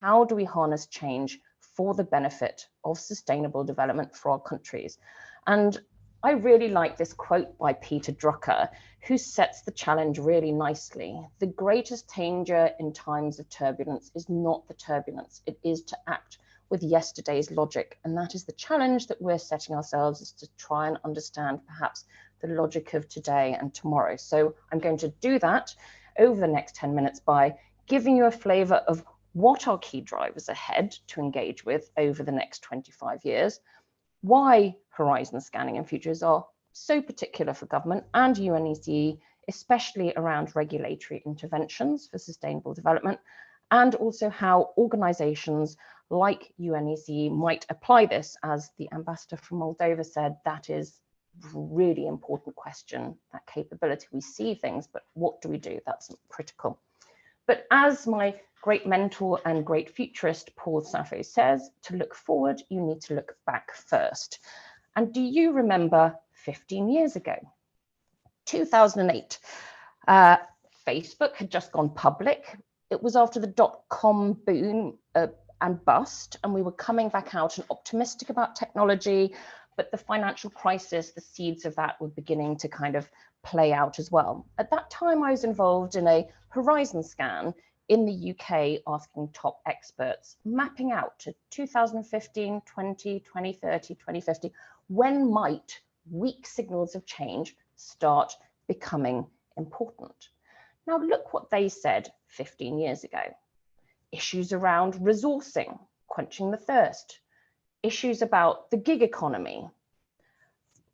How do we harness change for the benefit of sustainable development for our countries? And I really like this quote by Peter Drucker, who sets the challenge really nicely. The greatest danger in times of turbulence is not the turbulence, it is to act with yesterday's logic. And that is the challenge that we're setting ourselves, is to try and understand perhaps the logic of today and tomorrow. So I'm going to do that over the next 10 minutes by giving you a flavor of what are key drivers ahead to engage with over the next 25 years, why horizon scanning and futures are so particular for government and UNECE, especially around regulatory interventions for sustainable development, and also how organizations like UNECE might apply this. As the ambassador from Moldova said, that is a really important question, that capability. We see things, but what do we do? That's critical. But as my great mentor and great futurist Paul Saffo says, to look forward, you need to look back first. And do you remember 15 years ago, 2008, Facebook had just gone public. It was after the dot-com boom and bust, and we were coming back out and optimistic about technology, but the financial crisis, the seeds of that were beginning to kind of play out as well. At that time, I was involved in a horizon scan in the UK, asking top experts, mapping out to 2015, 20, 2030, 2050, when might weak signals of change start becoming important? Now look what they said 15 years ago. Issues around resourcing, quenching the thirst, issues about the gig economy,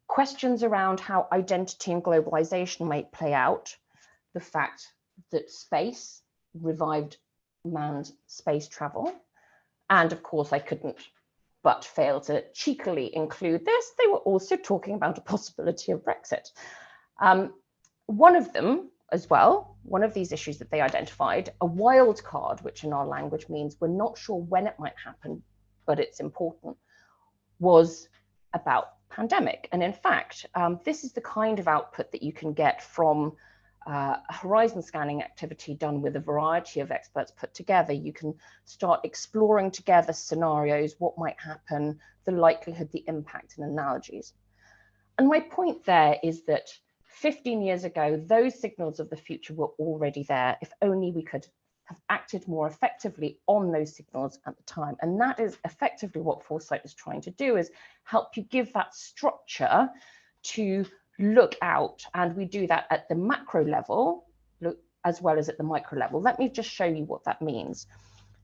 questions around how identity and globalization might play out, the fact that space revived manned space travel. And of course, I couldn't but fail to cheekily include this. They were also talking about a possibility of Brexit. One of them as well, one of these issues that they identified, a wild card, which in our language means we're not sure when it might happen, but it's important, was about pandemic. And in fact, this is the kind of output that you can get from a horizon scanning activity done with a variety of experts put together. You can start exploring together scenarios, what might happen, the likelihood, the impact, and analogies. And my point there is that 15 years ago, those signals of the future were already there. If only we could have acted more effectively on those signals at the time. And that is effectively what foresight is trying to do, is help you give that structure to look out. And we do that at the macro level, as well as at the micro level. Let me just show you what that means.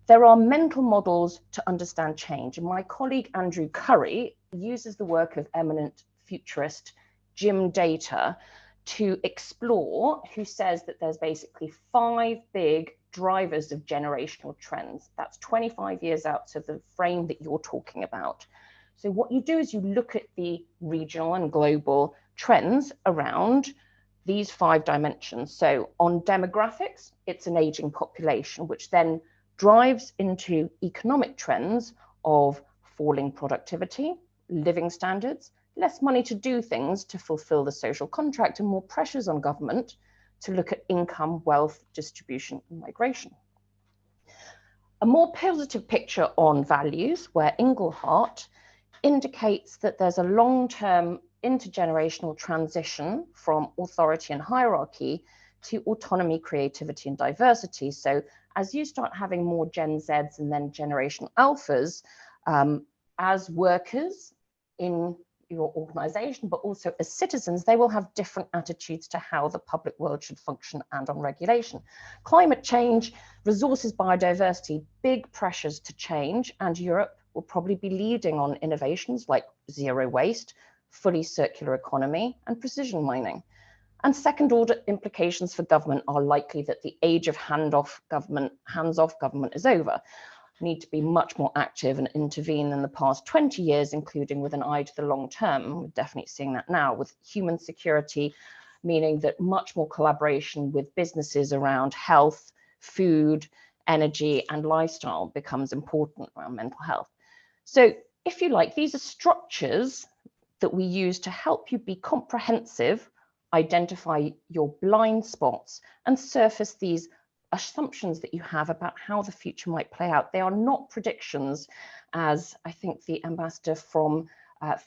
There are mental models to understand change. And my colleague, Andrew Curry, uses the work of eminent futurist Jim Data to explore, who says that there's basically 5 big drivers of generational trends. That's 25 years out to the frame that you're talking about. So what you do is you look at the regional and global trends around these 5 dimensions. So on demographics, it's an aging population, which then drives into economic trends of falling productivity, living standards, less money to do things to fulfill the social contract, and more pressures on government to look at income, wealth, distribution, and migration. A more positive picture on values, where Inglehart indicates that there's a long-term intergenerational transition from authority and hierarchy to autonomy, creativity, and diversity. So as you start having more Gen Zs and then Generation Alphas, as workers in your organization, but also as citizens, they will have different attitudes to how the public world should function and on regulation. Climate change, resources, biodiversity, big pressures to change, and Europe will probably be leading on innovations like zero waste, fully circular economy, and precision mining. And second order implications for government are likely that the age of hands-off government is over. Need to be much more active and intervene in the past 20 years, including with an eye to the long term. We're definitely seeing that now with human security, meaning that much more collaboration with businesses around health, food, energy, and lifestyle becomes important around mental health. So if you like, these are structures that we use to help you be comprehensive, identify your blind spots, and surface these assumptions that you have about how the future might play out. They are not predictions, as I think the ambassador from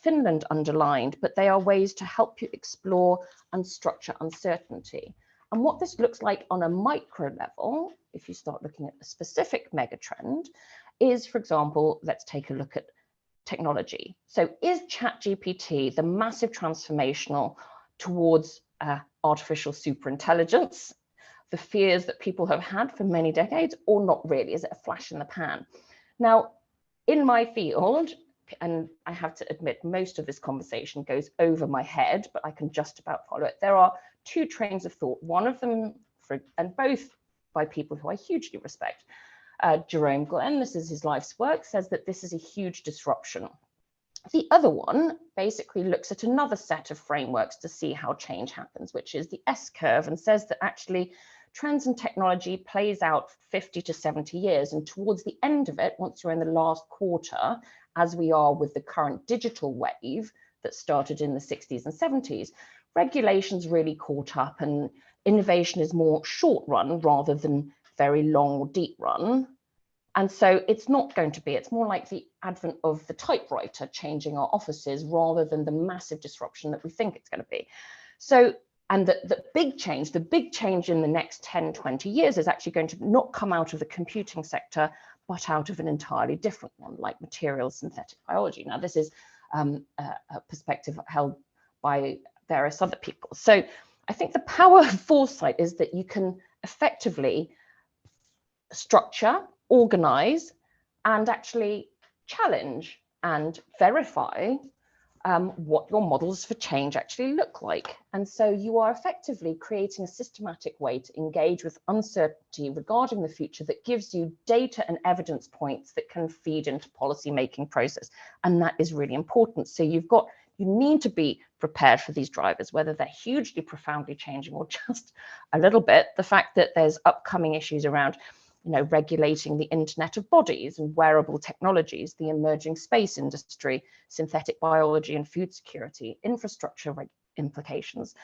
Finland underlined, but they are ways to help you explore and structure uncertainty. And what this looks like on a micro level, if you start looking at a specific megatrend, is, for example, let's take a look at technology. So is ChatGPT the massive transformational towards artificial superintelligence, the fears that people have had for many decades, or not really? Is it a flash in the pan? Now, in my field, and I have to admit, most of this conversation goes over my head, but I can just about follow it. There are two trains of thought, one of them, and both by people who I hugely respect. Jerome Glenn, this is his life's work, says that this is a huge disruption. The other one basically looks at another set of frameworks to see how change happens, which is the S-curve, and says that actually trends in technology plays out 50 to 70 years. And towards the end of it, once you're in the last quarter, as we are with the current digital wave that started in the 60s and 70s, regulations really caught up and innovation is more short run rather than very long or deep run. And so it's not going to be, it's more like the advent of the typewriter changing our offices rather than the massive disruption that we think it's going to be. So, and the big change in the next 10, 20 years is actually going to not come out of the computing sector, but out of an entirely different one, like material synthetic biology. Now, this is a perspective held by various other people. So I think the power of foresight is that you can effectively structure, organize, and actually challenge and verify what your models for change actually look like. And so you are effectively creating a systematic way to engage with uncertainty regarding the future that gives you data and evidence points that can feed into policy making process. And that is really important. So you need to be prepared for these drivers, whether they're hugely profoundly changing or just a little bit. The fact that there's upcoming issues around regulating the Internet of Bodies and wearable technologies, the emerging space industry, synthetic biology and food security, infrastructure implications.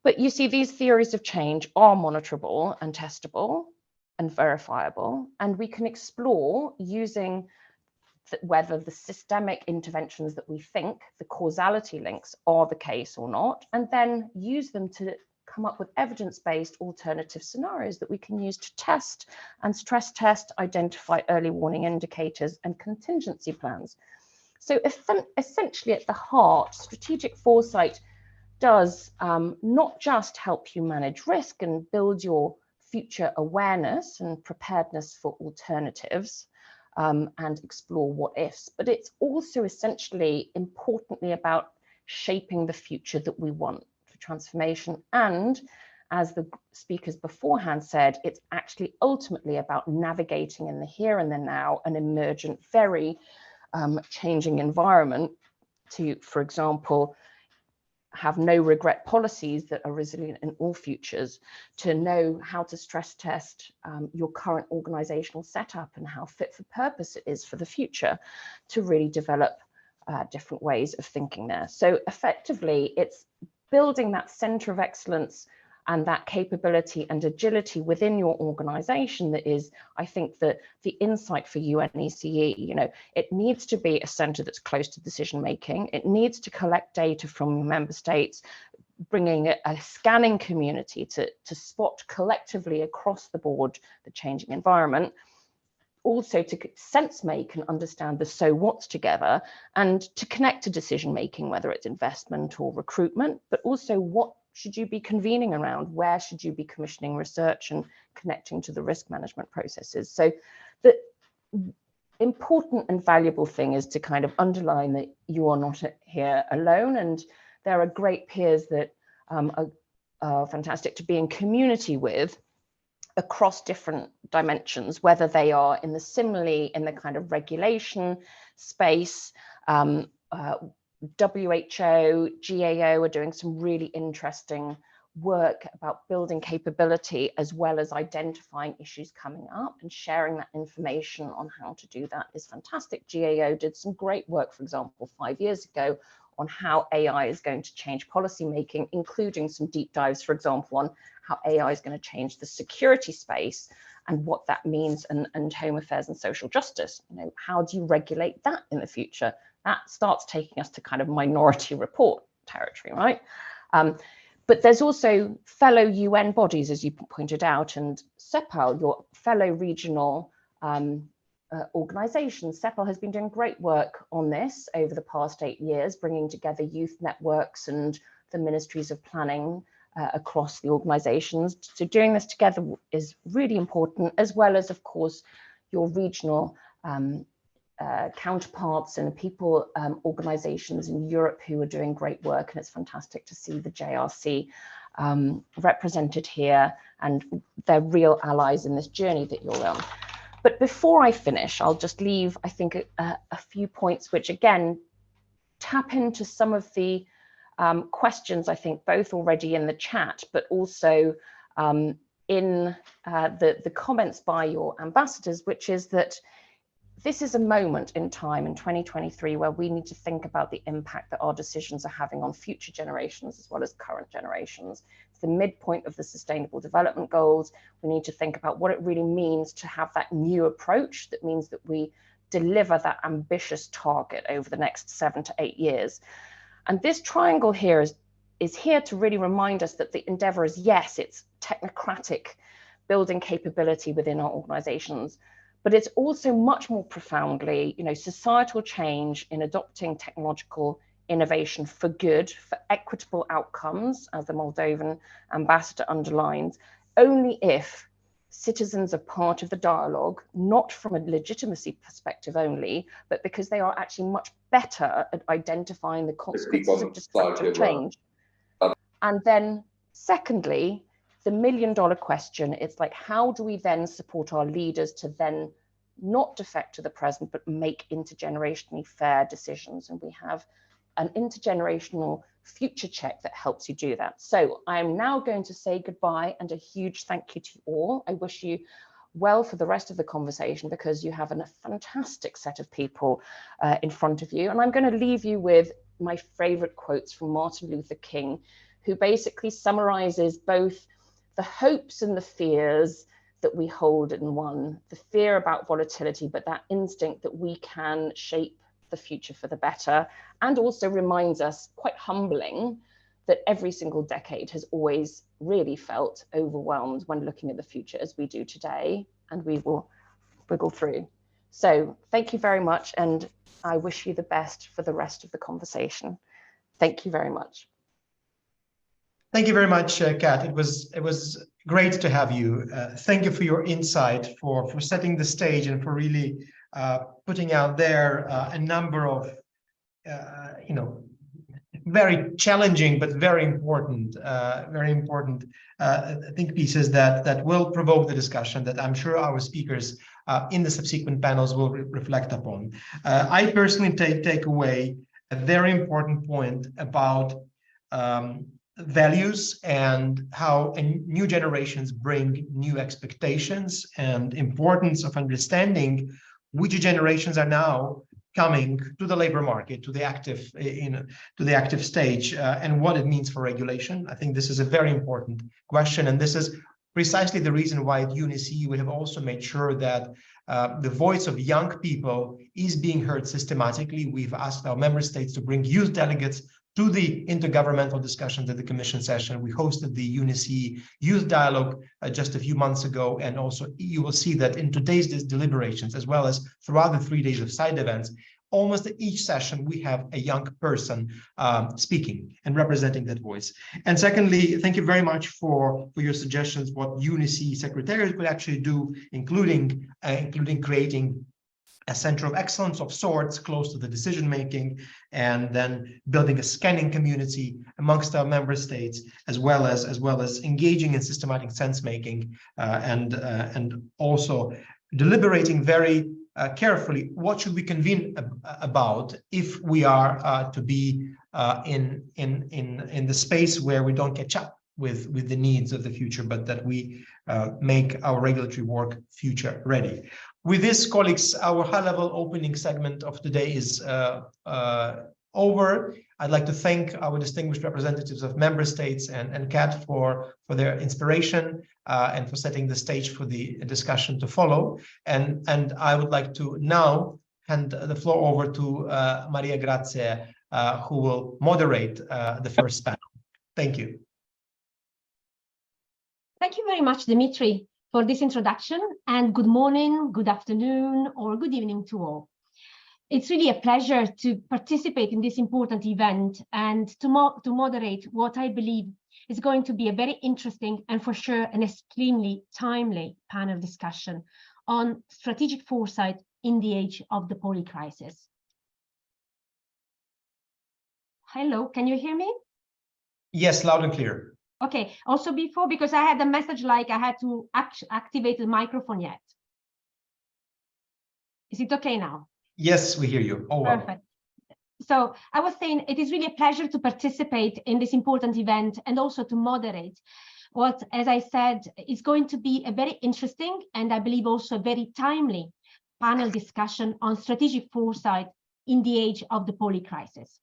But you see, these theories of change are monitorable and testable and verifiable, and we can explore using whether the systemic interventions that we think, the causality links, are the case or not, and then use them to come up with evidence-based alternative scenarios that we can use to test and stress test, identify early warning indicators and contingency plans. So essentially at the heart, strategic foresight does not just help you manage risk and build your future awareness and preparedness for alternatives and explore what ifs, but it's also essentially importantly about shaping the future that we want for transformation. And as the speakers beforehand said, it's actually ultimately about navigating in the here and the now, an emergent, very changing environment to, for example, have no regret policies that are resilient in all futures, to know how to stress test your current organizational setup and how fit for purpose it is for the future, to really develop different ways of thinking there. So effectively, it's building that center of excellence and that capability and agility within your organization that is, I think, the insight for UNECE. It needs to be a center that's close to decision making. It needs to collect data from member states, bringing a scanning community to spot collectively across the board the changing environment. Also to sense make and understand the so what's together, and to connect to decision making, whether it's investment or recruitment, but also what should you be convening around? Where should you be commissioning research and connecting to the risk management processes? So the important and valuable thing is to kind of underline that you are not here alone, and there are great peers that are fantastic to be in community with across different dimensions, whether they are in the similarly in the kind of regulation space, WHO, GAO are doing some really interesting work about building capability as well as identifying issues coming up, and sharing that information on how to do that is fantastic. GAO did some great work, for example, 5 years ago on how AI is going to change policymaking, including some deep dives, for example, on how AI is going to change the security space and what that means, and home affairs and social justice. You know, how do you regulate that in the future? That starts taking us to kind of Minority Report territory, right? But there's also fellow UN bodies, as you pointed out, and CEPAL, your fellow regional organization. CEPAL has been doing great work on this over the past 8 years, bringing together youth networks and the ministries of planning across the organizations. So doing this together is really important, as well as, of course, your regional counterparts and people, organizations in Europe who are doing great work. And it's fantastic to see the JRC represented here, and they're real allies in this journey that you're on. But before I finish, I'll just leave, I think, a few points which, again, tap into some of the questions, I think, both already in the chat, but also in the comments by your ambassadors, which is that this is a moment in time in 2023 where we need to think about the impact that our decisions are having on future generations as well as current generations. It's the midpoint of the Sustainable Development Goals. We need to think about what it really means to have that new approach that means that we deliver that ambitious target over the next 7 to 8 years. And this triangle here is here to really remind us that the endeavor is, yes, it's technocratic, building capability within our organizations, but it's also much more profoundly, you know, societal change in adopting technological innovation for good, for equitable outcomes, as the Moldovan ambassador underlines, only if citizens are part of the dialogue, not from a legitimacy perspective only, but because they are actually much better at identifying the consequences of disruptive change. And then secondly, the million-dollar question, it's like, how do we then support our leaders to then not defect to the present, but make intergenerationally fair decisions? And we have an intergenerational future check that helps you do that. So I am now going to say goodbye and a huge thank you to you all. I wish you well for the rest of the conversation, because you have a fantastic set of people in front of you. And I'm going to leave you with my favorite quotes from Martin Luther King, who basically summarizes both the hopes and the fears that we hold in one, the fear about volatility, but that instinct that we can shape the future for the better, and also reminds us, quite humbling, that every single decade has always really felt overwhelmed when looking at the future as we do today, and we will wiggle through. So thank you very much, and I wish you the best for the rest of the conversation. Thank you very much. Thank you very much, Kat. It was great to have you. Thank you for your insight, for setting the stage, and for really putting out there a number of, you know, very challenging but very important, think pieces that will provoke the discussion that I'm sure our speakers in the subsequent panels will reflect upon. I personally take away a very important point about values and how new generations bring new expectations, and importance of understanding which generations are now coming to the labor market, to the active stage, and what it means for regulation. I think this is a very important question, and this is precisely the reason why at UNECE we have also made sure that the voice of young people is being heard systematically. We've asked our member states to bring youth delegates to the intergovernmental discussions at the Commission session. We hosted the UNECE Youth Dialogue just a few months ago, and also you will see that in today's deliberations, as well as throughout the 3 days of side events, almost at each session we have a young person speaking and representing that voice. And secondly, thank you very much for your suggestions, what UNECE Secretariat could actually do, including creating a center of excellence of sorts close to the decision making, and then building a scanning community amongst our member states, as well as engaging in systematic sense making, and also deliberating very carefully what should we convene about if we are to be in the space where we don't catch up with the needs of the future, but that we make our regulatory work future ready. With this, colleagues, our high-level opening segment of today is over. I'd like to thank our distinguished representatives of member states and CAT for their inspiration and for setting the stage for the discussion to follow. And I would like to now hand the floor over to Maria Grazie, who will moderate the first panel. Thank you. Thank you very much, Dimitri, for this introduction, and good morning, good afternoon, or good evening to all. It's really a pleasure to participate in this important event and to moderate what I believe is going to be a very interesting and for sure an extremely timely panel discussion on strategic foresight in the age of the polycrisis. Hello, can you hear me? Yes, loud and clear. Okay, also before, because I had a message like I had to activate the microphone yet. Is it okay now? Yes, we hear you. Oh, well. Perfect. So I was saying it is really a pleasure to participate in this important event and also to moderate what, as I said, is going to be a very interesting and I believe also a very timely panel discussion on strategic foresight in the age of the polycrisis.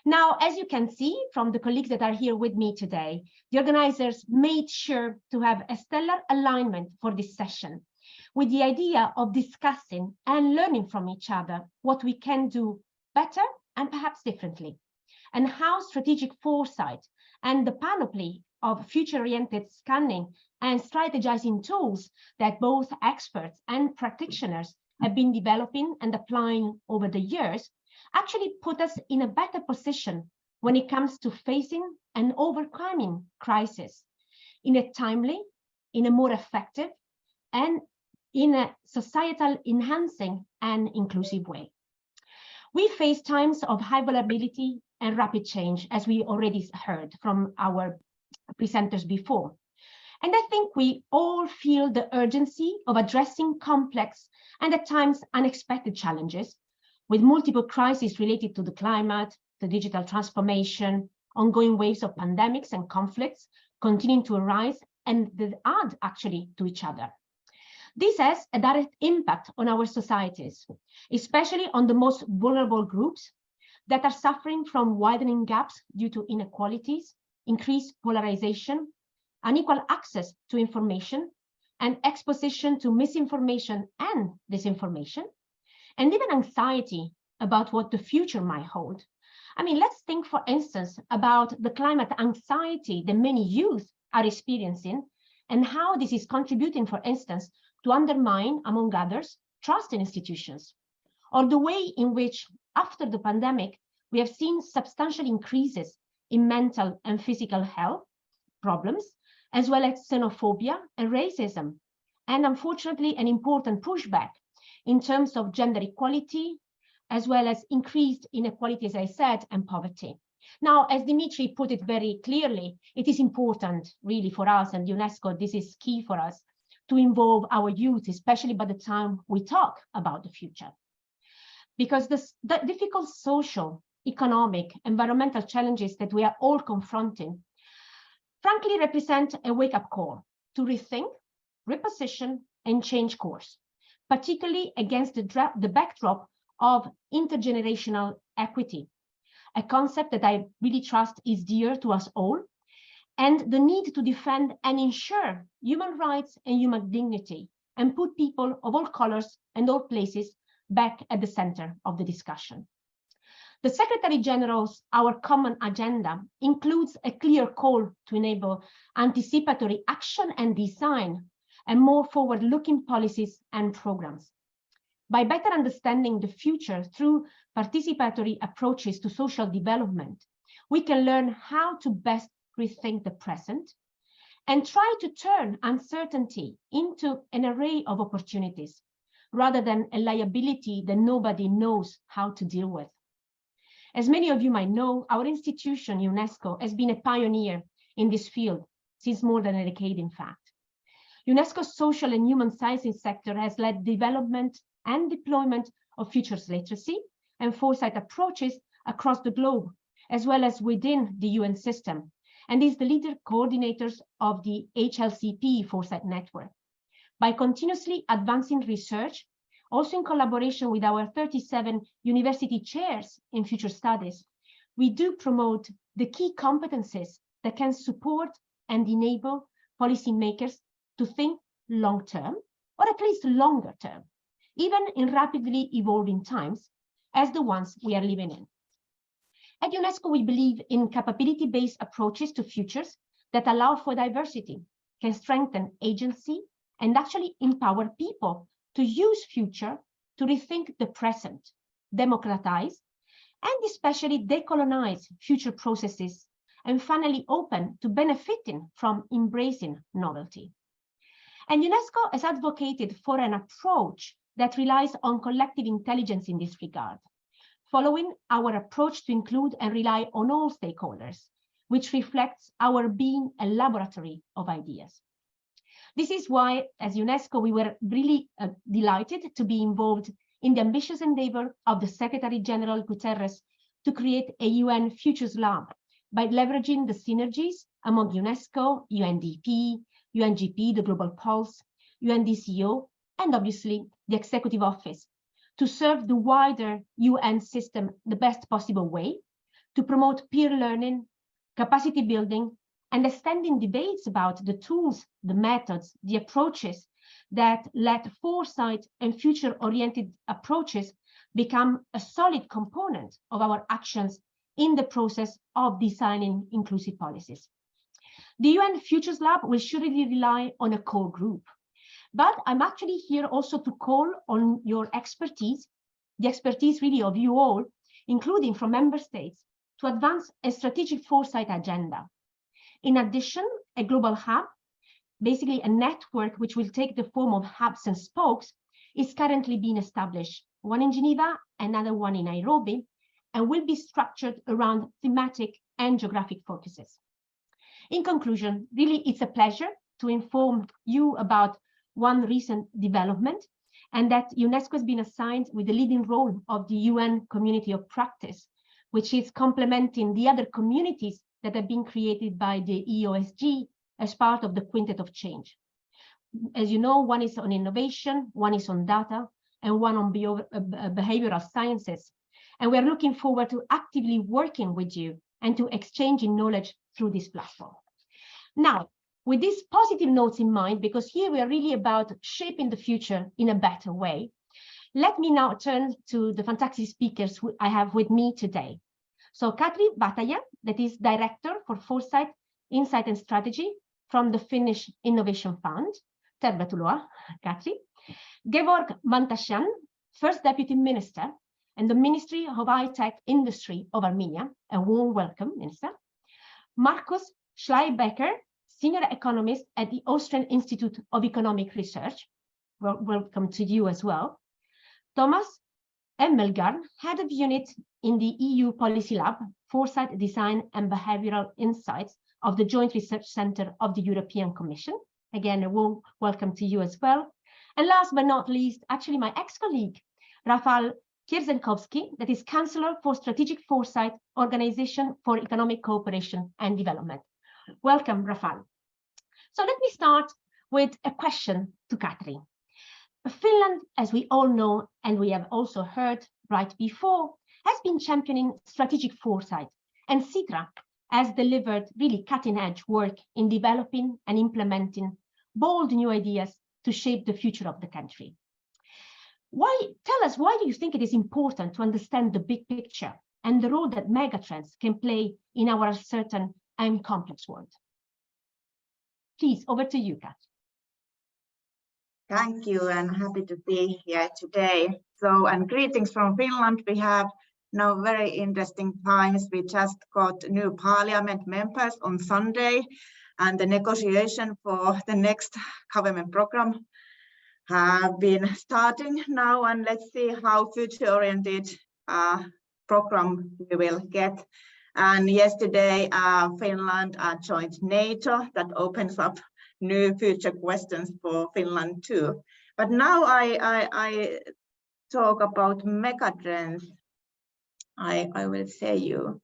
Now, as you can see from the colleagues that are here with me today, the organizers made sure to have a stellar alignment for this session, with the idea of discussing and learning from each other what we can do better and perhaps differently, and how strategic foresight and the panoply of future-oriented scanning and strategizing tools that both experts and practitioners have been developing and applying over the years actually put us in a better position when it comes to facing and overcoming crisis in a timely, in a more effective, and in a societal enhancing and inclusive way. We face times of high vulnerability and rapid change, as we already heard from our presenters before. And I think we all feel the urgency of addressing complex and at times unexpected challenges with multiple crises related to the climate, the digital transformation, ongoing waves of pandemics and conflicts continuing to arise and that add actually to each other. This has a direct impact on our societies, especially on the most vulnerable groups that are suffering from widening gaps due to inequalities, increased polarization, unequal access to information, and exposition to misinformation and disinformation, and even anxiety about what the future might hold. I mean, let's think, for instance, about the climate anxiety that many youth are experiencing and how this is contributing, for instance, to undermine, among others, trust in institutions, or the way in which, after the pandemic, we have seen substantial increases in mental and physical health problems, as well as xenophobia and racism, and unfortunately, an important pushback in terms of gender equality, as well as increased inequality, as I said, and poverty. Now, as Dimitri put it very clearly, it is important really for us and UNESCO, this is key for us, to involve our youth, especially by the time we talk about the future. Because the difficult social, economic, environmental challenges that we are all confronting, frankly, represent a wake-up call to rethink, reposition, and change course, particularly against the backdrop of intergenerational equity, a concept that I really trust is dear to us all, and the need to defend and ensure human rights and human dignity, and put people of all colors and all places back at the center of the discussion. The Secretary General's Our Common Agenda includes a clear call to enable anticipatory action and design and more forward-looking policies and programs. By better understanding the future through participatory approaches to social development, we can learn how to best rethink the present and try to turn uncertainty into an array of opportunities, rather than a liability that nobody knows how to deal with. As many of you might know, our institution, UNESCO, has been a pioneer in this field since more than a decade, in fact. UNESCO's social and human sciences sector has led development and deployment of futures literacy and foresight approaches across the globe, as well as within the UN system, and is the leader coordinators of the HLCP Foresight Network. By continuously advancing research also in collaboration with our 37 university chairs in future studies, we do promote the key competencies that can support and enable policymakers to think long-term, or at least longer term, even in rapidly evolving times, as the ones we are living in. At UNESCO, we believe in capability-based approaches to futures that allow for diversity, can strengthen agency, and actually empower people to use future to rethink the present, democratize, and especially decolonize future processes, and finally open to benefiting from embracing novelty. And UNESCO has advocated for an approach that relies on collective intelligence in this regard, following our approach to include and rely on all stakeholders, which reflects our being a laboratory of ideas. This is why, as UNESCO, we were really delighted to be involved in the ambitious endeavor of the Secretary General Guterres to create a UN Futures Lab by leveraging the synergies among UNESCO, UNDP, UNGP, the Global Pulse, UNDCO, and obviously the Executive Office to serve the wider UN system the best possible way, to promote peer learning, capacity building, and extending debates about the tools, the methods, the approaches that let foresight and future-oriented approaches become a solid component of our actions in the process of designing inclusive policies. The UN Futures Lab will surely rely on a core group, but I'm actually here also to call on your expertise, the expertise really of you all, including from member states, to advance a strategic foresight agenda. In addition, a global hub, basically a network which will take the form of hubs and spokes, is currently being established, one in Geneva, another one in Nairobi, and will be structured around thematic and geographic focuses. In conclusion, really, it's a pleasure to inform you about one recent development, and that UNESCO has been assigned with the leading role of the UN Community of Practice, which is complementing the other communities that have been created by the EOSG as part of the Quintet of Change. As you know, one is on innovation, one is on data, and one on behavioral sciences. And we're looking forward to actively working with you and to exchanging knowledge through this platform. Now, with these positive notes in mind, because here we are really about shaping the future in a better way, let me now turn to the fantastic speakers who I have with me today. So Katri Vataja, that is Director for Foresight, Insight and Strategy from the Finnish Innovation Fund. Tervetuloa, Katri. Georg Mantasyan, First Deputy Minister and the Ministry of High-Tech Industry of Armenia. A warm welcome, Minister. Markus Schleibecker, Senior Economist at the Austrian Institute of Economic Research. Well, welcome to you as well. Thomas Emmelgarn, Head of Unit in the EU Policy Lab, Foresight, Design and Behavioral Insights of the Joint Research Center of the European Commission. Again, a warm welcome to you as well. And last but not least, actually my ex-colleague, Rafał Kierzenkowski, that is Counselor for Strategic Foresight, Organization for Economic Cooperation and Development. Welcome, Rafał. So let me start with a question to Katri. Finland, as we all know, and we have also heard right before, has been championing strategic foresight, and Sitra has delivered really cutting-edge work in developing and implementing bold new ideas to shape the future of the country. Tell us, why do you think it is important to understand the big picture and the role that megatrends can play in our uncertain and complex world? Please, over to you, Kat. Thank you, and happy to be here today. So, and greetings from Finland. We have now very interesting times. We just got new parliament members on Sunday, and the negotiation for the next government program have been starting now, and let's see how future-oriented program we will get. And yesterday, Finland joined NATO. That opens up new future questions for Finland too. But now I talk about megatrends. I will say you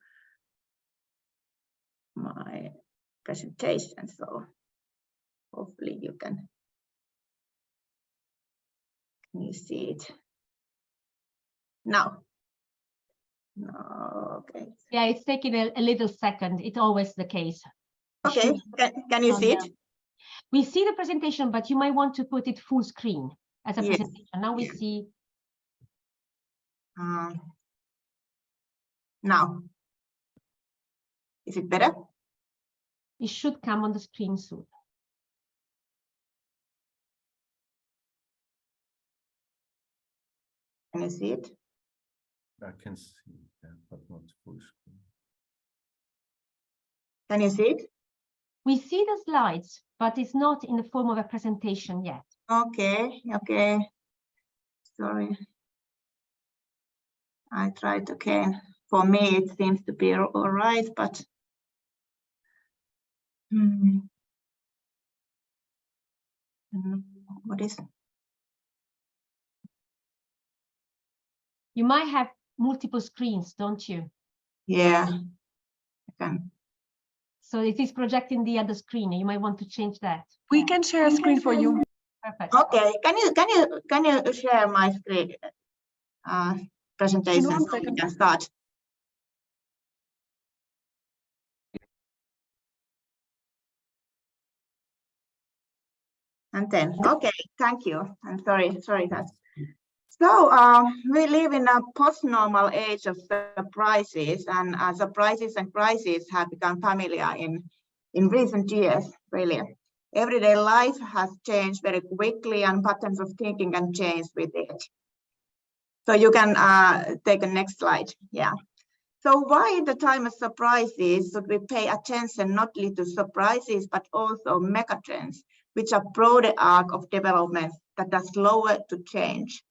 my presentation, so hopefully you can Can you see it? Now. No, okay. Yeah, it's taking a little second. It's always the case. Okay, can you see it? We see the presentation, but you might want to put it full screen as a Yes. presentation. Now we see. Now. Is it better? It should come on the screen soon. Can you see it? I can see it, but not full screen. Can you see it? We see the slides, but it's not in the form of a presentation yet. Okay, okay. Sorry. I tried again. For me, it seems to be all right, but what is? You might have multiple screens, don't you? Yeah, I can. So it is projecting the other screen. You might want to change that. We can share a screen for you. Perfect. Okay, can you share my screen presentation so we can start? And then, okay, thank you. I'm sorry that. So we live in a post-normal age of surprises, and surprises and crises have become familiar in recent years, really. Everyday life has changed very quickly, and patterns of thinking can change with it. So you can take a next slide. Yeah. So why in the time of surprises should we pay attention not only to surprises, but also megatrends, which are broader arc of development that are slower to change?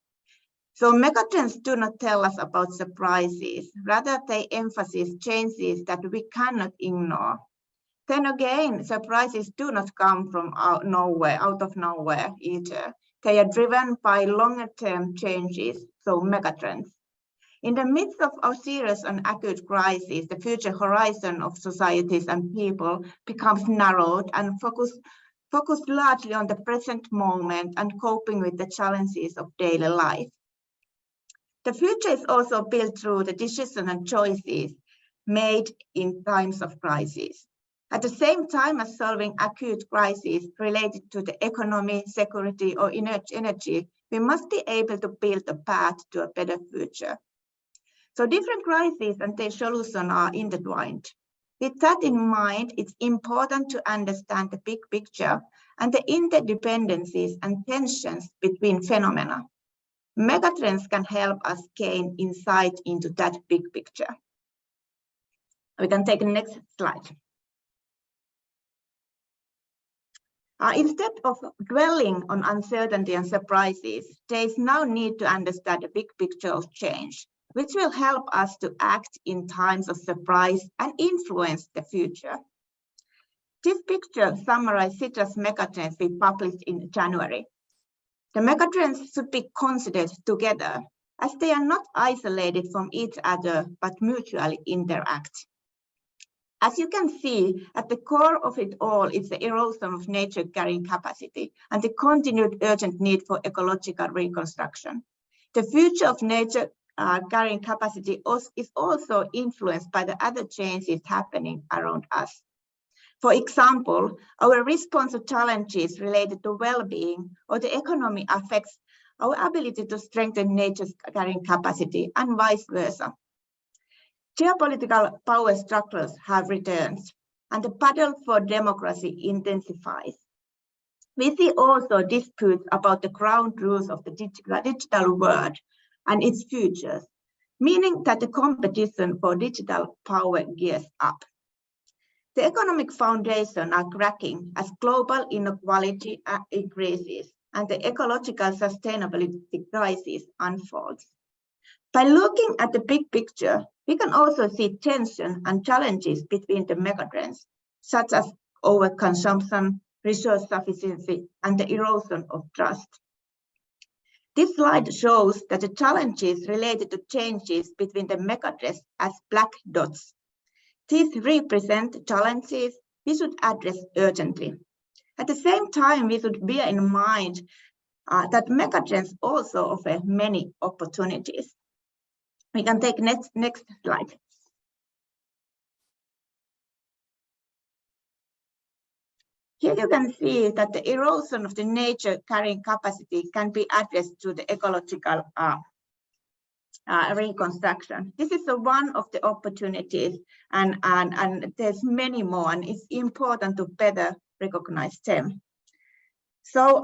So megatrends do not tell us about surprises, rather they emphasize changes that we cannot ignore. Then again, surprises do not come from out of nowhere either. They are driven by longer-term changes, so megatrends. In the midst of our serious and acute crisis, the future horizon of societies and people becomes narrowed and focused largely on the present moment and coping with the challenges of daily life. The future is also built through the decisions and choices made in times of crisis. At the same time as solving acute crises related to the economy, security, or energy, we must be able to build a path to a better future. So different crises and their solutions are intertwined. With that in mind, it's important to understand the big picture and the interdependencies and tensions between phenomena. Megatrends can help us gain insight into that big picture. We can take the next slide. Instead of dwelling on uncertainty and surprises, there is now need to understand the big picture of change, which will help us to act in times of surprise and influence the future. This picture summarizes Sitra's megatrends we published in January. The megatrends should be considered together, as they are not isolated from each other, but mutually interact. As you can see, at the core of it all is the erosion of nature carrying capacity and the continued urgent need for ecological reconstruction. The future of nature carrying capacity is also influenced by the other changes happening around us. For example, our response to challenges related to well-being or the economy affects our ability to strengthen nature's carrying capacity and vice versa. Geopolitical power structures have returned, and the battle for democracy intensifies. We see also disputes about the ground rules of the digital world and its futures, meaning that the competition for digital power gears up. The economic foundations are cracking as global inequality increases and the ecological sustainability crisis unfolds. By looking at the big picture, we can also see tension and challenges between the megatrends, such as overconsumption, resource sufficiency, and the erosion of trust. This slide shows that the challenges related to changes between the megatrends as black dots. These represent challenges we should address urgently. At the same time, we should bear in mind that megatrends also offer many opportunities. We can take next slide. Here you can see that the erosion of the nature carrying capacity can be addressed through the ecological reconstruction. This is one of the opportunities, and there's many more, and it's important to better recognize them. So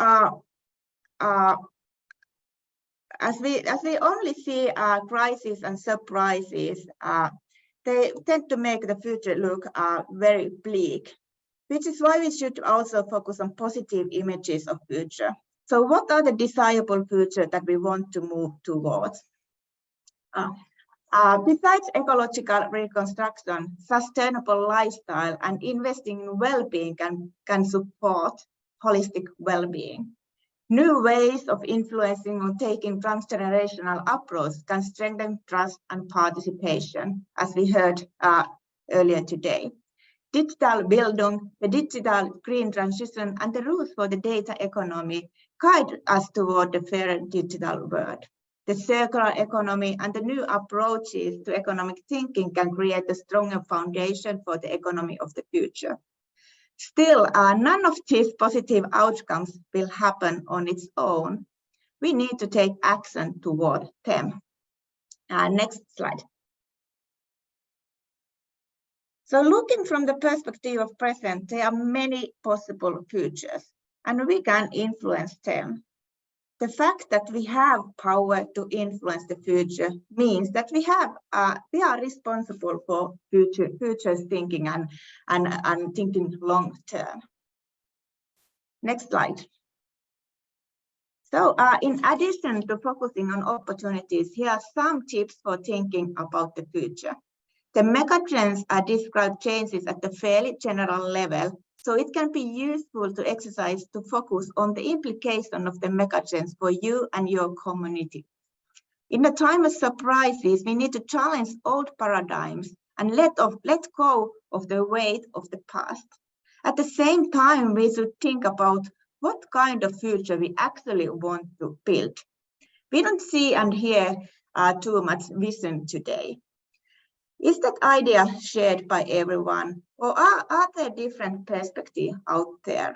as we only see crises and surprises, they tend to make the future look very bleak, which is why we should also focus on positive images of future. So what are the desirable future that we want to move towards? Besides ecological reconstruction, sustainable lifestyle and investing in well-being can support holistic well-being. New ways of influencing or taking transgenerational approach can strengthen trust and participation, as we heard earlier today. Digital Bildung, the digital green transition, and the rules for the data economy guide us toward the fairer digital world. The circular economy and the new approaches to economic thinking can create a stronger foundation for the economy of the future. Still, none of these positive outcomes will happen on its own. We need to take action toward them. Next slide. So looking from the perspective of present, there are many possible futures, and we can influence them. The fact that we have power to influence the future means that we are responsible for future thinking and thinking long term. Next slide. So in addition to focusing on opportunities, here are some tips for thinking about the future. The megatrends describe changes at the fairly general level, so it can be useful to exercise to focus on the implication of the megatrends for you and your community. In a time of surprises, we need to challenge old paradigms and let go of the weight of the past. At the same time, we should think about what kind of future we actually want to build. We don't see and hear too much vision today. Is that idea shared by everyone, or are there different perspectives out there?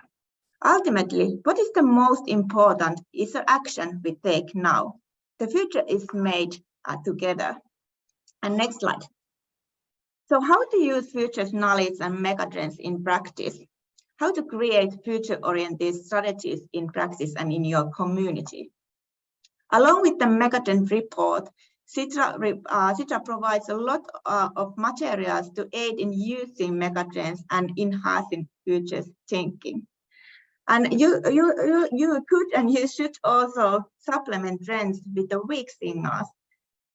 Ultimately, what is the most important is the action we take now. The future is made together. And next slide. So how to use future's knowledge and megatrends in practice? How to create future-oriented strategies in practice and in your community? Along with the megatrend report, Sitra provides a lot of materials to aid in using megatrends and enhancing future thinking. And you could and you should also supplement trends with the weak signals,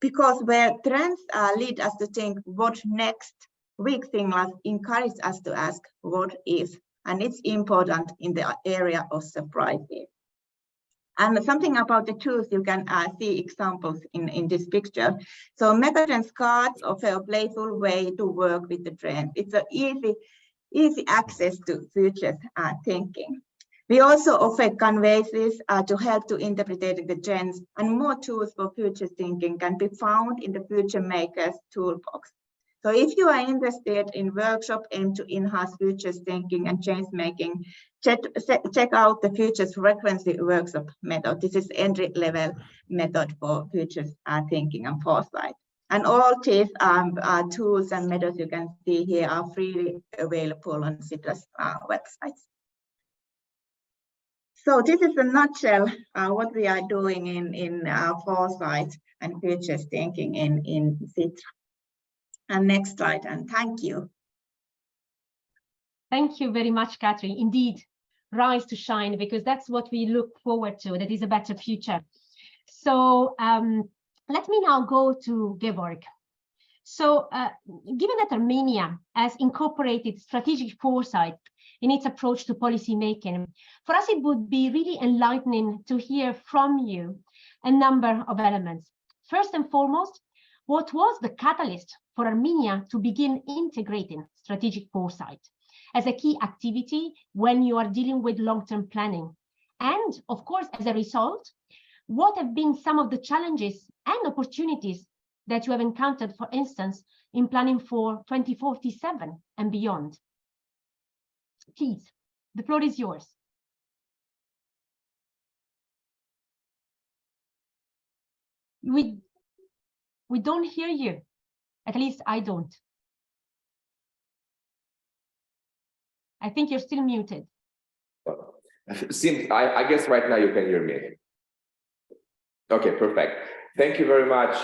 because where trends lead us to think what next, weak signals encourage us to ask what if, and it's important in the area of surprises. And something about the tools, you can see examples in this picture. So megatrends cards offer a playful way to work with the trend. It's an easy access to future thinking. We also offer canvases to help to interpret the trends, and more tools for future thinking can be found in the Future Makers toolbox. So if you are interested in workshop aimed to enhance futures thinking and change making, check out the Futures Frequency Workshop method. This is entry-level method for futures thinking and foresight. And all these tools and methods you can see here are freely available on Sitra's website. So this is a nutshell what we are doing in foresight and futures thinking in Sitra. And next slide, and thank you. Thank you very much, Katri. Indeed, rise to shine, because that's what we look forward to, that is a better future. So let me now go to Georg. So given that Armenia has incorporated strategic foresight in its approach to policy making, for us it would be really enlightening to hear from you a number of elements. First and foremost, what was the catalyst for Armenia to begin integrating strategic foresight as a key activity when you are dealing with long-term planning? And of course, as a result, what have been some of the challenges and opportunities that you have encountered, for instance, in planning for 2047 and beyond? Please, the floor is yours. We don't hear you. At least I don't. I think you're still muted. I guess right now you can hear me. Okay, perfect. Thank you very much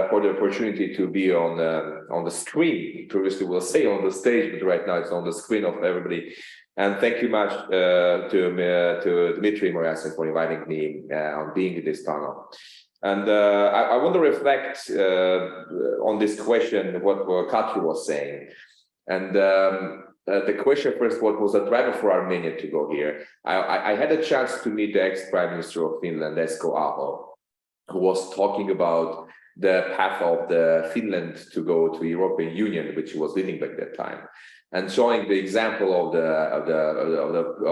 for the opportunity to be on the screen. Previously we'll say on the stage, but right now it's on the screen of everybody. And thank you much to Dmitry Morasin for inviting me on being in this panel. And I want to reflect on this question, what Katri was saying. And the question first, what was the driver for Armenia to go here? I had a chance to meet the ex-Prime Minister of Finland, Esko Aho, who was talking about the path of the Finland to go to European Union, which he was leading back that time, and showing the example of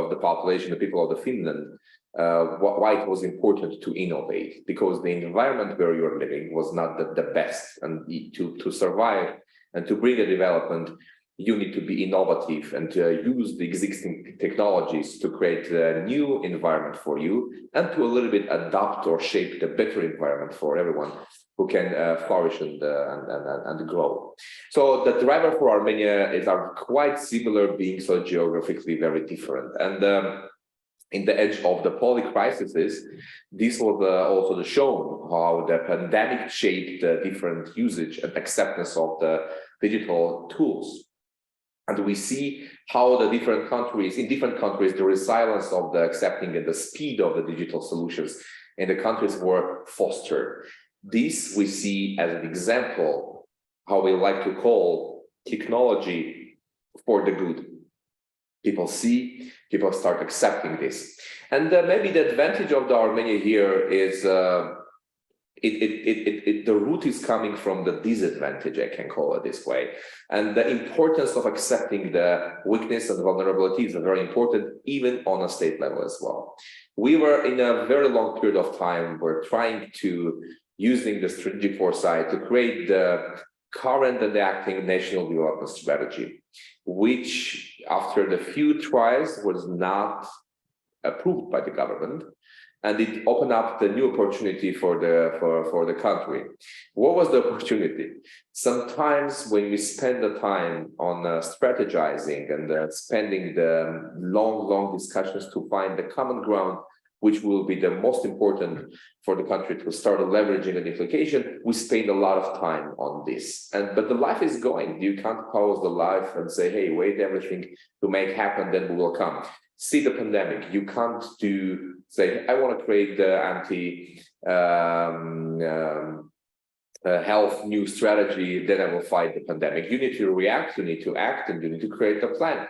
the population, the people of the Finland, why it was important to innovate, because the environment where you're living was not the best, and to survive and to bring a development, you need to be innovative and to use the existing technologies to create a new environment for you and to a little bit adapt or shape the better environment for everyone who can flourish and grow. So the driver for Armenia are quite similar, being so geographically very different. And in the edge of the polycrisis, this was also shown how the pandemic shaped the different usage and acceptance of the digital tools. And we see how the different countries, the resilience of the accepting and the speed of the digital solutions in the countries were fostered. This we see as an example, how we like to call technology for the good. People start accepting this. And maybe the advantage of the Armenia here is the root is coming from the disadvantage, I can call it this way. And the importance of accepting the weakness and vulnerability is very important, even on a state level as well. We were in a very long period of time, we're trying to, using the strategic foresight, to create the current and acting national development strategy, which after the few tries was not approved by the government. And it opened up the new opportunity for the country. What was the opportunity? Sometimes when we spend the time on strategizing and spending the long discussions to find the common ground, which will be the most important for the country to start leveraging an implication, we spend a lot of time on this. But the life is going. You can't pause the life and say, hey, wait everything to make happen, then we will come. See the pandemic. You can't say, I want to create the health new strategy, then I will fight the pandemic. You need to react, you need to act, and you need to create a plan.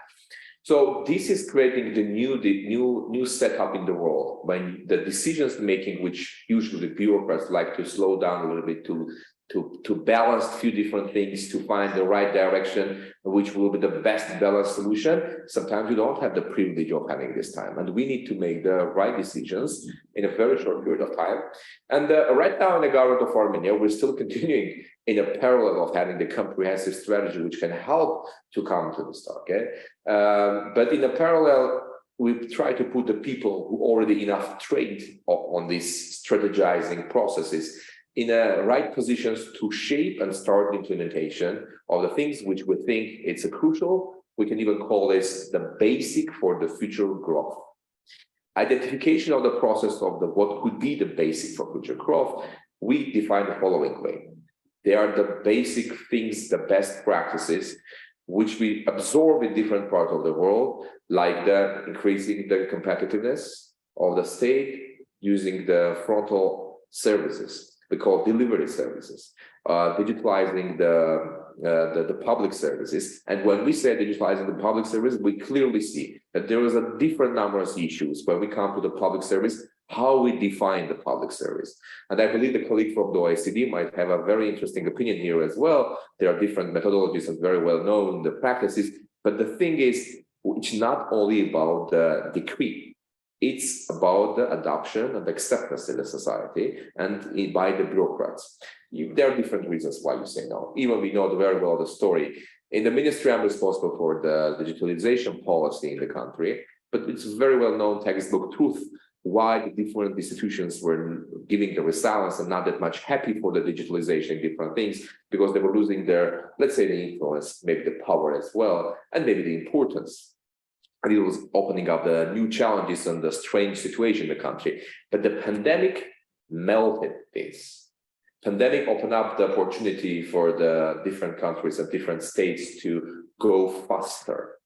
So this is creating the new setup in the world, when the decisions making, which usually bureaucrats like to slow down a little bit to balance a few different things, to find the right direction, which will be the best balanced solution. Sometimes you don't have the privilege of having this time, and we need to make the right decisions in a very short period of time. And right now in the government of Armenia, we're still continuing in a parallel of having the comprehensive strategy, which can help to come to this, okay? But in a parallel, we try to put the people who already enough trained on these strategizing processes in a right positions to shape and start implementation of the things which we think it's a crucial. We can even call this the basic for the future growth. Identification of the process of what could be the basic for future growth, we define the following way. They are the basic things, the best practices, which we absorb in different parts of the world, like the increasing the competitiveness of the state, using the frontal services, we call delivery services, digitalizing the public services. And when we say digitalizing the public service, we clearly see that there is a different number of issues when we come to the public service, how we define the public service. And I believe the colleague from the OECD might have a very interesting opinion here as well. There are different methodologies and very well known the practices, but the thing is, it's not only about the decree. It's about the adoption and acceptance in the society and by the bureaucrats. There are different reasons why you say no. Even we know very well the story. In the ministry, I'm responsible for the digitalization policy in the country, but it's a very well-known textbook truth why the different institutions were giving the resilience and not that much happy for the digitalization, different things, because they were losing their, let's say, the influence, maybe the power as well, and maybe the importance. And it was opening up the new challenges and the strange situation in the country. But the pandemic melted this. Pandemic opened up the opportunity for the different countries and different states to go faster.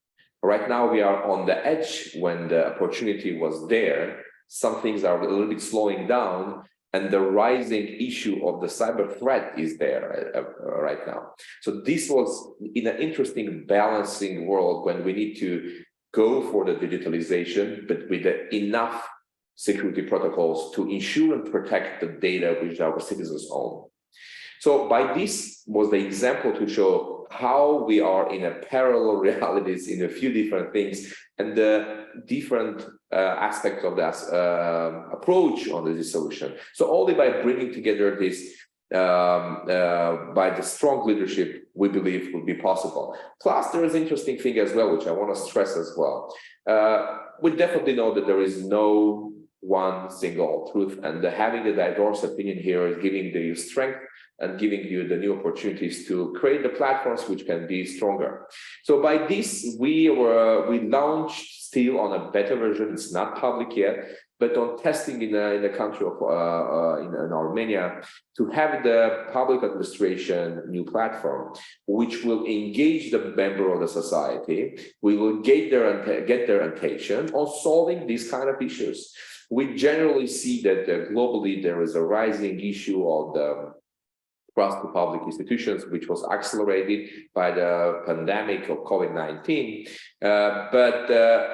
Right now, we are on the edge when the opportunity was there. Some things are a little bit slowing down, and the rising issue of the cyber threat is there right now. So this was in an interesting balancing world when we need to go for the digitalization, but with enough security protocols to ensure and protect the data which our citizens own. So by this was the example to show how we are in a parallel realities in a few different things and the different aspects of that approach on this solution. So only by bringing together this by the strong leadership, we believe will be possible. Plus, there is an interesting thing as well, which I want to stress as well. We definitely know that there is no one single truth, and having the diverse opinion here is giving you strength and giving you the new opportunities to create the platforms which can be stronger. So by this, we launched still on a beta version. It's not public yet, but on testing in the country of in Armenia, to have the public administration new platform, which will engage the member of the society. We will get their attention on solving these kind of issues. We generally see that globally there is a rising issue of the trust to public institutions, which was accelerated by the pandemic of COVID-19. But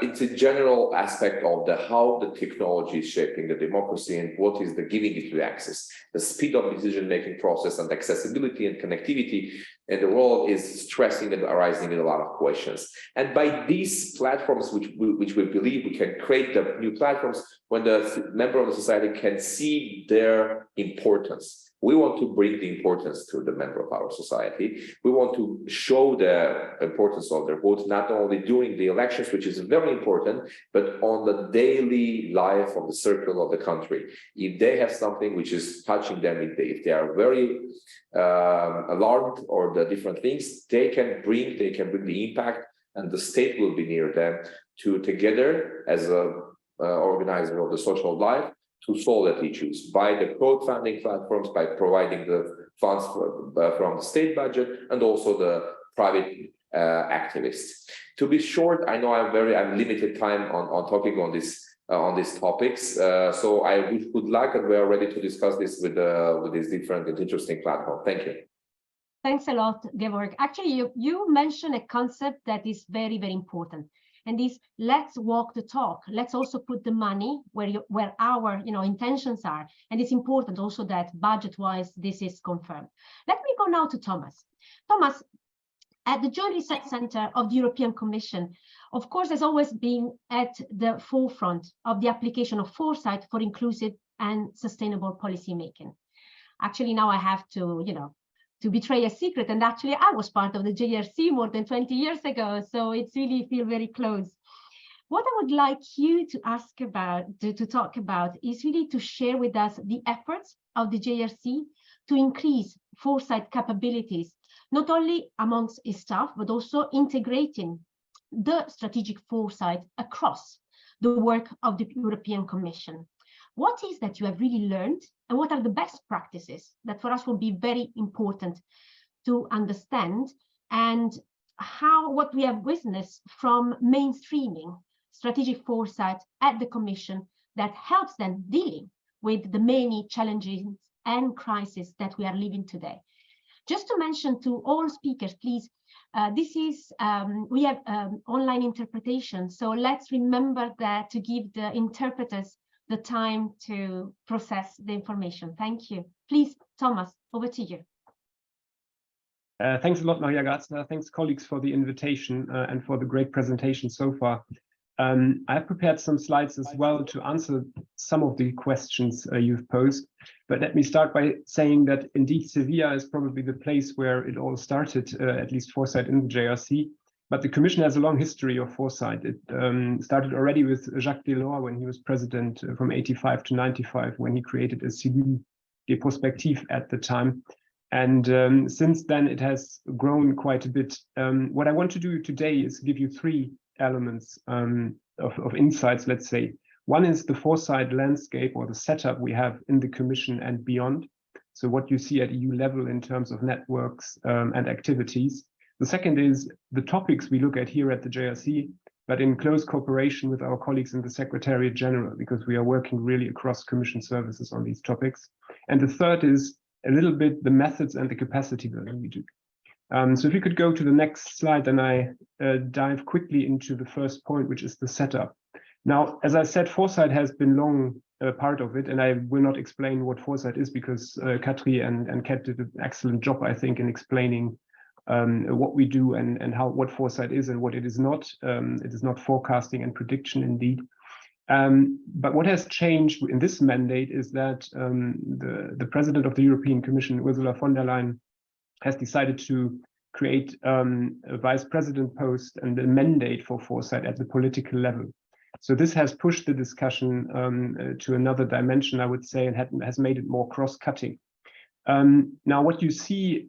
it's a general aspect of how the technology is shaping the democracy and what is the giving it to access. The speed of decision-making process and accessibility and connectivity in the world is stressing and arising in a lot of questions. And by these platforms, which we believe we can create the new platforms when the member of the society can see their importance. We want to bring the importance to the member of our society. We want to show the importance of their vote, not only during the elections, which is very important, but on the daily life of the circle of the country. If they have something which is touching them, if they are very alarmed or the different things, they can bring the impact, and the state will be near them to together as a organizer of the social life to solve that issues by the crowdfunding platforms, by providing the funds from the state budget and also the private activists. To be short, I know I'm limited time on talking on these topics. So I would like, and we are ready to discuss this with these different and interesting platforms. Thank you. Thanks a lot, Georg. Actually, you mentioned a concept that is very, very important. And this, let's walk the talk. Let's also put the money where our intentions are. And it's important also that budget-wise, this is confirmed. Let me go now to Thomas. Thomas, at the Joint Research Center of the European Commission, of course, has always been at the forefront of the application of foresight for inclusive and sustainable policy making. Actually, now I have to betray a secret, and actually I was part of the JRC more than 20 years ago, so it's really feel very close. What I would like you to ask about, to talk about, is really to share with us the efforts of the JRC to increase foresight capabilities, not only amongst its staff, but also integrating the strategic foresight across the work of the European Commission. What is that you have really learned, and what are the best practices that for us will be very important to understand, and what we have witnessed from mainstreaming strategic foresight at the Commission that helps them dealing with the many challenges and crises that we are living today. Just to mention to all speakers, please, we have online interpretation, so let's remember that to give the interpreters the time to process the information. Thank you. Please, Thomas, over to you. Thanks a lot, Maria Grazner. Thanks, colleagues, for the invitation and for the great presentation so far. I've prepared some slides as well to answer some of the questions you've posed. But let me start by saying that indeed Sevilla is probably the place where it all started, at least foresight in the JRC. But the Commission has a long history of foresight. It started already with Jacques Delors when he was president from 85 to 95, when he created a cellule de prospective at the time. And since then, it has grown quite a bit. What I want to do today is give you three elements of insights, let's say. One is the foresight landscape or the setup we have in the Commission and beyond. So what you see at EU level in terms of networks and activities. The second is the topics we look at here at the JRC, but in close cooperation with our colleagues in the Secretariat General, because we are working really across Commission services on these topics. And the third is a little bit the methods and the capacity building we do. So if you could go to the next slide, then I dive quickly into the first point, which is the setup. Now, as I said, foresight has been long part of it, and I will not explain what foresight is because Katri and Kat did an excellent job, I think, in explaining what we do and what foresight is and what it is not. It is not forecasting and prediction, indeed. But what has changed in this mandate is that the President of the European Commission, Ursula von der Leyen, has decided to create a vice president post and a mandate for foresight at the political level. So this has pushed the discussion to another dimension, I would say, and has made it more cross-cutting. Now, what you see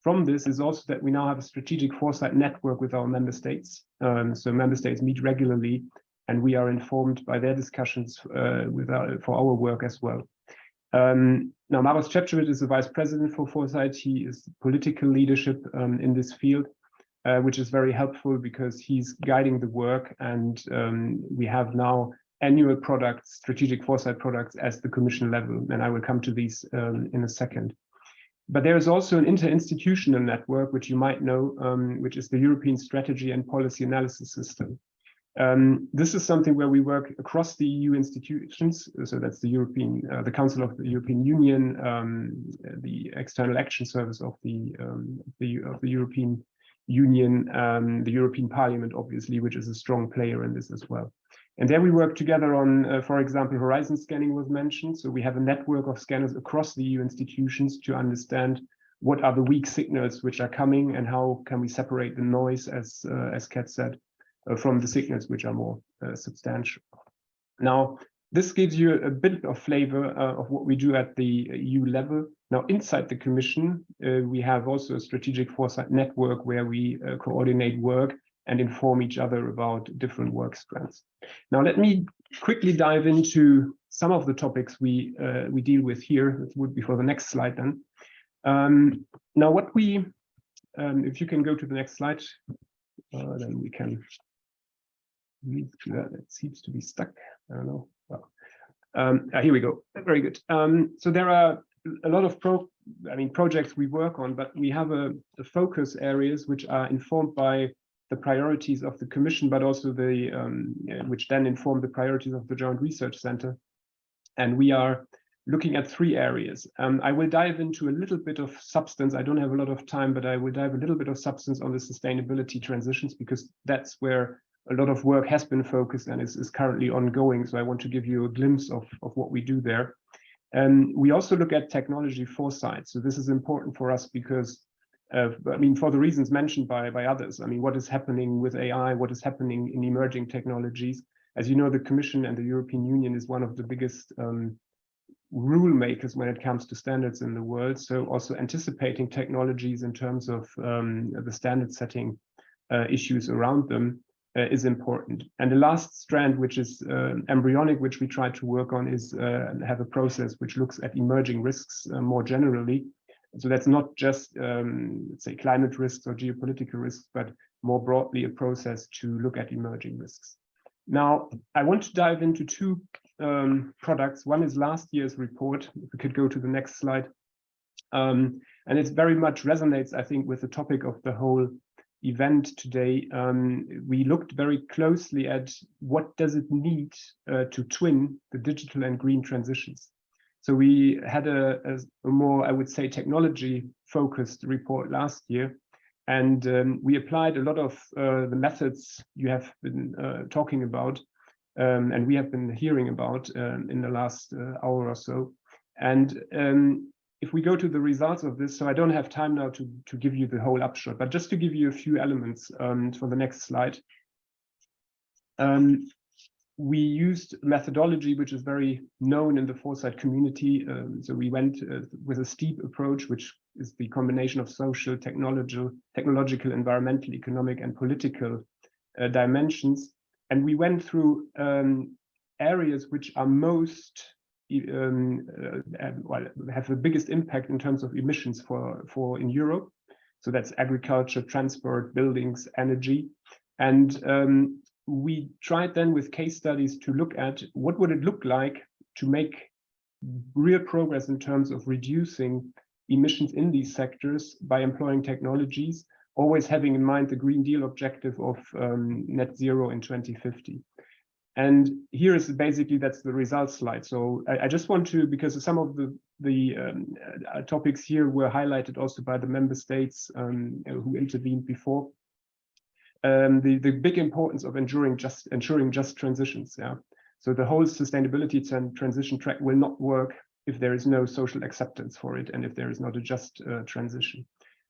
from this is also that we now have a strategic foresight network with our member states. So member states meet regularly, and we are informed by their discussions for our work as well. Now, Maros Šefčovič is the vice president for foresight. He is political leadership in this field, which is very helpful because he's guiding the work, and we have now annual products, strategic foresight products, as the Commission level, and I will come to these in a second. But there is also an interinstitutional network, which you might know, which is the European Strategy and Policy Analysis System. This is something where we work across the EU institutions. So that's the Council of the European Union, the External Action Service of the European Union, the European Parliament, obviously, which is a strong player in this as well. And there we work together on, for example, horizon scanning was mentioned. So we have a network of scanners across the EU institutions to understand what are the weak signals which are coming and how can we separate the noise, as Kat said, from the signals which are more substantial. Now, this gives you a bit of flavor of what we do at the EU level. Now, inside the Commission, we have also a strategic foresight network where we coordinate work and inform each other about different work strands. Now, let me quickly dive into some of the topics we deal with here. That would be for the next slide then. Now, what we, if you can go to the next slide, then we can move to that. It seems to be stuck. I don't know. Well, here we go. Very good. So there are a lot of projects we work on, but we have the focus areas which are informed by the priorities of the Commission, but also which then inform the priorities of the Joint Research Center. And we are looking at three areas. I will dive into a little bit of substance. I don't have a lot of time, but I will dive a little bit of substance on the sustainability transitions, because that's where a lot of work has been focused and is currently ongoing. So I want to give you a glimpse of what we do there. We also look at technology foresight. So this is important for us because for the reasons mentioned by others. What is happening with AI? What is happening in emerging technologies? As you know, the Commission and the European Union is one of the biggest rule makers when it comes to standards in the world. So also anticipating technologies in terms of the standard setting issues around them is important. And the last strand, which is embryonic, which we try to work on, is have a process which looks at emerging risks more generally. So that's not just, let's say, climate risks or geopolitical risks, but more broadly a process to look at emerging risks. Now, I want to dive into two products. One is last year's report. If we could go to the next slide. And it very much resonates, I think, with the topic of the whole event today. We looked very closely at what does it need to twin the digital and green transitions. So we had a more, I would say, technology-focused report last year. And we applied a lot of the methods you have been talking about, and we have been hearing about in the last hour or so. And if we go to the results of this, so I don't have time now to give you the whole upshot, but just to give you a few elements for the next slide. We used methodology which is very known in the foresight community. So we went with a STEEP approach, which is the combination of social, technological, environmental, economic, and political dimensions. And we went through areas which are most well, have the biggest impact in terms of emissions for in Europe. So that's agriculture, transport, buildings, energy. And we tried then with case studies to look at what would it look like to make real progress in terms of reducing emissions in these sectors by employing technologies, always having in mind the Green Deal objective of net zero in 2050. And here is basically, that's the results slide. So I just want to, because some of the topics here were highlighted also by the member states who intervened before. The big importance of ensuring just transitions. Yeah. So the whole sustainability transition track will not work if there is no social acceptance for it and if there is not a just transition.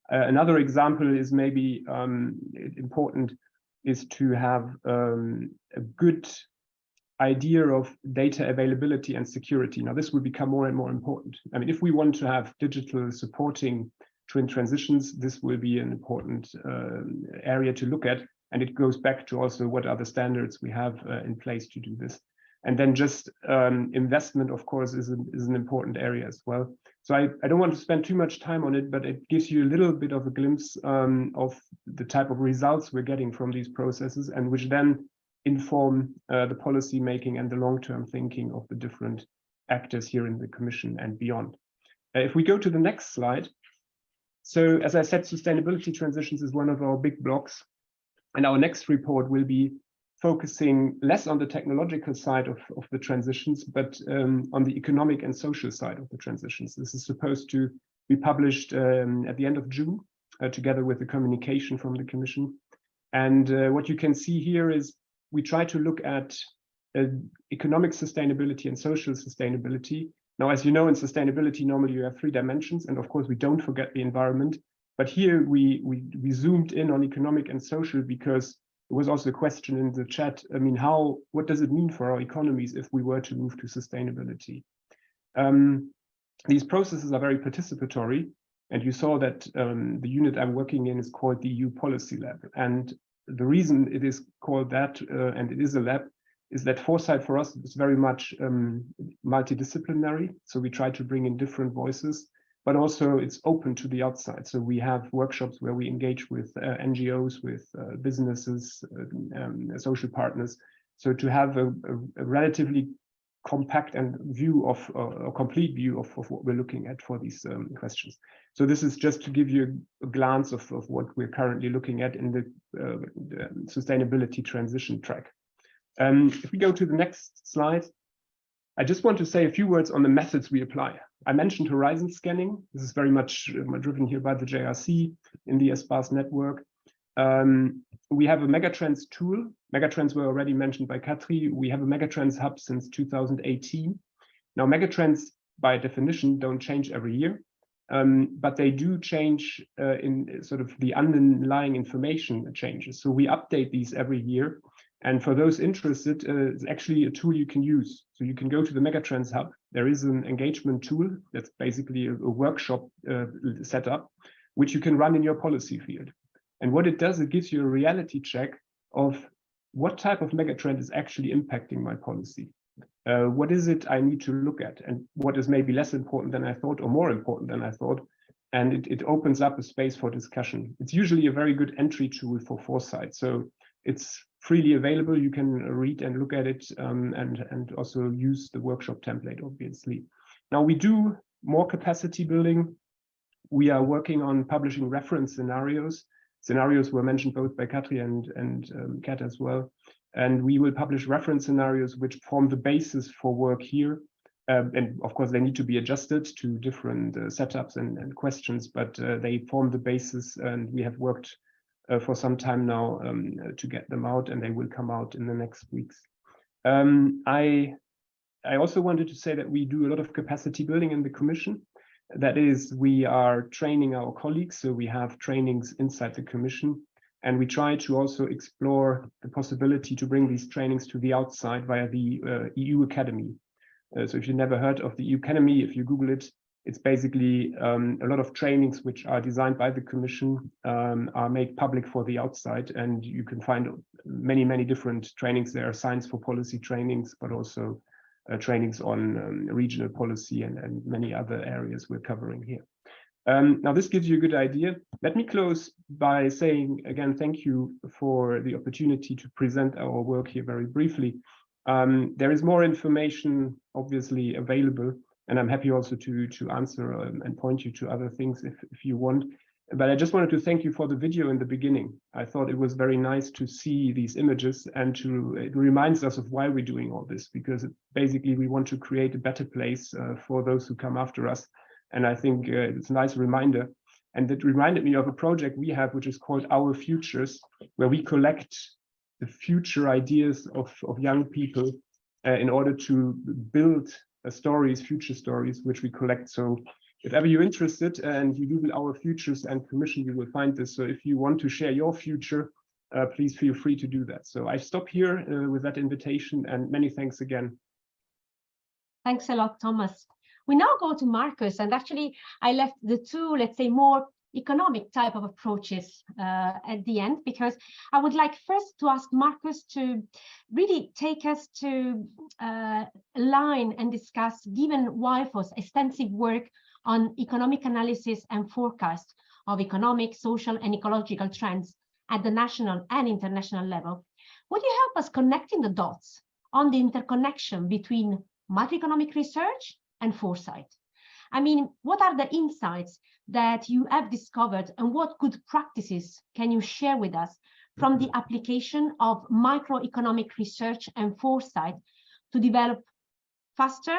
Another example is maybe important is to have a good idea of data availability and security. Now, this will become more and more important. I mean, if we want to have digital supporting twin transitions, this will be an important area to look at. And it goes back to also what are the standards we have in place to do this. And then just investment, of course, is an important area as well. So I don't want to spend too much time on it, but it gives you a little bit of a glimpse of the type of results we're getting from these processes, and which then inform the policy making and the long-term thinking of the different actors here in the Commission and beyond. If we go to the next slide. So as I said, sustainability transitions is one of our big blocks. And our next report will be focusing less on the technological side of the transitions, but on the economic and social side of the transitions. This is supposed to be published at the end of June, together with the communication from the Commission. And what you can see here is we try to look at economic sustainability and social sustainability. Now, as you know, in sustainability, normally you have 3 dimensions, and of course, we don't forget the environment. But here we zoomed in on economic and social because there was also a question in the chat. I mean, what does it mean for our economies if we were to move to sustainability? These processes are very participatory, and you saw that the unit I'm working in is called the EU Policy Lab. And the reason it is called that, and it is a lab, is that foresight for us is very much multidisciplinary. So we try to bring in different voices, but also it's open to the outside. So we have workshops where we engage with NGOs, with businesses, social partners. So to have a relatively compact and view of a complete view of what we're looking at for these questions. So this is just to give you a glance of what we're currently looking at in the sustainability transition track. If we go to the next slide, I just want to say a few words on the methods we apply. I mentioned horizon scanning. This is very much driven here by the JRC in the ESPAS network. We have a megatrends tool. Megatrends were already mentioned by Katri. We have a megatrends hub since 2018. Now, megatrends by definition don't change every year, but they do change in sort of the underlying information changes. So we update these every year. And for those interested, it's actually a tool you can use. So you can go to the Megatrends Hub. There is an engagement tool that's basically a workshop setup, which you can run in your policy field. And what it does, it gives you a reality check of what type of megatrend is actually impacting my policy. What is it I need to look at, and what is maybe less important than I thought or more important than I thought. And it opens up a space for discussion. It's usually a very good entry tool for foresight. So it's freely available. You can read and look at it and also use the workshop template, obviously. Now we do more capacity building. We are working on publishing reference scenarios. Scenarios were mentioned both by Katri and Kat as well. And we will publish reference scenarios which form the basis for work here. And of course, they need to be adjusted to different setups and questions, but they form the basis, and we have worked for some time now to get them out, and they will come out in the next weeks. I also wanted to say that we do a lot of capacity building in the Commission. That is, we are training our colleagues, so we have trainings inside the Commission, and we try to also explore the possibility to bring these trainings to the outside via the EU Academy. So if you've never heard of the EU Academy, if you Google it, it's basically a lot of trainings which are designed by the Commission, are made public for the outside, and you can find many, many different trainings. There are science for policy trainings, but also trainings on regional policy and many other areas we're covering here. Now, this gives you a good idea. Let me close by saying, again, thank you for the opportunity to present our work here very briefly. There is more information, obviously, available, and I'm happy also to answer and point you to other things if you want. But I just wanted to thank you for the video in the beginning. I thought it was very nice to see these images, and it reminds us of why we're doing all this, because basically we want to create a better place for those who come after us. And I think it's a nice reminder. And it reminded me of a project we have, which is called Our Futures, where we collect the future ideas of young people in order to build stories, future stories, which we collect. So if ever you're interested and you Google Our Futures and Commission, you will find this. So if you want to share your future, please feel free to do that. So I stop here with that invitation, and many thanks again. Thanks a lot, Thomas. We now go to Marcus, and actually I left the two, let's say, more economic type of approaches at the end, because I would like first to ask Marcus to really take us to align and discuss, given WIFO's extensive work on economic analysis and forecast of economic, social, and ecological trends at the national and international level. Would you help us connecting the dots on the interconnection between macroeconomic research and foresight? I mean, what are the insights that you have discovered, and what good practices can you share with us from the application of microeconomic research and foresight to develop faster,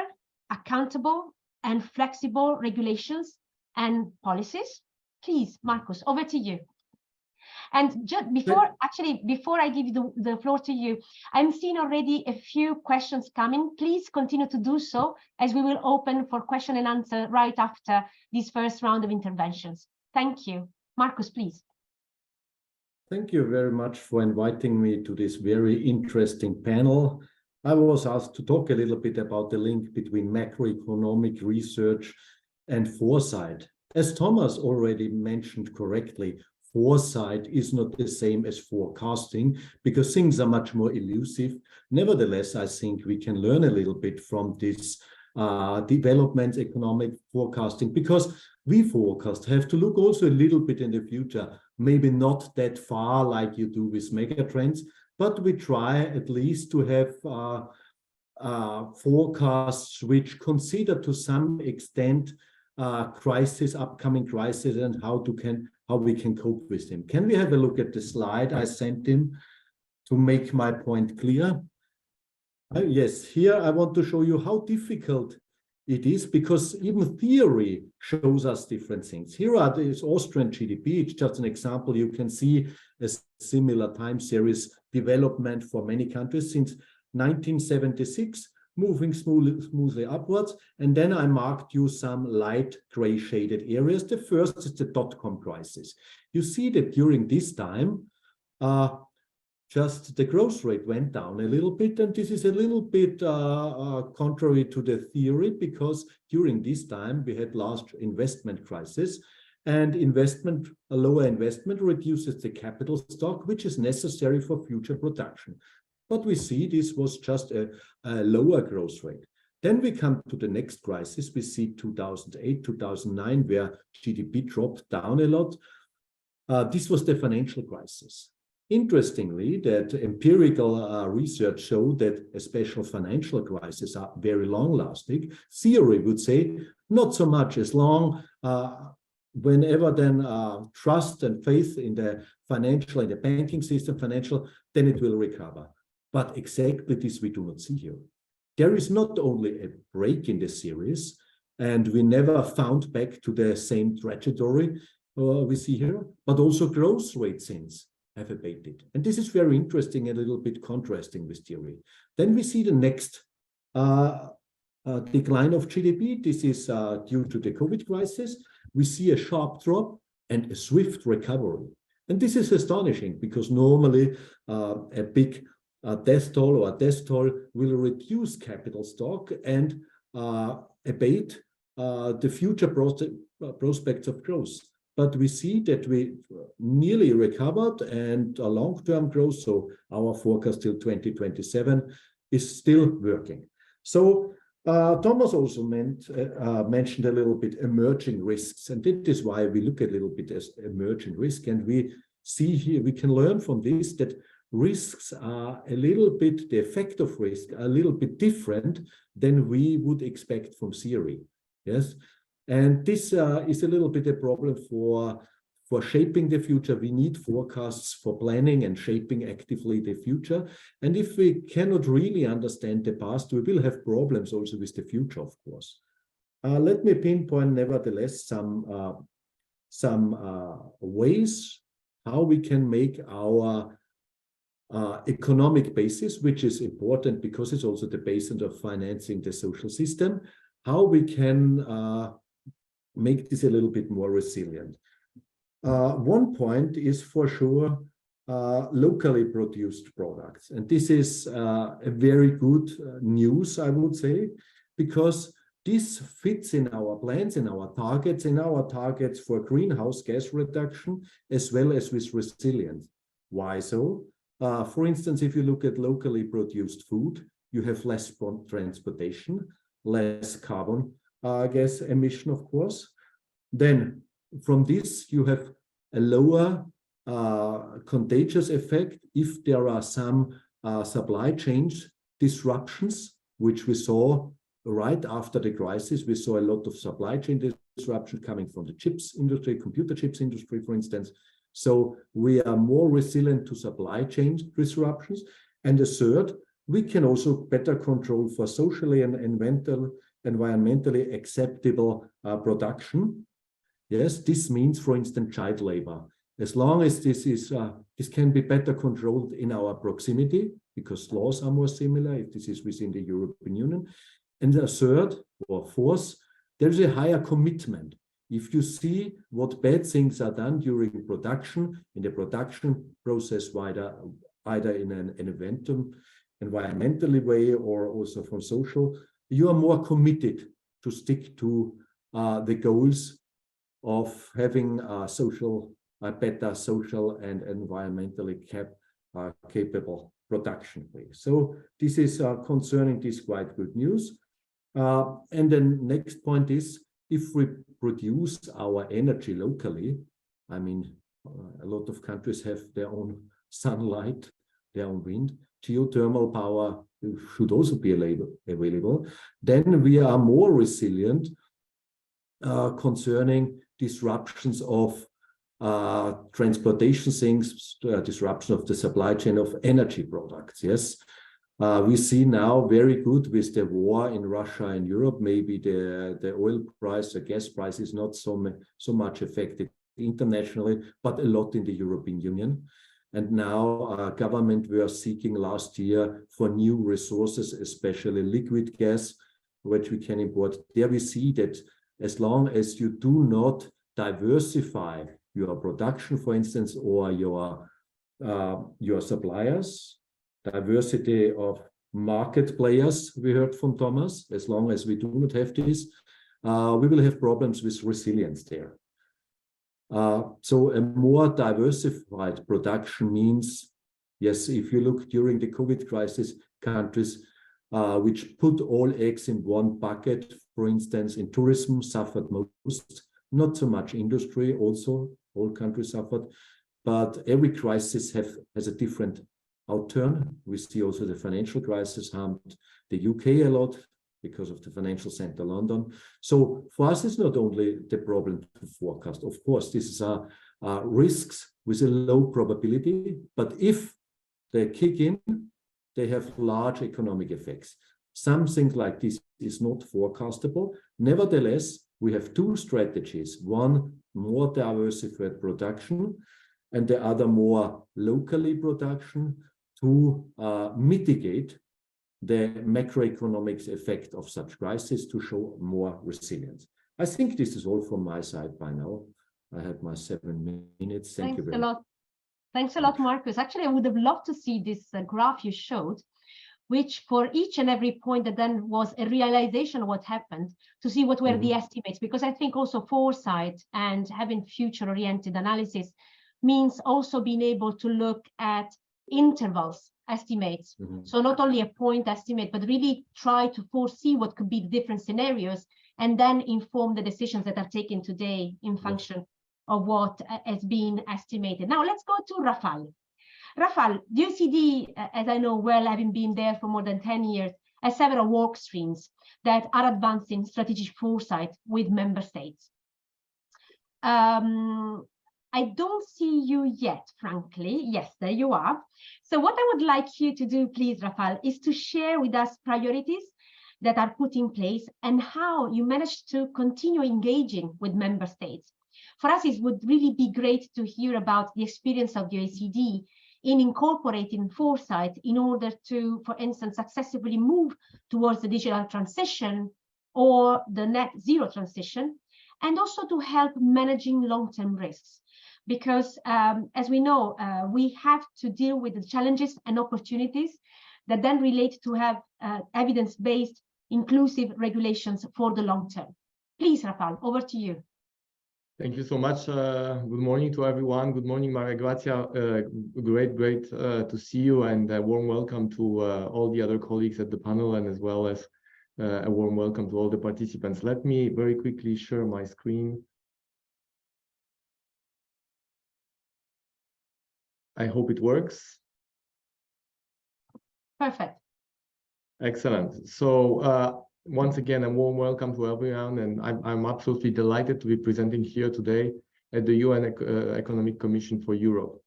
accountable, and flexible regulations and policies? Please, Marcus, over to you. And just before I give the floor to you, I'm seeing already a few questions coming. Please continue to do so, as we will open for question and answer right after this first round of interventions. Thank you. Marcus, please. Thank you very much for inviting me to this very interesting panel. I was asked to talk a little bit about the link between macroeconomic research and foresight. As Thomas already mentioned correctly, foresight is not the same as forecasting, because things are much more elusive. Nevertheless, I think we can learn a little bit from this development economic forecasting, because we forecast have to look also a little bit in the future, maybe not that far like you do with megatrends, but we try at least to have forecasts which consider to some extent upcoming crisis, and how we can cope with them. Can we have a look at the slide I sent in to make my point clear? Yes, here I want to show you how difficult it is, because even theory shows us different things. Here are this Austrian GDP. It's just an example. You can see a similar time series development for many countries since 1976, moving smoothly upwards. And then I marked you some light gray shaded areas. The first is the dot-com crisis. You see that during this time, just the growth rate went down a little bit. And this is a little bit contrary to the theory, because during this time we had large investment crisis, and a lower investment reduces the capital stock, which is necessary for future production. But we see this was just a lower growth rate. Then we come to the next crisis. We see 2008, 2009, where GDP dropped down a lot. This was the financial crisis. Interestingly, that empirical research showed that especially financial crises are very long-lasting. Theory would say not so much, as long whenever then trust and faith in the financial, in the banking system, then it will recover. But exactly this we do not see here. there is not only a break in the series, and we never found back to the same trajectory we see here, but also growth rates since have abated. And this is very interesting and a little bit contrasting with theory. Then we see the next decline of GDP. This is due to the COVID crisis. We see a sharp drop and a swift recovery. And this is astonishing because normally a big death toll or a death toll will reduce capital stock and abate the future prospects of growth. But we see that we nearly recovered, and a long-term growth, so our forecast till 2027 is still working. So Thomas also mentioned a little bit emerging risks, and that is why we look a little bit as emerging risk. And we see here, we can learn from this that risks are a little bit, the effect of risk are a little bit different than we would expect from theory. Yes. And this is a little bit a problem for shaping the future. We need forecasts for planning and shaping actively the future. And if we cannot really understand the past, we will have problems also with the future, of course. Let me pinpoint, nevertheless, some ways how we can make our economic basis, which is important because it's also the basis of financing the social system, how we can make this a little bit more resilient. One point is for sure locally produced products. And this is a very good news, I would say, because this fits in our plans, in our targets for greenhouse gas reduction, as well as with resilience. Why so? For instance, if you look at locally produced food, you have less transportation, less carbon gas emission, of course. Then from this, you have a lower contagious effect if there are some supply chain disruptions, which we saw right after the crisis. We saw a lot of supply chain disruption coming from the chips industry, computer chips industry, for instance. So we are more resilient to supply chain disruptions. And the third, we can also better control for socially and environmentally acceptable production. Yes, this means, for instance, child labor. As long as this can be better controlled in our proximity, because laws are more similar if this is within the European Union. And the third or fourth, there's a higher commitment. If you see what bad things are done during production, in the production process, either in an environmentally way or also from social, you are more committed to stick to the goals of having a better social and environmentally capable production. So this is concerning this quite good news. And then next point is, if we produce our energy locally, I mean, a lot of countries have their own sunlight, their own wind, geothermal power should also be available, then we are more resilient concerning disruptions of transportation things, disruption of the supply chain of energy products. Yes, we see now very good with the war in Russia and Europe. Maybe the oil price, the gas price is not so much affected internationally, but a lot in the European Union. And now government were seeking last year for new resources, especially liquid gas, which we can import. There we see that as long as you do not diversify your production, for instance, or your suppliers, diversity of market players, we heard from Thomas, as long as we do not have this, we will have problems with resilience there. So a more diversified production means, yes, if you look during the COVID crisis, countries which put all eggs in one bucket, for instance, in tourism suffered most, not so much industry, also all countries suffered, but every crisis has a different outturn. We see also the financial crisis harmed the UK a lot because of the financial center London. So for us, it's not only the problem to forecast. Of course, this is risks with a low probability, but if they kick in, they have large economic effects. Something like this is not forecastable. Nevertheless, we have two strategies, one more diversified production and the other more locally production to mitigate the macroeconomic effect of such crisis to show more resilience. I think this is all from my side by now. I had my 7 minutes. Thank you very much. Thanks a lot, Marcus. Actually, I would have loved to see this graph you showed, which for each and every point that then was a realization of what happened, to see what were the estimates, because I think also foresight and having future-oriented analysis means also being able to look at intervals, estimates. So not only a point estimate, but really try to foresee what could be the different scenarios and then inform the decisions that are taken today in function of what has been estimated. Now let's go to Rafal. Rafal, the OECD, as I know well, having been there for more than 10 years, has several work streams that are advancing strategic foresight with member states. I don't see you yet, frankly. Yes, there you are. So what I would like you to do, please, Rafal, is to share with us priorities that are put in place and how you managed to continue engaging with member states. For us, it would really be great to hear about the experience of the OECD in incorporating foresight in order to, for instance, successfully move towards the digital transition or the net zero transition, and also to help managing long-term risks. Because as we know, we have to deal with the challenges and opportunities that then relate to have evidence-based inclusive regulations for the long term. Please, Rafal, over to you. Thank you so much. Good morning to everyone. Good morning, Maria Grazia. Great to see you, and a warm welcome to all the other colleagues at the panel, and as well as a warm welcome to all the participants. Let me very quickly share my screen. I hope it works. Perfect. Excellent. So once again, a warm welcome to everyone, and I'm absolutely delighted to be presenting here today at the UN Economic Commission for Europe.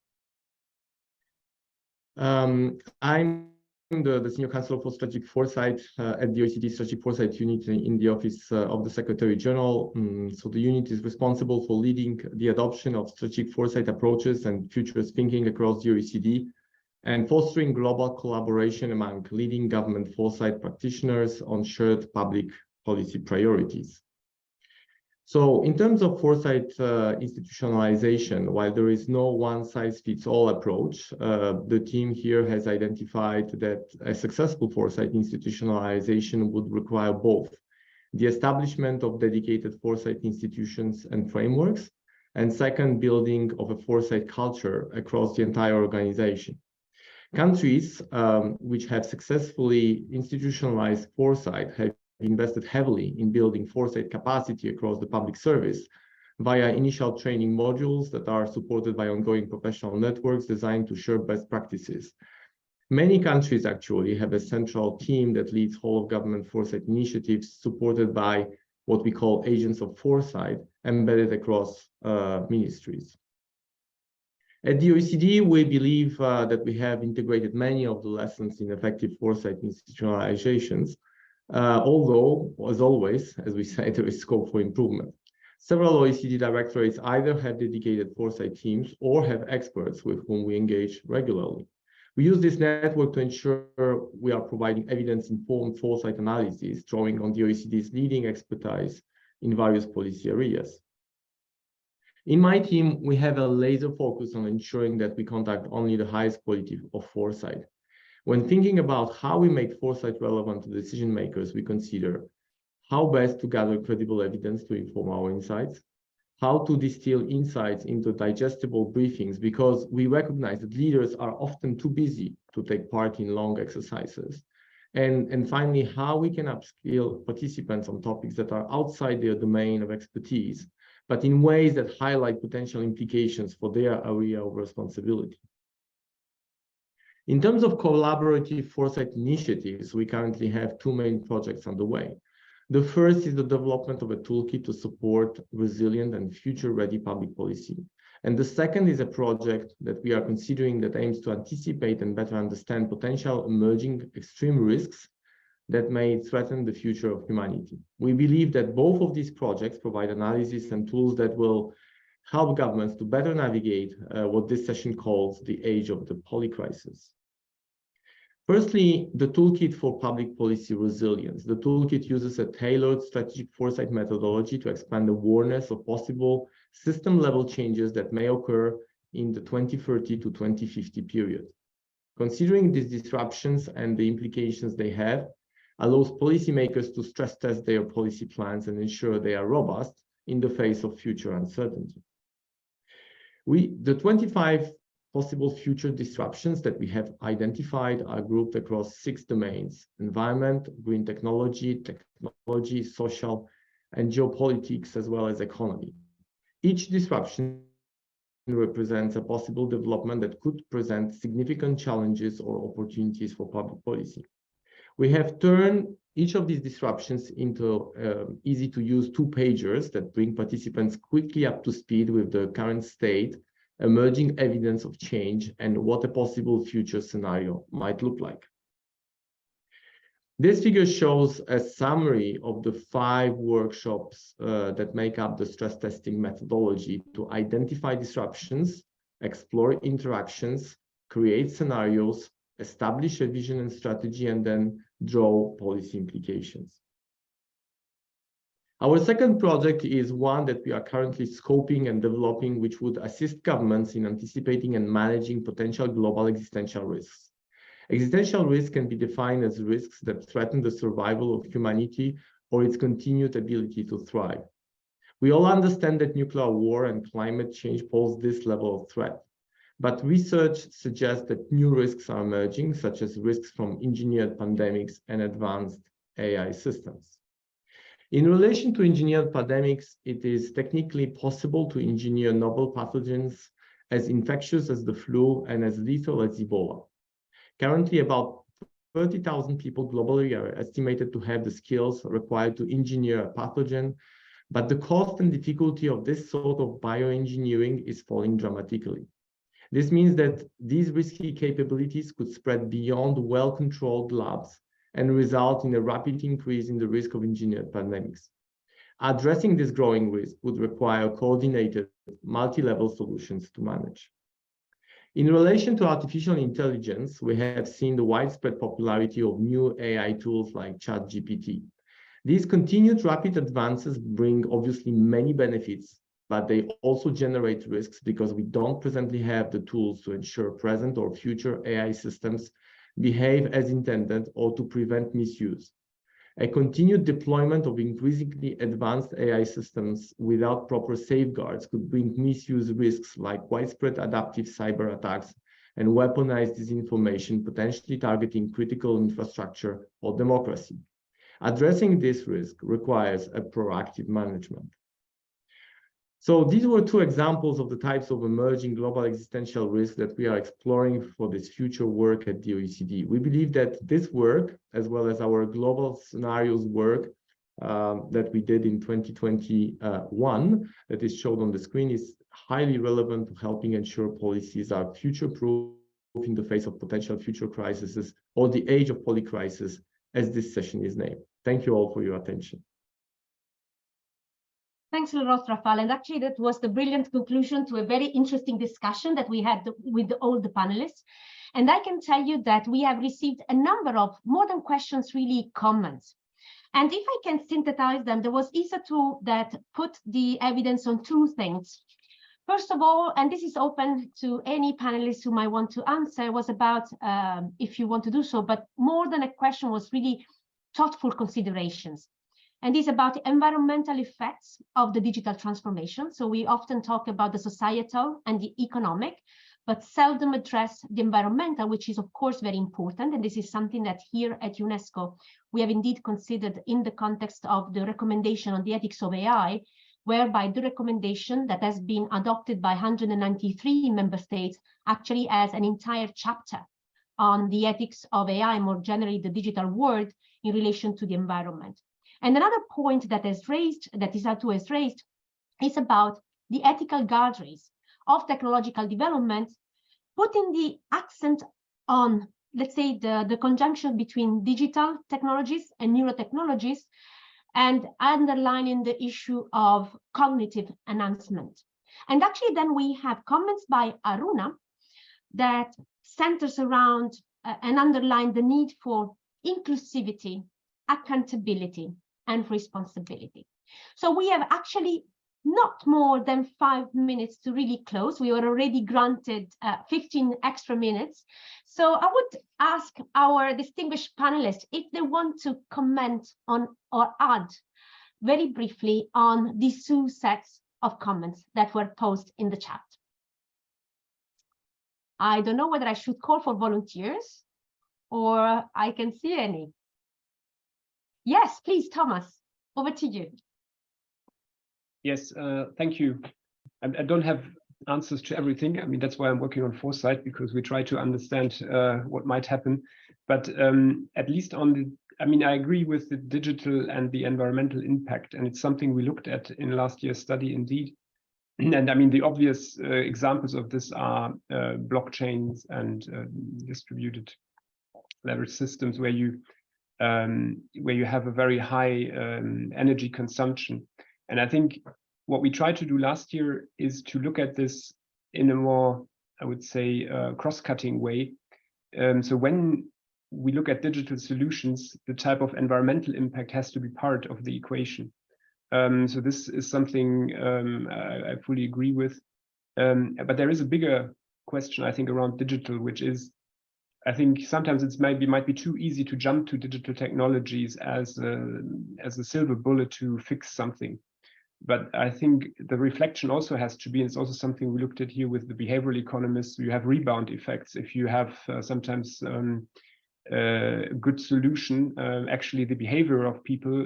I'm the Senior Counselor for Strategic Foresight at the OECD Strategic Foresight Unit in the Office of the Secretary General. So the unit is responsible for leading the adoption of strategic foresight approaches and futures thinking across the OECD, and fostering global collaboration among leading government foresight practitioners on shared public policy priorities. So in terms of foresight institutionalization, while there is no one-size-fits-all approach, the team here has identified that a successful foresight institutionalization would require both the establishment of dedicated foresight institutions and frameworks, and second, building of a foresight culture across the entire organization. Countries which have successfully institutionalized foresight have invested heavily in building foresight capacity across the public service via initial training modules that are supported by ongoing professional networks designed to share best practices. Many countries actually have a central team that leads whole of government foresight initiatives supported by what we call agents of foresight embedded across ministries. At the OECD, we believe that we have integrated many of the lessons in effective foresight institutionalizations, although, as always, as we say, there is scope for improvement. Several OECD directorates either have dedicated foresight teams or have experts with whom we engage regularly. We use this network to ensure we are providing evidence-informed foresight analysis, drawing on the OECD's leading expertise in various policy areas. In my team, we have a laser focus on ensuring that we conduct only the highest quality of foresight. When thinking about how we make foresight relevant to decision makers, we consider how best to gather credible evidence to inform our insights, how to distill insights into digestible briefings, because we recognize that leaders are often too busy to take part in long exercises. And finally, how we can upskill participants on topics that are outside their domain of expertise, but in ways that highlight potential implications for their area of responsibility. In terms of collaborative foresight initiatives, we currently have two main projects underway. The first is the development of a toolkit to support resilient and future-ready public policy. And the second is a project that we are considering that aims to anticipate and better understand potential emerging extreme risks that may threaten the future of humanity. We believe that both of these projects provide analysis and tools that will help governments to better navigate what this session calls the age of the polycrisis. Firstly, the toolkit for public policy resilience. The toolkit uses a tailored strategic foresight methodology to expand awareness of possible system-level changes that may occur in the 2030 to 2050 period. Considering these disruptions and the implications they have, allows policymakers to stress test their policy plans and ensure they are robust in the face of future uncertainty. The 25 possible future disruptions that we have identified are grouped across 6 domains: environment, green technology, social, and geopolitics, as well as economy. Each disruption represents a possible development that could present significant challenges or opportunities for public policy. We have turned each of these disruptions into easy-to-use 2-pagers that bring participants quickly up to speed with the current state, emerging evidence of change, and what a possible future scenario might look like. This figure shows a summary of the 5 workshops that make up the stress testing methodology to identify disruptions, explore interactions, create scenarios, establish a vision and strategy, and then draw policy implications. Our second project is one that we are currently scoping and developing, which would assist governments in anticipating and managing potential global existential risks. Existential risks can be defined as risks that threaten the survival of humanity or its continued ability to thrive. We all understand that nuclear war and climate change pose this level of threat, but research suggests that new risks are emerging, such as risks from engineered pandemics and advanced AI systems. In relation to engineered pandemics, it is technically possible to engineer novel pathogens as infectious as the flu and as lethal as Ebola. Currently, about 30,000 people globally are estimated to have the skills required to engineer a pathogen, but the cost and difficulty of this sort of bioengineering is falling dramatically. This means that these risky capabilities could spread beyond well-controlled labs and result in a rapid increase in the risk of engineered pandemics. Addressing this growing risk would require coordinated, multi-level solutions to manage. In relation to artificial intelligence, we have seen the widespread popularity of new AI tools like ChatGPT. These continued rapid advances bring obviously many benefits, but they also generate risks because we don't presently have the tools to ensure present or future AI systems behave as intended or to prevent misuse. A continued deployment of increasingly advanced AI systems without proper safeguards could bring misuse risks like widespread adaptive cyber attacks and weaponized disinformation, potentially targeting critical infrastructure or democracy. Addressing this risk requires a proactive management. So these were 2 examples of the types of emerging global existential risks that we are exploring for this future work at the OECD. We believe that this work, as well as our global scenarios work that we did in 2021, that is shown on the screen, is highly relevant to helping ensure policies are future-proof in the face of potential future crises, or the age of polycrisis, as this session is named. Thank you all for your attention. Thanks a lot, Rafal. And actually, that was the brilliant conclusion to a very interesting discussion that we had with all the panelists. And I can tell you that we have received a number of, more than questions, really comments. And if I can synthesize them, there was ISA 2 that put the evidence on 2 things. First of all, and this is open to any panelists who might want to answer, was about, if you want to do so, but more than a question was really thoughtful considerations. And it's about the environmental effects of the digital transformation. So we often talk about the societal and the economic, but seldom address the environmental, which is of course very important. And this is something that here at UNESCO, we have indeed considered in the context of the recommendation on the ethics of AI, whereby the recommendation that has been adopted by 193 member states actually has an entire chapter on the ethics of AI, more generally the digital world in relation to the environment. And another point that is raised, that ISA2 has raised, is about the ethical guardrails of technological development, putting the accent on let's say, the conjunction between digital technologies and neurotechnologies, and underlining the issue of cognitive enhancement. And actually, then we have comments by Aruna that centers around and underline the need for inclusivity, accountability, and responsibility. So we have actually not more than 5 minutes to really close. We were already granted 15 extra minutes. So I would ask our distinguished panelists if they want to comment on or add very briefly on these two sets of comments that were posted in the chat. I don't know whether I should call for volunteers or I can see any. Yes, please, Thomas, over to you. Yes, thank you. I don't have answers to everything. I mean, that's why I'm working on foresight, because we try to understand what might happen. But at least on the, I mean, I agree with the digital and the environmental impact, and it's something we looked at in last year's study indeed. And I mean, the obvious examples of this are blockchains and distributed leverage systems where you have a very high energy consumption. And I think what we tried to do last year is to look at this in a more, I would say, cross-cutting way. So when we look at digital solutions, the type of environmental impact has to be part of the equation. So this is something I fully agree with. But there is a bigger question, I think, around digital, which is, I think sometimes it might be too easy to jump to digital technologies as a silver bullet to fix something. But I think the reflection also has to be, and it's also something we looked at here with the behavioral economists, you have rebound effects. If you have sometimes a good solution, actually the behavior of people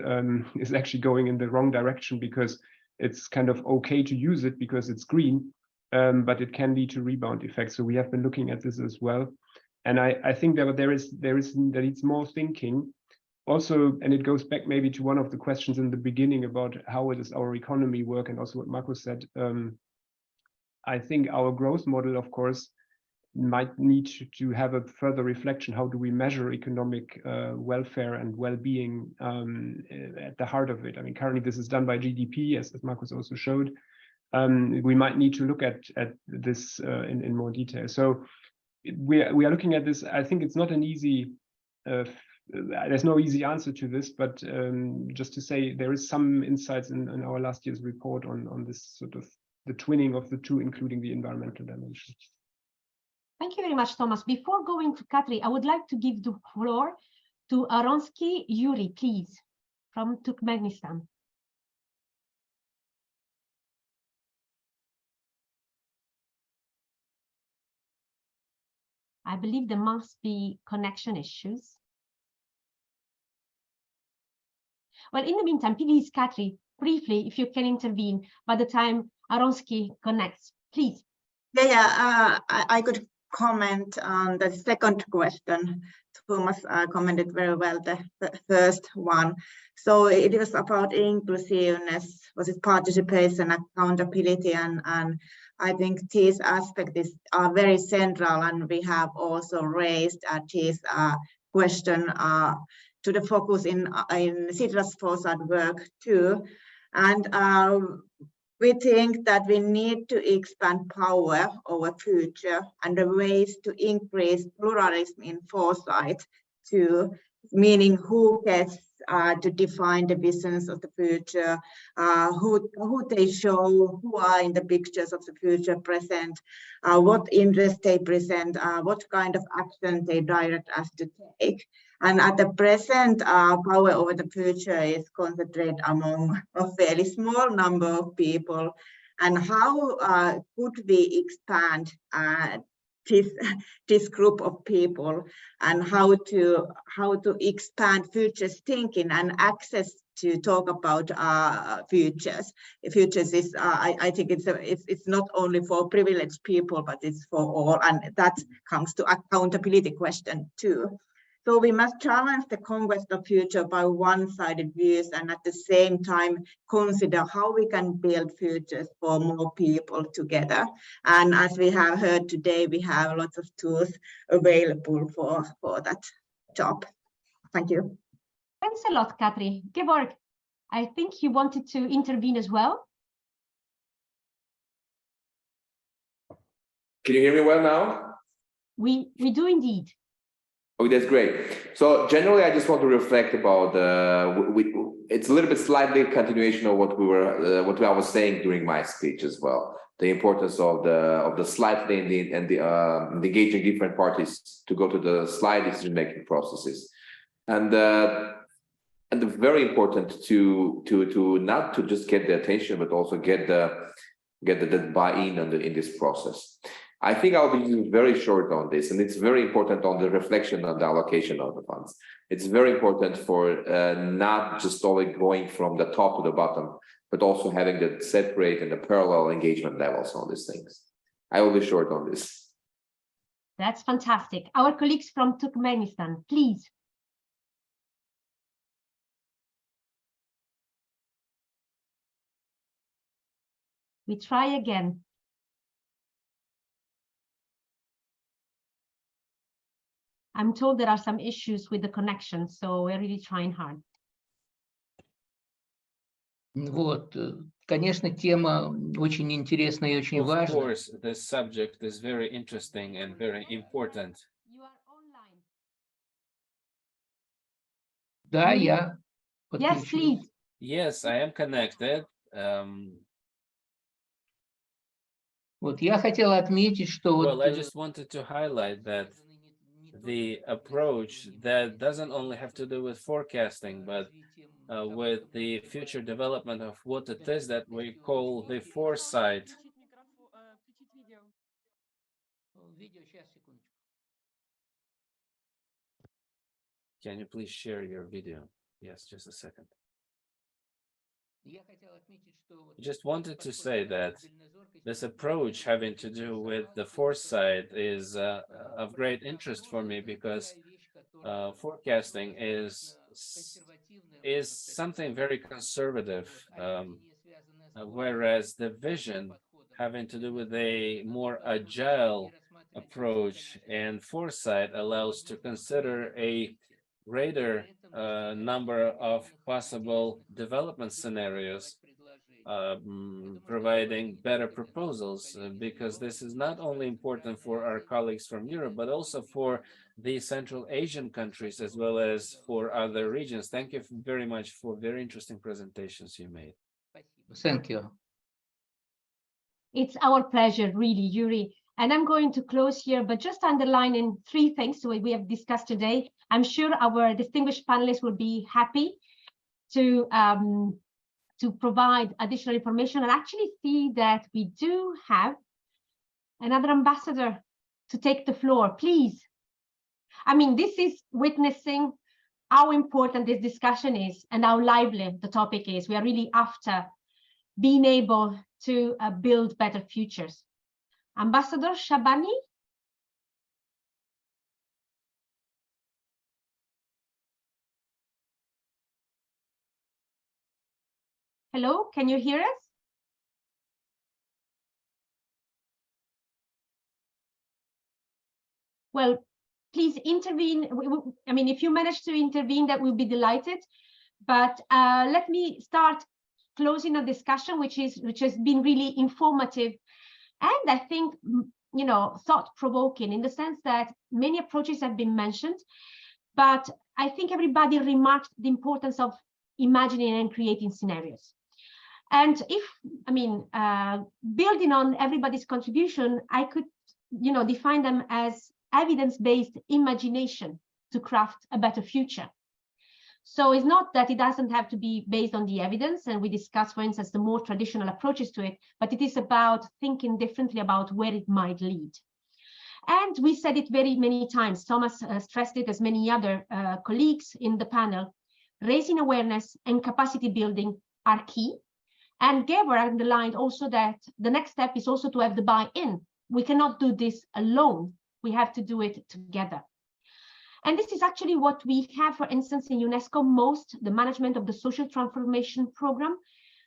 is actually going in the wrong direction, because it's kind of okay to use it because it's green, but it can lead to rebound effects. So we have been looking at this as well. And I think that there needs more thinking. Also, and it goes back maybe to one of the questions in the beginning about how does our economy work, and also what Marco said. I think our growth model, of course, might need to have a further reflection. How do we measure economic welfare and well-being at the heart of it? I mean, currently this is done by GDP, as Marcus also showed. We might need to look at this in more detail. So we are looking at this. I think it's not an easy, there's no easy answer to this, but just to say there is some insights in our last year's report on this sort of the twinning of the two, including the environmental dimension. Thank you very much, Thomas. Before going to Katri, I would like to give the floor to Aronsky Yuri, please, from Turkmenistan. I believe there must be connection issues. Well, in the meantime, please, Katri, briefly, if you can intervene by the time Aronsky connects, please. Yeah, I could comment on the second question. Thomas commented very well the first one. So it was about inclusiveness, was it participation, accountability, and I think these aspects are very central, and we have also raised this question to the focus in Sitra's foresight work too. And we think that we need to expand power over future, and the ways to increase pluralism in foresight too, meaning who gets to define the visions of the future, who they show, who are in the pictures of the future present, what interests they present, what kind of action they direct us to take. And at the present, power over the future is concentrated among a fairly small number of people. And how could we expand this group of people, and how to expand futures thinking and access to talk about futures. Futures is, I think it's not only for privileged people, but it's for all, and that comes to accountability question too. So we must challenge the conquest of future by one-sided views and at the same time consider how we can build futures for more people together. And as we have heard today, we have lots of tools available for that job. Thank you. Thanks a lot, Katri. Georg, I think you wanted to intervene as well. Can you hear me well now? We do indeed. Oh, that's great. So generally, I just want to reflect about it's a little bit slightly continuation of what I was saying during my speech as well. The importance of the slightly and the engaging different parties to go to the slight decision-making processes, and very important to not to just get the attention, but also get the buy-in in this process. I think I'll be very short on this, and it's very important on the reflection on the allocation of the funds. It's very important for not just only going from the top to the bottom, but also having the separate and the parallel engagement levels on these things. I will be short on this. That's fantastic. Our colleagues from Turkmenistan, please. We try again. I'm told there are some issues with the connection, so we're really trying hard. Вот, конечно, тема очень интересная и очень важная. Of course, this subject is very interesting and very important. You are online. Да, я Yes, please. Yes, I am connected. Вот я хотел отметить, что Well, I just wanted to highlight that the approach that doesn't only have to do with forecasting, but with the future development of what it is that we call the foresight. Can you please share your video? Yes, just a second. Just wanted to say that this approach having to do with the foresight is of great interest for me, because forecasting is something very conservative, whereas the vision having to do with a more agile approach and foresight allows to consider a greater number of possible development scenarios, providing better proposals, because this is not only important for our colleagues from Europe, but also for the Central Asian countries, as well as for other regions. Thank you very much for very interesting presentations you made. Thank you. It's our pleasure, really, Yuri. And I'm going to close here, but just underlining 3 things we have discussed today. I'm sure our distinguished panelists will be happy to provide additional information, and actually see that we do have another ambassador to take the floor, please. I mean, this is witnessing how important this discussion is and how lively the topic is. We are really after being able to build better futures. Ambassador Shabani. Hello, can you hear us? Well, please intervene. I mean, if you manage to intervene, that will be delighted. But let me start closing a discussion which has been really informative, and I think, you know, thought-provoking, in the sense that many approaches have been mentioned, but I think everybody remarked the importance of imagining and creating scenarios. And if, I mean, building on everybody's contribution, I could, you know, define them as evidence-based imagination to craft a better future. So it's not that it doesn't have to be based on the evidence, and we discuss, for instance, the more traditional approaches to it, but it is about thinking differently about where it might lead. And we said it very many times. Thomas stressed it, as many other colleagues in the panel. Raising awareness and capacity building are key. And Geber underlined also that the next step is also to have the buy-in. We cannot do this alone. We have to do it together. And this is actually what we have, for instance, in UNESCO MOST, the management of the social transformation program,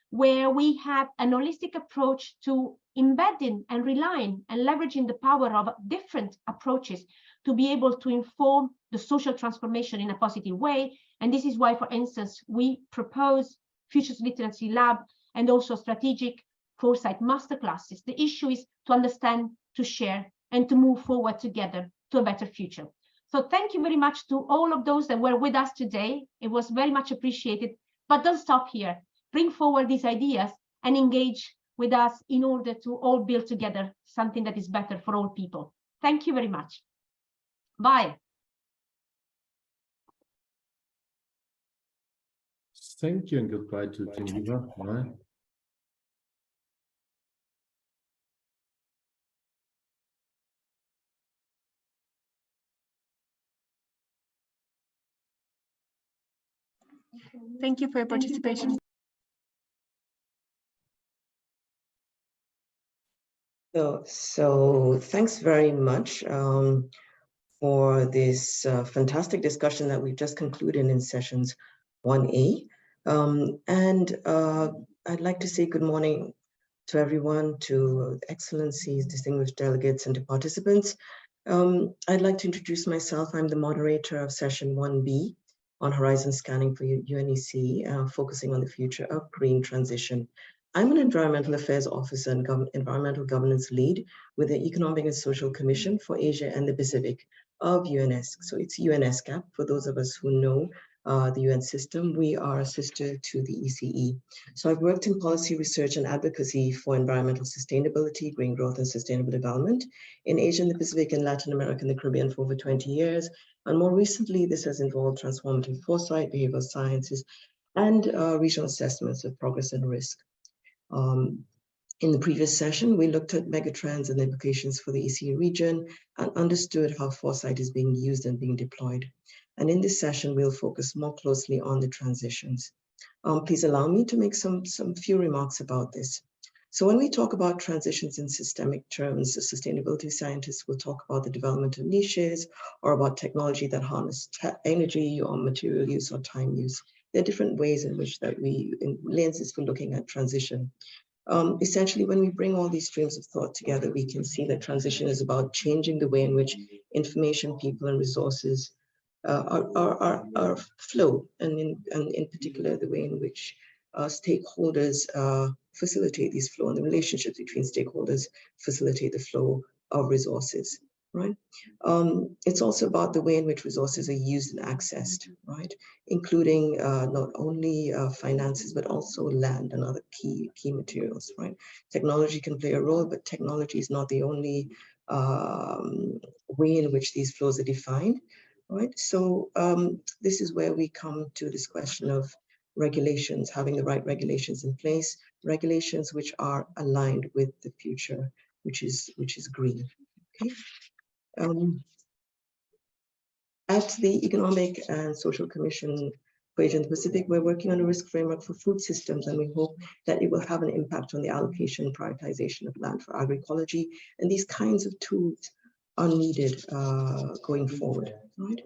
where we have an holistic approach to embedding and relying and leveraging the power of different approaches to be able to inform the social transformation in a positive way. And this is why, for instance, we propose Futures Literacy Lab and also strategic foresight masterclasses. The issue is to understand, to share, and to move forward together to a better future. So thank you very much to all of those that were with us today. It was very much appreciated, but don't stop here. Bring forward these ideas and engage with us in order to all build together something that is better for all people. Thank you very much. Bye. Thank you and goodbye to Geneva. Bye. Thank you for your participation. So thanks very much for this fantastic discussion that we've just concluded in sessions 1A. I'd like to say good morning to everyone, to Excellencies, distinguished delegates, and to participants. I'd like to introduce myself. I'm the moderator of session 1B on horizon scanning for UNEC, focusing on the future of green transition. I'm an environmental affairs officer and environmental governance lead with the Economic and Social Commission for Asia and the Pacific of UNESCO. So it's UNESCAP, for those of us who know the UN system. We are a sister to the ECE. So I've worked in policy research and advocacy for environmental sustainability, green growth, and sustainable development in Asia and the Pacific and Latin America and the Caribbean for over 20 years. And more recently, this has involved transformative foresight, behavioral sciences, and regional assessments of progress and risk. In the previous session, we looked at megatrends and implications for the ECE region and understood how foresight is being used and being deployed. And in this session, we'll focus more closely on the transitions. Please allow me to make some few remarks about this. So when we talk about transitions in systemic terms, sustainability scientists will talk about the development of niches or about technology that harness energy or material use or time use. There are different ways in which lenses for looking at transition. Essentially, when we bring all these streams of thought together, we can see that transition is about changing the way in which information, people, and resources are flow, and in particular, the way in which stakeholders facilitate these flow, and the relationships between stakeholders facilitate the flow of resources, right? It's also about the way in which resources are used and accessed, right? Including not only finances, but also land and other key materials, right? Technology can play a role, but technology is not the only way in which these flows are defined, right? So this is where we come to this question of regulations, having the right regulations in place, regulations which are aligned with the future, which is green. Okay. At the Economic and Social Commission for Asia and the Pacific, we're working on a risk framework for food systems, and we hope that it will have an impact on the allocation and prioritization of land for agroecology. And these kinds of tools are needed going forward, right?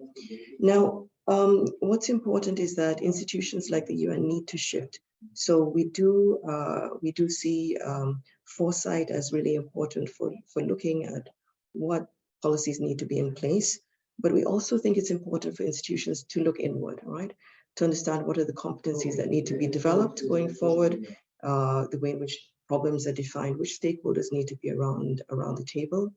Now, what's important is that institutions like the UN need to shift. So we do see foresight as really important for looking at what policies need to be in place. But we also think it's important for institutions to look inward, right? To understand what are the competencies that need to be developed going forward, the way in which problems are defined, which stakeholders need to be around the table.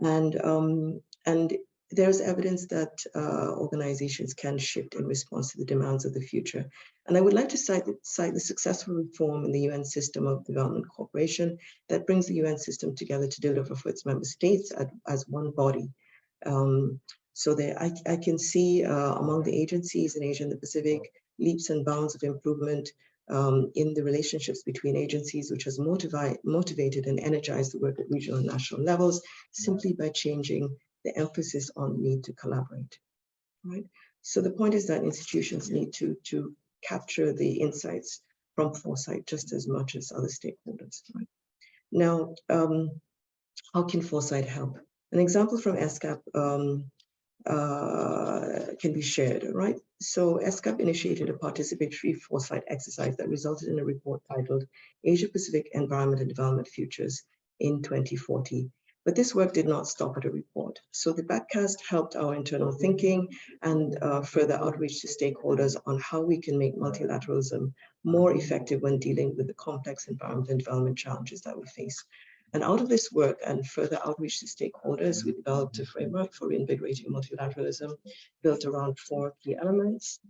And there's evidence that organizations can shift in response to the demands of the future. And I would like to cite the successful reform in the UN system of development cooperation that brings the UN system together to deliver for its member states as one body. So there, I can see among the agencies in Asia and the Pacific, leaps and bounds of improvement in the relationships between agencies, which has motivated and energized the work at regional and national levels, simply by changing the emphasis on need to collaborate, right? So the point is that institutions need to capture the insights from foresight just as much as other stakeholders, right? Now, how can foresight help? An example from ESCAP can be shared, right? So ESCAP initiated a participatory foresight exercise that resulted in a report titled Asia Pacific Environment and Development Futures in 2040. But this work did not stop at a report. So the backcast helped our internal thinking and further outreach to stakeholders on how we can make multilateralism more effective when dealing with the complex environment and development challenges that we face. And out of this work and further outreach to stakeholders, we developed a framework for reinvigorating multilateralism built around 4 key elements.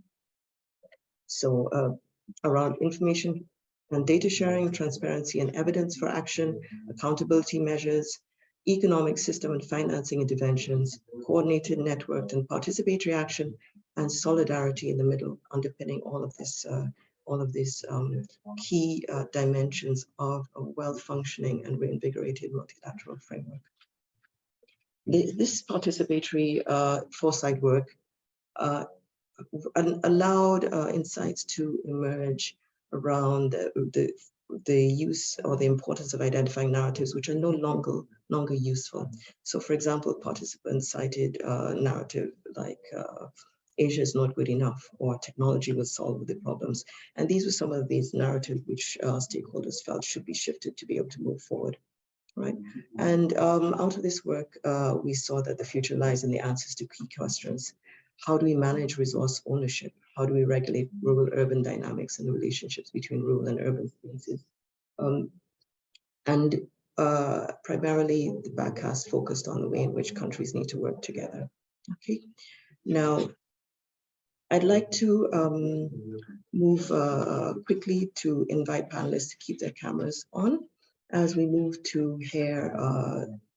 So around information and data sharing, transparency and evidence for action, accountability measures, economic system and financing interventions, coordinated, networked and participatory action, and solidarity in the middle, underpinning all of these key dimensions of a well-functioning and reinvigorated multilateral framework. This participatory foresight work allowed insights to emerge around the use or the importance of identifying narratives which are no longer useful. So, for example, participants cited narrative like Asia is not good enough, or technology will solve the problems. And these were some of these narratives which stakeholders felt should be shifted to be able to move forward, right? And out of this work, we saw that the future lies in the answers to key questions. How do we manage resource ownership? How do we regulate rural-urban dynamics and the relationships between rural and urban spaces? Primarily, the backcast focused on the way in which countries need to work together. Okay, now I'd like to move quickly to invite panelists to keep their cameras on as we move to hear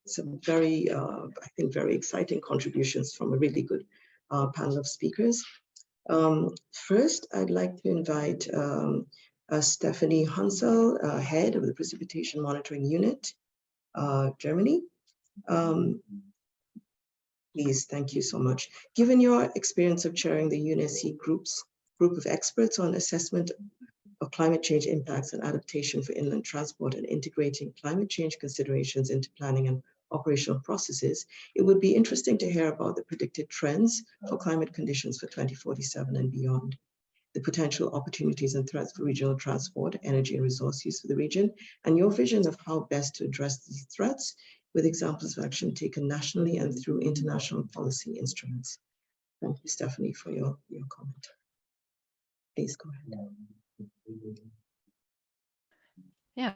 some very, I think, very exciting contributions from a really good panel of speakers. First, I'd like to invite Stephanie Hansel, head of the Precipitation Monitoring Unit, Germany. Please, thank you so much. Given your experience of chairing the UNSC group of experts on assessment of climate change impacts and adaptation for inland transport and integrating climate change considerations into planning and operational processes, it would be interesting to hear about the predicted trends for climate conditions for 2047 and beyond, the potential opportunities and threats for regional transport, energy and resource use for the region, and your vision of how best to address these threats with examples of action taken nationally and through international policy instruments. Thank you, Stephanie, for your comment. Please go ahead. Yeah,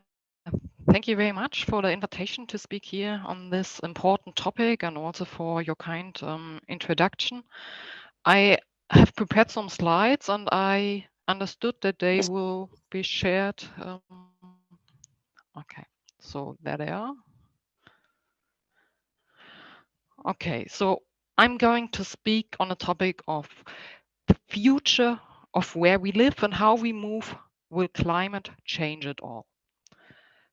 thank you very much for the invitation to speak here on this important topic and also for your kind introduction. I have prepared some slides and I understood that they will be shared. Okay, so there they are. Okay, so I'm going to speak on a topic of the future of where we live and how we move. Will climate change it all?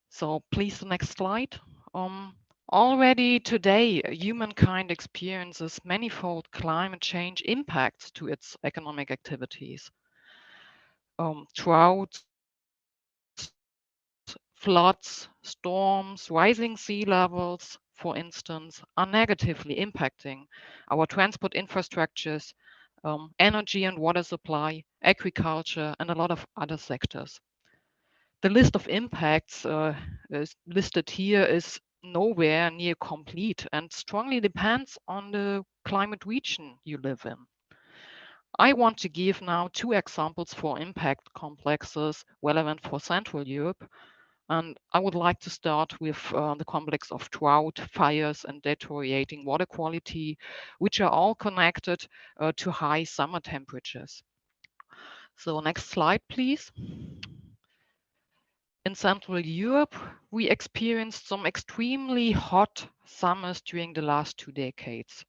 So please, the next slide. Already today, humankind experiences manifold climate change impacts to its economic activities. Droughts, floods, storms, rising sea levels, for instance, are negatively impacting our transport infrastructures, energy and water supply, agriculture, and a lot of other sectors. The list of impacts is listed here is nowhere near complete and strongly depends on the climate region you live in. I want to give now 2 examples for impact complexes relevant for Central Europe. And I would like to start with the complex of drought, fires, and deteriorating water quality, which are all connected to high summer temperatures. So next slide, please. In Central Europe, we experienced some extremely hot summers during the last 2 decades.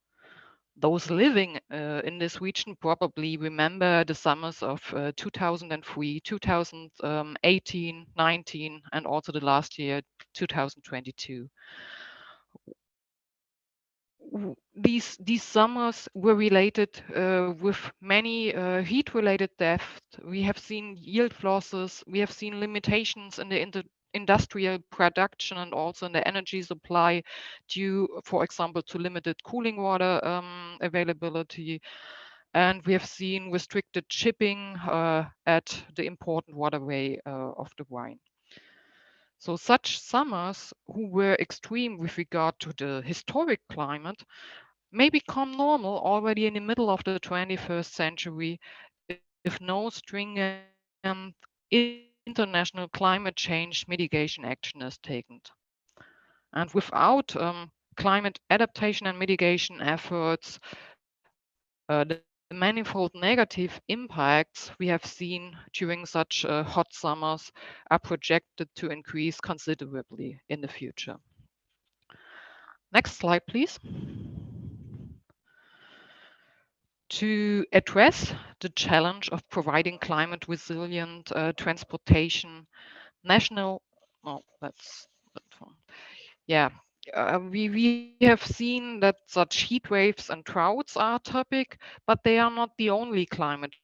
Those living in this region probably remember the summers of 2003, 2018, 19, and also the last year, 2022. These summers were related with many heat-related deaths. We have seen yield losses. We have seen limitations in the industrial production and also in the energy supply due, for example, to limited cooling water availability. And we have seen restricted shipping at the important waterway of the Rhine. So such summers who were extreme with regard to the historic climate may become normal already in the middle of the 21st century if no stringent international climate change mitigation action is taken. And without climate adaptation and mitigation efforts, the manifold negative impacts we have seen during such hot summers are projected to increase considerably in the future. Next slide, please. To address the challenge of providing climate resilient transportation, national, oh, that's yeah, we have seen that such heat waves and droughts are a topic, but they are not the only climate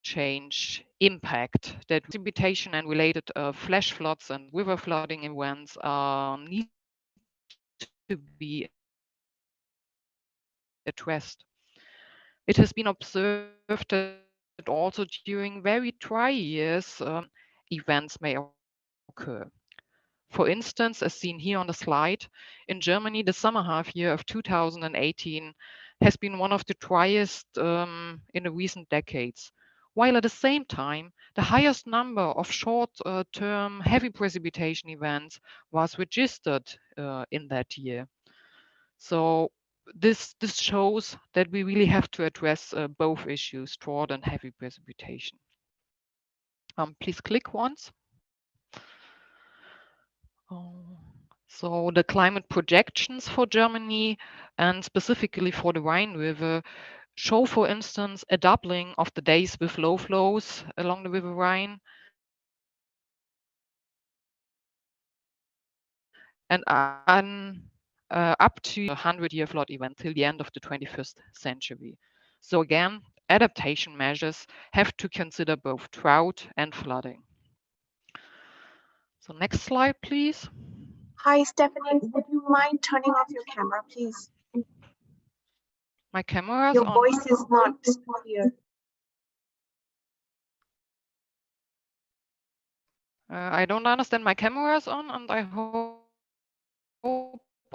change impact. That precipitation and related flash floods and river flooding events need to be addressed. It has been observed that also during very dry years, events may occur. For instance, as seen here on the slide, in Germany, the summer half year of 2018 has been one of the driest in the recent decades, while at the same time, the highest number of short-term heavy precipitation events was registered in that year. So this shows that we really have to address both issues, short and heavy precipitation. Please click once. So the climate projections for Germany and specifically for the Rhine River show, for instance, a doubling of the days with low flows along the River Rhine and up to a 100-year flood event till the end of the 21st century. So again, adaptation measures have to consider both drought and flooding. So next slide, please. Hi, Stephanie. Would you mind turning off your camera, please? My camera is Your on. voice is not clear. I don't understand. My camera is on, and I hope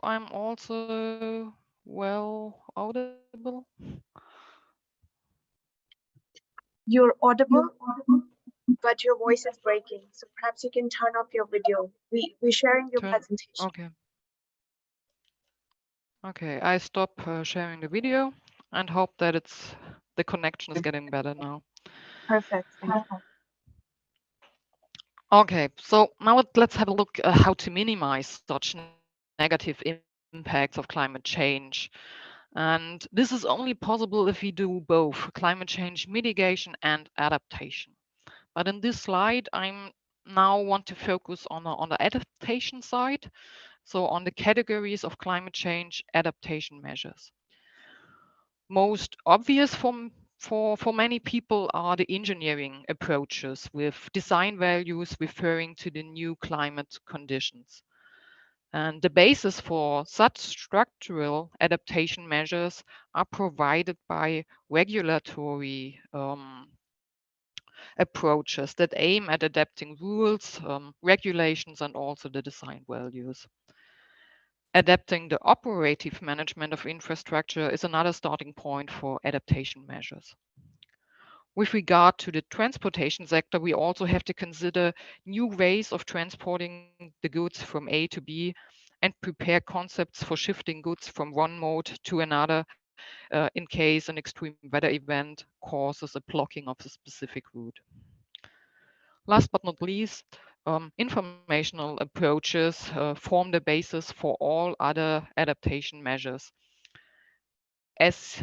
I'm also well audible. You're audible, but your voice is breaking. So perhaps you can turn off your video. We're sharing your presentation. Okay. Okay, I stop sharing the video and hope that the connection is getting better now. Perfect. Thank you. Okay, so now let's have a look at how to minimize such negative impacts of climate change. And this is only possible if we do both climate change mitigation and adaptation. But in this slide, I now want to focus on the adaptation side, so on the categories of climate change adaptation measures. Most obvious for many people are the engineering approaches with design values referring to the new climate conditions. And the basis for such structural adaptation measures are provided by regulatory approaches that aim at adapting rules, regulations, and also the design values. Adapting the operative management of infrastructure is another starting point for adaptation measures. With regard to the transportation sector, we also have to consider new ways of transporting the goods from A to B and prepare concepts for shifting goods from one mode to another in case an extreme weather event causes a blocking of a specific route. Last but not least, informational approaches form the basis for all other adaptation measures. As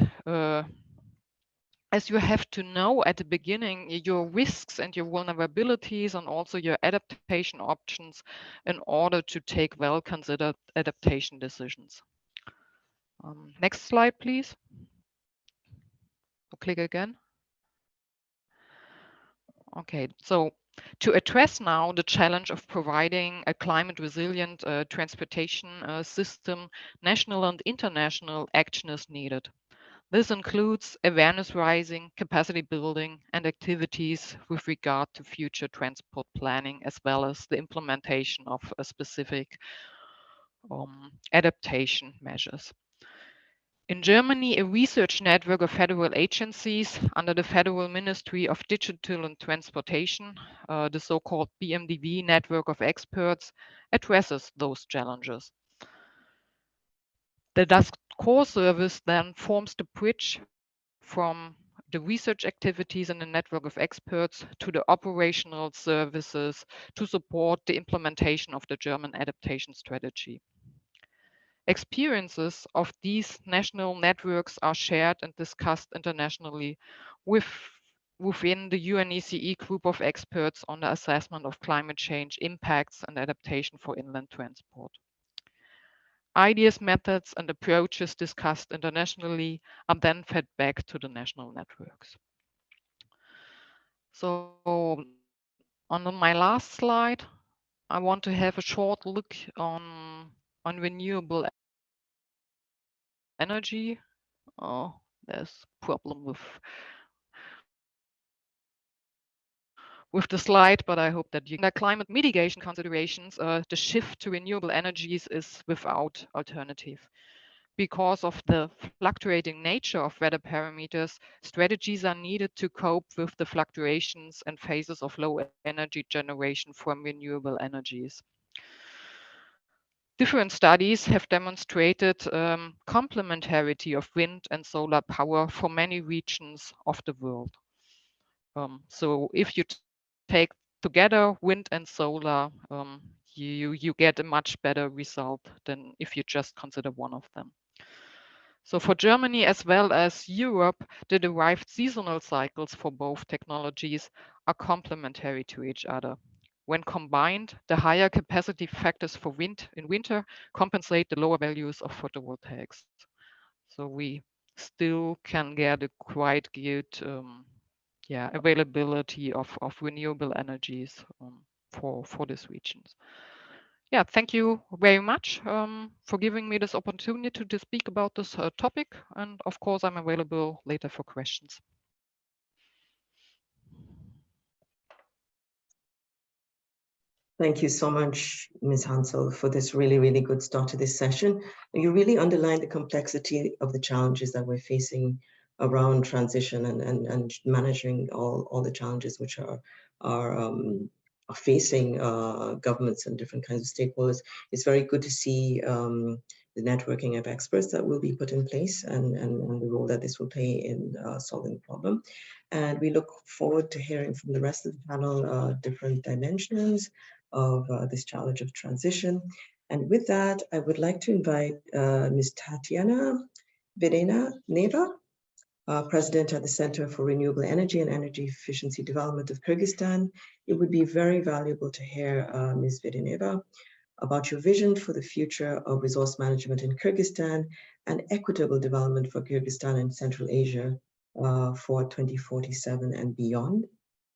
you have to know at the beginning your risks and your vulnerabilities and also your adaptation options in order to take well-considered adaptation decisions. Next slide, please. I'll click again. Okay, so To address now the challenge of providing a climate resilient transportation system, national and international action is needed. This includes awareness raising, capacity building, and activities with regard to future transport planning, as well as the implementation of a specific adaptation measures. In Germany, a research network of federal agencies under the Federal Ministry of Digital and Transportation, the so-called BMDV network of experts, addresses those challenges. The DASK core service then forms the bridge from the research activities in the network of experts to the operational services to support the implementation of the German adaptation strategy. Experiences of these national networks are shared and discussed internationally within the UNECE group of experts on the assessment of climate change impacts and adaptation for inland transport. Ideas, methods, and approaches discussed internationally are then fed back to the national networks. So on my last slide, I want to have a short look on renewable energy. Oh, there's a problem with the slide, but I hope that you. The climate mitigation considerations, the shift to renewable energies is without alternative. Because of the fluctuating nature of weather parameters, strategies are needed to cope with the fluctuations and phases of low energy generation from renewable energies. Different studies have demonstrated complementarity of wind and solar power for many regions of the world. So if you take together wind and solar, you get a much better result than if you just consider one of them. So for Germany as well as Europe, the derived seasonal cycles for both technologies are complementary to each other. When combined, the higher capacity factors for wind in winter compensate the lower values of photovoltaics. So we still can get a quite good availability of renewable energies for these regions. Yeah, thank you very much for giving me this opportunity to speak about this topic. And of course, I'm available later for questions. Thank you so much, Ms. Hansel, for this really, really good start to this session. You really underlined the complexity of the challenges that we're facing around transition and managing all the challenges which are facing governments and different kinds of stakeholders. It's very good to see the networking of experts that will be put in place and the role that this will play in solving the problem. And we look forward to hearing from the rest of the panel different dimensions of this challenge of transition. And with that, I would like to invite Ms. Tatiana Videneva, President at the Center for Renewable Energy and Energy Efficiency Development of Kyrgyzstan. It would be very valuable to hear Ms. Videneva about your vision for the future of resource management in Kyrgyzstan and equitable development for Kyrgyzstan and Central Asia for 2047 and beyond.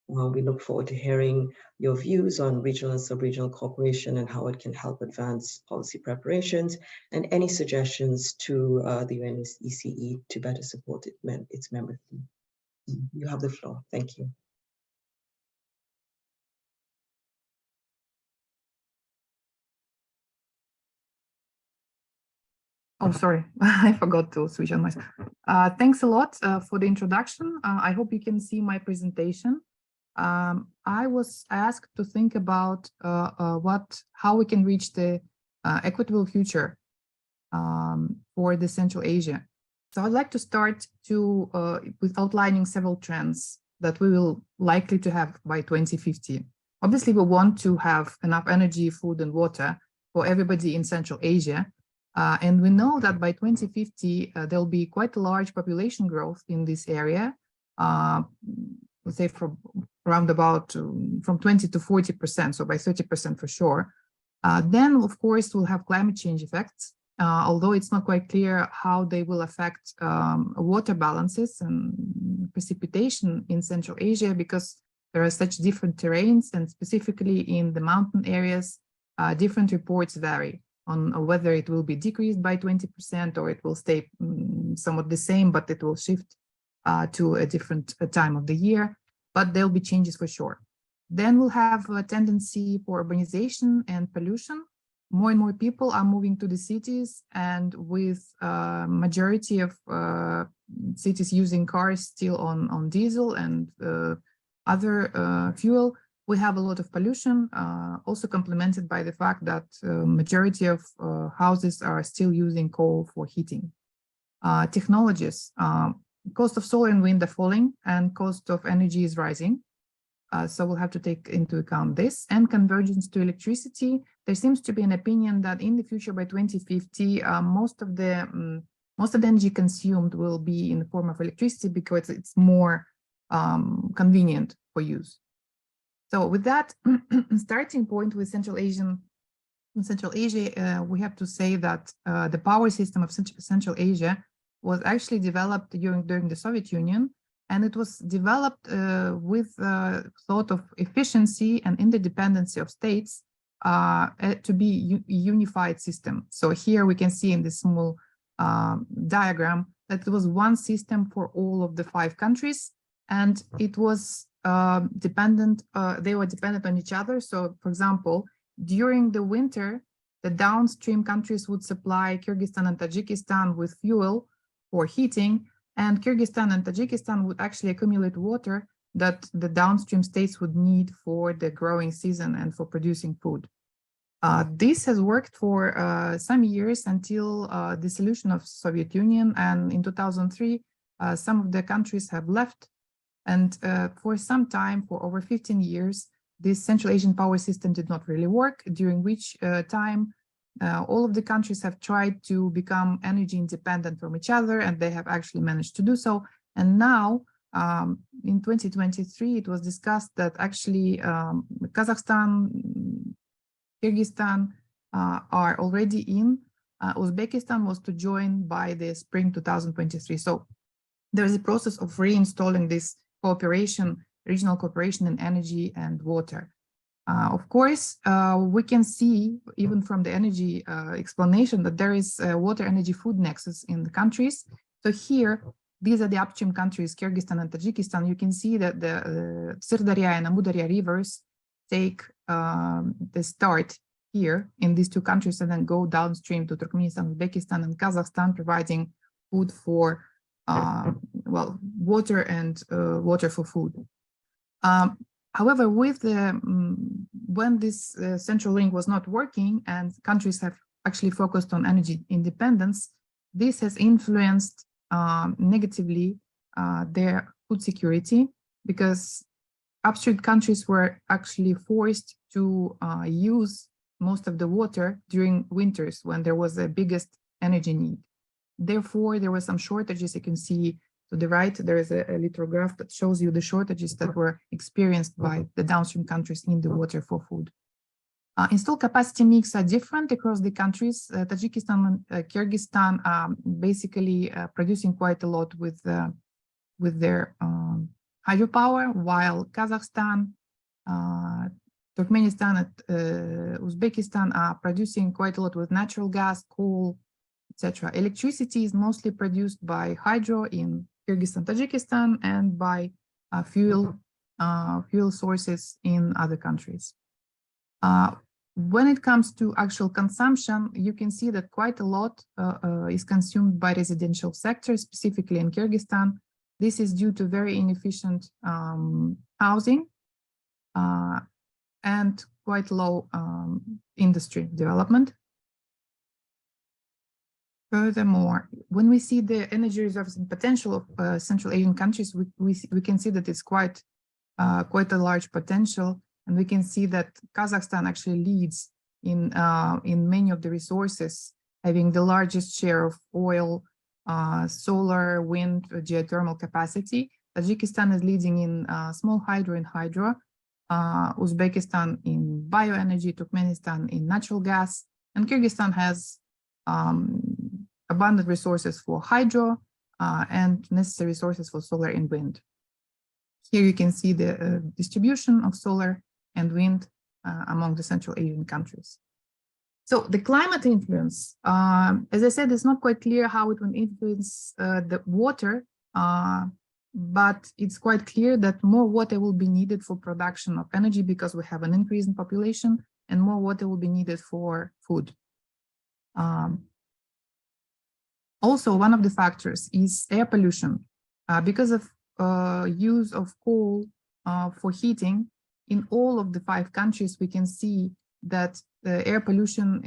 We look forward to hearing your views on regional and sub-regional cooperation and how it can help advance policy preparations and any suggestions to the UNECE to better support its members. You have the floor. Thank you. Oh, sorry, I forgot to switch on myself. Thanks a lot for the introduction. I hope you can see my presentation. I was asked to think about how we can reach the equitable future for the Central Asia. So I'd like to start with outlining several trends that we will likely to have by 2050. Obviously, we want to have enough energy, food, and water for everybody in Central Asia. And we know that by 2050, there'll be quite a large population growth in this area, let's say from around about from 20 to 40%, so by 30% for sure. Then, of course, we'll have climate change effects, although it's not quite clear how they will affect water balances and precipitation in Central Asia, because there are such different terrains, and specifically in the mountain areas, different reports vary on whether it will be decreased by 20% or it will stay somewhat the same, but it will shift to a different time of the year, but there'll be changes for sure. Then we'll have a tendency for urbanization and pollution. More and more people are moving to the cities, and with majority of cities using cars still on diesel and other fuel, we have a lot of pollution, also complemented by the fact that majority of houses are still using coal for heating. Technologies, cost of solar and wind are falling, and cost of energy is rising. So we'll have to take into account this. And convergence to electricity. There seems to be an opinion that in the future, by 2050, most of the energy consumed will be in the form of electricity because it's more convenient for use. So with that starting point with Central Asia, we have to say that the power system of Central Asia was actually developed during the Soviet Union, and it was developed with thought of efficiency and interdependency of states to be a unified system. So here we can see in this small diagram that it was one system for all of the 5 countries, and it was dependent, they were dependent on each other. So for example, during the winter, the downstream countries would supply Kyrgyzstan and Tajikistan with fuel for heating, and Kyrgyzstan and Tajikistan would actually accumulate water that the downstream states would need for the growing season and for producing food. This has worked for some years until the dissolution of Soviet Union, and in 2003, some of the countries have left. And for some time, for over 15 years, this Central Asian power system did not really work, during which time all of the countries have tried to become energy independent from each other, and they have actually managed to do so. And now, in 2023, it was discussed that actually Kazakhstan, Kyrgyzstan are already in. Uzbekistan was to join by the spring 2023. So there is a process of reinstalling this cooperation, regional cooperation in energy and water. Of course, we can see, even from the energy explanation, that there is a water energy food nexus in the countries. So here, these are the upstream countries, Kyrgyzstan and Tajikistan. You can see that the Sirdarya and Amudarya rivers take the start here in these 2 countries and then go downstream to Turkmenistan, Uzbekistan, and Kazakhstan, providing food for, well, water and water for food. However, with when this central link was not working and countries have actually focused on energy independence, this has influenced negatively their food security, because upstream countries were actually forced to use most of the water during winters when there was the biggest energy need. Therefore, there were some shortages. You can see to the right, there is a little graph that shows you the shortages that were experienced by the downstream countries in the water for food. Installed capacity mix are different across the countries. Tajikistan and Kyrgyzstan are basically producing quite a lot with their hydropower, while Kazakhstan, Turkmenistan, and Uzbekistan are producing quite a lot with natural gas, coal, etc. Electricity is mostly produced by hydro in Kyrgyzstan, Tajikistan, and by fuel sources in other countries. When it comes to actual consumption, you can see that quite a lot is consumed by residential sector, specifically in Kyrgyzstan. This is due to very inefficient housing and quite low industry development. Furthermore, when we see the energy reserves and potential of Central Asian countries, we can see that it's quite a large potential, and we can see that Kazakhstan actually leads in many of the resources, having the largest share of oil, solar, wind, geothermal capacity. Tajikistan is leading in small hydro and hydro, Uzbekistan in bioenergy, Turkmenistan in natural gas, and Kyrgyzstan has abundant resources for hydro and necessary resources for solar and wind. Here you can see the distribution of solar and wind among the Central Asian countries. So the climate influence, as I said, it's not quite clear how it will influence the water, but it's quite clear that more water will be needed for production of energy because we have an increase in population, and more water will be needed for food. Also, one of the factors is air pollution. Because of use of coal for heating, in all of the 5 countries, we can see that the air pollution,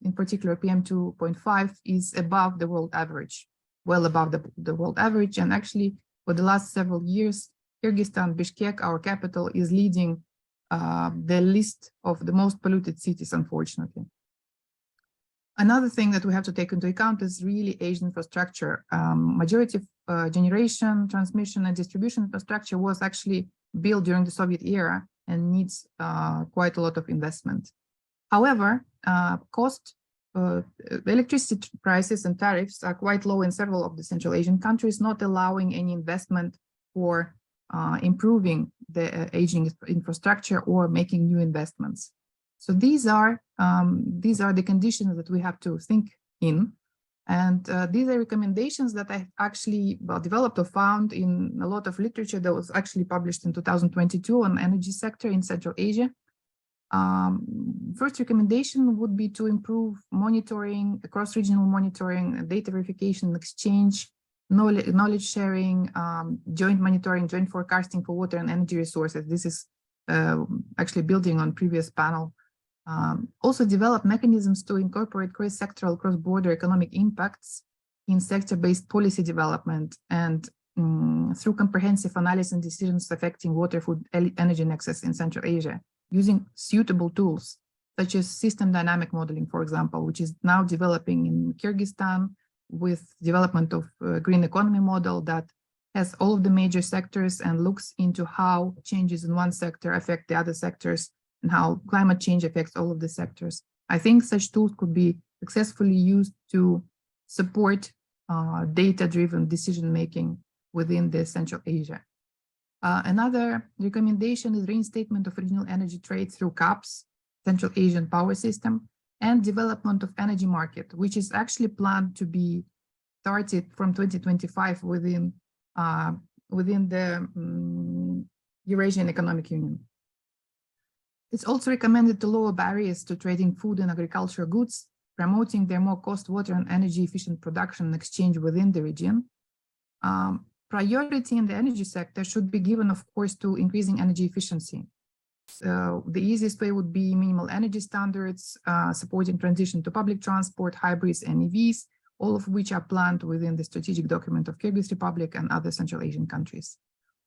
in particular PM2.5, is above the world average, well above the world average. And actually, for the last several years, Kyrgyzstan, Bishkek, our capital, is leading the list of the most polluted cities, unfortunately. Another thing that we have to take into account is really aged infrastructure. Majority of generation, transmission, and distribution infrastructure was actually built during the Soviet era and needs quite a lot of investment. However, electricity prices and tariffs are quite low in several of the Central Asian countries, not allowing any investment for improving the aging infrastructure or making new investments. So these are the conditions that we have to think in. And these are recommendations that I actually developed or found in a lot of literature that was actually published in 2022 on energy sector in Central Asia. First recommendation would be to improve monitoring, cross-regional monitoring, data verification, exchange, knowledge sharing, joint monitoring, joint forecasting for water and energy resources. This is actually building on previous panel. Also develop mechanisms to incorporate cross-sectoral, cross-border economic impacts in sector-based policy development and through comprehensive analysis and decisions affecting water, food, energy nexus in Central Asia, using suitable tools such as system dynamic modeling, for example, which is now developing in Kyrgyzstan with development of a green economy model that has all of the major sectors and looks into how changes in one sector affect the other sectors and how climate change affects all of the sectors. I think such tools could be successfully used to support data-driven decision-making within the Central Asia. Another recommendation is reinstatement of regional energy trade through CAPS, Central Asian Power System, and development of energy market, which is actually planned to be started from 2025 within the Eurasian Economic Union. It's also recommended to lower barriers to trading food and agricultural goods, promoting their more cost, water, and energy efficient production and exchange within the region. Priority in the energy sector should be given, of course, to increasing energy efficiency. So the easiest way would be minimal energy standards, supporting transition to public transport, hybrids, and EVs, all of which are planned within the strategic document of Kyrgyz Republic and other Central Asian countries.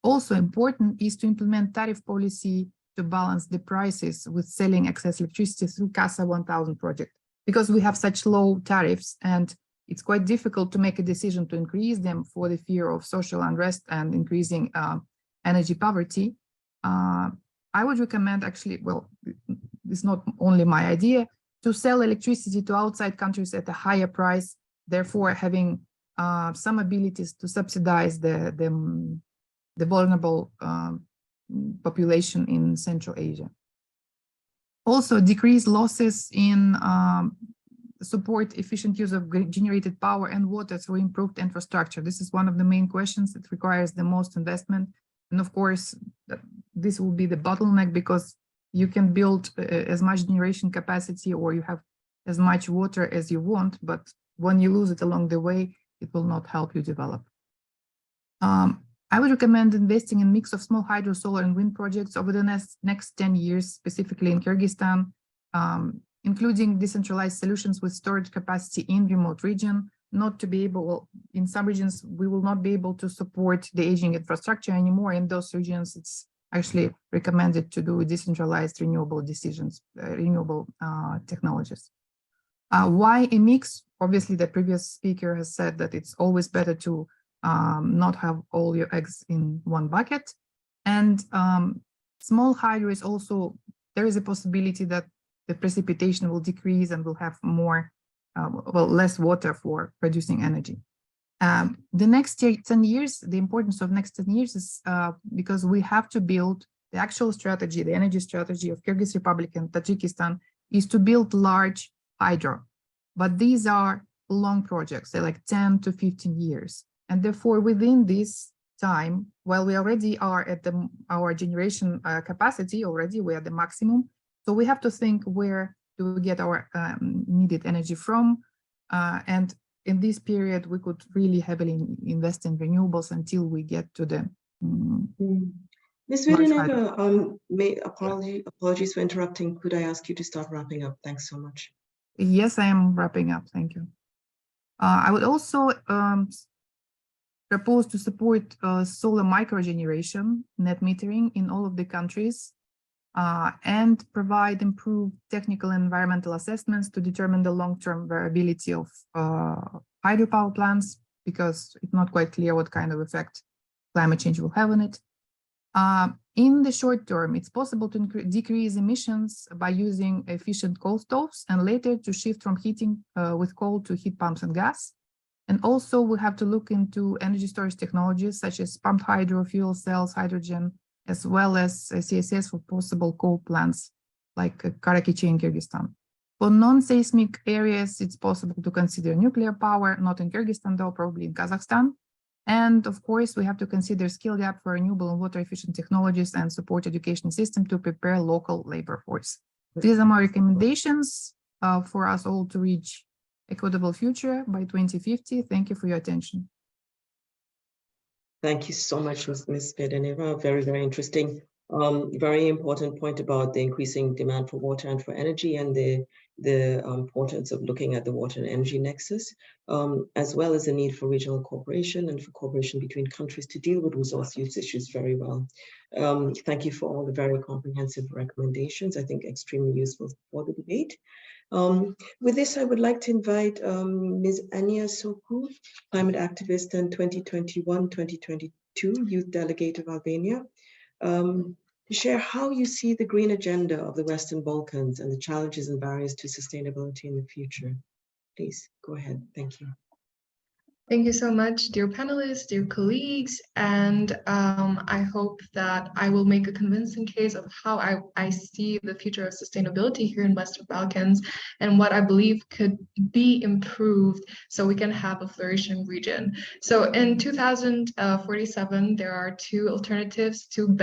Also important is to implement tariff policy to balance the prices with selling excess electricity through CASA 1000 project, because we have such low tariffs and it's quite difficult to make a decision to increase them for the fear of social unrest and increasing energy poverty. I would recommend actually, well, it's not only my idea, to sell electricity to outside countries at a higher price, therefore having some abilities to subsidize the vulnerable population in Central Asia. Also decrease losses in support efficient use of generated power and water through improved infrastructure. This is one of the main questions that requires the most investment. And of course, this will be the bottleneck because you can build as much generation capacity or you have as much water as you want, but when you lose it along the way, it will not help you develop. I would recommend investing in a mix of small hydro, solar, and wind projects over the next 10 years, specifically in Kyrgyzstan, including decentralized solutions with storage capacity in remote region, not to be able, well, in some regions, we will not be able to support the aging infrastructure anymore. In those regions, it's actually recommended to do decentralized renewable decisions, renewable technologies. Why a mix? Obviously, the previous speaker has said that it's always better to not have all your eggs in one bucket. And small hydro is also, there is a possibility that the precipitation will decrease and we'll have more, well, less water for producing energy. The next 10 years, the importance of next 10 years is because we have to build the actual strategy, the energy strategy of Kyrgyz Republic and Tajikistan is to build large hydro. But these are long projects, they're like 10 to 15 years. And therefore, within this time, while we already are at our generation capacity already, we're at the maximum. So we have to think, where do we get our needed energy from? And in this period, we could really heavily invest in renewables until we get to the Ms. Vedeneva, apologies for interrupting. Could I ask you to start wrapping up? Thanks so much. Yes, I am wrapping up. Thank you. I would also propose to support solar microgeneration, net metering in all of the countries, and provide improved technical and environmental assessments to determine the long-term viability of hydropower plants, because it's not quite clear what kind of effect climate change will have on it. In the short term, it's possible to decrease emissions by using efficient coal stoves, and later to shift from heating with coal to heat pumps and gas. And also we have to look into energy storage technologies such as pumped hydro, fuel cells, hydrogen, as well as CSS for possible coal plants like Karakichi in Kyrgyzstan. For non-seismic areas, it's possible to consider nuclear power, not in Kyrgyzstan though, probably in Kazakhstan. And of course, we have to consider skill gap for renewable and water efficient technologies and support education system to prepare local labor force. These are my recommendations for us all to reach equitable future by 2050. Thank you for your attention. Thank you so much, Ms. Vedeneva. Very, very interesting. Very important point about the increasing demand for water and for energy, and the importance of looking at the water and energy nexus, as well as the need for regional cooperation and for cooperation between countries to deal with resource use issues very well. Thank you for all the very comprehensive recommendations. I think extremely useful for the debate. With this, I would like to invite Ms. Anya Soku, climate activist and 2021-2022 Youth Delegate of Albania, to share how you see the green agenda of the Western Balkans and the challenges and barriers to sustainability in the future. Please go ahead. Thank you. Thank you so much, dear panelists, dear colleagues, and I hope that I will make a convincing case of how I see the future of sustainability here in Western Balkans and what I believe could be improved so we can have a flourishing region. So in 2047, there are two alternatives, two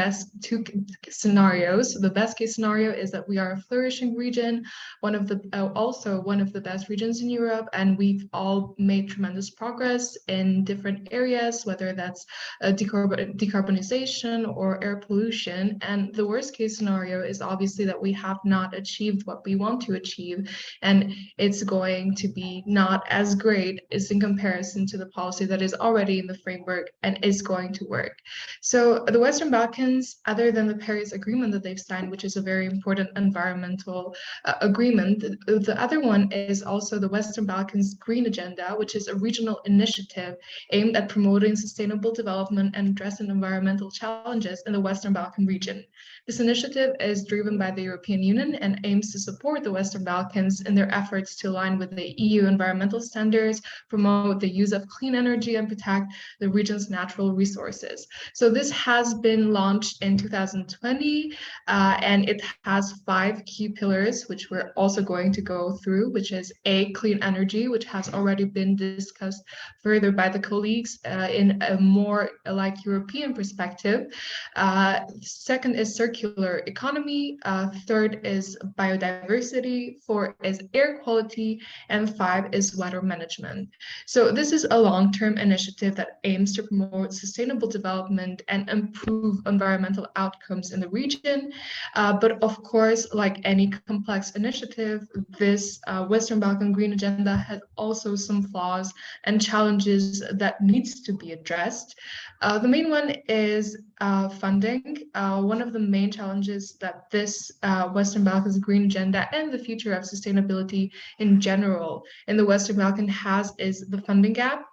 scenarios. The best case scenario is that we are a flourishing region, also one of the best regions in Europe, and we've all made tremendous progress in different areas, whether that's decarbonization or air pollution. And the worst case scenario is obviously that we have not achieved what we want to achieve, and it's going to be not as great as in comparison to the policy that is already in the framework and is going to work. So the Western Balkans, other than the Paris Agreement that they've signed, which is a very important environmental agreement, the other one is also the Western Balkans Green Agenda, which is a regional initiative aimed at promoting sustainable development and addressing environmental challenges in the Western Balkan region. This initiative is driven by the European Union and aims to support the Western Balkans in their efforts to align with the EU environmental standards, promote the use of clean energy, and protect the region's natural resources. So this has been launched in 2020, and it has 5 key pillars, which we're also going to go through, which is A, clean energy, which has already been discussed further by the colleagues in a more like European perspective. Second is circular economy. Third is biodiversity. 4 is air quality. And 5 is water management. So this is a long-term initiative that aims to promote sustainable development and improve environmental outcomes in the region. But of course, like any complex initiative, this Western Balkan Green Agenda has also some flaws and challenges that needs to be addressed. The main one is funding. One of the main challenges that this Western Balkans Green Agenda and the future of sustainability in general in the Western Balkans has is the funding gap.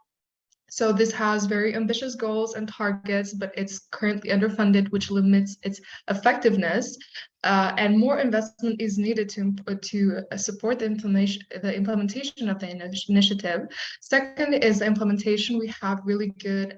So this has very ambitious goals and targets, but it's currently underfunded, which limits its effectiveness. and more investment is needed to support the implementation of the initiative. Second is the implementation. We have really good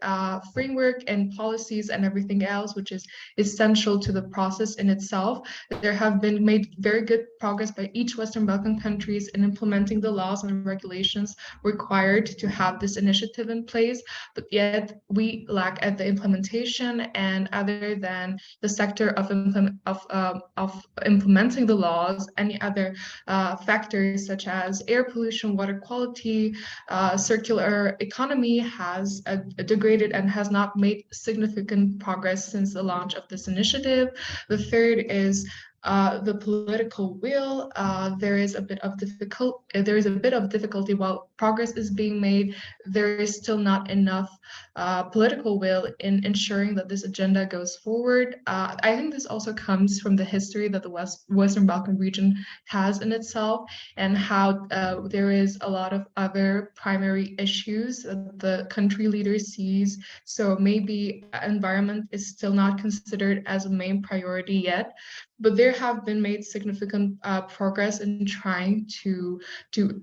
framework and policies and everything else, which is essential to the process in itself. There have been made very good progress by each Western Balkan countries in implementing the laws and regulations required to have this initiative in place, but yet we lack at the implementation. And other than the sector of implementing the laws, any other factors such as air pollution, water quality, circular economy has degraded and has not made significant progress since the launch of this initiative. The third is the political will. There is a bit of difficulty while progress is being made. There is still not enough political will in ensuring that this agenda goes forward. I think this also comes from the history that the Western Balkan region has in itself, and how there is a lot of other primary issues that the country leader sees. So maybe environment is still not considered as a main priority yet. But there have been made significant progress in trying to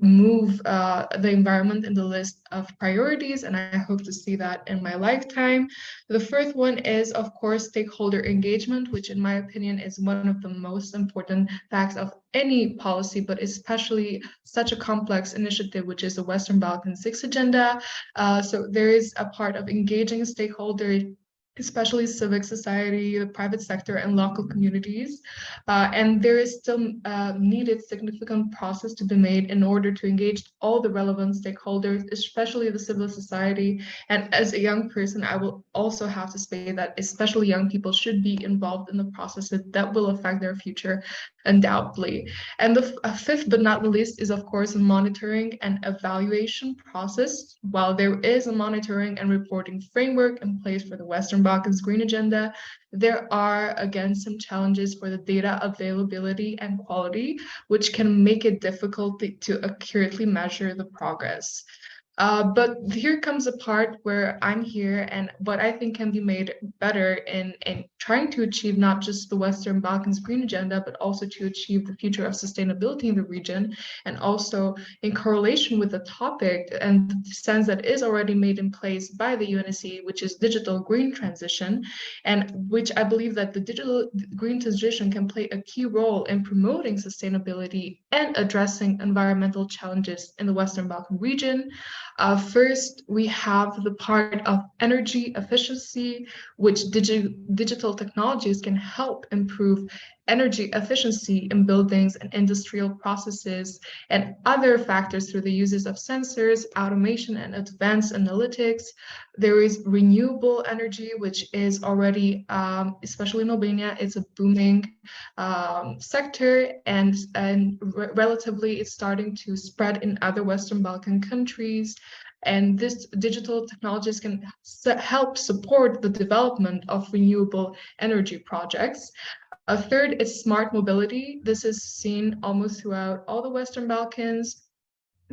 move the environment in the list of priorities, and I hope to see that in my lifetime. The fourth one is, of course, stakeholder engagement, which in my opinion is one of the most important facts of any policy, but especially such a complex initiative, which is the Western Balkan 6 agenda. So there is a part of engaging stakeholders, especially civic society, the private sector, and local communities. And there is still needed significant process to be made in order to engage all the relevant stakeholders, especially the civil society. And as a young person, I will also have to say that especially young people should be involved in the processes that will affect their future, undoubtedly. And the fifth but not the least is, of course, a monitoring and evaluation process. While there is a monitoring and reporting framework in place for the Western Balkans Green Agenda, there are again some challenges for the data availability and quality, which can make it difficult to accurately measure the progress. But here comes a part where I'm here, and what I think can be made better in trying to achieve not just the Western Balkans Green Agenda, but also to achieve the future of sustainability in the region, and also in correlation with the topic and the sense that is already made in place by the UNSC, which is digital green transition, and which I believe that the digital green transition can play a key role in promoting sustainability and addressing environmental challenges in the Western Balkan region. First, we have the part of energy efficiency, which digital technologies can help improve energy efficiency in buildings and industrial processes, and other factors through the uses of sensors, automation, and advanced analytics. There is renewable energy, which is already, especially in Albania, it's a booming sector, and relatively it's starting to spread in other Western Balkan countries. And this digital technologies can help support the development of renewable energy projects. A third is smart mobility. This is seen almost throughout all the Western Balkans.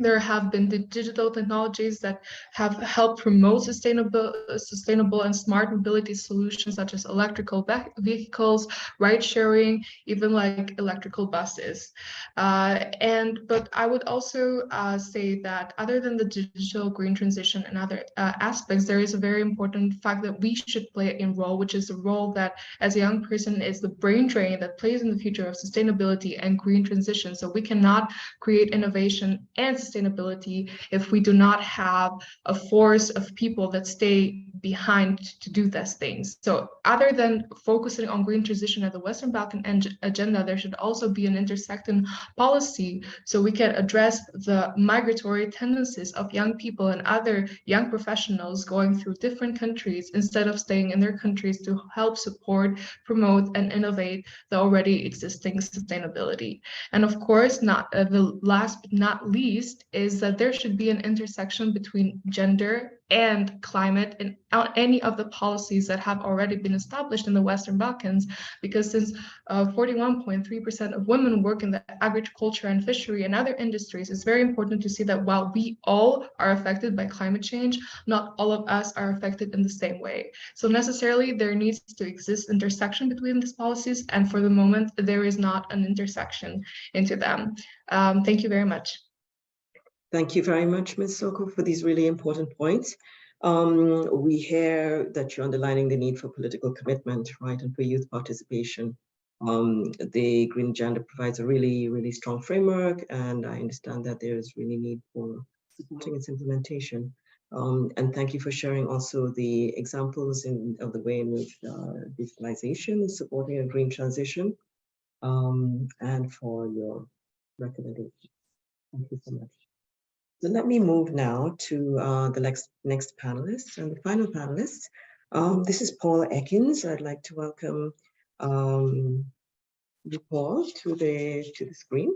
There have been the digital technologies that have helped promote sustainable and smart mobility solutions, such as electrical vehicles, ride sharing, even like electrical buses. But I would also say that other than the digital green transition and other aspects, there is a very important fact that we should play a role, which is the role that as a young person is the brain drain that plays in the future of sustainability and green transition. So we cannot create innovation and sustainability if we do not have a force of people that stay behind to do those things. So other than focusing on green transition at the Western Balkan agenda, there should also be an intersecting policy so we can address the migratory tendencies of young people and other young professionals going through different countries instead of staying in their countries to help support, promote, and innovate the already existing sustainability. And of course, the last but not least is that there should be an intersection between gender and climate and any of the policies that have already been established in the Western Balkans, because since 41.3% of women work in the agriculture and fishery and other industries, it's very important to see that while we all are affected by climate change, not all of us are affected in the same way. So necessarily there needs to exist intersection between these policies, and for the moment there is not an intersection into them. Thank you very much. Thank you very much, Ms. Soko, for these really important points. We hear that you're underlining the need for political commitment, right, and for youth participation. The Green Agenda provides a really, really strong framework, and I understand that there is really need for supporting its implementation. And thank you for sharing also the examples of the way in which digitalization is supporting a green transition, and for your recommendations. Thank you so much. So let me move now to the next panelist and the final panelist. This is Paul Ekins. I'd like to welcome you, Paul, to the screen.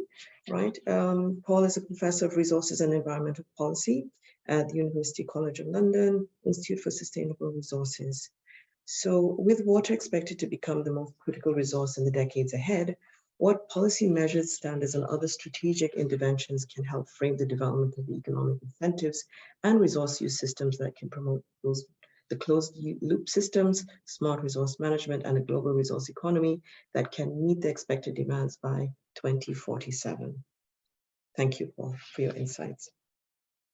Right, Paul is a professor of resources and environmental policy at the University College of London, Institute for Sustainable Resources. So, with water expected to become the most critical resource in the decades ahead, what policy measures, standards, and other strategic interventions can help frame the development of the economic incentives and resource use systems that can promote the closed loop systems, smart resource management, and a global resource economy that can meet the expected demands by 2047? Thank you, Paul, for your insights.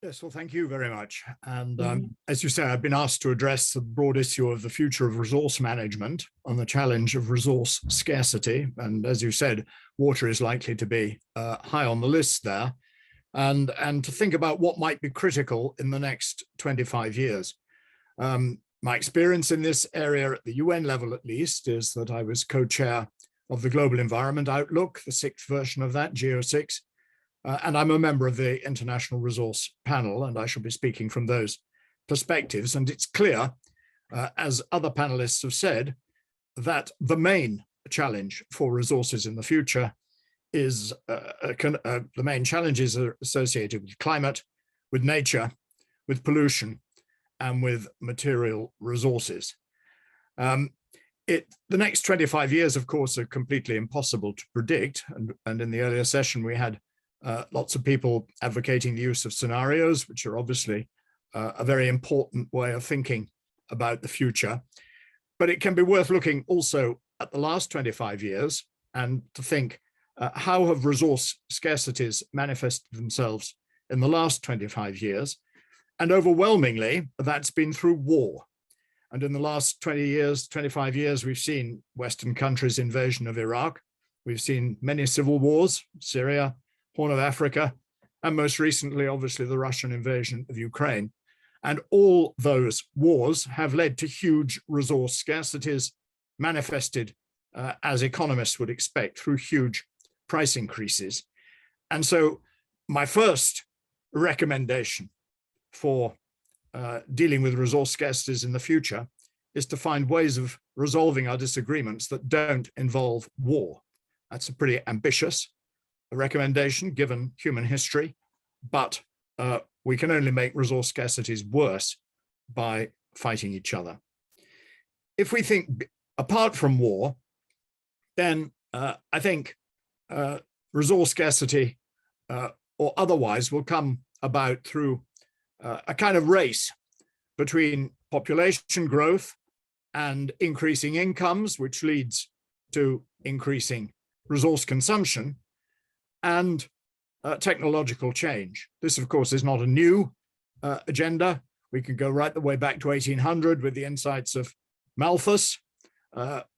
Yes, well, thank you very much. And as you say, I've been asked to address the broad issue of the future of resource management on the challenge of resource scarcity. And as you said, water is likely to be high on the list there. And to think about what might be critical in the next 25 years. My experience in this area at the UN level, at least, is that I was co-chair of the Global Environment Outlook, the 6th version of that, GEO6. And I'm a member of the International Resource Panel, and I shall be speaking from those perspectives. And it's clear, as other panelists have said, that the main challenge for resources in the future is the main challenges are associated with climate, with nature, with pollution, and with material resources. The next 25 years, of course, are completely impossible to predict. And in the earlier session, we had lots of people advocating the use of scenarios, which are obviously a very important way of thinking about the future. But it can be worth looking also at the last 25 years and to think, how have resource scarcities manifested themselves in the last 25 years? And overwhelmingly, that's been through war. And in the last 20 years, 25 years, we've seen Western countries' invasion of Iraq. We've seen many civil wars, Syria, Horn of Africa, and most recently, obviously, the Russian invasion of Ukraine. And all those wars have led to huge resource scarcities manifested, as economists would expect, through huge price increases. And so my first recommendation for dealing with resource scarcities in the future is to find ways of resolving our disagreements that don't involve war. That's a pretty ambitious recommendation given human history, but we can only make resource scarcities worse by fighting each other. If we think apart from war, then I think resource scarcity or otherwise will come about through a kind of race between population growth and increasing incomes, which leads to increasing resource consumption, and technological change. This, of course, is not a new agenda. We can go right the way back to 1800 with the insights of Malthus,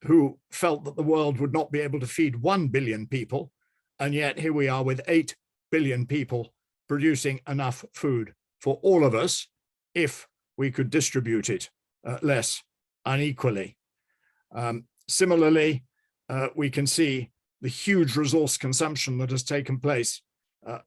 who felt that the world would not be able to feed 1 billion people. And yet here we are with 8 billion people producing enough food for all of us if we could distribute it less unequally. Similarly, we can see the huge resource consumption that has taken place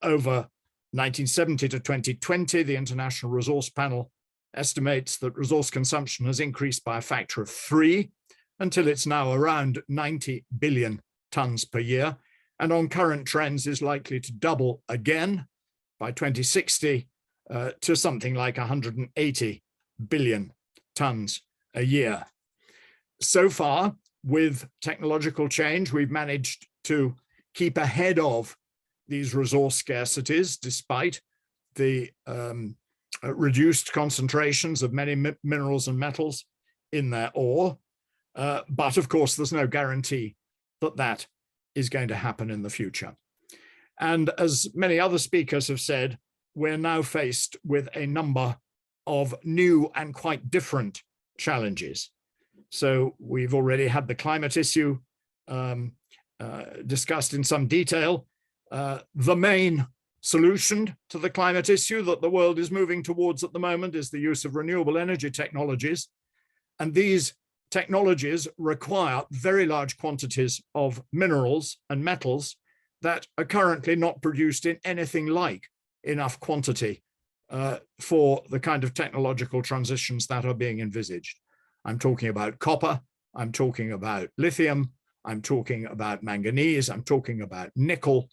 over 1970 to 2020. The International Resource Panel estimates that resource consumption has increased by a factor of 3 until it's now around 90 billion tons per year. And on current trends is likely to double again by 2060 to something like 180 billion tons a year. So far, with technological change, we've managed to keep ahead of these resource scarcities despite the reduced concentrations of many minerals and metals in their ore. But of course, there's no guarantee that that is going to happen in the future. And as many other speakers have said, we're now faced with a number of new and quite different challenges. So we've already had the climate issue discussed in some detail. The main solution to the climate issue that the world is moving towards at the moment is the use of renewable energy technologies. And these technologies require very large quantities of minerals and metals that are currently not produced in anything like enough quantity for the kind of technological transitions that are being envisaged. I'm talking about copper, I'm talking about lithium, I'm talking about manganese, I'm talking about nickel,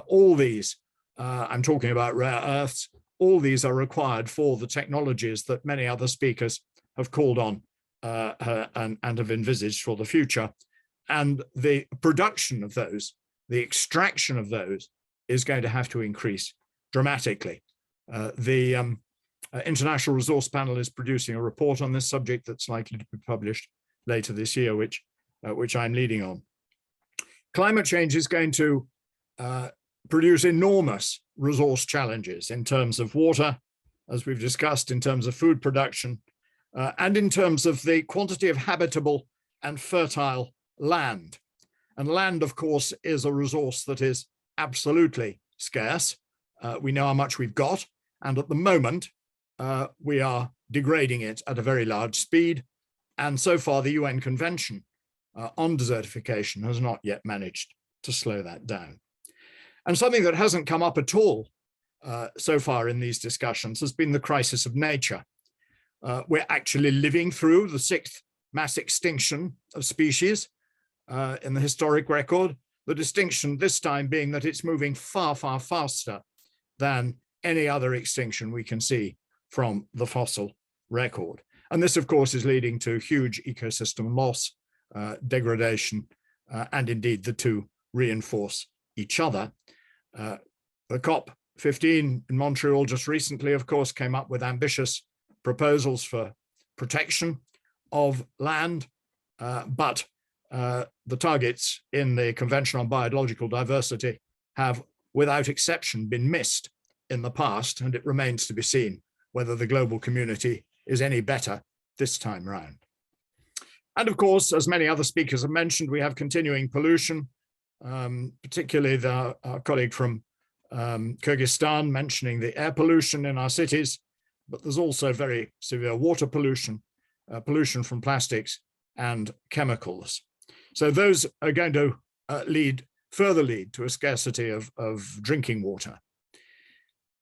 all these, I'm talking about rare earths, all these are required for the technologies that many other speakers have called on and have envisaged for the future. And the production of those, the extraction of those is going to have to increase dramatically. The International Resource Panel is producing a report on this subject that's likely to be published later this year, which I'm leading on. Climate change is going to produce enormous resource challenges in terms of water, as we've discussed, in terms of food production, and in terms of the quantity of habitable and fertile land. And land, of course, is a resource that is absolutely scarce. We know how much we've got, and at the moment, we are degrading it at a very large speed. And so far, the UN Convention on desertification has not yet managed to slow that down. And something that hasn't come up at all so far in these discussions has been the crisis of nature. We're actually living through the 6th mass extinction of species in the historic record, the distinction this time being that it's moving far, far faster than any other extinction we can see from the fossil record. And this, of course, is leading to huge ecosystem loss, degradation, and indeed the two reinforce each other. The COP15 in Montreal just recently, of course, came up with ambitious proposals for protection of land, but the targets in the Convention on Biological Diversity have, without exception, been missed in the past, and it remains to be seen whether the global community is any better this time round. And of course, as many other speakers have mentioned, we have continuing pollution, particularly our colleague from Kyrgyzstan mentioning the air pollution in our cities, but there's also very severe water pollution, pollution from plastics and chemicals. So those are going to further lead to a scarcity of drinking water.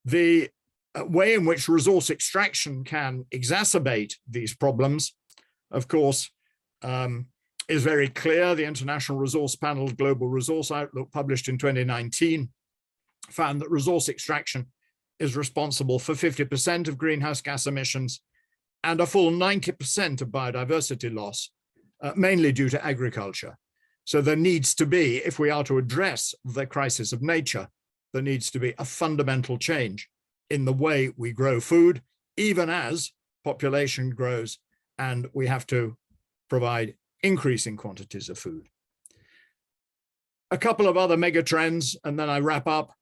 The way in which resource extraction can exacerbate these problems, of course, is very clear. The International Resource Panel's Global Resource Outlook, published in 2019, found that resource extraction is responsible for 50% of greenhouse gas emissions and a full 90% of biodiversity loss, mainly due to agriculture. So there needs to be, if we are to address the crisis of nature, there needs to be a fundamental change in the way we grow food, even as population grows and we have to provide increasing quantities of food. A couple of other mega trends, and then I wrap up.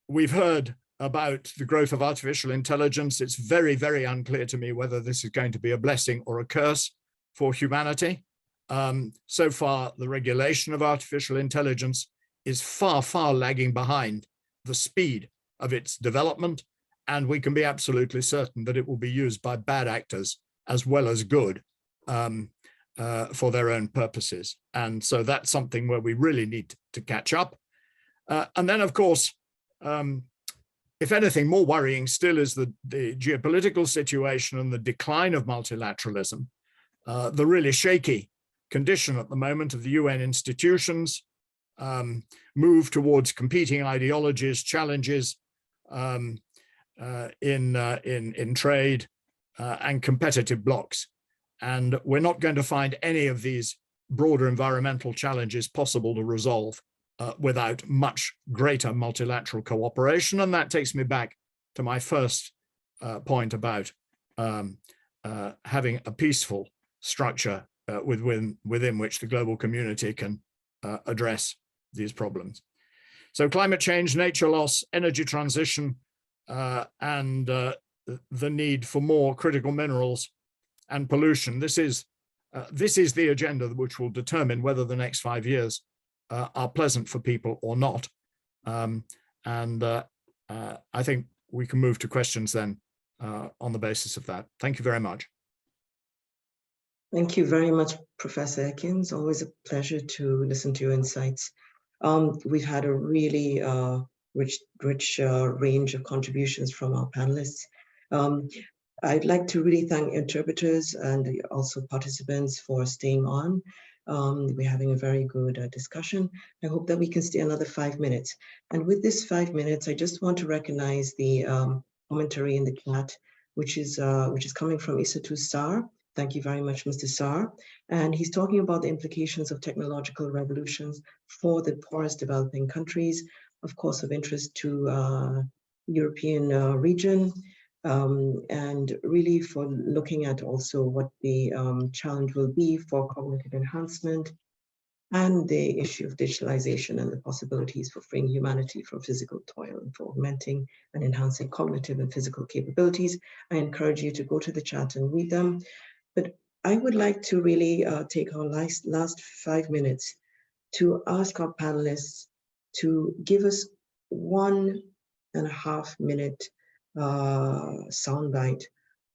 We've heard about the growth of artificial intelligence. It's very, very unclear to me whether this is going to be a blessing or a curse for humanity. So far, the regulation of artificial intelligence is far, far lagging behind the speed of its development, and we can be absolutely certain that it will be used by bad actors as well as good for their own purposes. And so that's something where we really need to catch up. And then, of course, if anything, more worrying still is the geopolitical situation and the decline of multilateralism, the really shaky condition at the moment of the UN institutions, move towards competing ideologies, challenges in trade, and competitive blocks. And we're not going to find any of these broader environmental challenges possible to resolve without much greater multilateral cooperation. And that takes me back to my first point about having a peaceful structure within which the global community can address these problems. So climate change, nature loss, energy transition, and the need for more critical minerals and pollution. This is the agenda which will determine whether the next 5 years are pleasant for people or not. I think we can move to questions then on the basis of that. Thank you very much. Thank you very much, Professor Ekins. Always a pleasure to listen to your insights. We've had a really rich range of contributions from our panelists. I'd like to really thank interpreters and also participants for staying on. We're having a very good discussion. I hope that we can stay another 5 minutes. And with this 5 minutes, I just want to recognize the commentary in the chat, which is coming from Isatu Sar. Thank you very much, Mr. Sar. And he's talking about the implications of technological revolutions for the poorest developing countries, of course, of interest to European region, and really for looking at also what the challenge will be for cognitive enhancement and the issue of digitalization and the possibilities for freeing humanity from physical toil and for augmenting and enhancing cognitive and physical capabilities. I encourage you to go to the chat and read them. But I would like to really take our last 5 minutes to ask our panelists to give us 1.5 minute soundbite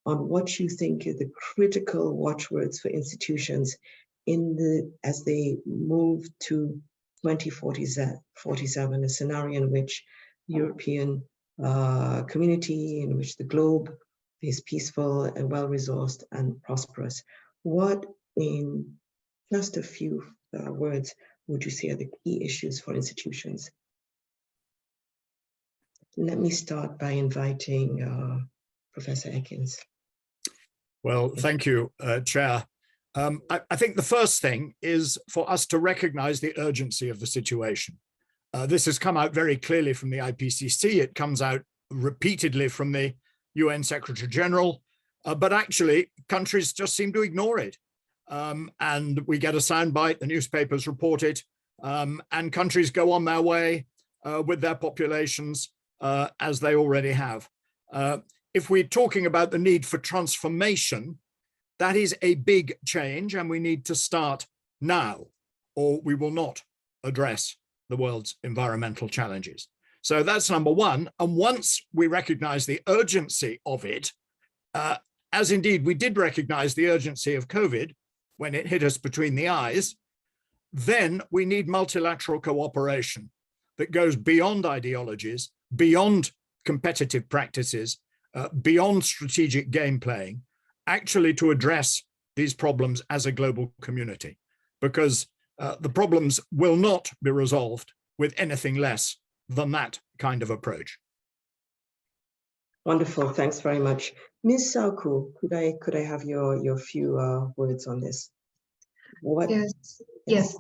on what you think are the critical watchwords for institutions as they move to 2047, a scenario in which European community, in which the globe is peaceful and well-resourced and prosperous. What, in just a few words, would you say are the key issues for institutions? Let me start by inviting Professor Ekins. Well, thank you, Chair. I think the first thing is for us to recognize the urgency of the situation. This has come out very clearly from the IPCC. It comes out repeatedly from the UN Secretary General, but actually countries just seem to ignore it. And we get a soundbite, the newspapers report it, and countries go on their way with their populations as they already have. If we're talking about the need for transformation, that is a big change, and we need to start now, or we will not address the world's environmental challenges. So that's number one. And once we recognize the urgency of it, as indeed we did recognize the urgency of COVID when it hit us between the eyes, then we need multilateral cooperation that goes beyond ideologies, beyond competitive practices, beyond strategic game playing, actually to address these problems as a global community, because the problems will not be resolved with anything less than that kind of approach. Wonderful, thanks very much. Ms. Sauku, could I have your few words on this? What? Yes.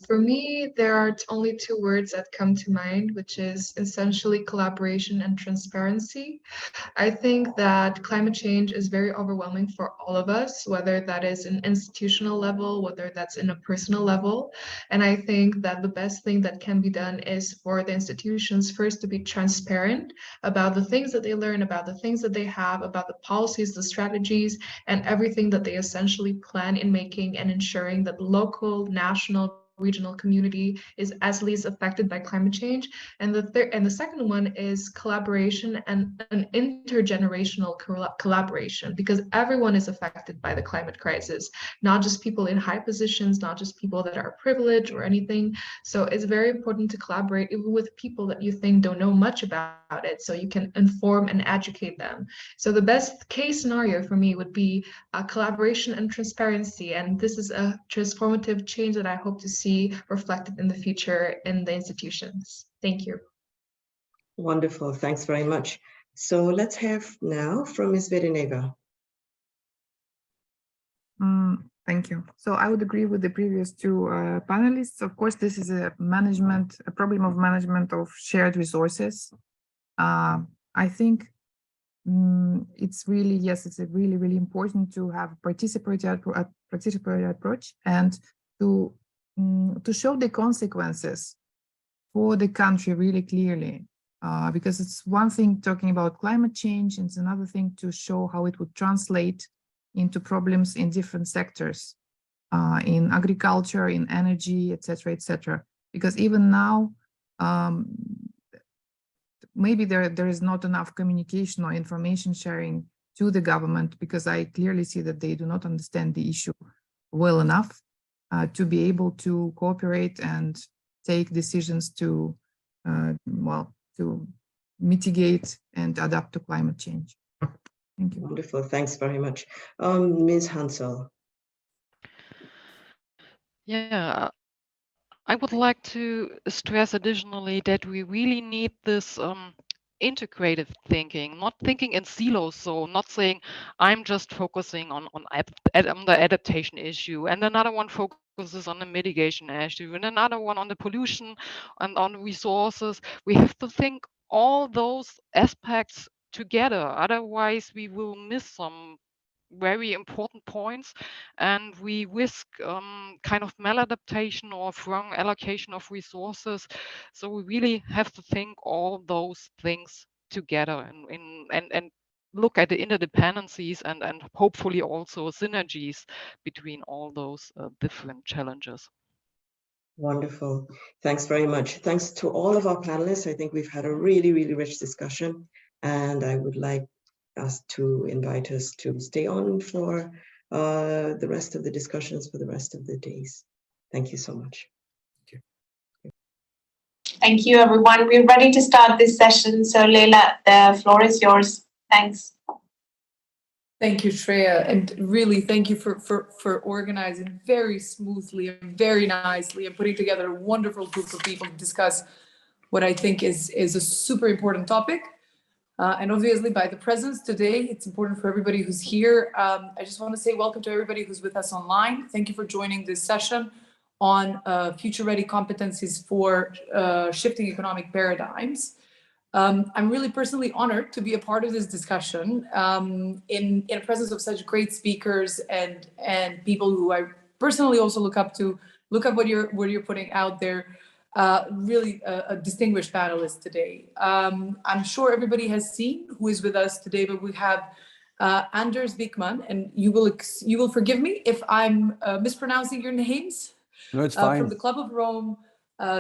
For me, there are only 2 words that come to mind, which is essentially collaboration and transparency. I think that climate change is very overwhelming for all of us, whether that is an institutional level, whether that's in a personal level. And I think that the best thing that can be done is for the institutions first to be transparent about the things that they learn, about the things that they have, about the policies, the strategies, and everything that they essentially plan in making and ensuring that local, national, regional community is as least affected by climate change. And the second one is collaboration and an intergenerational collaboration, because everyone is affected by the climate crisis, not just people in high positions, not just people that are privileged or anything. So it's very important to collaborate even with people that you think don't know much about it, so you can inform and educate them. So the best case scenario for me would be collaboration and transparency, and this is a transformative change that I hope to see reflected in the future in the institutions. Thank you. Wonderful, thanks very much. So let's have now from Ms. Vedeneva. Thank you. So I would agree with the previous two panelists. Of course, this is a problem of management of shared resources. I think it's really, yes, it's really, really important to have a participatory approach and to show the consequences for the country really clearly. Because it's one thing talking about climate change, and it's another thing to show how it would translate into problems in different sectors, in agriculture, in energy, etc., etc. Because even now, maybe there is not enough communication or information sharing to the government, because I clearly see that they do not understand the issue well enough to be able to cooperate and take decisions to, to mitigate and adapt to climate change. Thank you. Wonderful, thanks very much. Ms. Hansel. Yeah, I would like to stress additionally that we really need this integrated thinking, not thinking in silos. So not saying I'm just focusing on the adaptation issue, and another one focuses on the mitigation issue, and another one on the pollution and on resources. We have to think all those aspects together. Otherwise, we will miss some very important points, and we risk kind of maladaptation or wrong allocation of resources. So we really have to think all those things together and look at the interdependencies and hopefully also synergies between all those different challenges. Wonderful. Thanks very much. Thanks to all of our panelists. I think we've had a really, really rich discussion, and I would like us to invite us to stay on for the rest of the discussions for the rest of the days. Thank you so much. Thank you, everyone. We're ready to start this session. So Leila, the floor is yours. Thanks. Thank you, Shreya, and really thank you for organizing very smoothly and very nicely and putting together a wonderful group of people to discuss what I think is a super important topic. And obviously by the presence today, it's important for everybody who's here. I just want to say welcome to everybody who's with us online. Thank you for joining this session on future-ready competencies for shifting economic paradigms. I'm really personally honored to be a part of this discussion in the presence of such great speakers and people who I personally also look up to. Look at what you're putting out there. Really a distinguished panelist today. I'm sure everybody has seen who is with us today, but we have Anders Wickman, and you will forgive me if I'm mispronouncing your names. No, it's fine. From the Club of Rome.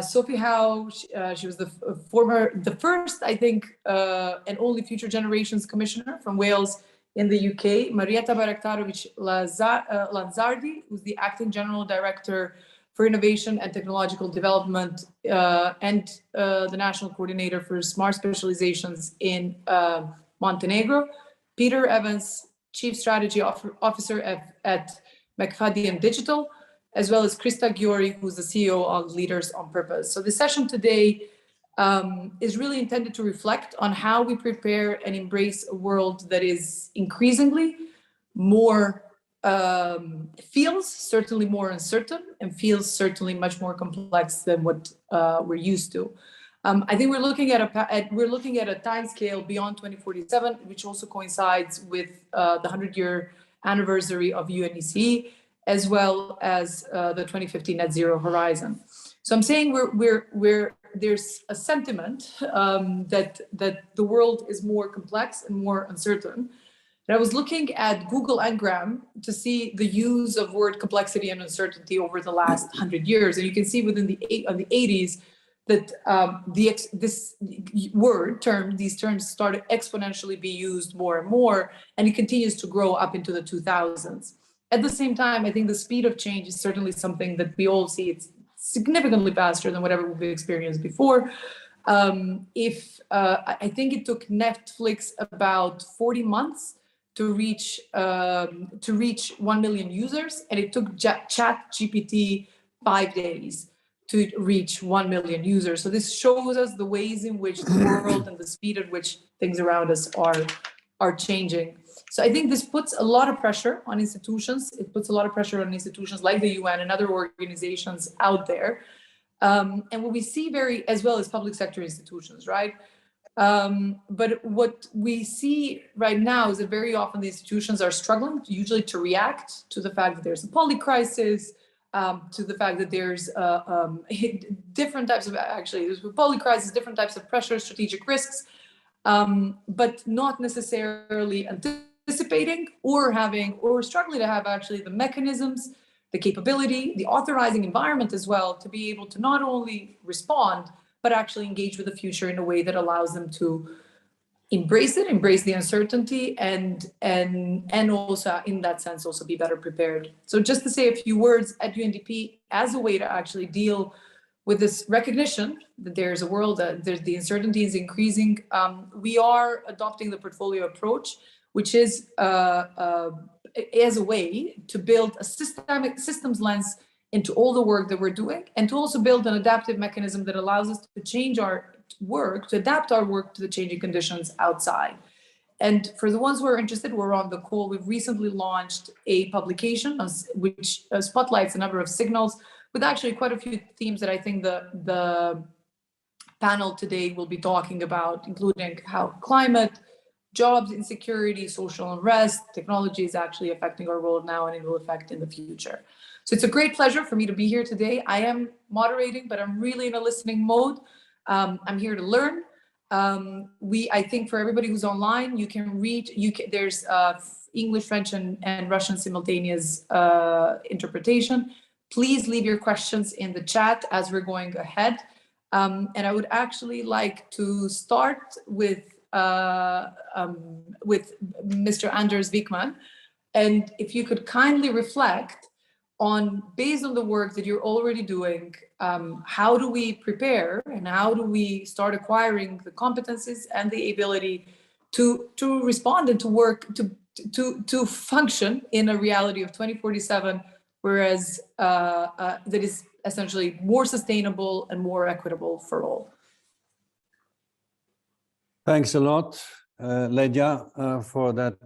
Sophie Howe, she was the first, I think, and only Future Generations Commissioner from Wales in the UK. Marietta Baraktarovic Lanzardi, who's the Acting General Director for Innovation and Technological Development and the National Coordinator for Smart Specializations in Montenegro. Peter Evans, Chief Strategy Officer at McFadden Digital, as well as Krista Giori, who's the CEO of Leaders on Purpose. So the session today is really intended to reflect on how we prepare and embrace a world that is increasingly more, feels certainly more uncertain and feels certainly much more complex than what we're used to. I think we're looking at a time scale beyond 2047, which also coincides with the 100-year anniversary of UNECE, as well as the 2050 net zero horizon. So I'm saying there's a sentiment that the world is more complex and more uncertain. And I was looking at Google Ngram to see the use of word complexity and uncertainty over the last 100 years, and you can see within the 80s that these terms started exponentially be used more and more, and it continues to grow up into the 2000s. At the same time, I think the speed of change is certainly something that we all see. It's significantly faster than whatever we've experienced before. I think it took Netflix about 40 months to reach 1 million users, and it took ChatGPT 5 days to reach 1 million users. So this shows us the ways in which the world and the speed at which things around us are changing. So I think this puts a lot of pressure on institutions. It puts a lot of pressure on institutions like the UN and other organizations out there. And what we see as well as public sector institutions, right? But what we see right now is that very often the institutions are struggling usually to react to the fact that there's a polycrisis, to the fact that there's different types of, actually, there's a polycrisis, different types of pressure, strategic risks, but not necessarily anticipating or struggling to have actually the mechanisms, the capability, the authorizing environment as well, to be able to not only respond, but actually engage with the future in a way that allows them to embrace the uncertainty, and also in that sense also be better prepared. So just to say a few words at UNDP as a way to actually deal with this recognition that there's a world that the uncertainty is increasing, we are adopting the portfolio approach, which is as a way to build a systems lens into all the work that we're doing, and to also build an adaptive mechanism that allows us to change our work, to adapt our work to the changing conditions outside. And for the ones who are interested, we're on the call. We've recently launched a publication which spotlights a number of signals with actually quite a few themes that I think the panel today will be talking about, including how climate, jobs insecurity, social unrest, technology is actually affecting our world now, and it will affect in the future. So it's a great pleasure for me to be here today. I am moderating, but I'm really in a listening mode. I'm here to learn. I think for everybody who's online, you can read, there's English, French, and Russian simultaneous interpretation. Please leave your questions in the chat as we're going ahead. And I would actually like to start with Mr. Anders Wijkman. And if you could kindly reflect on, based on the work that you're already doing, how do we prepare and how do we start acquiring the competencies and the ability to respond and to work, to function in a reality of 2047, whereas that is essentially more sustainable and more equitable for all. Thanks a lot, Ledja, for that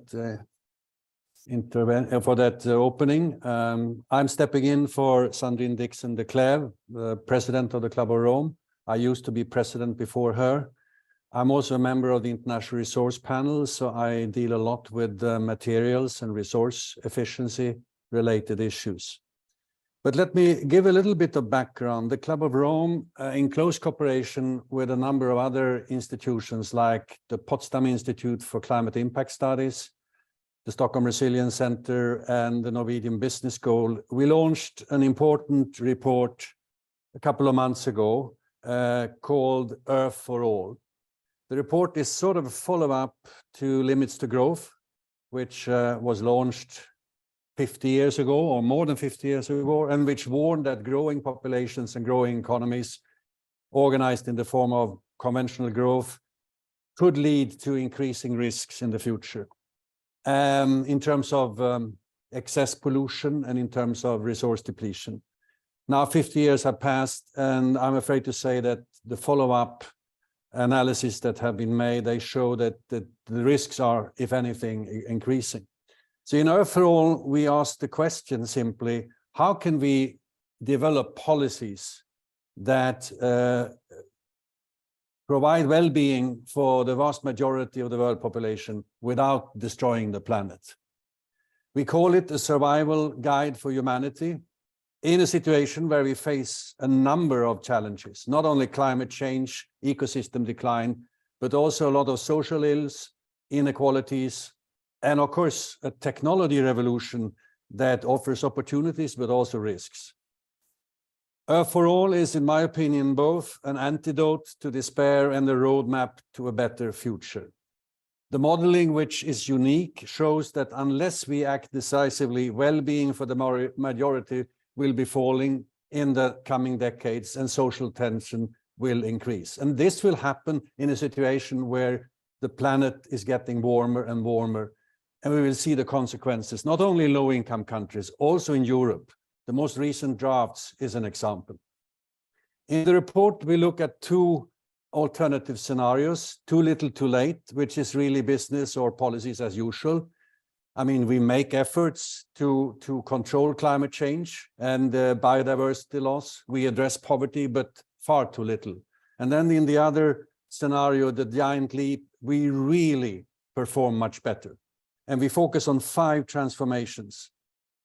opening. I'm stepping in for Sandrine Dixon de Clèves, the president of the Club of Rome. I used to be president before her. I'm also a member of the International Resource Panel, so I deal a lot with materials and resource efficiency related issues. But let me give a little bit of background. The Club of Rome, in close cooperation with a number of other institutions like the Potsdam Institute for Climate Impact Studies, the Stockholm Resilience Center, and the Norwegian Business School, we launched an important report a couple of months ago called Earth for All. The report is sort of a follow-up to Limits to Growth, which was launched 50 years ago, or more than 50 years ago, and which warned that growing populations and growing economies organized in the form of conventional growth could lead to increasing risks in the future, in terms of excess pollution and in terms of resource depletion. Now 50 years have passed, and I'm afraid to say that the follow-up analysis that have been made, they show that the risks are, if anything, increasing. So in Earth for All, we asked the question simply, how can we develop policies that provide well-being for the vast majority of the world population without destroying the planet? We call it a survival guide for humanity in a situation where we face a number of challenges, not only climate change, ecosystem decline, but also a lot of social ills, inequalities, and of course, a technology revolution that offers opportunities, but also risks. Earth for All is, in my opinion, both an antidote to despair and a roadmap to a better future. The modeling, which is unique, shows that unless we act decisively, well-being for the majority will be falling in the coming decades and social tension will increase. And this will happen in a situation where the planet is getting warmer and warmer. And we will see the consequences, not only in low-income countries, also in Europe. The most recent drafts is an example. In the report, we look at two alternative scenarios: too little, too late, which is really business or policies as usual. I mean, we make efforts to control climate change and biodiversity loss. We address poverty, but far too little. And then in the other scenario, the giant leap, we really perform much better. And we focus on 5 transformations.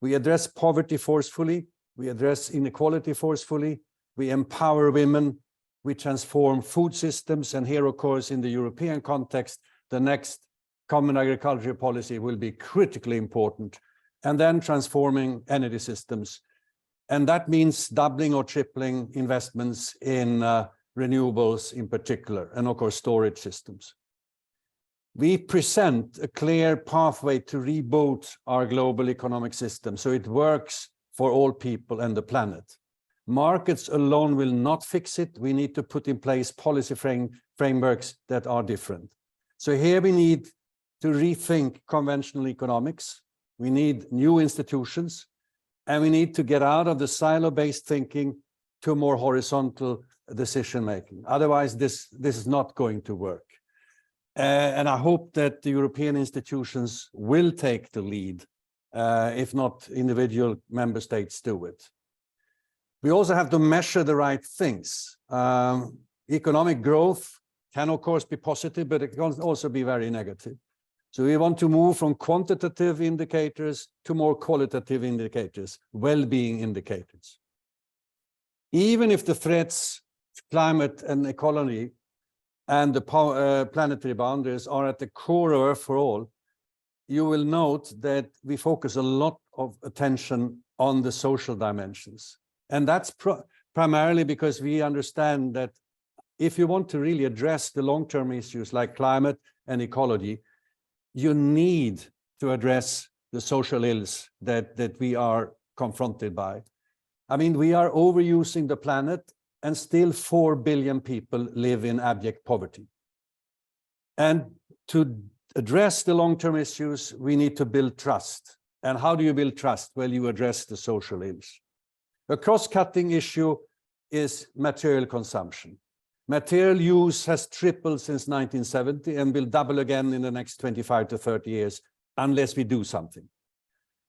We address poverty forcefully. We address inequality forcefully. We empower women. We transform food systems. And here, of course, in the European context, the next common agricultural policy will be critically important. And then transforming energy systems. And that means doubling or tripling investments in renewables in particular, and of course, storage systems. We present a clear pathway to reboot our global economic system so it works for all people and the planet. Markets alone will not fix it. We need to put in place policy frameworks that are different. So here we need to rethink conventional economics. We need new institutions, and we need to get out of the silo-based thinking to more horizontal decision-making. Otherwise, this is not going to work. And I hope that the European institutions will take the lead, if not individual member states do it. We also have to measure the right things. Economic growth can, of course, be positive, but it can also be very negative. So we want to move from quantitative indicators to more qualitative indicators, well-being indicators. Even if the threats to climate and ecology and the planetary boundaries are at the core of Earth for All, you will note that we focus a lot of attention on the social dimensions. And that's primarily because we understand that if you want to really address the long-term issues like climate and ecology, you need to address the social ills that we are confronted by. I mean, we are overusing the planet, and still 4 billion people live in abject poverty. And to address the long-term issues, we need to build trust. And how do you build trust? Well, you address the social ills. A cross-cutting issue is material consumption. Material use has tripled since 1970 and will double again in the next 25 to 30 years unless we do something.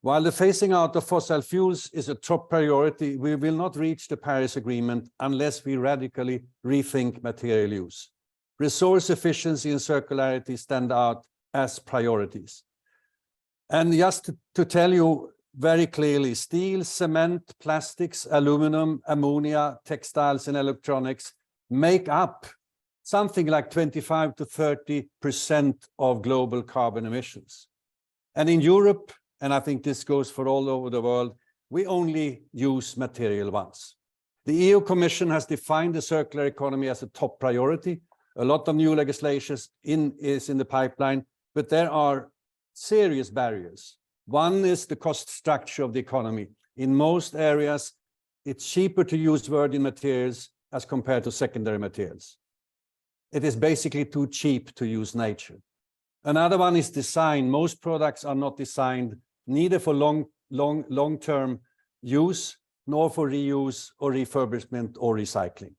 While the phasing out of fossil fuels is a top priority, we will not reach the Paris Agreement unless we radically rethink material use. Resource efficiency and circularity stand out as priorities. And just to tell you very clearly, steel, cement, plastics, aluminum, ammonia, textiles, and electronics make up something like 25 to 30% of global carbon emissions. And in Europe, and I think this goes for all over the world, we only use material once. The EU Commission has defined the circular economy as a top priority. A lot of new legislation is in the pipeline, but there are serious barriers. One is the cost structure of the economy. In most areas, it's cheaper to use virgin materials as compared to secondary materials. It is basically too cheap to use nature. Another one is design. Most products are not designed neither for long-term use, nor for reuse or refurbishment or recycling.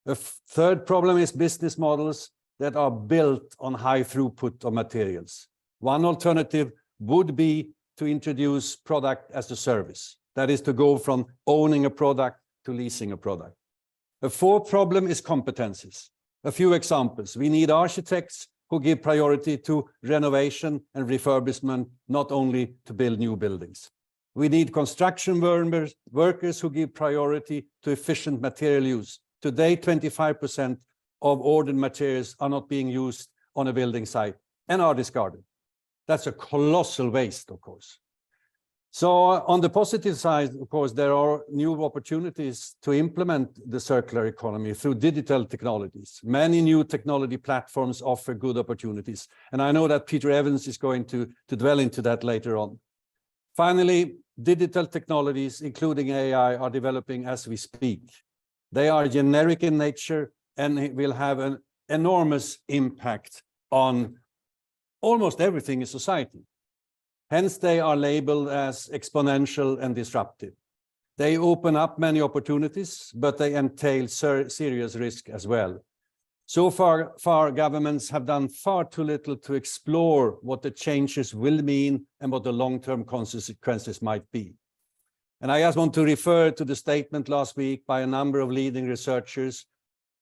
A third problem is business models that are built on high throughput of materials. One alternative would be to introduce product as a service. That is to go from owning a product to leasing a product. A fourth problem is competencies. A few examples. We need architects who give priority to renovation and refurbishment, not only to build new buildings. We need construction workers who give priority to efficient material use. Today, 25% of ordered materials are not being used on a building site and are discarded. That's a colossal waste, of course. So on the positive side, of course, there are new opportunities to implement the circular economy through digital technologies. Many new technology platforms offer good opportunities. And I know that Peter Evans is going to dwell into that later on. Finally, digital technologies, including AI, are developing as we speak. They are generic in nature and will have an enormous impact on almost everything in society. Hence, they are labeled as exponential and disruptive. They open up many opportunities, but they entail serious risk as well. So far, governments have done far too little to explore what the changes will mean and what the long-term consequences might be. And I just want to refer to the statement last week by a number of leading researchers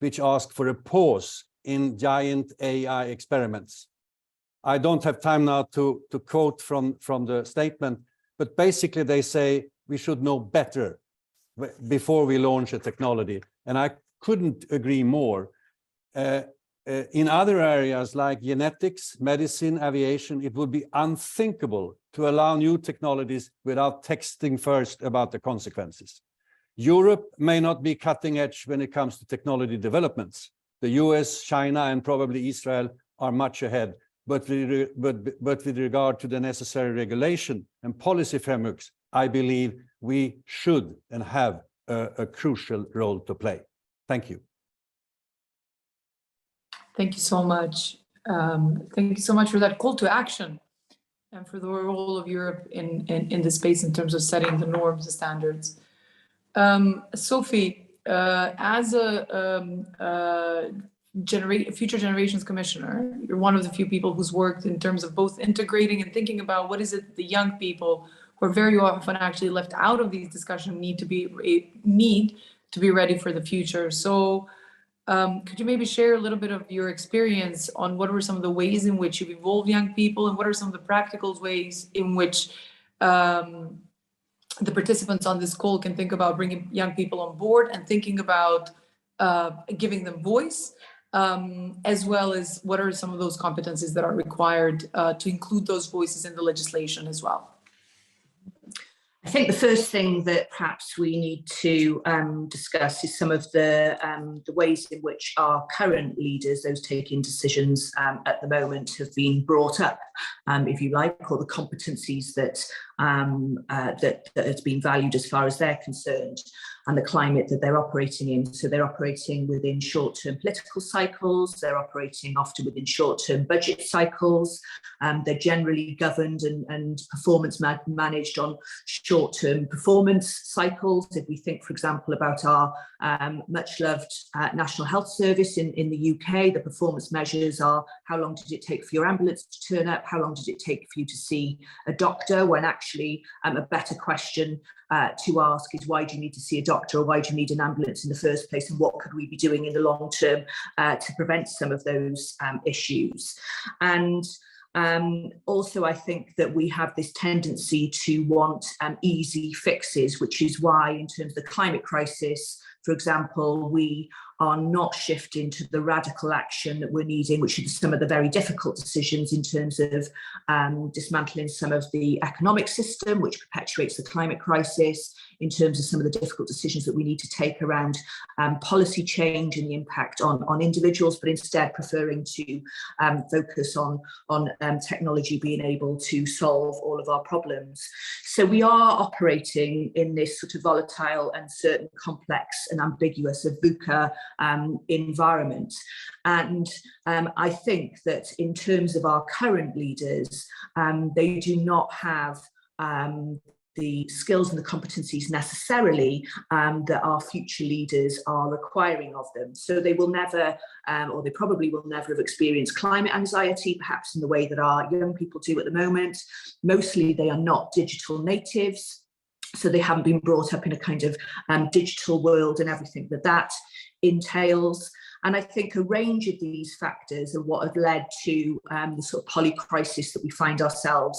which asked for a pause in giant AI experiments. I don't have time now to quote from the statement, but basically they say we should know better before we launch a technology. And I couldn't agree more. In other areas like genetics, medicine, aviation, it would be unthinkable to allow new technologies without texting first about the consequences. Europe may not be cutting edge when it comes to technology developments. The US, China, and probably Israel are much ahead. But with regard to the necessary regulation and policy frameworks, I believe we should and have a crucial role to play. Thank you. Thank you so much. Thank you so much for that call to action and for the role of Europe in this space in terms of setting the norms, the standards. Sophie, as a Future Generations Commissioner, you're one of the few people who's worked in terms of both integrating and thinking about what is it the young people who are very often actually left out of these discussions need to be ready for the future. So could you maybe share a little bit of your experience on what were some of the ways in which you've involved young people and what are some of the practical ways in which the participants on this call can think about bringing young people on board and thinking about giving them voice, as well as what are some of those competencies that are required to include those voices in the legislation as well? I think the first thing that perhaps we need to discuss is some of the ways in which our current leaders, those taking decisions at the moment, have been brought up, if you like, or the competencies that has been valued as far as they're concerned, and the climate that they're operating in. So they're operating within short-term political cycles, they're operating often within short-term budget cycles, they're generally governed and performance managed on short-term performance cycles. If we think, for example, about our much-loved National Health Service in the UK, the performance measures are how long did it take for your ambulance to turn up, how long did it take for you to see a doctor, when actually a better question to ask is why do you need to see a doctor, or why do you need an ambulance in the first place, and what could we be doing in the long term to prevent some of those issues. And also, I think that we have this tendency to want easy fixes, which is why in terms of the climate crisis, for example, we are not shifting to the radical action that we're needing, which is some of the very difficult decisions in terms of dismantling some of the economic system, which perpetuates the climate crisis, in terms of some of the difficult decisions that we need to take around policy change and the impact on individuals, but instead preferring to focus on technology being able to solve all of our problems. So we are operating in this sort of volatile, uncertain, complex and ambiguous, a VUCA environment. And I think that in terms of our current leaders, they do not have the skills and the competencies necessarily that our future leaders are requiring of them. So they will never, or they probably will never have experienced climate anxiety, perhaps in the way that our young people do at the moment. Mostly they are not digital natives, so they haven't been brought up in a kind of digital world and everything that entails. And I think a range of these factors are what have led to the sort of polycrisis that we find ourselves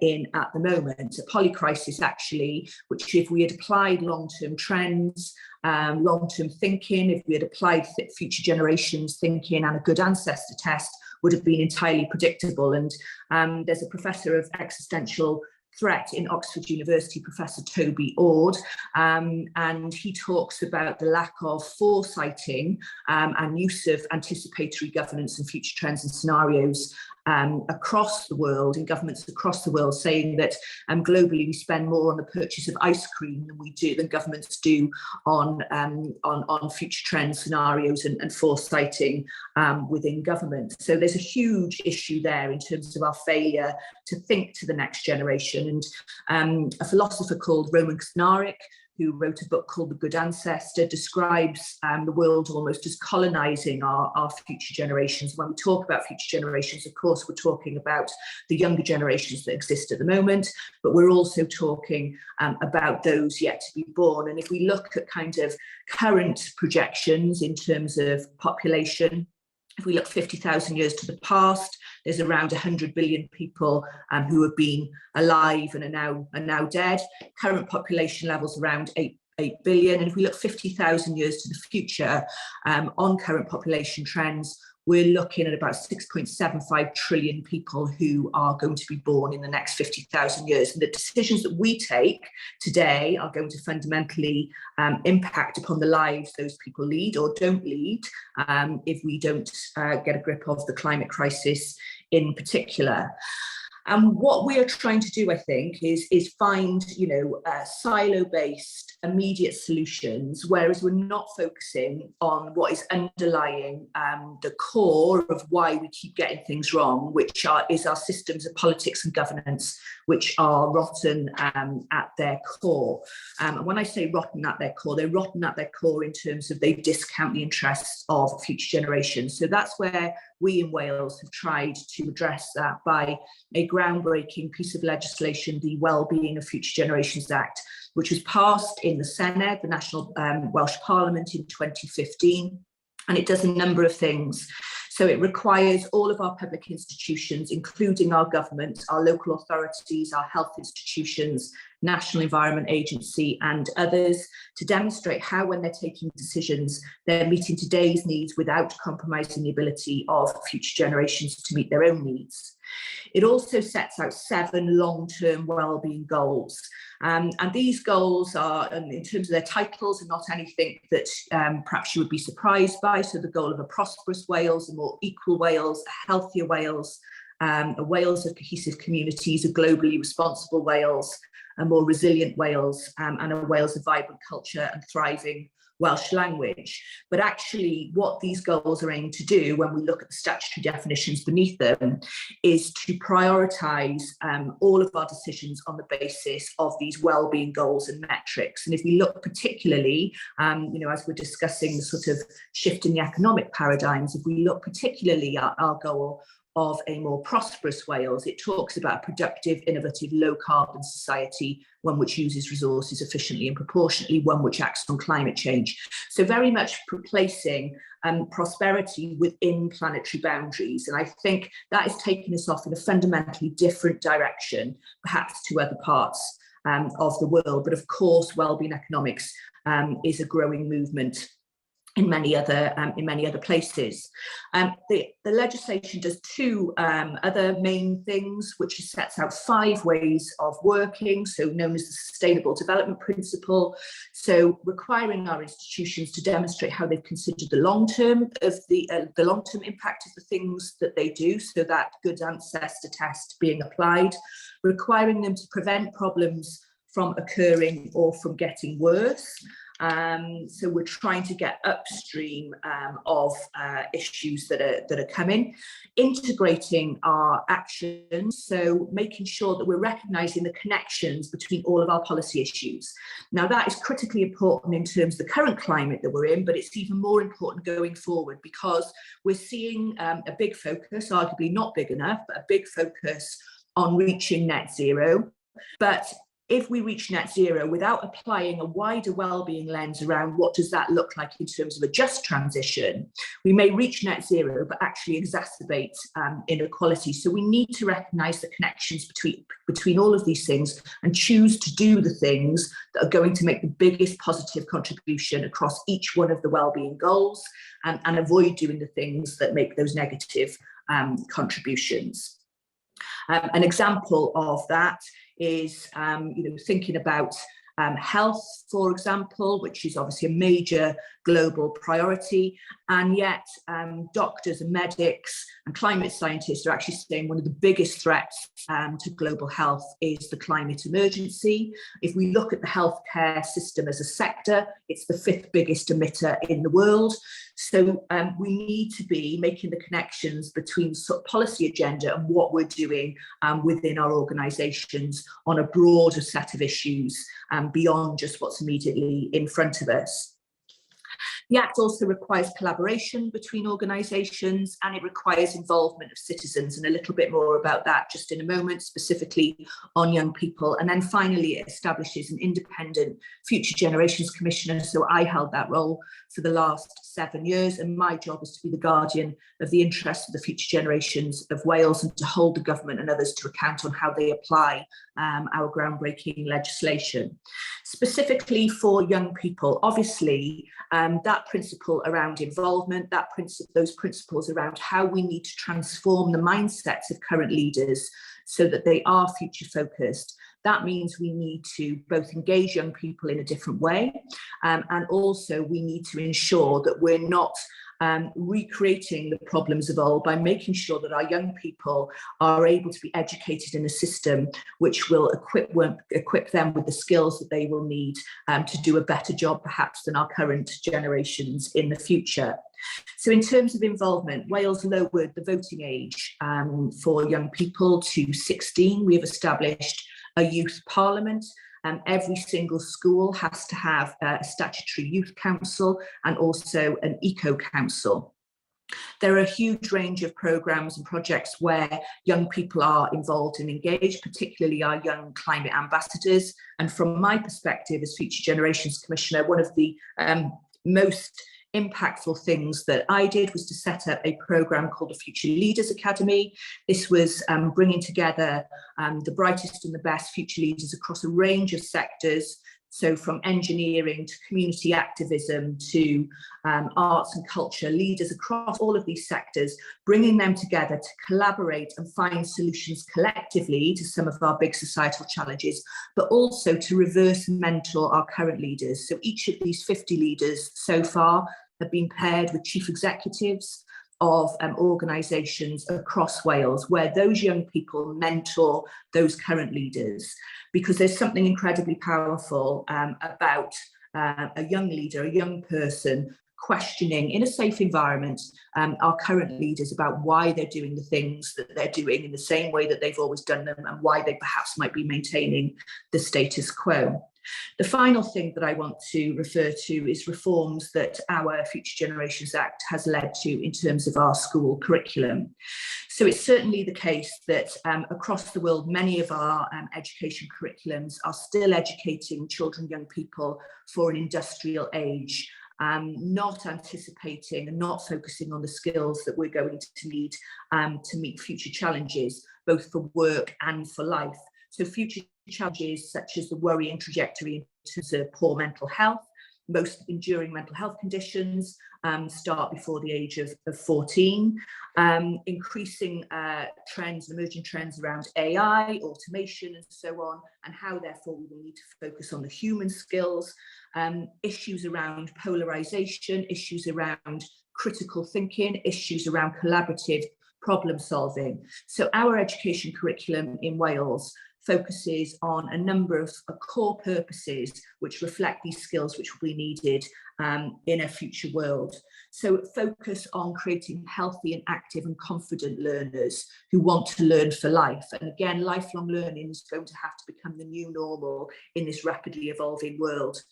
in at the moment. A polycrisis actually, which if we had applied long-term trends, long-term thinking, if we had applied future generations thinking and a good ancestor test, would have been entirely predictable. And there's a professor of existential threat in Oxford University, Professor Toby Ord, and he talks about the lack of foresighting and use of anticipatory governance and future trends and scenarios across the world, in governments across the world, saying that globally we spend more on the purchase of ice cream than governments do on future trend scenarios and foresighting within government. So there's a huge issue there in terms of our failure to think to the next generation. And a philosopher called Roman Knarek, who wrote a book called The Good Ancestor, describes the world almost as colonizing our future generations. When we talk about future generations, of course, we're talking about the younger generations that exist at the moment, but we're also talking about those yet to be born. And if we look at kind of current projections in terms of population, if we look 50,000 years to the past, there's around 100 billion people who have been alive and are now dead. Current population levels around 8 billion. And if we look 50,000 years to the future, on current population trends, we're looking at about 6.75 trillion people who are going to be born in the next 50,000 years. And the decisions that we take today are going to fundamentally impact upon the lives those people lead or don't lead if we don't get a grip of the climate crisis in particular. And what we are trying to do, I think, is find, silo-based immediate solutions, whereas we're not focusing on what is underlying the core of why we keep getting things wrong, which is our systems of politics and governance, which are rotten at their core. And when I say rotten at their core, they're rotten at their core in terms of they discount the interests of future generations. So that's where we in Wales have tried to address that by a groundbreaking piece of legislation, the Wellbeing of Future Generations Act, which was passed in the Senedd, the National Welsh Parliament, in 2015. And it does a number of things. So it requires all of our public institutions, including our government, our local authorities, our health institutions, National Environment Agency and others, to demonstrate how, when they're taking decisions, they're meeting today's needs without compromising the ability of future generations to meet their own needs. It also sets out 7 long-term wellbeing goals. And these goals are, in terms of their titles, are not anything that perhaps you would be surprised by. So the goal of a prosperous Wales, a more equal Wales, a healthier Wales, a Wales of cohesive communities, a globally responsible Wales, a more resilient Wales, and a Wales of vibrant culture and thriving Welsh language. But actually what these goals are aimed to do, when we look at the statutory definitions beneath them, is to prioritise all of our decisions on the basis of these wellbeing goals and metrics. And if we look particularly, as we're discussing the sort of shift in the economic paradigms, if we look particularly at our goal of a more prosperous Wales, it talks about a productive, innovative, low carbon society, one which uses resources efficiently and proportionately, one which acts on climate change. So very much replacing prosperity within planetary boundaries. And I think that is taking us off in a fundamentally different direction, perhaps to other parts of the world. But of course, wellbeing economics is a growing movement in many other places. The legislation does 2 other main things, which sets out 5 ways of working, so known as the Sustainable Development Principle. So requiring our institutions to demonstrate how they've considered the long-term of the long-term impact of the things that they do, so that good ancestor test being applied, requiring them to prevent problems from occurring or from getting worse. So we're trying to get upstream of issues that are coming, integrating our actions, so making sure that we're recognising the connections between all of our policy issues. Now that is critically important in terms of the current climate that we're in, but it's even more important going forward, because we're seeing a big focus, arguably not big enough, but a big focus on reaching net zero. But if we reach net zero without applying a wider wellbeing lens around what does that look like in terms of a just transition, we may reach net zero, but actually exacerbate inequality. So we need to recognise the connections between all of these things and choose to do the things that are going to make the biggest positive contribution across each one of the wellbeing goals, and avoid doing the things that make those negative contributions. An example of that is thinking about health, for example, which is obviously a major global priority. And yet doctors and medics and climate scientists are actually saying one of the biggest threats to global health is the climate emergency. If we look at the healthcare system as a sector, it's the 5th biggest emitter in the world. So we need to be making the connections between sort of policy agenda and what we're doing within our organisations on a broader set of issues beyond just what's immediately in front of us. The Act also requires collaboration between organisations, and it requires involvement of citizens, and a little bit more about that just in a moment, specifically on young people. And then finally, it establishes an independent Future Generations Commissioner. So I held that role for the last 7 years, and my job is to be the guardian of the interests of the future generations of Wales and to hold the government and others to account on how they apply our groundbreaking legislation. Specifically for young people, obviously, that principle around involvement, those principles around how we need to transform the mindsets of current leaders so that they are future focused. That means we need to both engage young people in a different way, and also we need to ensure that we're not recreating the problems of old by making sure that our young people are able to be educated in a system which will equip them with the skills that they will need to do a better job perhaps than our current generations in the future. So in terms of involvement, Wales lowered the voting age for young people to 16. We have established a youth parliament. Every single school has to have a statutory youth council and also an eco council. There are a huge range of programmes and projects where young people are involved and engaged, particularly our young climate ambassadors. And from my perspective as Future Generations Commissioner, one of the most impactful things that I did was to set up a programme called the Future Leaders Academy. This was bringing together the brightest and the best future leaders across a range of sectors. So from engineering to community activism to arts and culture, leaders across all of these sectors, bringing them together to collaborate and find solutions collectively to some of our big societal challenges, but also to reverse mentor our current leaders. So each of these 50 leaders so far have been paired with chief executives of organisations across Wales, where those young people mentor those current leaders, because there's something incredibly powerful about a young leader, a young person questioning in a safe environment our current leaders about why they're doing the things that they're doing in the same way that they've always done them and why they perhaps might be maintaining the status quo. The final thing that I want to refer to is reforms that our Future Generations Act has led to in terms of our school curriculum. So it's certainly the case that across the world, many of our education curriculums are still educating children, young people for an industrial age, not anticipating and not focusing on the skills that we're going to need to meet future challenges, both for work and for life. So future challenges such as the worrying trajectory in terms of poor mental health. Most enduring mental health conditions start before the age of 14. Increasing trends, emerging trends around AI, automation and so on, and how therefore we will need to focus on the human skills. Issues around polarization, issues around critical thinking, issues around collaborative problem solving. So our education curriculum in Wales focuses on a number of core purposes which reflect these skills which will be needed in a future world. So focus on creating healthy and active and confident learners who want to learn for life. And again, lifelong learning is going to have to become the new normal in this rapidly evolving world.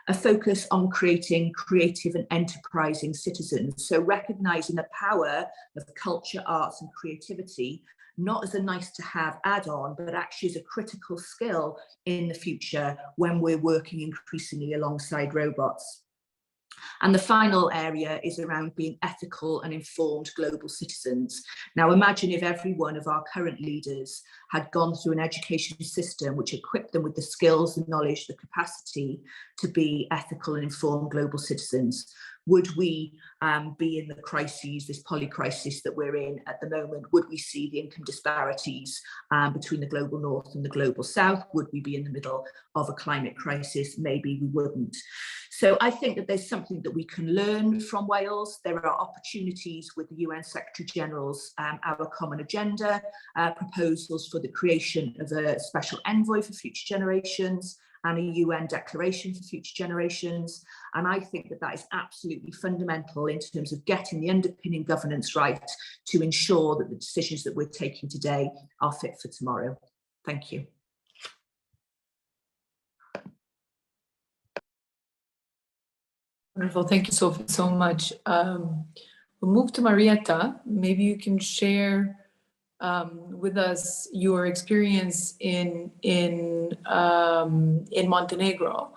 A focus on creating creative and enterprising citizens. So recognizing the power of culture, arts and creativity, not as a nice to have add-on, but actually as a critical skill in the future when we're working increasingly alongside robots. And the final area is around being ethical and informed global citizens. Now imagine if every one of our current leaders had gone through an education system which equipped them with the skills, the knowledge, the capacity to be ethical and informed global citizens. Would we be in the crises, this polycrisis that we're in at the moment? Would we see the income disparities between the global north and the global south? Would we be in the middle of a climate crisis? Maybe we wouldn't. So I think that there's something that we can learn from Wales. There are opportunities with the UN Secretary General's Our Common Agenda, proposals for the creation of a special envoy for future generations and a UN declaration for future generations. And I think that that is absolutely fundamental in terms of getting the underpinning governance right to ensure that the decisions that we're taking today are fit for tomorrow. Thank you. Wonderful. Thank you, Sophie, so much. We'll move to Marietta. Maybe you can share with us your experience in Montenegro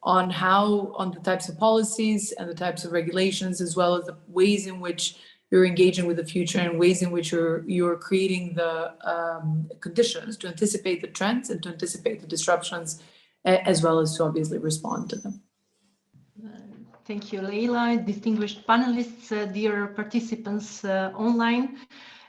on the types of policies and the types of regulations, as well as the ways in which you're engaging with the future and ways in which you're creating the conditions to anticipate the trends and to anticipate the disruptions, as well as to obviously respond to them. Thank you, Leila, distinguished panelists, dear participants online.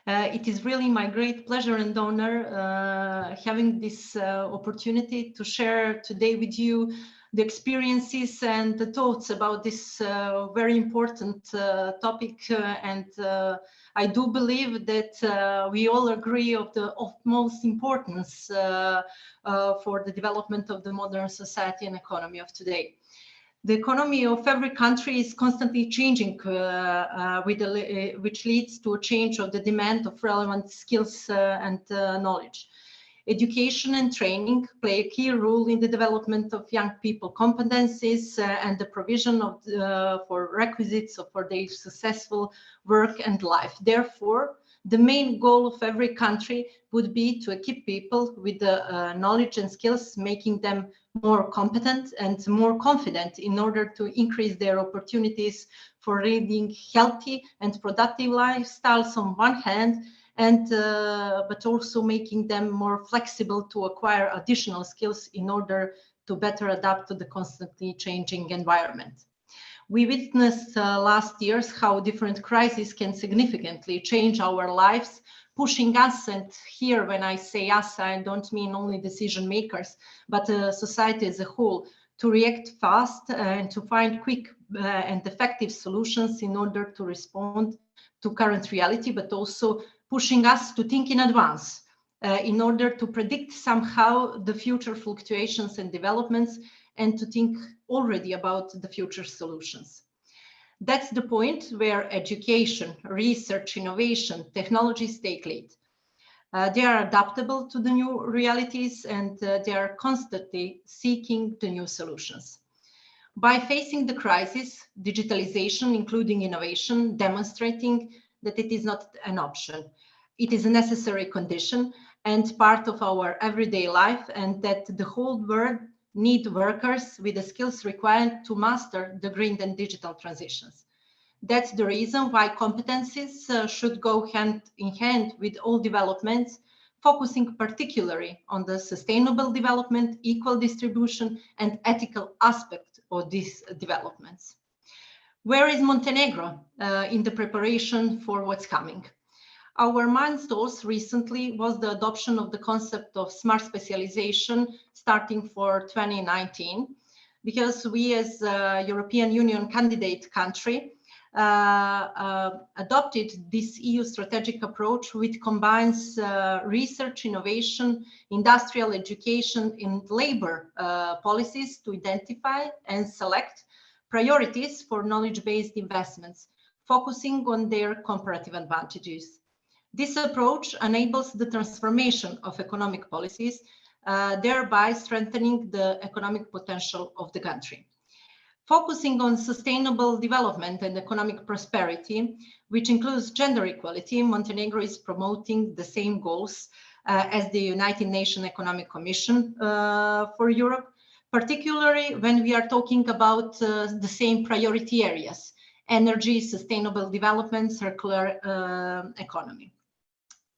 It is really my great pleasure and honor having this opportunity to share today with you the experiences and the thoughts about this very important topic. And I do believe that we all agree of the utmost importance for the development of the modern society and economy of today. The economy of every country is constantly changing, which leads to a change of the demand of relevant skills and knowledge. Education and training play a key role in the development of young people competencies and the provision of for requisites for their successful work and life. Therefore, the main goal of every country would be to equip people with the knowledge and skills, making them more competent and more confident in order to increase their opportunities for leading healthy and productive lifestyles on one hand, and but also making them more flexible to acquire additional skills in order to better adapt to the constantly changing environment. We witnessed last years how different crises can significantly change our lives, pushing us, and here when I say us, I don't mean only decision makers, but society as a whole, to react fast and to find quick and effective solutions in order to respond to current reality, but also pushing us to think in advance in order to predict somehow the future fluctuations and developments and to think already about the future solutions. That's the point where education, research, innovation, technologies take lead. They are adaptable to the new realities and they are constantly seeking the new solutions. By facing the crisis, digitalization, including innovation, demonstrating that it is not an option. It is a necessary condition and part of our everyday life, and that the whole world need workers with the skills required to master the green and digital transitions. That's the reason why competencies should go hand in hand with all developments, focusing particularly on the sustainable development, equal distribution, and ethical aspect of these developments. Where is Montenegro in the preparation for what's coming? Our milestones recently was the adoption of the concept of smart specialization starting for 2019, because we as a European Union candidate country adopted this EU strategic approach, which combines research, innovation, industrial education, and labor policies to identify and select priorities for knowledge-based investments, focusing on their comparative advantages. This approach enables the transformation of economic policies, thereby strengthening the economic potential of the country. Focusing on sustainable development and economic prosperity, which includes gender equality, Montenegro is promoting the same goals as the United Nations Economic Commission for Europe, particularly when we are talking about the same priority areas: energy, sustainable development, circular economy.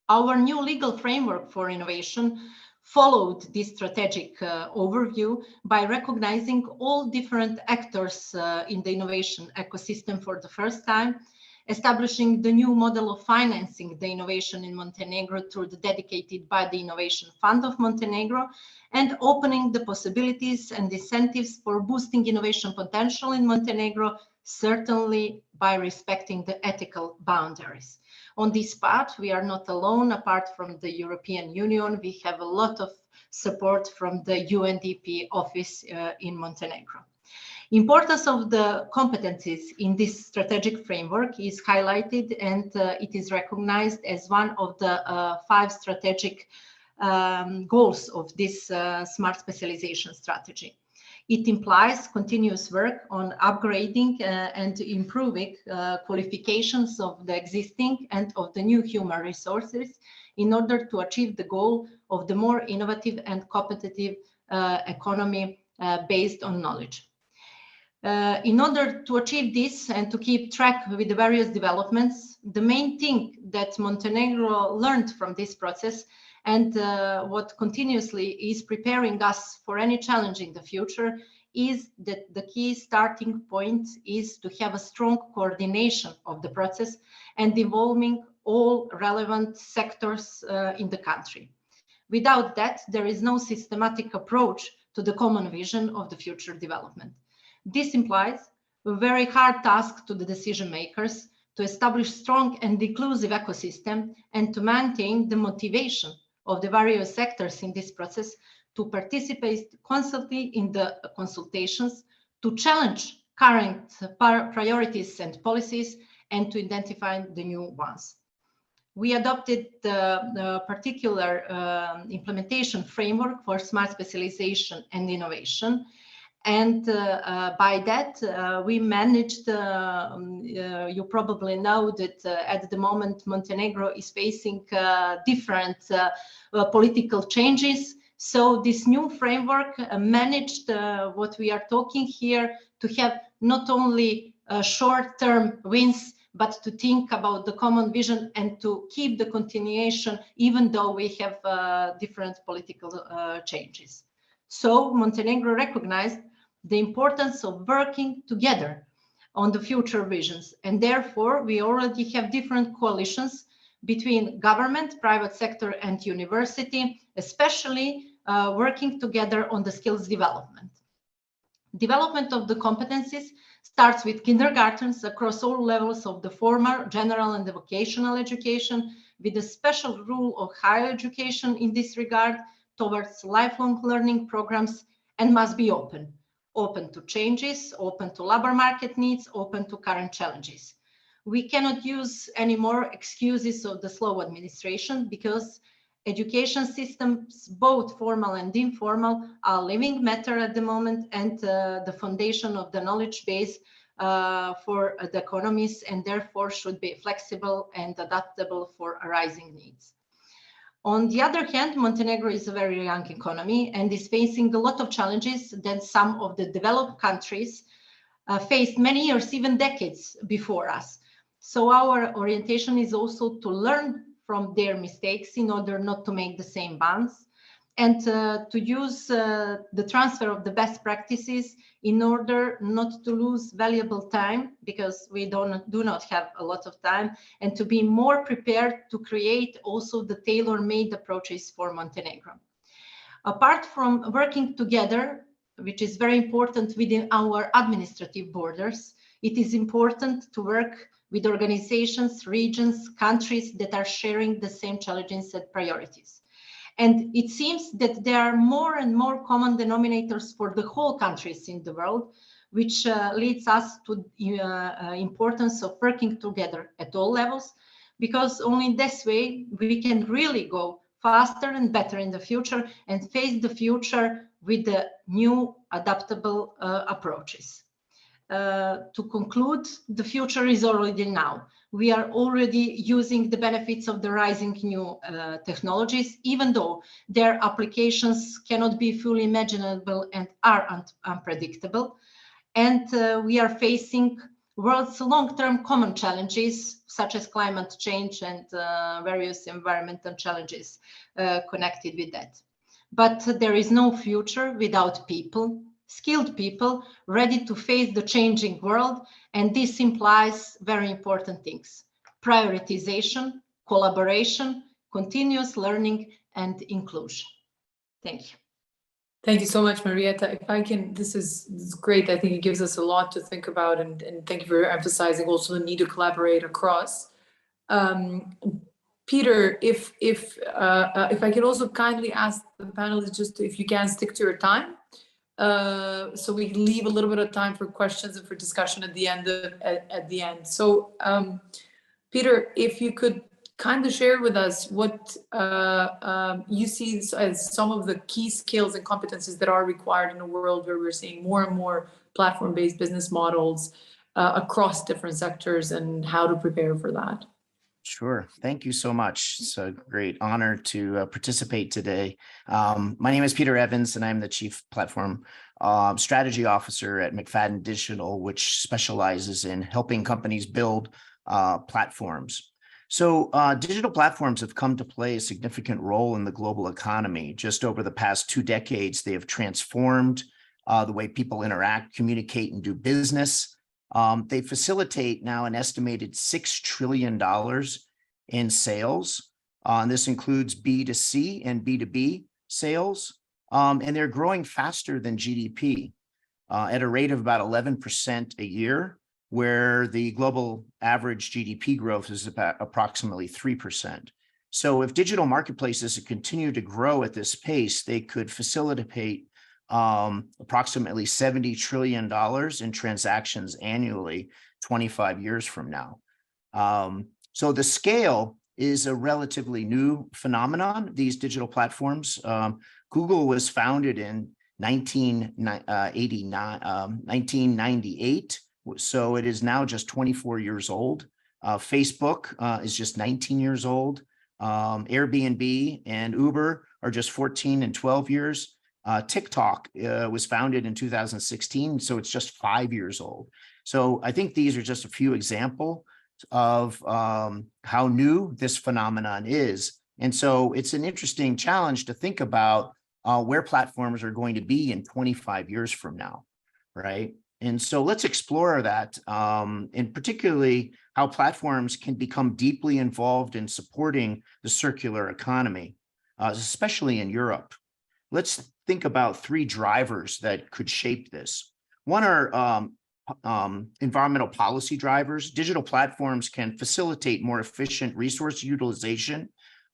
Our new legal framework for innovation followed this strategic overview by recognizing all different actors in the innovation ecosystem for the first time, establishing the new model of financing the innovation in Montenegro through the dedicated by the Innovation Fund of Montenegro, and opening the possibilities and incentives for boosting innovation potential in Montenegro, certainly by respecting the ethical boundaries. On this part, we are not alone. Apart from the European Union, we have a lot of support from the UNDP office in Montenegro. Importance of the competencies in this strategic framework is highlighted, and it is recognized as one of the 5 strategic goals of this smart specialization strategy. It implies continuous work on upgrading and improving qualifications of the existing and of the new human resources in order to achieve the goal of the more innovative and competitive economy based on knowledge. In order to achieve this and to keep track with the various developments, the main thing that Montenegro learned from this process and what continuously is preparing us for any challenge in the future is that the key starting point is to have a strong coordination of the process and involving all relevant sectors in the country. Without that, there is no systematic approach to the common vision of the future development. This implies a very hard task to the decision makers to establish strong and inclusive ecosystem and to maintain the motivation of the various sectors in this process to participate constantly in the consultations, to challenge current priorities and policies, and to identify the new ones. We adopted the particular implementation framework for smart specialization and innovation. And by that, we managed, you probably know that at the moment, Montenegro is facing different political changes. So this new framework managed what we are talking here to have not only short-term wins, but to think about the common vision and to keep the continuation, even though we have different political changes. So Montenegro recognized the importance of working together on the future visions. And therefore, we already have different coalitions between government, private sector, and university, especially working together on the skills development. Development of the competencies starts with kindergartens across all levels of the formal, general, and the vocational education, with a special rule of higher education in this regard towards lifelong learning programs, and must be open to changes, open to labor market needs, open to current challenges. We cannot use any more excuses of the slow administration, because education systems, both formal and informal, are living matter at the moment, and the foundation of the knowledge base for the economies, and therefore should be flexible and adaptable for arising needs. On the other hand, Montenegro is a very young economy and is facing a lot of challenges that some of the developed countries faced many years, even decades before us. So our orientation is also to learn from their mistakes in order not to make the same ones, and to use the transfer of the best practices in order not to lose valuable time, because we do not have a lot of time, and to be more prepared to create also the tailor-made approaches for Montenegro. Apart from working together, which is very important within our administrative borders, it is important to work with organizations, regions, countries that are sharing the same challenges and priorities. And it seems that there are more and more common denominators for the whole countries in the world, which leads us to the importance of working together at all levels, because only this way we can really go faster and better in the future and face the future with the new adaptable approaches. To conclude, the future is already now. We are already using the benefits of the rising new technologies, even though their applications cannot be fully imaginable and are unpredictable. And we are facing world's long-term common challenges, such as climate change and various environmental challenges connected with that. But there is no future without people, skilled people, ready to face the changing world. And this implies very important things: prioritization, collaboration, continuous learning, and inclusion. Thank you. Thank you so much, Marietta. If I can, this is great. I think it gives us a lot to think about, and thank you for emphasizing also the need to collaborate across. Peter, if I can also kindly ask the panelists just if you can stick to your time, so we leave a little bit of time for questions and for discussion at the end. So, Peter, if you could kind of share with us what you see as some of the key skills and competencies that are required in a world where we're seeing more and more platform-based business models across different sectors, and how to prepare for that. Sure. Thank you so much. It's a great honor to participate today. My name is Peter Evans, and I'm the Chief Platform Strategy Officer at McFadden Digital, which specializes in helping companies build platforms. So digital platforms have come to play a significant role in the global economy. Just over the past 2 decades, they have transformed the way people interact, communicate, and do business. They facilitate now an estimated $6 trillion in sales. And this includes B2C and B2B sales. And they're growing faster than GDP at a rate of about 11% a year, where the global average GDP growth is about approximately 3%. So if digital marketplaces continue to grow at this pace, they could facilitate approximately $70 trillion in transactions annually 25 years from now. So the scale is a relatively new phenomenon, these digital platforms. Google was founded in 1998. So it is now just 24 years old. Facebook is just 19 years old. Airbnb and Uber are just 14 and 12 years. TikTok was founded in 2016, so it's just 5 years old. So I think these are just a few examples of how new this phenomenon is. And so it's an interesting challenge to think about where platforms are going to be in 25 years from now, right? And so let's explore that, and particularly how platforms can become deeply involved in supporting the circular economy, especially in Europe. Let's think about 3 drivers that could shape this. One are environmental policy drivers. Digital platforms can facilitate more efficient resource utilization,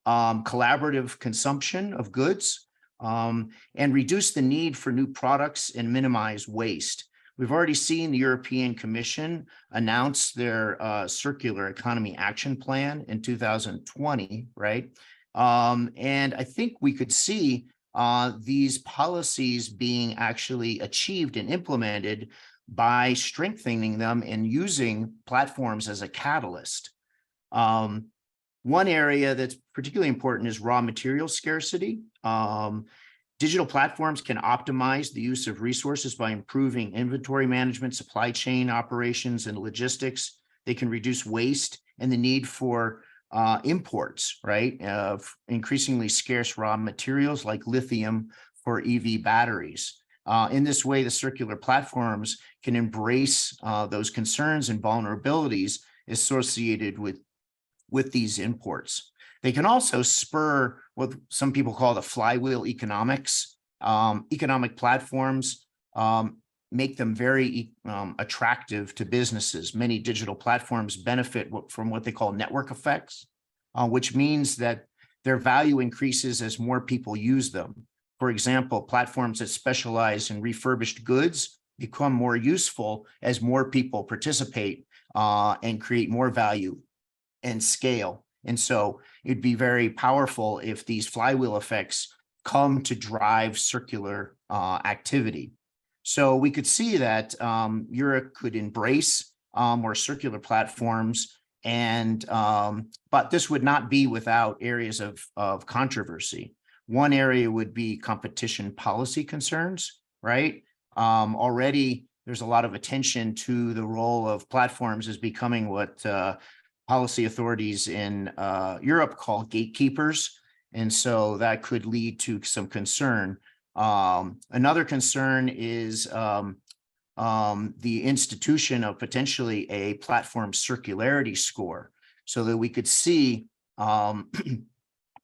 collaborative consumption of goods, and reduce the need for new products and minimize waste. We've already seen the European Commission announce their Circular Economy Action Plan in 2020, right? And I think we could see these policies being actually achieved and implemented by strengthening them and using platforms as a catalyst. One area that's particularly important is raw material scarcity. Digital platforms can optimize the use of resources by improving inventory management, supply chain operations, and logistics. They can reduce waste and the need for imports, right, of increasingly scarce raw materials like lithium for EV batteries. In this way, the circular platforms can embrace those concerns and vulnerabilities associated with these imports. They can also spur what some people call the flywheel economics. Economic platforms make them very attractive to businesses. Many digital platforms benefit from what they call network effects, which means that their value increases as more people use them. For example, platforms that specialize in refurbished goods become more useful as more people participate and create more value and scale. And so it'd be very powerful if these flywheel effects come to drive circular activity. So we could see that Europe could embrace more circular platforms, and but this would not be without areas of controversy. One area would be competition policy concerns, right? Already there's a lot of attention to the role of platforms as becoming what policy authorities in Europe call gatekeepers. And so that could lead to some concern. Another concern is the institution of potentially a platform circularity score, so that we could see how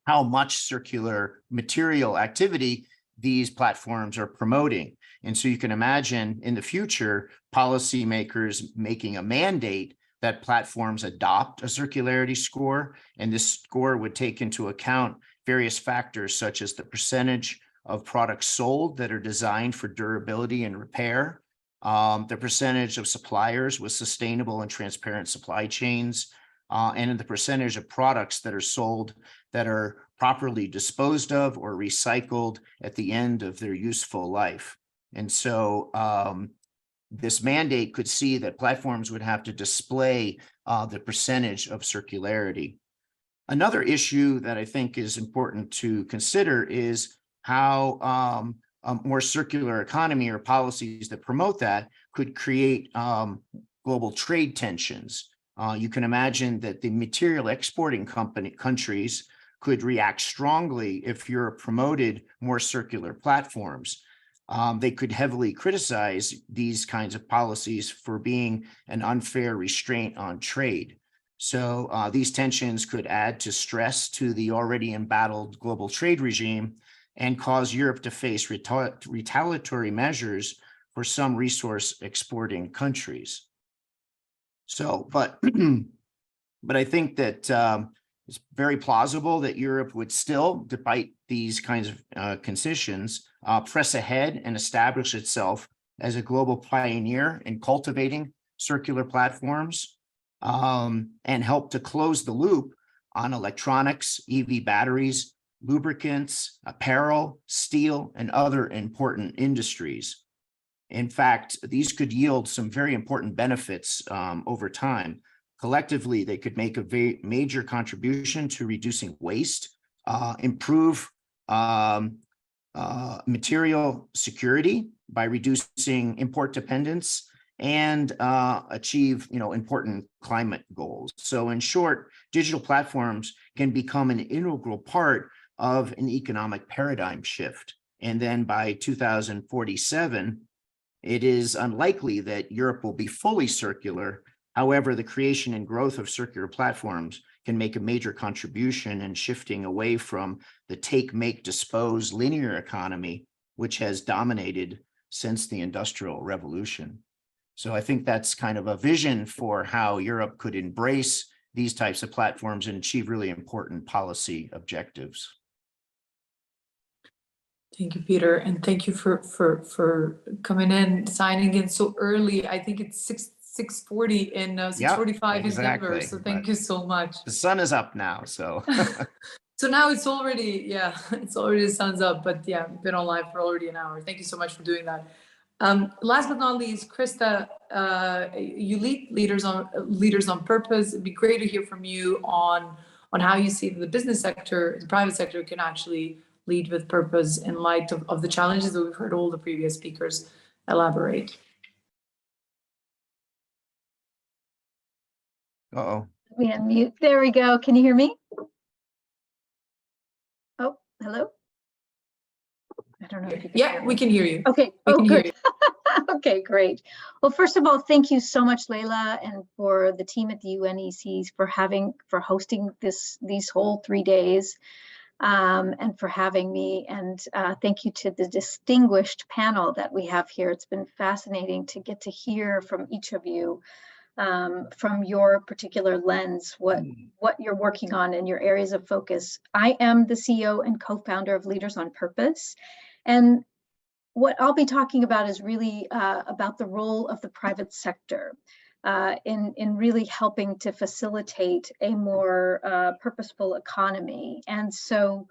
much circular material activity these platforms are promoting. And so you can imagine in the future, policymakers making a mandate that platforms adopt a circularity score, and this score would take into account various factors such as the percentage of products sold that are designed for durability and repair, the percentage of suppliers with sustainable and transparent supply chains, and the percentage of products that are sold that are properly disposed of or recycled at the end of their useful life. And so this mandate could see that platforms would have to display the percentage of circularity. Another issue that I think is important to consider is how a more circular economy or policies that promote that could create global trade tensions. You can imagine that the material exporting countries could react strongly if Europe promoted more circular platforms. They could heavily criticize these kinds of policies for being an unfair restraint on trade. So these tensions could add to stress to the already embattled global trade regime and cause Europe to face retaliatory measures for some resource exporting countries. So, but I think that it's very plausible that Europe would still, despite these kinds of concessions, press ahead and establish itself as a global pioneer in cultivating circular platforms, and help to close the loop on electronics, EV batteries, lubricants, apparel, steel, and other important industries. In fact, these could yield some very important benefits over time. Collectively, they could make a very major contribution to reducing waste, improve material security by reducing import dependence, and achieve, important climate goals. So in short, digital platforms can become an integral part of an economic paradigm shift. And then by 2047, it is unlikely that Europe will be fully circular. However, the creation and growth of circular platforms can make a major contribution in shifting away from the take, make, dispose linear economy, which has dominated since the Industrial Revolution. So I think that's kind of a vision for how Europe could embrace these types of platforms and achieve really important policy objectives. Thank you, Peter, and thank you for coming in, signing in so early. I think it's 6:40 and 6:45 is Denver. So thank you so much. The sun is up now, so. So now it's already, it's already the sun's up, but yeah, we've been online for already an hour. Thank you so much for doing that. Last but not least, Krista, you lead Leaders on Purpose. It'd be great to hear from you on how you see the business sector, the private sector can actually lead with purpose in light of the challenges that we've heard all the previous speakers elaborate. Uh-oh. Let me unmute. There we go. Can you hear me? Oh, hello? I don't know if you can hear me. We can hear you. Okay. Good. Okay, great. Well, first of all, thank you so much, Leila, and for the team at the UNECs for hosting these whole 3 days, and for having me. And thank you to the distinguished panel that we have here. It's been fascinating to get to hear from each of you, from your particular lens, what you're working on and your areas of focus. I am the CEO and co-founder of Leaders on Purpose. And what I'll be talking about is really about the role of the private sector in really helping to facilitate a more purposeful economy. And so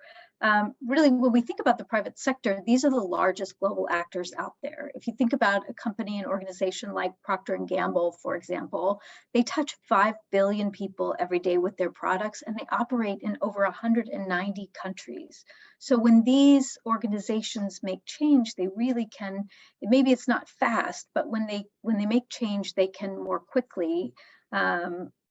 really, when we think about the private sector, these are the largest global actors out there. If you think about a company, an organization like Procter & Gamble, for example, they touch 5 billion people every day with their products, and they operate in over 190 countries. So when these organizations make change, they really can, maybe it's not fast, but when they make change, they can more quickly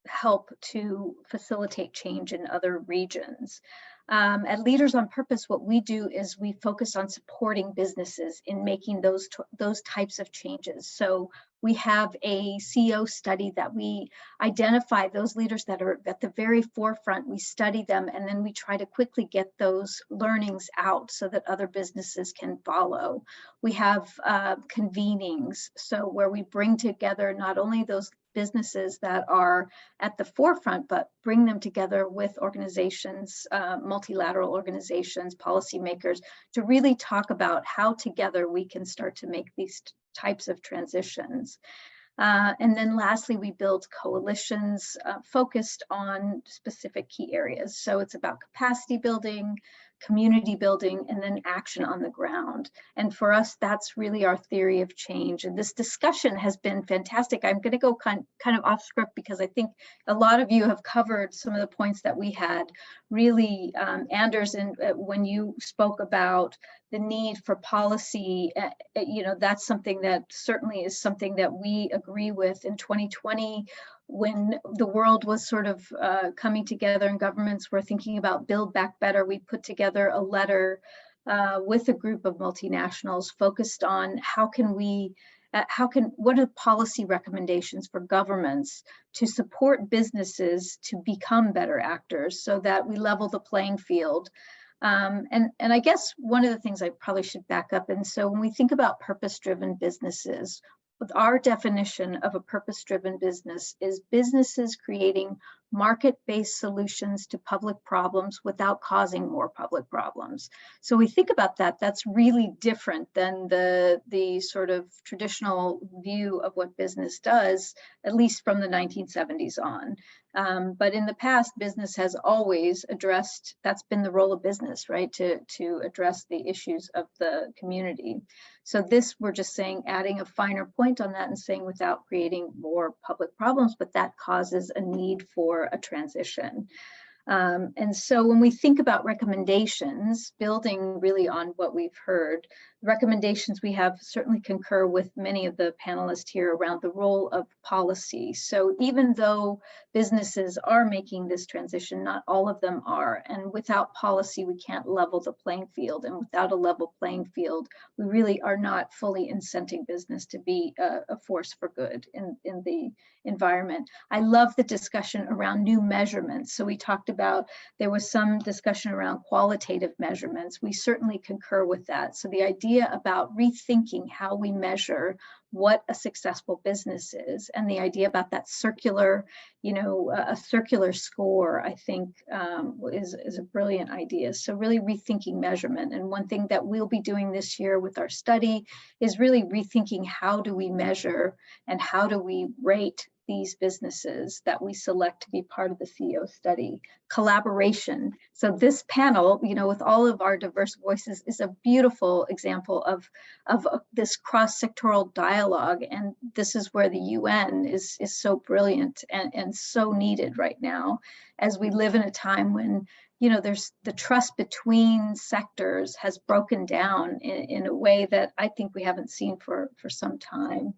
help to facilitate change in other regions. At Leaders on Purpose, what we do is we focus on supporting businesses in making those types of changes. So we have a CEO study that we identify those leaders that are at the very forefront. We study them, and then we try to quickly get those learnings out so that other businesses can follow. We have convenings, so where we bring together not only those businesses that are at the forefront, but bring them together with organizations, multilateral organizations, policymakers, to really talk about how together we can start to make these types of transitions. And then lastly, we build coalitions focused on specific key areas. So it's about capacity building, community building, and then action on the ground. And for us, that's really our theory of change. And this discussion has been fantastic. I'm going to go kind of off script because I think a lot of you have covered some of the points that we had. Really, Anders, and when you spoke about the need for policy, you know, that's something that certainly is something that we agree with. In 2020, when the world was sort of coming together and governments were thinking about Build Back Better, we put together a letter with a group of multinationals focused on what are policy recommendations for governments to support businesses to become better actors so that we level the playing field. And I guess one of the things I probably should back up. And so when we think about purpose-driven businesses, our definition of a purpose-driven business is businesses creating market-based solutions to public problems without causing more public problems. So we think about that, that's really different than the sort of traditional view of what business does, at least from the 1970s on. But in the past, business has always addressed, that's been the role of business, right? To address the issues of the community. So this, we're just saying, adding a finer point on that and saying without creating more public problems, but that causes a need for a transition. And so when we think about recommendations, building really on what we've heard, recommendations we have certainly concur with many of the panelists here around the role of policy. So even though businesses are making this transition, not all of them are. And without policy, we can't level the playing field. And without a level playing field, we really are not fully incenting business to be a force for good in the environment. I love the discussion around new measurements. So we talked about, there was some discussion around qualitative measurements. We certainly concur with that. So the idea about rethinking how we measure what a successful business is, and the idea about that circular, you know, a circular score, I think is a brilliant idea. So really rethinking measurement. And one thing that we'll be doing this year with our study is really rethinking how do we measure and how do we rate these businesses that we select to be part of the CEO study. Collaboration. So this panel, you know, with all of our diverse voices, is a beautiful example of this cross-sectoral dialogue. And this is where the UN is so brilliant and so needed right now, as we live in a time when, you know, there's the trust between sectors has broken down in a way that I think we haven't seen for some time.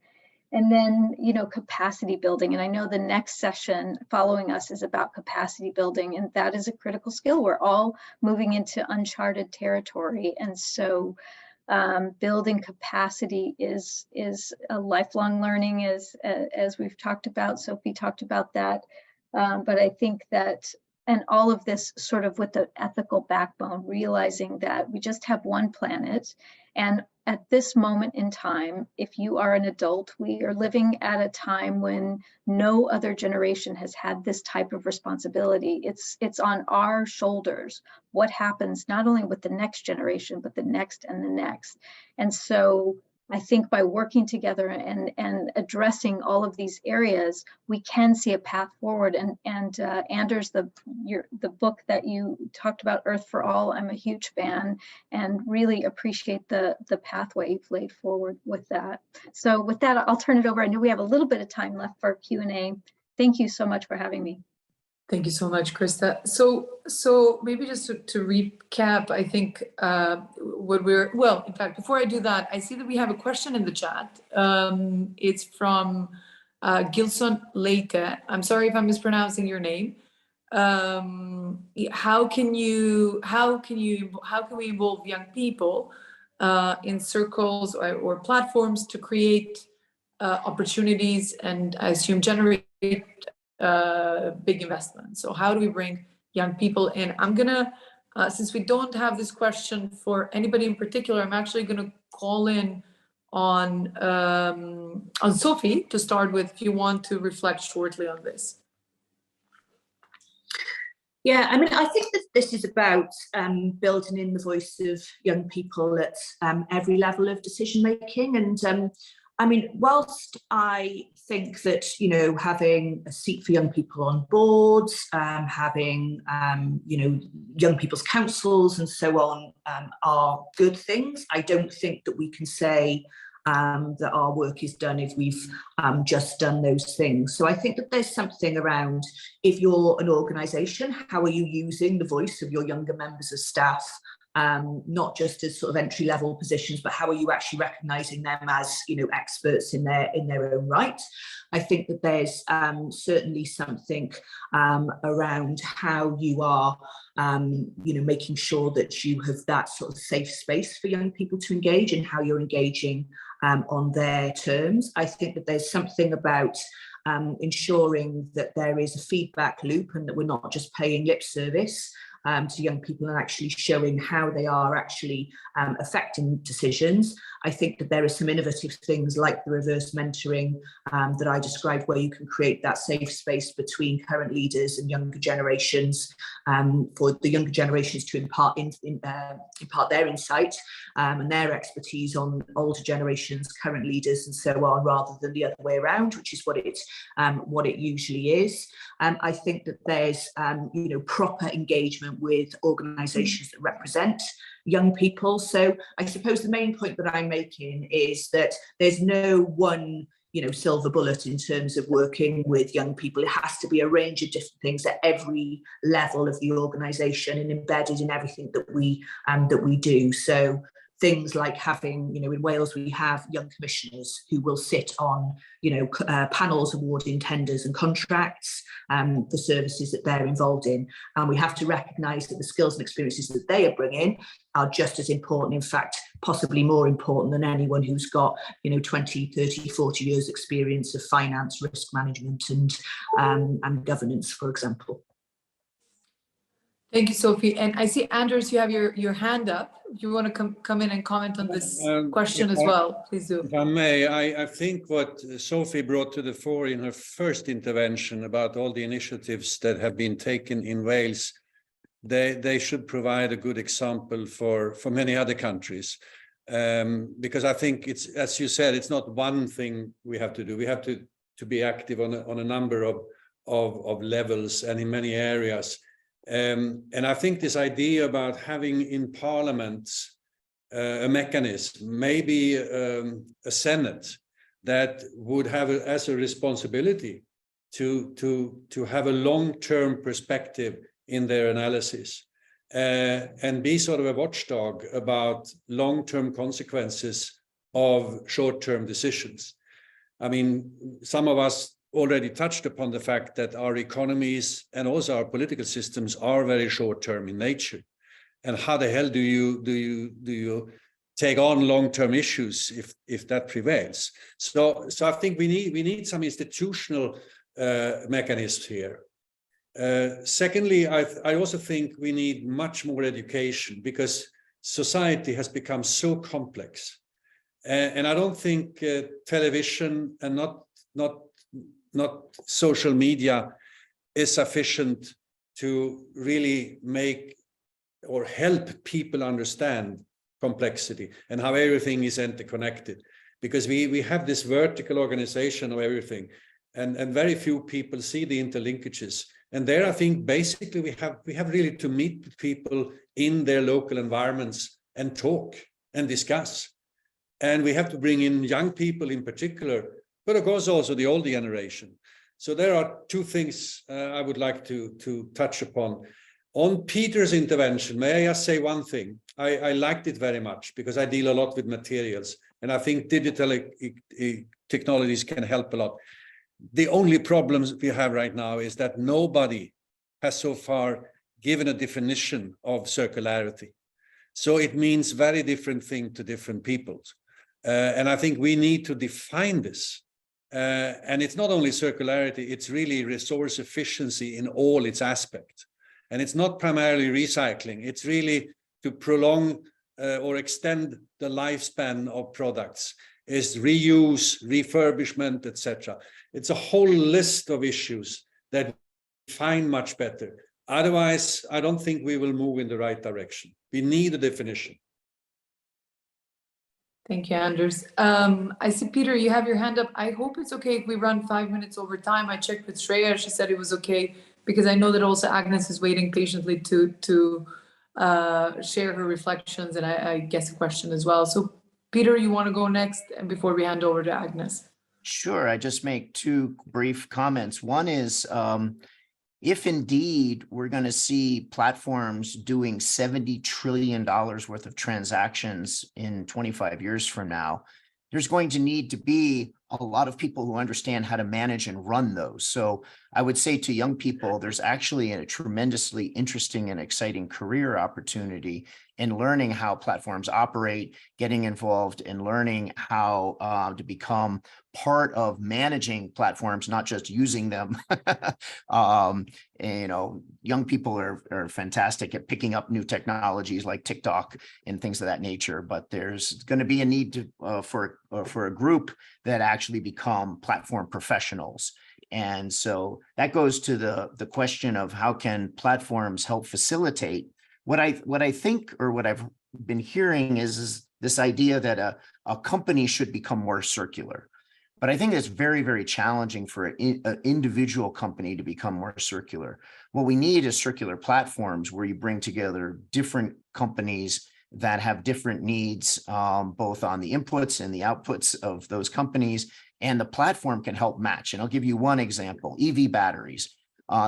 And then, you know, capacity building. And I know the next session following us is about capacity building, and that is a critical skill. We're all moving into uncharted territory. And so building capacity is a lifelong learning, as we've talked about. Sophie talked about that. But I think that, and all of this sort of with the ethical backbone, realizing that we just have one planet. And at this moment in time, if you are an adult, we are living at a time when no other generation has had this type of responsibility. It's on our shoulders. What happens not only with the next generation, but the next and the next. And so I think by working together and addressing all of these areas, we can see a path forward. And Anders, the book that you talked about, Earth for All, I'm a huge fan and really appreciate the pathway you've laid forward with that. So with that, I'll turn it over. I know we have a little bit of time left for Q&A. Thank you so much for having me. Thank you so much, Krista. So maybe just to recap, I think in fact, before I do that, I see that we have a question in the chat. It's from Gilson Leite. I'm sorry if I'm mispronouncing your name. How can we involve young people in circles or platforms to create opportunities and, I assume, generate big investments? So how do we bring young people in? I'm gonna, since we don't have this question for anybody in particular, I'm actually gonna call in on Sophie to start with, if you want to reflect shortly on this. Yeah, I mean, I think that this is about building in the voice of young people at every level of decision making. And I mean, whilst I think that, you know, having a seat for young people on boards, having, you know, young people's councils and so on are good things, I don't think that we can say that our work is done if we've just done those things. So I think that there's something around, if you're an organisation, how are you using the voice of your younger members of staff, not just as sort of entry-level positions, but how are you actually recognising them as, you know, experts in their own right? I think that there's certainly something around how you are, you know, making sure that you have that sort of safe space for young people to engage, and how you're engaging on their terms. I think that there's something about ensuring that there is a feedback loop, and that we're not just paying lip service to young people and actually showing how they are actually affecting decisions. I think that there are some innovative things like the reverse mentoring that I described, where you can create that safe space between current leaders and younger generations, for the younger generations to impart their insight and their expertise on older generations, current leaders, and so on, rather than the other way around, which is what it usually is. I think that there's you know, proper engagement with organisations that represent young people. So I suppose the main point that I'm making is that there's no one, you know, silver bullet in terms of working with young people. It has to be a range of different things at every level of the organisation and embedded in everything that we do. So things like having, you know, in Wales we have young commissioners who will sit on, you know, panels awarding tenders and contracts for services that they're involved in. And we have to recognise that the skills and experiences that they are bringing are just as important, in fact, possibly more important than anyone who's got, you know, 20, 30, 40 years experience of finance, risk management and governance, for example. Thank you, Sophie. And I see, Anders, you have your hand up. If you want to come in and comment on this question as well, please do. If I may, I think what Sophie brought to the fore in her first intervention about all the initiatives that have been taken in Wales, they should provide a good example for many other countries. Because I think it's, as you said, it's not one thing we have to do. We have to be active on a number of levels and in many areas. And I think this idea about having in parliaments a mechanism, maybe a Senate, that would have as a responsibility to have a long-term perspective in their analysis and be sort of a watchdog about long-term consequences of short-term decisions. I mean, some of us already touched upon the fact that our economies and also our political systems are very short-term in nature. And how the hell do you take on long-term issues if that prevails? So I think we need some institutional mechanisms here. Secondly, I also think we need much more education, because society has become so complex, and I don't think television and not social media is sufficient to really make or help people understand complexity and how everything is interconnected, because we have this vertical organization of everything, and very few people see the interlinkages. And there, I think basically we have really to meet with people in their local environments and talk and discuss. And we have to bring in young people in particular, but of course also the older generation. So there are two things I would like to touch upon. On Peter's intervention, may I just say one thing? I liked it very much because I deal a lot with materials, and I think digital technologies can help a lot. The only problems we have right now is that nobody has so far given a definition of circularity. So it means very different thing to different peoples. And I think we need to define this. And it's not only circularity, it's really resource efficiency in all its aspects. And it's not primarily recycling, it's really to prolong or extend the lifespan of products, is reuse, refurbishment, etc. It's a whole list of issues that we find much better. Otherwise, I don't think we will move in the right direction. We need a definition. Thank you, Anders. I see, Peter, you have your hand up. I hope it's okay if we run 5 minutes over time. I checked with Shreya, she said it was okay, because I know that also Agnes is waiting patiently to share her reflections and I guess a question as well. So Peter, you want to go next and before we hand over to Agnes? Sure, I just make two brief comments. One is, if indeed we're going to see platforms doing $70 trillion worth of transactions in 25 years from now, there's going to need to be a lot of people who understand how to manage and run those. So I would say to young people, there's actually a tremendously interesting and exciting career opportunity in learning how platforms operate, getting involved in learning how to become part of managing platforms, not just using them. You know, young people are fantastic at picking up new technologies like TikTok and things of that nature, but there's going to be a need to, for a group that actually become platform professionals. And so that goes to the question of how can platforms help facilitate. What I think, or what I've been hearing is this idea that a company should become more circular. But I think it's very, very challenging for an individual company to become more circular. What we need is circular platforms where you bring together different companies that have different needs, both on the inputs and the outputs of those companies, and the platform can help match. And I'll give you one example, EV batteries.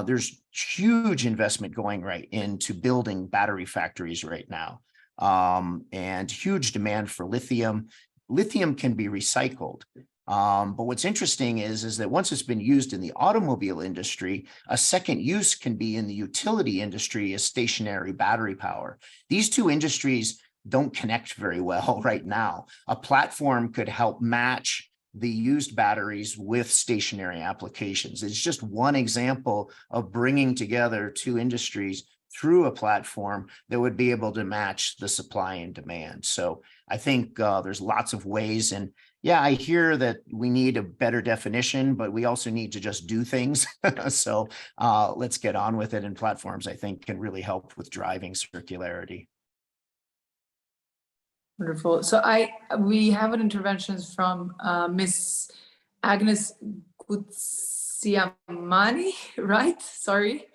There's huge investment going right into building battery factories right now, and huge demand for lithium. Lithium can be recycled. But what's interesting is that once it's been used in the automobile industry, a second use can be in the utility industry as stationary battery power. These two industries don't connect very well right now. A platform could help match the used batteries with stationary applications. It's just one example of bringing together two industries through a platform that would be able to match the supply and demand. So I think there's lots of ways. And yeah, I hear that we need a better definition, but we also need to just do things. So let's get on with it. And platforms, I think, can really help with driving circularity. Wonderful. So we have an intervention from Miss Agnes Gutsiamani, right? Sorry,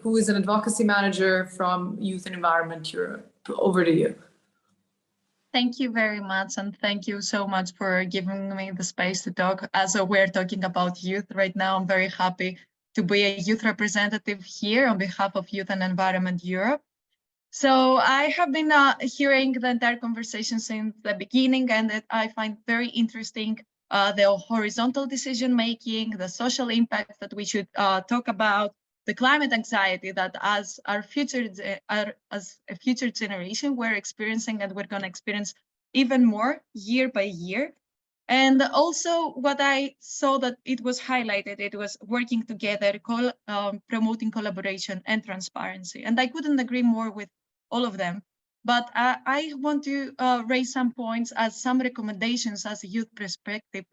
who is an advocacy manager from Youth and Environment Europe. Over to you. Thank you very much, and thank you so much for giving me the space to talk. As we're talking about youth right now, I'm very happy to be a youth representative here on behalf of Youth and Environment Europe. So I have been hearing the entire conversation since the beginning, and I find very interesting the horizontal decision-making, the social impact that we should talk about, the climate anxiety that as a future generation, we're experiencing, and we're going to experience even more year by year. And also what I saw that it was highlighted, it was working together, promoting collaboration and transparency. And I couldn't agree more with all of them. But I want to raise some points as some recommendations as a youth perspective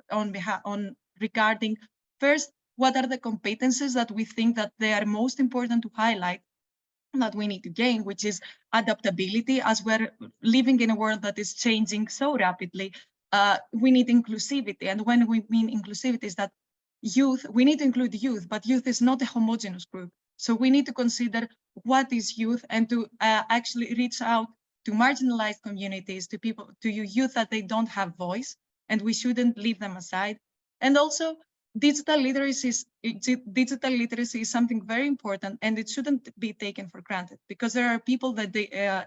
regarding first, what are the competencies that we think that they are most important to highlight that we need to gain, which is adaptability, as we're living in a world that is changing so rapidly. We need inclusivity. And when we mean inclusivity is that youth, we need to include youth, but youth is not a homogeneous group. So we need to consider what is youth and to actually reach out to marginalized communities, to people, to youth that they don't have voice, and we shouldn't leave them aside. And also digital literacy is something very important, and it shouldn't be taken for granted, because there are people that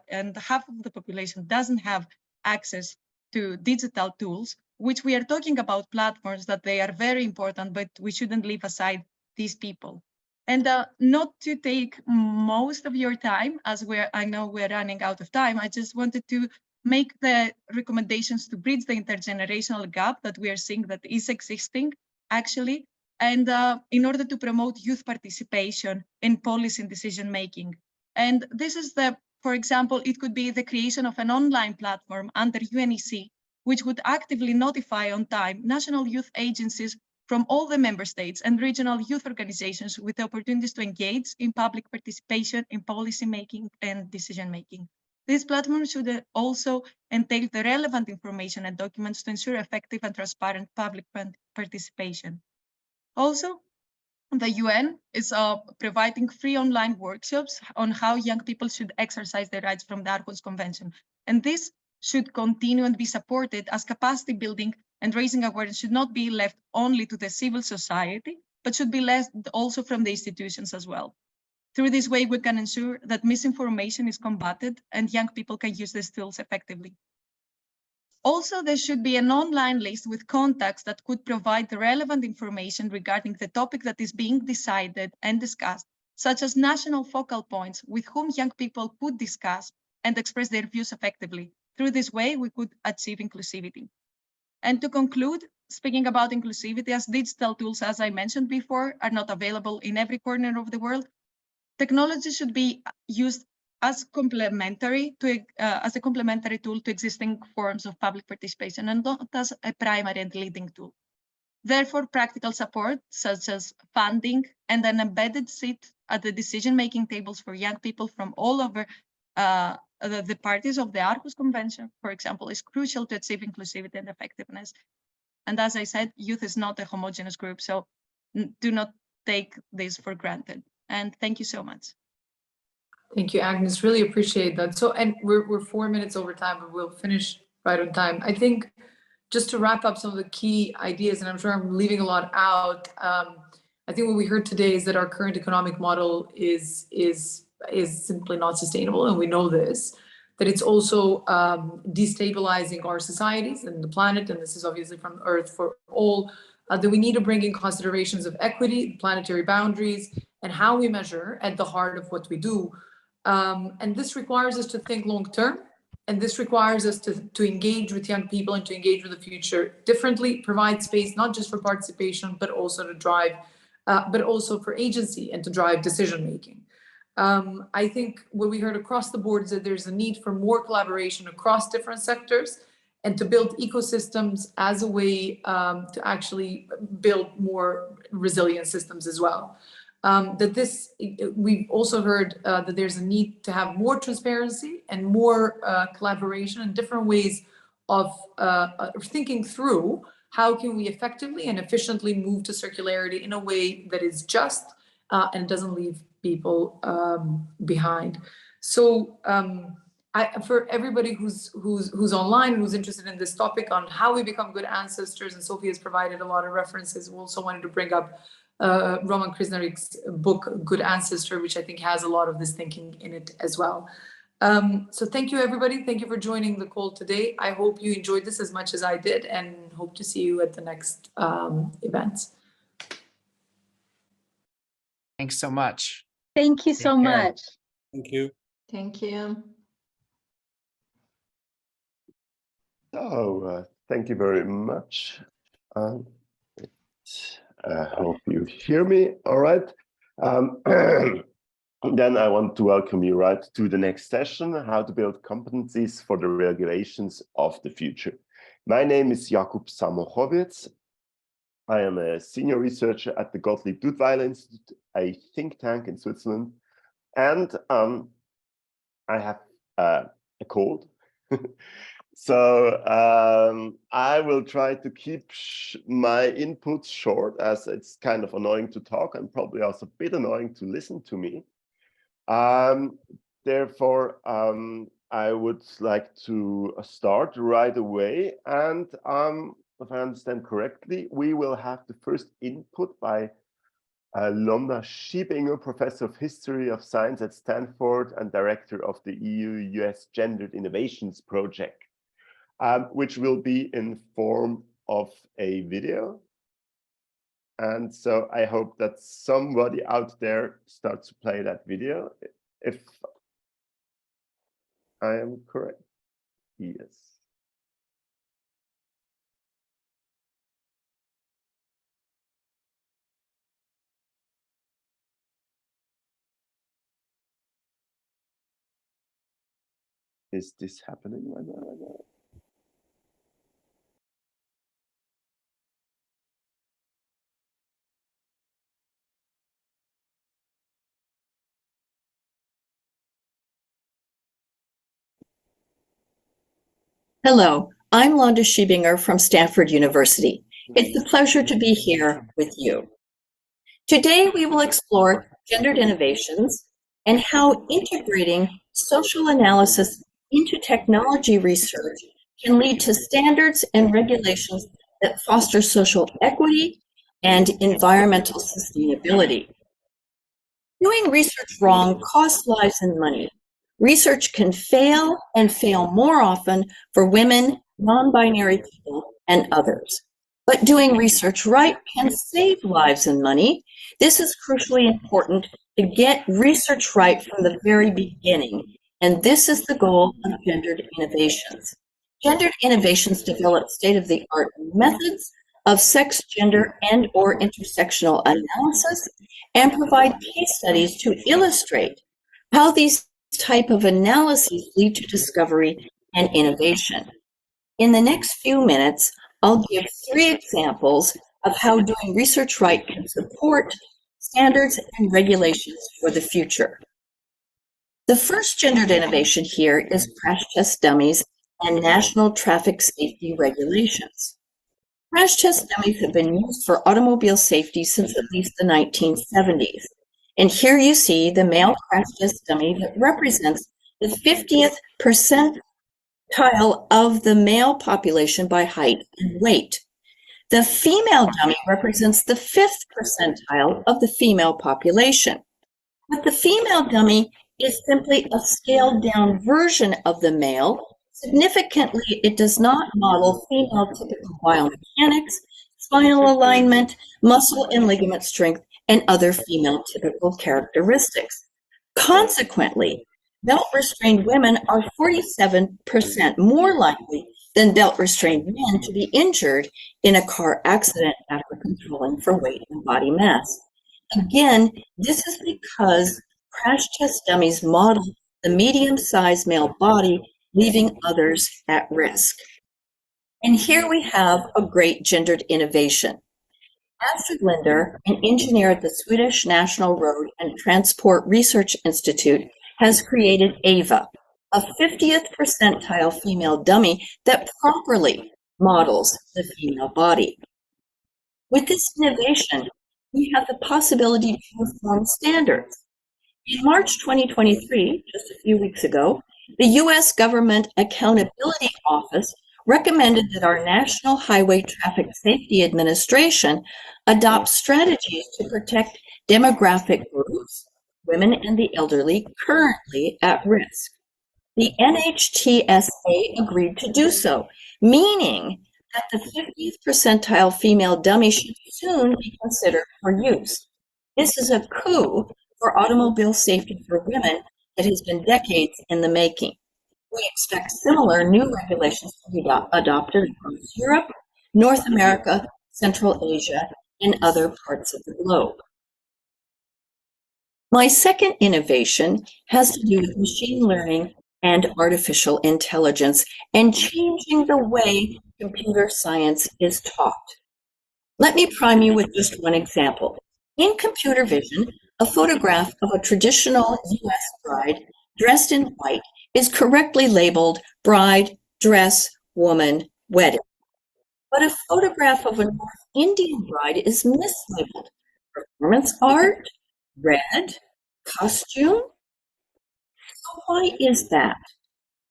and half of the population doesn't have access to digital tools. which we are talking about platforms that they are very important, but we shouldn't leave aside these people. And not to take most of your time, as I know we're running out of time, I just wanted to make the recommendations to bridge the intergenerational gap that we are seeing that is existing, actually, and in order to promote youth participation in policy and decision making. And this is for example, it could be the creation of an online platform under UNEC, which would actively notify on time national youth agencies from all the member states and regional youth organizations with the opportunities to engage in public participation in policy making and decision making. This platform should also entail the relevant information and documents to ensure effective and transparent public participation. Also, the UN is providing free online workshops on how young people should exercise their rights from the Aarhus Convention. And this should continue and be supported, as capacity building and raising awareness should not be left only to the civil society, but should be left also from the institutions as well. Through this way, we can ensure that misinformation is combated and young people can use these tools effectively. Also, there should be an online list with contacts that could provide the relevant information regarding the topic that is being decided and discussed, such as national focal points with whom young people could discuss and express their views effectively. Through this way, we could achieve inclusivity. And to conclude, speaking about inclusivity, as digital tools, as I mentioned before, are not available in every corner of the world, technology should be used as a complementary tool to existing forms of public participation and not as a primary and leading tool. Therefore, practical support, such as funding and an embedded seat at the decision-making tables for young people from all over the parties of the Aarhus Convention, for example, is crucial to achieve inclusivity and effectiveness. And as I said, youth is not a homogeneous group, so do not take this for granted. And thank you so much. Thank you, Agnes. Really appreciate that. So, and we're 4 minutes over time, but we'll finish right on time. I think just to wrap up some of the key ideas, and I'm sure I'm leaving a lot out. I think what we heard today is that our current economic model is simply not sustainable, and we know this. That it's also destabilizing our societies and the planet, and this is obviously from Earth for all. That we need to bring in considerations of equity, planetary boundaries, and how we measure at the heart of what we do. And this requires us to think long term, and this requires us to engage with young people and to engage with the future differently, provide space not just for participation, but also to drive, but also for agency and to drive decision making. I think what we heard across the board is that there's a need for more collaboration across different sectors and to build ecosystems as a way to actually build more resilient systems as well. We've also heard that there's a need to have more transparency and more collaboration and different ways of thinking through how can we effectively and efficiently move to circularity in a way that is just and doesn't leave people behind. So for everybody who's online, who's interested in this topic on how we become good ancestors, and Sophie has provided a lot of references. We also wanted to bring up Roman Krznarik's book, Good Ancestor, which I think has a lot of this thinking in it as well. So thank you, everybody. Thank you for joining the call today. I hope you enjoyed this as much as I did, and hope to see you at the next events. Thanks so much. Thank you so much. Thank you. Thank you. So, thank you very much. I hope you hear me all right. Then I want to welcome you right to the next session, how to build competencies for the regulations of the future. My name is Jakub Samochowicz. I am a senior researcher at the Gottlieb Duttweiler Institute, a think tank in Switzerland. And I have a cold. So I will try to keep my inputs short, as it's kind of annoying to talk and probably also a bit annoying to listen to me. Therefore, I would like to start right away. And if I understand correctly, we will have the first input by Lomna Schiebinger, Professor of History of Science at Stanford and Director of the EU-US Gendered Innovations Project. which will be in form of a video. And so I hope that somebody out there starts to play that video, if I am correct. Yes. Is this happening right now? Hello, I'm Londa Schiebinger from Stanford University. It's a pleasure to be here with you. Today, we will explore gendered innovations and how integrating social analysis into technology research can lead to standards and regulations that foster social equity and environmental sustainability. Doing research wrong costs lives and money. Research can fail and fail more often for women, non-binary people, and others. But doing research right can save lives and money. This is crucially important to get research right from the very beginning. And this is the goal of gendered innovations. Gendered innovations develop state-of-the-art methods of sex, gender, and/or intersectional analysis and provide case studies to illustrate how these type of analyses lead to discovery and innovation. In the next few minutes, I'll give 3 examples of how doing research right can support standards and regulations for the future. The first gendered innovation here is crash test dummies and national traffic safety regulations. Crash test dummies have been used for automobile safety since at least the 1970s. And here you see the male crash test dummy that represents the 50th percentile of the male population by height and weight. The female dummy represents the 5th percentile of the female population. But the female dummy is simply a scaled down version of the male. Significantly, it does not model female typical biomechanics, spinal alignment, muscle and ligament strength, and other female typical characteristics. Consequently, belt-restrained women are 47% more likely than belt-restrained men to be injured in a car accident after controlling for weight and body mass. Again, this is because crash test dummies model the medium-sized male body, leaving others at risk. And here we have a great gendered innovation. Astrid Linder, an engineer at the Swedish National Road and Transport Research Institute, has created Ava, a 50th percentile female dummy that properly models the female body. With this innovation, we have the possibility to reform standards. In March 2023, just a few weeks ago, the U.S. Government Accountability Office recommended that our National Highway Traffic Safety Administration adopt strategies to protect demographic groups, women and the elderly, currently at risk. The NHTSA agreed to do so, meaning that the 50th percentile female dummy should soon be considered for use. This is a coup for automobile safety for women that has been decades in the making. We expect similar new regulations to be adopted across Europe, North America, Central Asia, and other parts of the globe. My second innovation has to do with machine learning and artificial intelligence and changing the way computer science is taught. Let me prime you with just one example. In computer vision, a photograph of a traditional US bride dressed in white is correctly labeled bride, dress, woman, wedding. But a photograph of a North Indian bride is mislabeled performance art, red, costume. So why is that?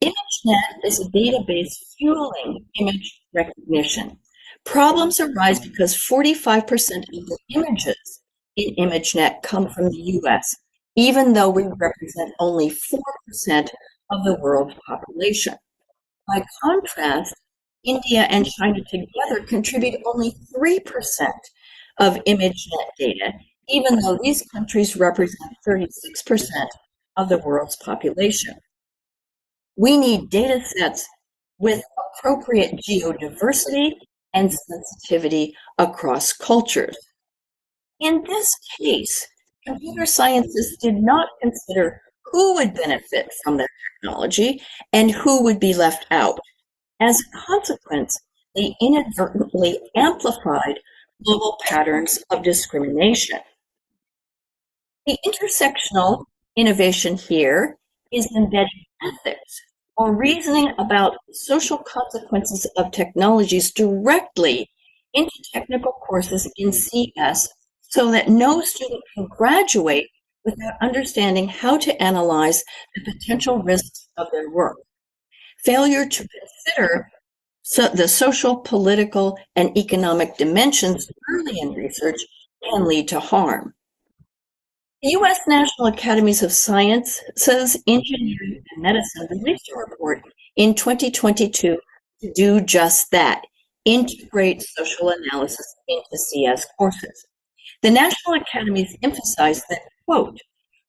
ImageNet is a database fueling image recognition. Problems arise because 45% of the images in ImageNet come from the US, even though we represent only 4% of the world population. By contrast, India and China together contribute only 3% of ImageNet data, even though these countries represent 36% of the world's population. We need data sets with appropriate geodiversity and sensitivity across cultures. In this case, computer scientists did not consider who would benefit from their technology and who would be left out. As a consequence, they inadvertently amplified global patterns of discrimination. The intersectional innovation here is embedding ethics or reasoning about social consequences of technologies directly into technical courses in CS so that no student can graduate without understanding how to analyze the potential risks of their work. Failure to consider the social, political, and economic dimensions early in research can lead to harm. The U.S. National Academies of Sciences, Engineering, and Medicine released a report in 2022 to do just that, integrate social analysis into CS courses. The National Academies emphasized that, quote,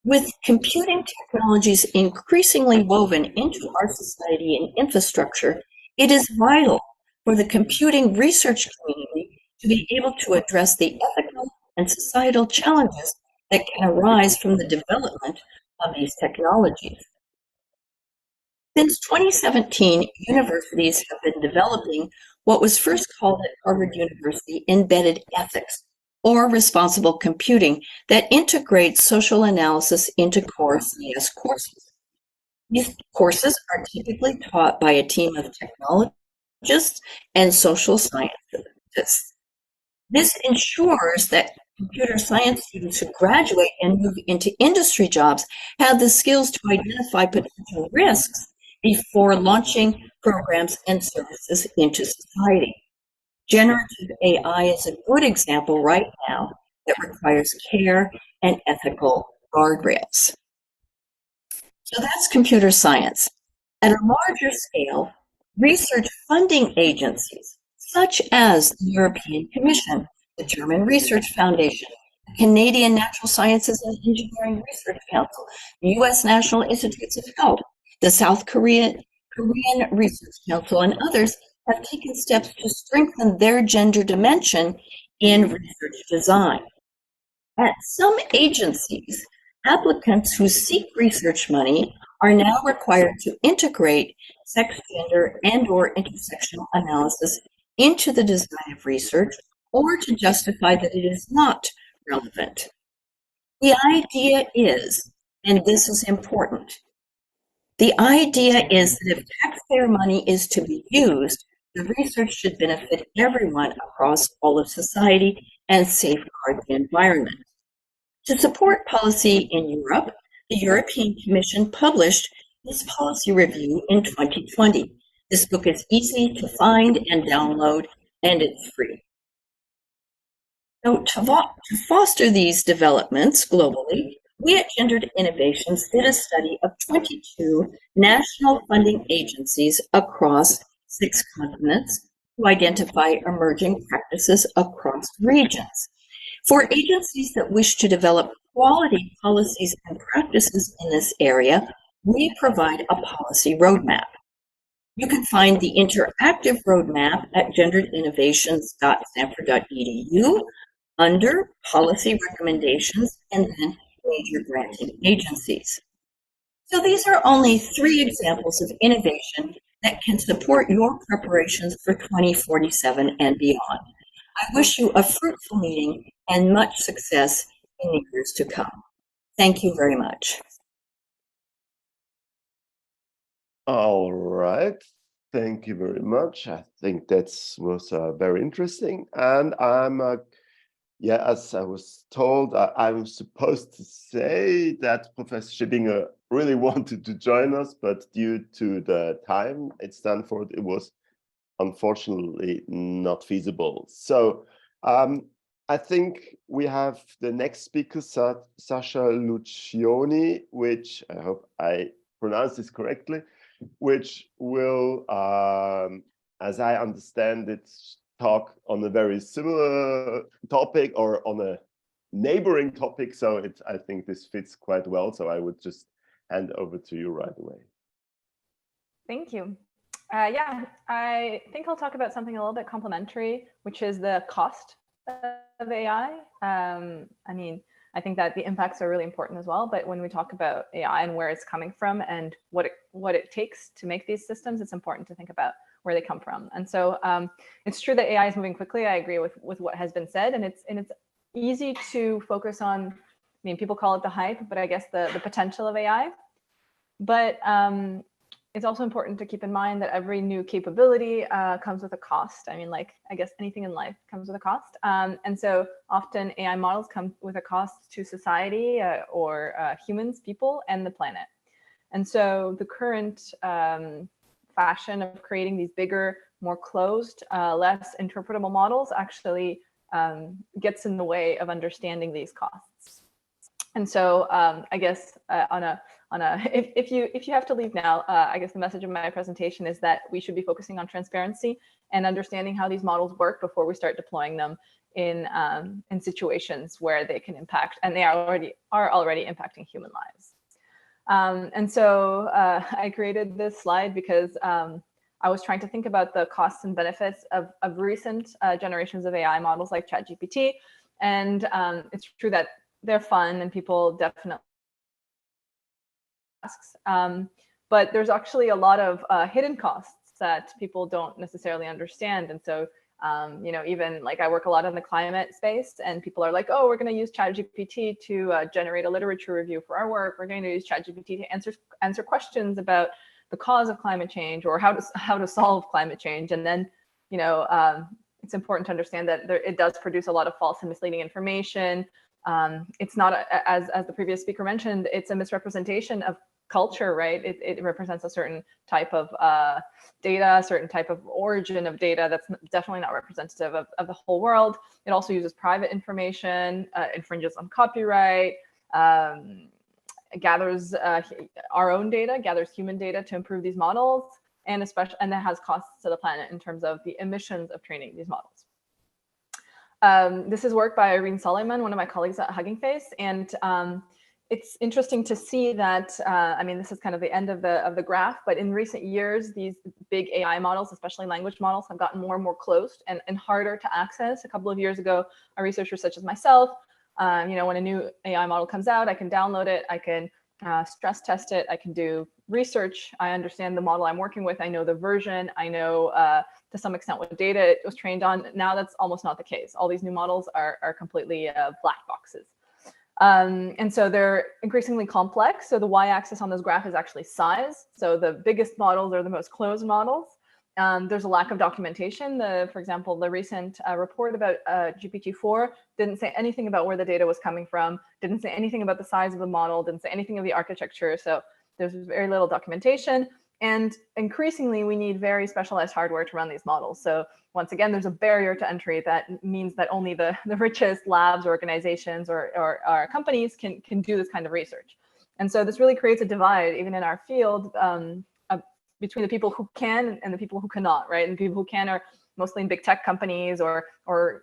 with computing technologies increasingly woven into our society and infrastructure, it is vital for the computing research community to be able to address the ethical and societal challenges that can arise from the development of these technologies. Since 2017, universities have been developing what was first called at Harvard University embedded ethics, or responsible computing, that integrates social analysis into core CS courses. These courses are typically taught by a team of technologists and social scientists. This ensures that computer science students who graduate and move into industry jobs have the skills to identify potential risks before launching programs and services into society. Generative AI is a good example right now that requires care and ethical guardrails. So that's computer science. At a larger scale, research funding agencies, such as the European Commission, the German Research Foundation, the Canadian Natural Sciences and Engineering Research Council, the U.S. National Institutes of Health, the South Korean Research Council, and others have taken steps to strengthen their gender dimension in research design. At some agencies, applicants who seek research money are now required to integrate sex, gender, and/or intersectional analysis into the design of research, or to justify that it is not relevant. The idea is, and this is important, the idea is that if taxpayer money is to be used, the research should benefit everyone across all of society and safeguard the environment. To support policy in Europe, the European Commission published this policy review in 2020. This book is easy to find and download, and it's free. So to foster these developments globally, we at Gendered Innovations did a study of 22 national funding agencies across 6 continents to identify emerging practices across regions. For agencies that wish to develop quality policies and practices in this area, we provide a policy roadmap. You can find the interactive roadmap at genderedinnovations.stanford.edu under Policy Recommendations and then Major Granting Agencies. So these are only 3 examples of innovation that can support your preparations for 2047 and beyond. I wish you a fruitful meeting and much success in the years to come. Thank you very much. All right. Thank you very much. I think that was very interesting. And as I was told, I'm supposed to say that Professor Schillinger really wanted to join us, but due to the time at Stanford, it was unfortunately not feasible. So I think we have the next speaker, Sasha Lucioni, which I hope I pronounced this correctly. which will, as I understand it, talk on a very similar topic or on a neighboring topic. So I think this fits quite well. So I would just hand over to you right away. Thank you. Yeah, I think I'll talk about something a little bit complementary, which is the cost of AI. I mean, I think that the impacts are really important as well, but when we talk about AI and where it's coming from and what it takes to make these systems, it's important to think about where they come from. And so it's true that AI is moving quickly. I agree with what has been said, and it's easy to focus on, I mean, people call it the hype, but I guess the potential of AI. But it's also important to keep in mind that every new capability comes with a cost. I mean, like, I guess anything in life comes with a cost. And so often AI models come with a cost to society or humans, people, and the planet. And so the current fashion of creating these bigger, more closed, less interpretable models actually gets in the way of understanding these costs. And so I guess if you have to leave now, I guess the message of my presentation is that we should be focusing on transparency and understanding how these models work before we start deploying them in situations where they can impact, and they are already impacting human lives. And so I created this slide because I was trying to think about the costs and benefits of recent generations of AI models like ChatGPT. And it's true that they're fun and people definitely asks. But there's actually a lot of hidden costs that people don't necessarily understand. And so, you know, even like I work a lot in the climate space, and people are like, oh, we're going to use ChatGPT to generate a literature review for our work. We're going to use ChatGPT to answer questions about the cause of climate change or how to solve climate change. And then, you know, it's important to understand that it does produce a lot of false and misleading information. It's not, as the previous speaker mentioned, it's a misrepresentation of culture, right? It represents a certain type of data, a certain type of origin of data that's definitely not representative of the whole world. It also uses private information, infringes on copyright, gathers our own data, gathers human data to improve these models, and that has costs to the planet in terms of the emissions of training these models. This is work by Irene Suleiman, one of my colleagues at Hugging Face, and it's interesting to see that, I mean, this is kind of the end of the graph, but in recent years, these big AI models, especially language models, have gotten more and more closed and harder to access. A couple of years ago, a researcher such as myself, you know, when a new AI model comes out, I can download it, I can stress test it, I can do research, I understand the model I'm working with, I know the version, I know to some extent what data it was trained on. Now that's almost not the case. All these new models are completely black boxes. And so they're increasingly complex. So the y-axis on this graph is actually size. So the biggest models are the most closed models. There's a lack of documentation. For example, the recent report about GPT-4 didn't say anything about where the data was coming from, didn't say anything about the size of the model, didn't say anything of the architecture. So there's very little documentation. And increasingly, we need very specialized hardware to run these models. So once again, there's a barrier to entry that means that only the richest labs, organizations, or companies can do this kind of research. And so this really creates a divide, even in our field, between the people who can and the people who cannot, right? And the people who can are mostly in big tech companies or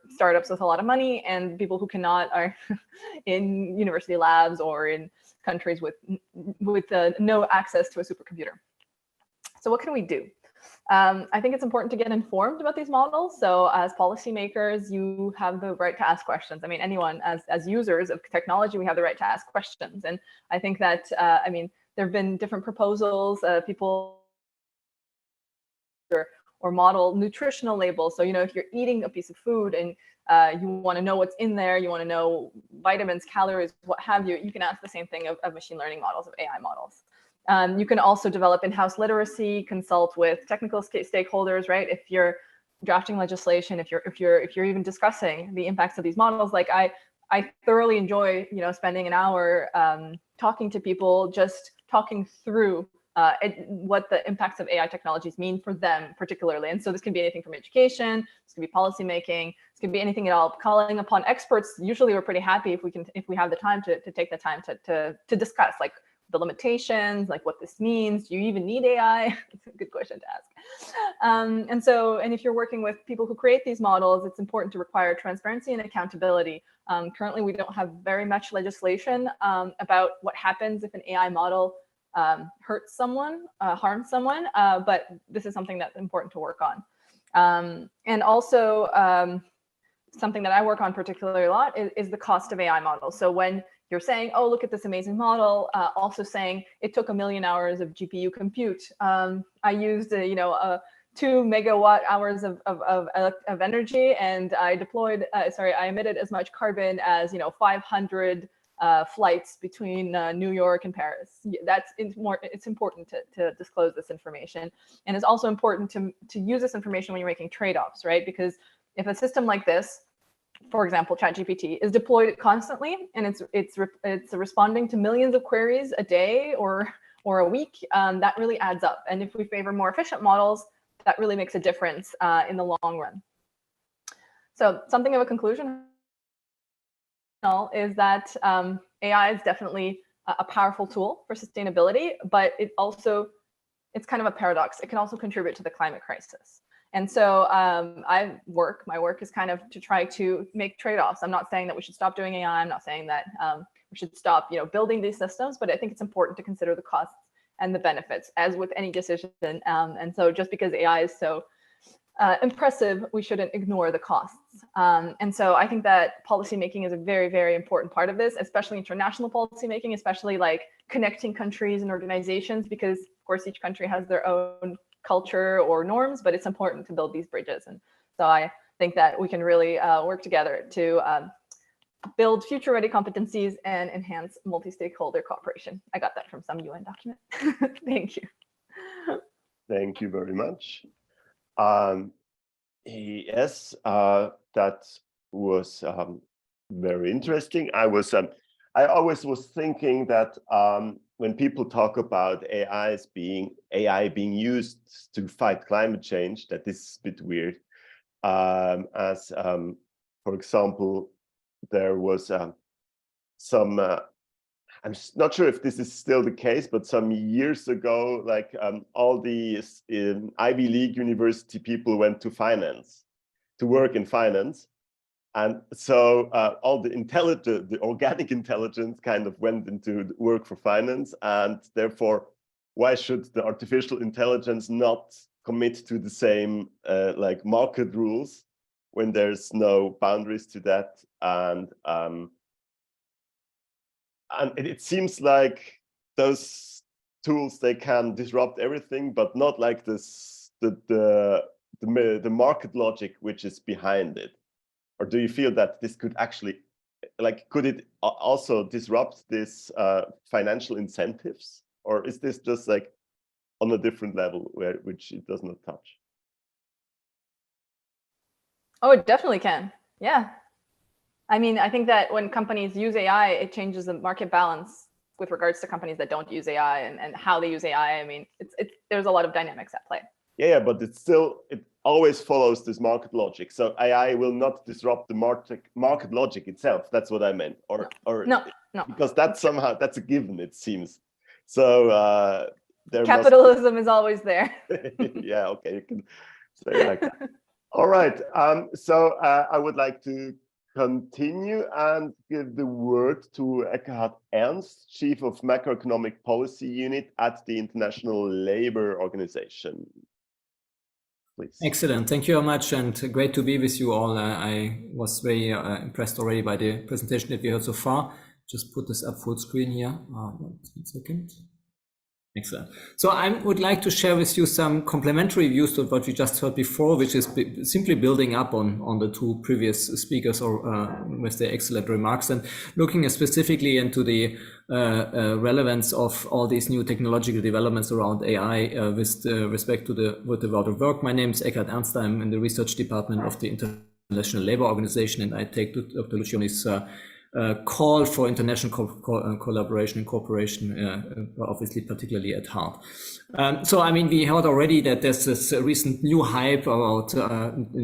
startups with a lot of money, and people who cannot are in university labs or in countries with no access to a supercomputer. So what can we do? I think it's important to get informed about these models. So as policymakers, you have the right to ask questions. I mean, anyone as users of technology, we have the right to ask questions. And I think that, I mean, there have been different proposals, people or model nutritional labels. So, you know, if you're eating a piece of food and you want to know what's in there, you want to know vitamins, calories, what have you, you can ask the same thing of machine learning models, of AI models. You can also develop in-house literacy, consult with technical stakeholders, right? If you're drafting legislation, if you're even discussing the impacts of these models, like I thoroughly enjoy, you know, spending an hour talking to people, just talking through what the impacts of AI technologies mean for them particularly. And so this can be anything from education, this can be policy making, this can be anything at all. Calling upon experts, usually we're pretty happy if we have the time to take the time to discuss, like, the limitations, like what this means. Do you even need AI? It's a good question to ask. And if you're working with people who create these models, it's important to require transparency and accountability. Currently, we don't have very much legislation about what happens if an AI model hurts someone, harms someone, but this is something that's important to work on. And also, something that I work on particularly a lot is the cost of AI models. So when you're saying, oh, look at this amazing model, also saying it took 1 million hours of GPU compute. I used, 2 megawatt hours of energy, and I deployed, I emitted as much carbon as, 500 flights between New York and Paris. It's important to disclose this information. And it's also important to use this information when you're making trade-offs, right? Because if a system like this, for example, ChatGPT, is deployed constantly and it's responding to millions of queries a day or a week, that really adds up. And if we favor more efficient models, that really makes a difference in the long run. So something of a conclusion is that AI is definitely a powerful tool for sustainability, but it's kind of a paradox. It can also contribute to the climate crisis. And so my work is kind of to try to make trade-offs. I'm not saying that we should stop doing AI. I'm not saying that we should stop, building these systems, but I think it's important to consider the costs and the benefits, as with any decision. And so just because AI is so impressive, we shouldn't ignore the costs. And so I think that policymaking is a very, very important part of this, especially international policymaking, especially like connecting countries and organizations, because of course each country has their own culture or norms, but it's important to build these bridges. And so I think that we can really work together to build future-ready competencies and enhance multi-stakeholder cooperation. I got that from some UN document. Thank you. Thank you very much. Yes, that was very interesting. I always was thinking that when people talk about AI being used to fight climate change, that this is a bit weird. For example, there was some, I'm not sure if this is still the case, but some years ago, like all the Ivy League university people went to finance, to work in finance. And so all the organic intelligence kind of went into work for finance. And therefore, why should the artificial intelligence not commit to the same like market rules when there's no boundaries to that? And it seems like those tools, they can disrupt everything, but not like this, the market logic which is behind it. Or do you feel that this could actually, like, could it also disrupt this financial incentives? Or is this just like on a different level which it does not touch? Oh, it definitely can. Yeah. I mean, I think that when companies use AI, it changes the market balance with regards to companies that don't use AI and how they use AI. I mean, there's a lot of dynamics at play. Yeah, but it always follows this market logic. So AI will not disrupt the market logic itself. That's what I meant. Or no. Because that's a given, it seems. So capitalism is always there. Yeah, okay, you can say it like that. All right. So I would like to continue and give the word to Eckhard Ernst, Chief of Macroeconomic Policy Unit at the International Labour Organization. Please. Excellent. Thank you very much, and great to be with you all. I was very impressed already by the presentation that we heard so far. Just put this up full screen here. 1 second. Excellent. So I would like to share with you some complementary views to what we just heard before, which is simply building up on the two previous speakers or with their excellent remarks, and looking specifically into the relevance of all these new technological developments around AI with respect to the world of work. My name is Eckhard Ernst. I'm in the research department of the International Labour Organization, and I take Dr. Lucioni's call for international collaboration and cooperation, obviously particularly at heart. So, I mean, we heard already that there's this recent new hype about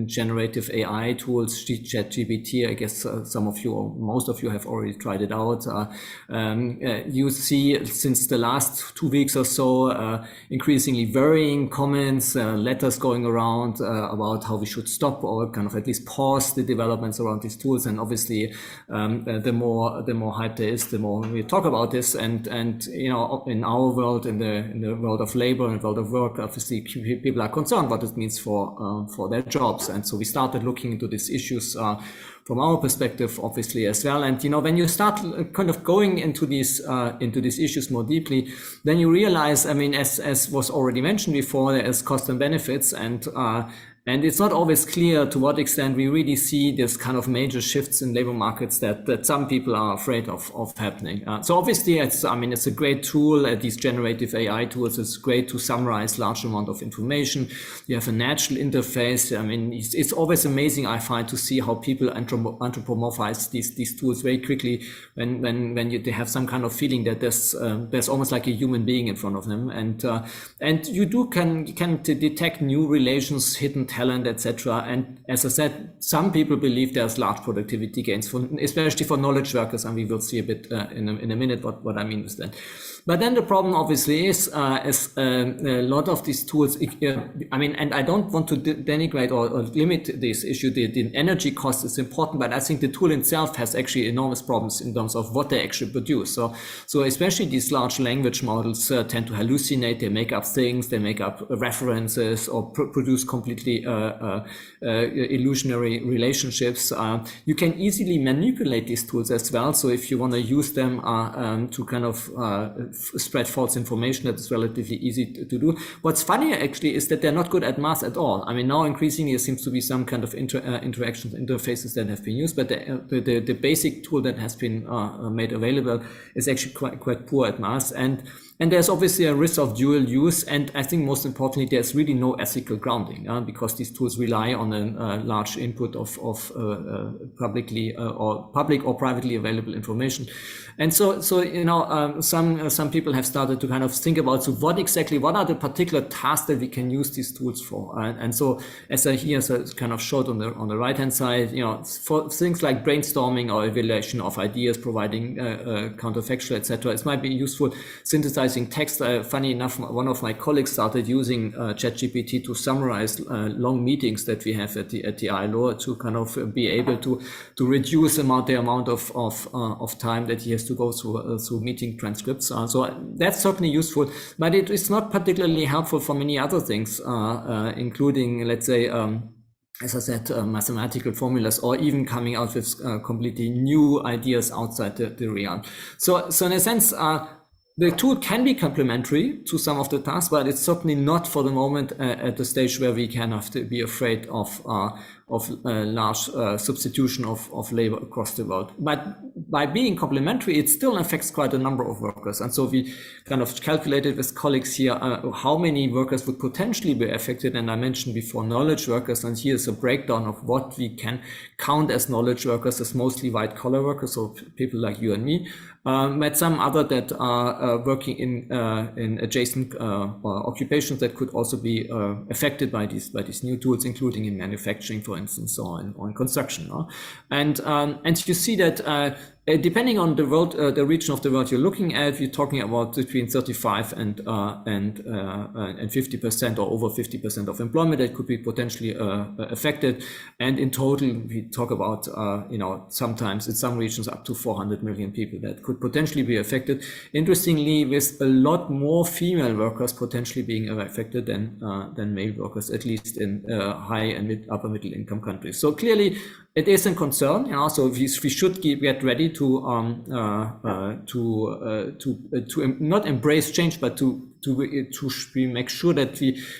generative AI tools, ChatGPT. I guess some of you, or most of you, have already tried it out. You see, since the last 2 weeks or so, increasingly varying comments, letters going around about how we should stop or kind of at least pause the developments around these tools. And obviously, the more hype there is, the more we talk about this. And you know, in our world, in the world of labor and world of work, obviously people are concerned what it means for their jobs. And so we started looking into these issues from our perspective, obviously, as well. And you know, when you start kind of going into these issues more deeply, then you realize, I mean, as was already mentioned before, there is cost and benefits, and it's not always clear to what extent we really see this kind of major shifts in labor markets that some people are afraid of happening. So obviously, it's a great tool. These generative AI tools, it's great to summarize large amount of information. You have a natural interface. I mean, it's always amazing, I find, to see how people anthropomorphize these tools very quickly when they have some kind of feeling that there's almost like a human being in front of them, and you can detect new relations, hidden talent, etc. And as I said, some people believe there's large productivity gains, especially for knowledge workers, and we will see a bit in a minute what I mean with that. But then the problem obviously is a lot of these tools, and I don't want to denigrate or limit this issue. The energy cost is important, but I think the tool itself has actually enormous problems in terms of what they actually produce. So especially these large language models tend to hallucinate. They make up things, they make up references, or produce completely illusionary relationships. You can easily manipulate these tools as well. So if you want to use them to kind of spread false information, that is relatively easy to do. What's funny actually is that they're not good at math at all. I mean, now increasingly there seems to be some kind of interactions, interfaces that have been used, but the basic tool that has been made available is actually quite poor at math. And there's obviously a risk of dual use. And I think most importantly, there's really no ethical grounding because these tools rely on a large input of public or privately available information. And so you know, some people have started to kind of think about, so what are the particular tasks that we can use these tools for? And so as I here kind of showed on the right hand side, you know, for things like brainstorming or evaluation of ideas, providing counterfactual, etc., it might be useful. Synthesizing text. Funny enough, one of my colleagues started using ChatGPT to summarize long meetings that we have at the ILO to kind of be able to reduce the amount of time that he has to go through meeting transcripts. So that's certainly useful, but it is not particularly helpful for many other things, including, let's say, as I said, mathematical formulas, or even coming out with completely new ideas outside the realm. So in a sense, the tool can be complementary to some of the tasks, but it's certainly not for the moment at the stage where we can have to be afraid of large substitution of labor across the world. But by being complementary, it still affects quite a number of workers. And so we kind of calculated with colleagues here how many workers would potentially be affected. And I mentioned before knowledge workers, and here's a breakdown of what we can count as knowledge workers, as mostly white collar workers, so people like you and me. But some other that are working in adjacent occupations that could also be affected by these new tools, including in manufacturing, for instance, or in construction. And you see that depending on the world, the region of the world you're looking at, you're talking about between 35 and 50% or over 50% of employment that could be potentially affected. And in total, we talk about sometimes in some regions up to 400 million people that could potentially be affected. Interestingly, with a lot more female workers potentially being affected than male workers, at least in high and upper middle income countries. So clearly, it is a concern. So we should get ready to not embrace change, but to we make sure that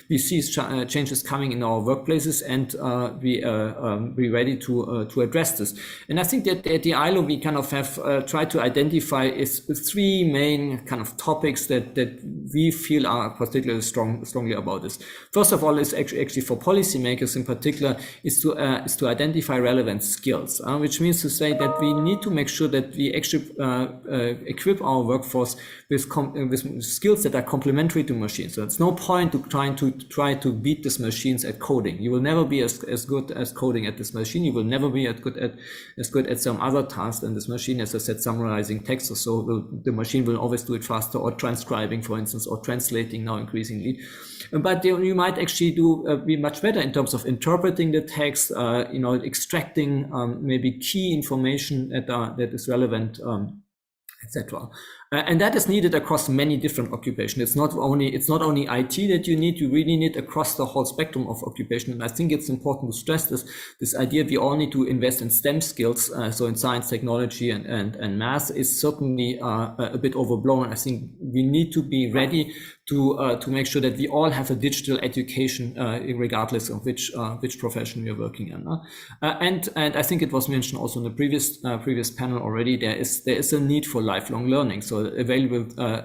we see changes coming in our workplaces, and be ready to address this. And I think that at the ILO we kind of have tried to identify three main kind of topics that we feel are particularly strongly about this. First of all, is actually for policymakers in particular, is to identify relevant skills, which means to say that we need to make sure that we actually equip our workforce with skills that are complementary to machines. So it's no point to try to beat these machines at coding. You will never be as good as coding at this machine. You will never be as good at some other task than this machine. As I said, summarizing text or so, the machine will always do it faster, or transcribing, for instance, or translating now increasingly. But you might actually be much better in terms of interpreting the text, extracting maybe key information that is relevant, etc. And that is needed across many different occupations. It's not only IT that you really need across the whole spectrum of occupation. And I think it's important to stress this idea we all need to invest in STEM skills. So in science, technology, and math is certainly a bit overblown. I think we need to be ready to make sure that we all have a digital education, regardless of which profession we are working in. And I think it was mentioned also in the previous panel already. There is a need for lifelong learning. So available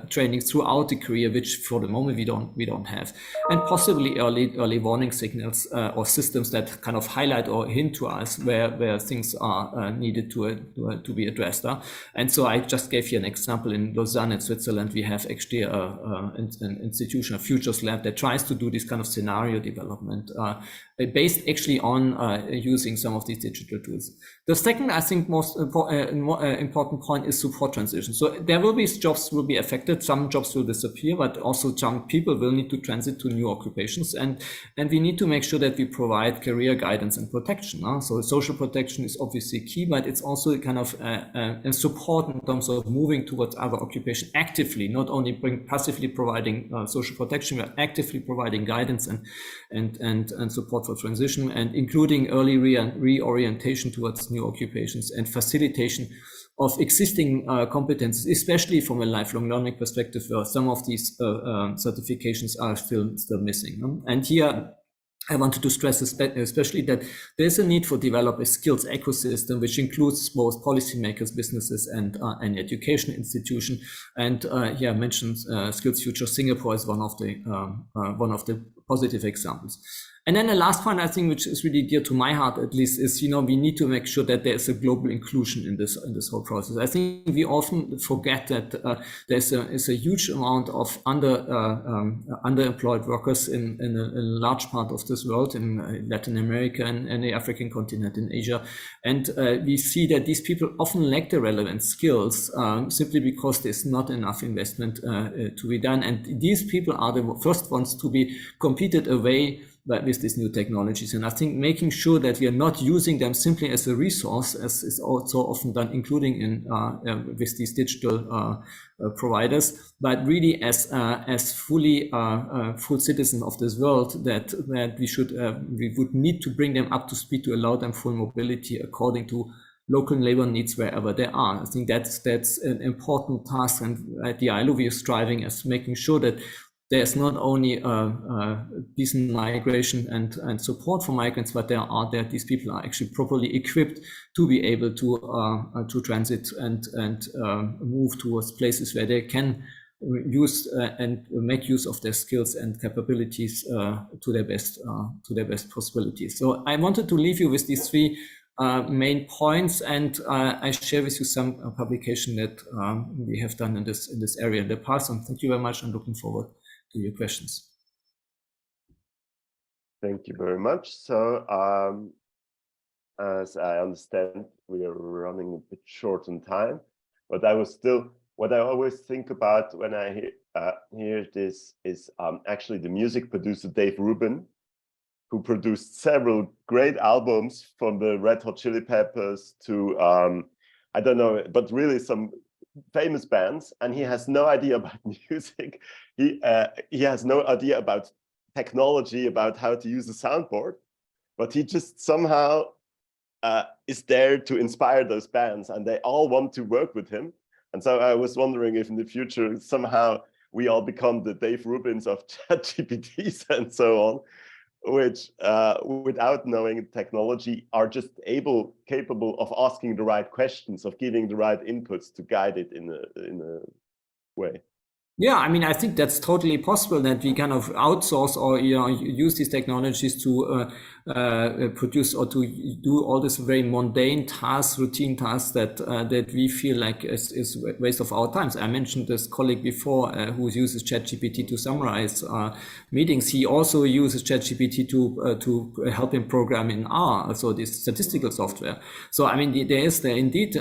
training throughout the career, which for the moment we don't have, and possibly early warning signals or systems that kind of highlight or hint to us where things are needed to be addressed. And so I just gave you an example. In Lausanne, in Switzerland, we have actually an institution, a futures lab, that tries to do this kind of scenario development based actually on using some of these digital tools. The second, I think, most important point is support transition. So there will be jobs will be affected, some jobs will disappear, but also some people will need to transit to new occupations, and we need to make sure that we provide career guidance and protection. So social protection is obviously key, but it's also kind of a support in terms of moving towards other occupation actively, not only passively providing social protection, but actively providing guidance and support for transition, and including early reorientation towards new occupations and facilitation of existing competencies, especially from a lifelong learning perspective, where some of these certifications are still missing. And here I wanted to stress especially that there's a need for develop a skills ecosystem, which includes both policymakers, businesses, and education institution. And here I mentioned Skills Future Singapore is one of the positive examples. And then the last point, I think, which is really dear to my heart, at least, is, we need to make sure that there is a global inclusion in this whole process. I think we often forget that there's a huge amount of underemployed workers in a large part of this world, in Latin America and the African continent, in Asia. And we see that these people often lack the relevant skills simply because there's not enough investment to be done. And these people are the first ones to be competed away with these new technologies. And I think making sure that we are not using them simply as a resource, as is also often done, including in with these digital providers, but really as fully full citizens of this world, that we would need to bring them up to speed to allow them full mobility according to local labor needs wherever they are. I think that's an important task, and at the ILO we are striving as making sure that there's not only decent migration and support for migrants, but these people are actually properly equipped to be able to transit and move towards places where they can use and make use of their skills and capabilities to their best possibilities. So I wanted to leave you with these three main points, and I share with you some publication that we have done in this area in the past. And thank you very much. I'm looking forward to your questions. Thank you very much. So as I understand, we are running a bit short on time, but what I always think about when I hear this is actually the music producer Dave Rubin, who produced several great albums, from the Red Hot Chili Peppers to I don't know, but really some famous bands, and he has no idea about music. He has no idea about technology, about how to use a soundboard, but he just somehow is there to inspire those bands, and they all want to work with him. And so I was wondering if in the future somehow we all become the Dave Rubins of ChatGPTs and so on, which without knowing technology are just capable of asking the right questions, of giving the right inputs to guide it in a way. Yeah, I mean, I think that's totally possible that we kind of outsource or use these technologies to produce or to do all this very mundane tasks, routine tasks that we feel like is waste of our time. I mentioned this colleague before who uses ChatGPT to summarize meetings. He also uses ChatGPT to help him program in R, so this statistical software. So I mean, there indeed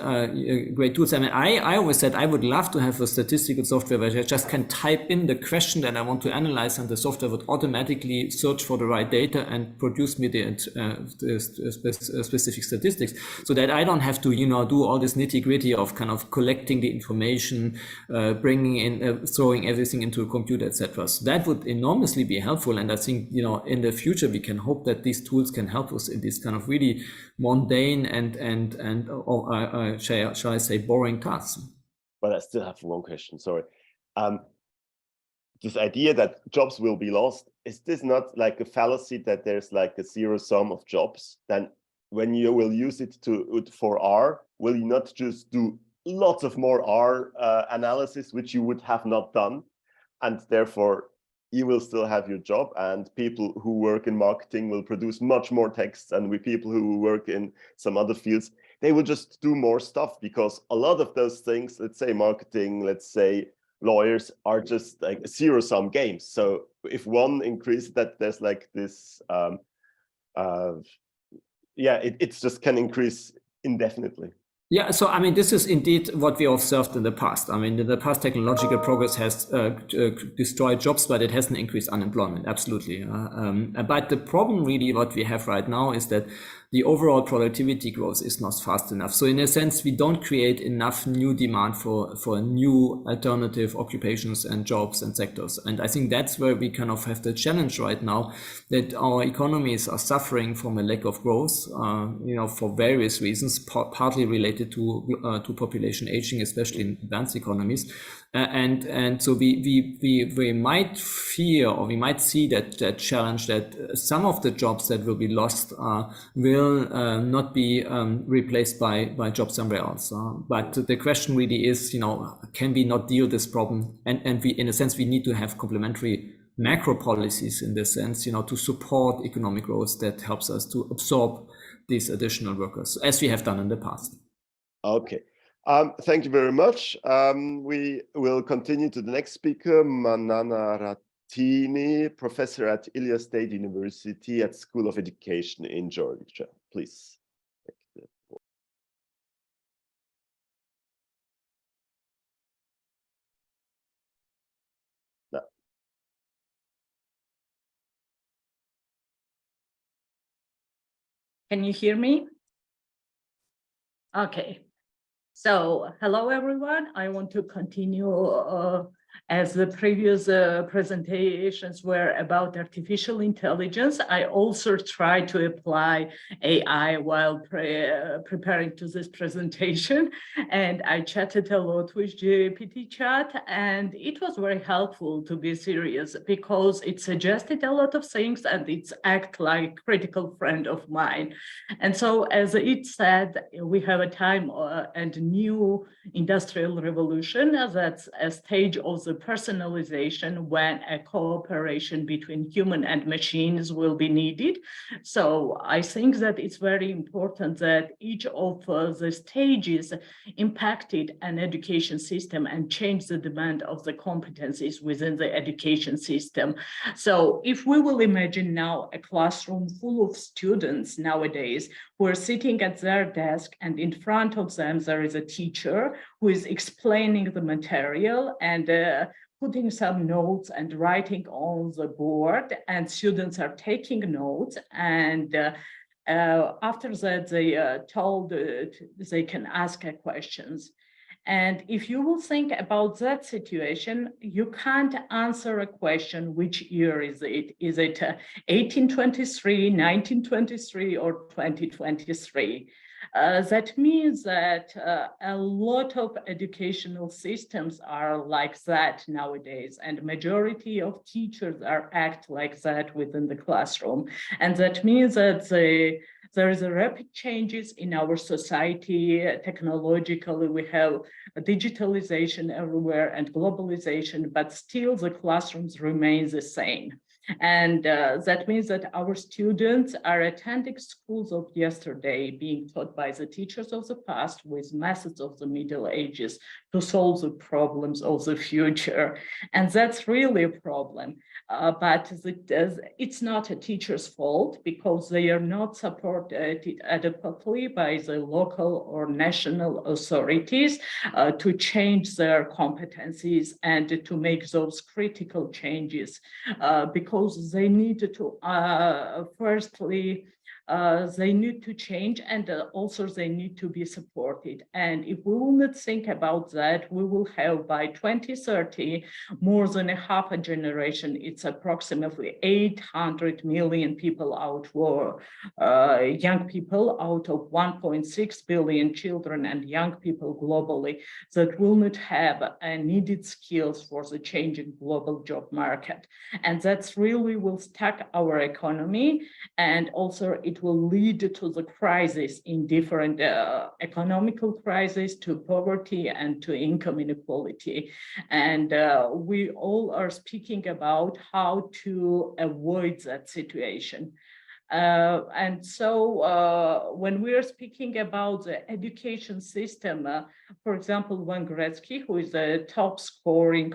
great tools. I mean, I always said I would love to have a statistical software where I just can type in the question that I want to analyze, and the software would automatically search for the right data and produce me the specific statistics, so that I don't have to, do all this nitty-gritty of kind of collecting the information, bringing in, throwing everything into a computer, etc. So that would enormously be helpful. And I think, in the future, we can hope that these tools can help us in this kind of really mundane and shall I say, boring tasks. But I still have one question, sorry. This idea that jobs will be lost, is this not like a fallacy that there's like a zero sum of jobs? Then when you will use it for R, will you not just do lots of more R analysis, which you would have not done? And therefore, you will still have your job, and people who work in marketing will produce much more texts, and with people who work in some other fields, they will just do more stuff, because a lot of those things, let's say marketing, let's say lawyers, are just like zero-sum games. So if one increases, that there's like this, it just can increase indefinitely. Yeah, so I mean, this is indeed what we observed in the past. I mean, in the past, technological progress has destroyed jobs, but it hasn't increased unemployment, absolutely. But the problem really what we have right now is that the overall productivity growth is not fast enough. So in a sense, we don't create enough new demand for new alternative occupations and jobs and sectors. And I think that's where we kind of have the challenge right now, that our economies are suffering from a lack of growth, for various reasons, partly related to population aging, especially in advanced economies. And so we might fear, or we might see that challenge, that some of the jobs that will be lost will not be replaced by jobs somewhere else. But the question really is, can we not deal this problem? And we, in a sense, we need to have complementary macro policies in this sense, to support economic growth that helps us to absorb these additional workers, as we have done in the past. Okay. Thank you very much. We will continue to the next speaker, Manana Ratini, professor at Ilia State University at School of Education in Georgia. Please. No. Can you hear me? Okay. So, hello everyone. I want to continue as the previous presentations were about artificial intelligence. I also tried to apply AI while preparing to this presentation, and I chatted a lot with GPT chat, and it was very helpful to be serious, because it suggested a lot of things, and it's act like critical friend of mine. And so, as it said, we have a time and new industrial revolution. That's a stage of the personalization when a cooperation between human and machines will be needed. So I think that it's very important that each of the stages impacted an education system and changed the demand of the competencies within the education system. So if we will imagine now a classroom full of students nowadays who are sitting at their desk, and in front of them there is a teacher who is explaining the material and putting some notes and writing on the board, and students are taking notes, and after that they told they can ask questions. And if you will think about that situation, you can't answer a question, which year is it? Is it 1823, 1923, or 2023? That means that a lot of educational systems are like that nowadays, and majority of teachers are act like that within the classroom. And that means that there is a rapid changes in our society. Technologically, we have digitalization everywhere and globalization, but still the classrooms remain the same. And that means that our students are attending schools of yesterday, being taught by the teachers of the past with methods of the Middle Ages to solve the problems of the future. And that's really a problem. But it's not a teacher's fault, because they are not supported adequately by the local or national authorities to change their competencies and to make those critical changes, because they need to firstly they need to change, and also they need to be supported. And if we will not think about that, we will have by 2030 more than a half a generation. It's approximately 800 million people out for young people out of 1.6 billion children and young people globally that will not have needed skills for the changing global job market. And that's really will stack our economy, and also it will lead to the crisis in different economical crisis, to poverty and to income inequality. And we all are speaking about how to avoid that situation. And so when we are speaking about the education system, for example, Wayne Gretzky, who is a top scoring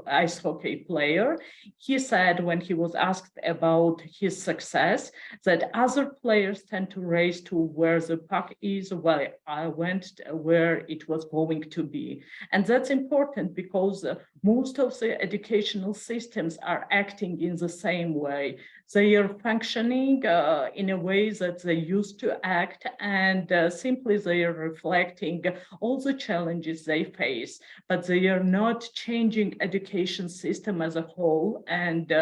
ice hockey player, he said when he was asked about his success that other players tend to race to where the puck is, while I went where it was going to be. And that's important because most of the educational systems are acting in the same way. They are functioning in a way that they used to act, and simply they are reflecting all the challenges they face, but they are not changing education system as a whole and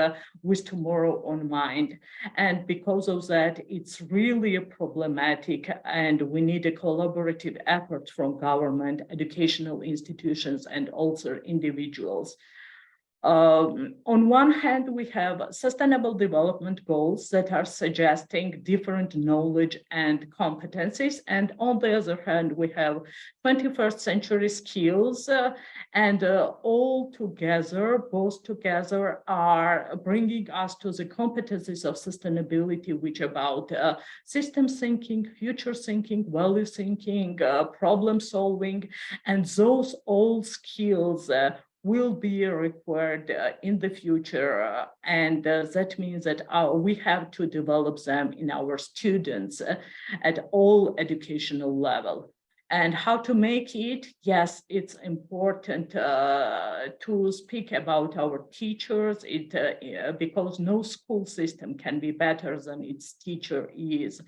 with tomorrow on mind. And because of that, it's really problematic, and we need a collaborative effort from government, educational institutions, and also individuals. On one hand, we have sustainable development goals that are suggesting different knowledge and competencies. And on the other hand, we have 21st century skills, and all together, both together, are bringing us to the competencies of sustainability, which are about system thinking, future thinking, value thinking, problem solving, and those all skills will be required in the future. And that means that we have to develop them in our students at all educational level. And how to make it? Yes, it's important to speak about our teachers, because no school system can be better than its teacher is.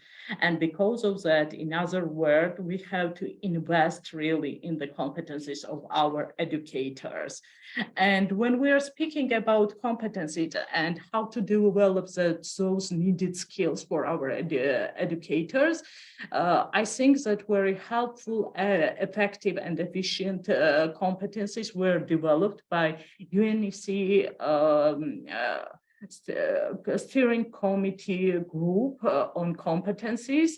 And because of that, in other words, we have to invest really in the competencies of our educators. And when we are speaking about competencies and how to develop those needed skills for our educators, I think that very helpful, effective, and efficient competencies were developed by UNEC steering committee group on competencies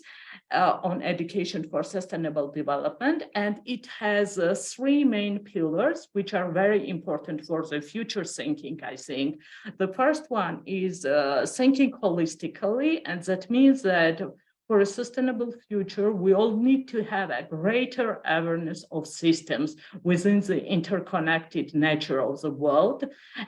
on education for sustainable development. And it has three main pillars, which are very important for the future thinking, I think. The first one is thinking holistically, and that means that for a sustainable future, we all need to have a greater awareness of systems within the interconnected nature of the world,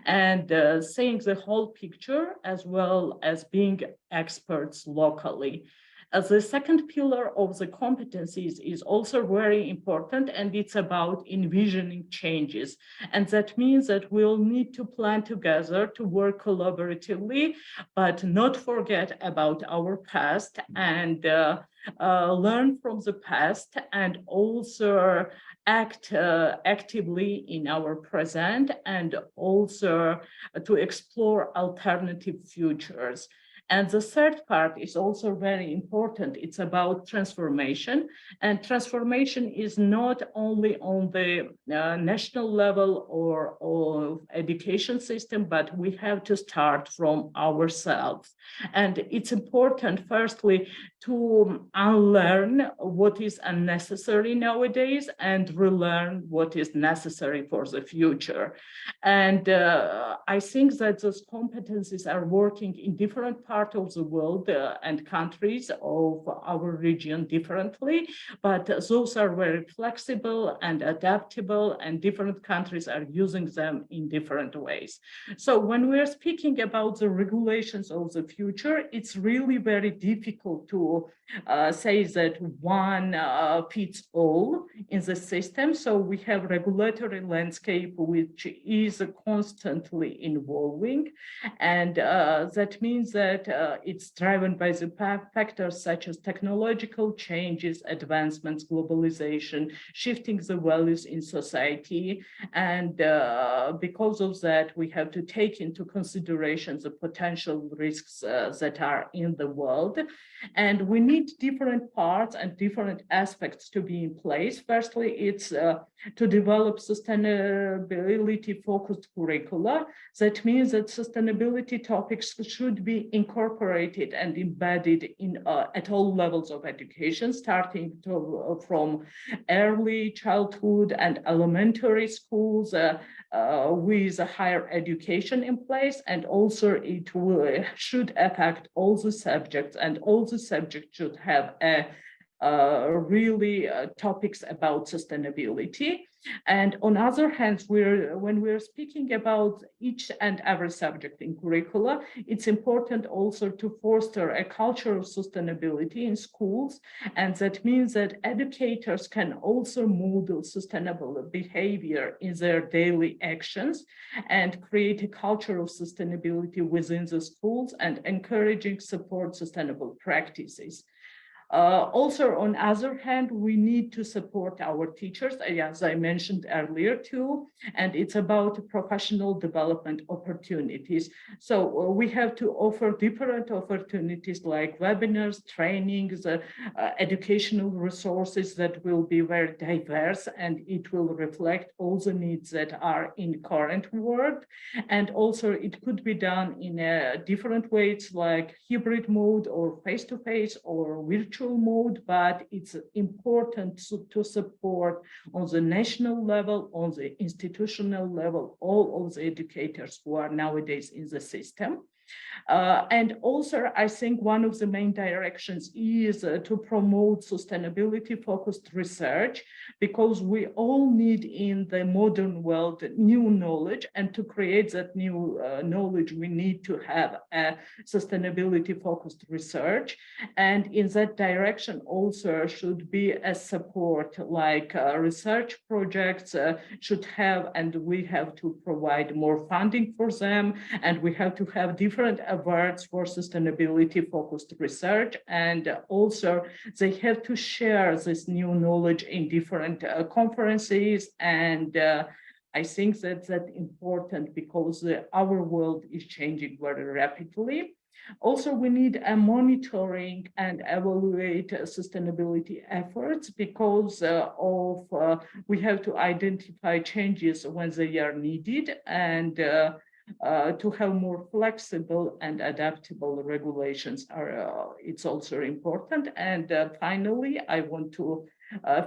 and seeing the whole picture as well as being experts locally. The second pillar of the competencies is also very important, and it's about envisioning changes. And that means that we'll need to plan together to work collaboratively, but not forget about our past and learn from the past, and also act actively in our present, and also to explore alternative futures. And the third part is also very important. It's about transformation. And transformation is not only on the national level or education system, but we have to start from ourselves. And it's important, firstly, to unlearn what is unnecessary nowadays and relearn what is necessary for the future. And I think that those competencies are working in different parts of the world and countries of our region differently, but those are very flexible and adaptable, and different countries are using them in different ways. So when we're speaking about the regulations of the future, it's really very difficult to say that one fits all in the system. So we have regulatory landscape which is constantly evolving, and that means that it's driven by the factors such as technological changes, advancements, globalization, shifting the values in society, and because of that we have to take into consideration the potential risks that are in the world, and we need different parts and different aspects to be in place. Firstly, it's to develop sustainability focused curricula. That means that sustainability topics should be incorporated and embedded in at all levels of education, starting from early childhood and elementary schools with a higher education in place, and also it should affect all the subjects, and all the subjects should have really topics about sustainability. And on other hand, when we're speaking about each and every subject in curricula, it's important also to foster a culture of sustainability in schools. And that means that educators can also model sustainable behavior in their daily actions and create a culture of sustainability within the schools and encouraging support sustainable practices. Also, on other hand, we need to support our teachers, as I mentioned earlier too, and it's about professional development opportunities. So we have to offer different opportunities like webinars, trainings, educational resources that will be very diverse, and it will reflect all the needs that are in current world. And also it could be done in different ways like hybrid mode or face-to-face or virtual mode, but it's important to support on the national level, on the institutional level, all of the educators who are nowadays in the system. And also, I think one of the main directions is to promote sustainability-focused research, because we all need in the modern world new knowledge, and to create that new knowledge, we need to have a sustainability-focused research. And in that direction also should be a support, like research projects should have, and we have to provide more funding for them, and we have to have different awards for sustainability focused research, and also they have to share this new knowledge in different conferences. And I think that's important, because our world is changing very rapidly. Also, we need a monitoring and evaluate sustainability efforts, because we have to identify changes when they are needed, and to have more flexible and adaptable regulations it's also important. And finally, I want to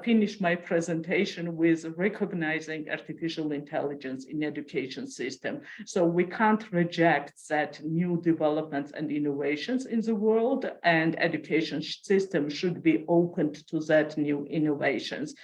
finish my presentation with recognizing artificial intelligence in education system. So we can't reject that new developments and innovations in the world, and education system should be opened to that new innovations.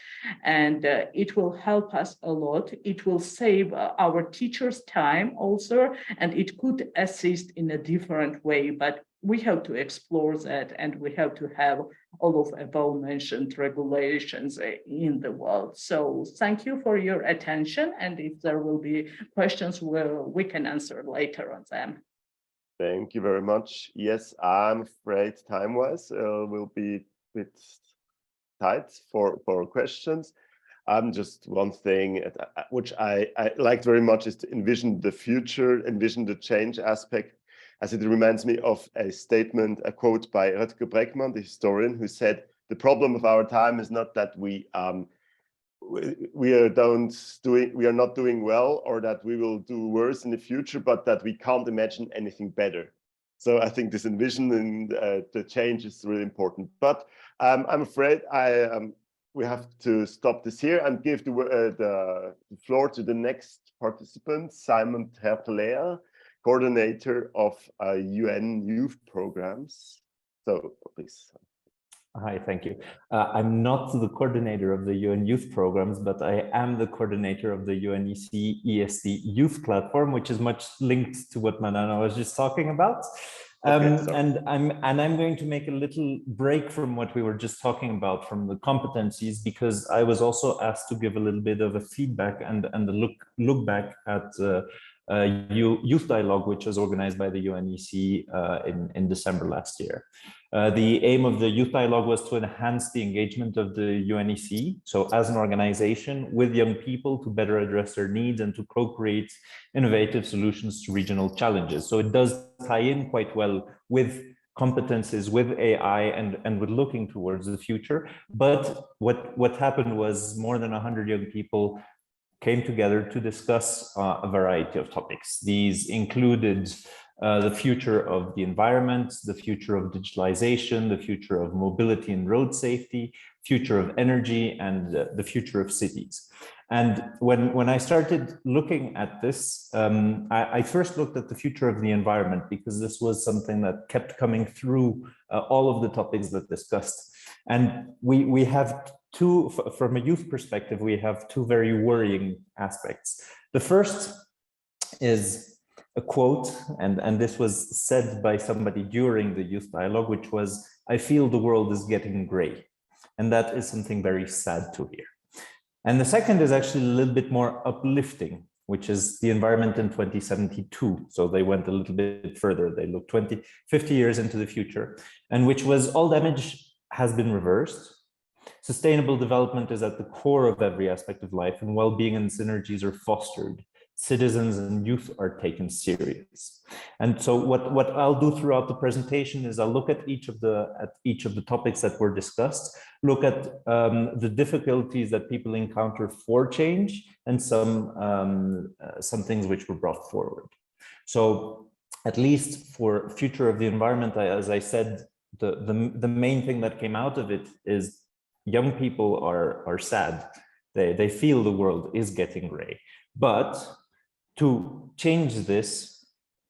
And it will help us a lot. It will save our teachers time also, and it could assist in a different way, but we have to explore that, and we have to have all of above-mentioned regulations in the world. So thank you for your attention, and if there will be questions, we can answer later on them. Thank you very much. Yes, I'm afraid time-wise will be a bit tight for questions. Just one thing which I liked very much is to envision the future, envision the change aspect. as it reminds me of a statement, a quote by Rutger Bregman, the historian, who said, "The problem of our time is not that we are not doing well or that we will do worse in the future, but that we can't imagine anything better." So I think this envision and the change is really important. But I'm afraid we have to stop this here and give the floor to the next participant, Simon Tertelea, coordinator of UN youth programs. So please. Hi, thank you. I'm not the coordinator of the UN youth programs, but I am the coordinator of the UNEC ESD youth platform, which is much linked to what Manana was just talking about. And I'm going to make a little break from what we were just talking about from the competencies, because I was also asked to give a little bit of a feedback and a look back at youth dialogue, which was organized by the UNEC in December last year. The aim of the youth dialogue was to enhance the engagement of the UNEC, so as an organization with young people to better address their needs and to co-create innovative solutions to regional challenges. So it does tie in quite well with competencies, with AI, and with looking towards the future. But what happened was more than 100 young people came together to discuss a variety of topics. These included the future of the environment, the future of digitalization, the future of mobility and road safety, future of energy, and the future of cities. And when I started looking at this, I first looked at the future of the environment, because this was something that kept coming through all of the topics that discussed. And we have from a youth perspective, we have two very worrying aspects. The first is a quote, and this was said by somebody during the youth dialogue, which was, "I feel the world is getting gray." And that is something very sad to hear. And the second is actually a little bit more uplifting, which is the environment in 2072. So they went a little bit further. They looked 50 years into the future, and which was all damage has been reversed. Sustainable development is at the core of every aspect of life, and well-being and synergies are fostered. Citizens and youth are taken serious. And so what I'll do throughout the presentation is I'll look at each of the topics that were discussed, look at the difficulties that people encounter for change, and some things which were brought forward. So at least for future of the environment, as I said, the main thing that came out of it is young people are sad. They feel the world is getting gray. But to change this,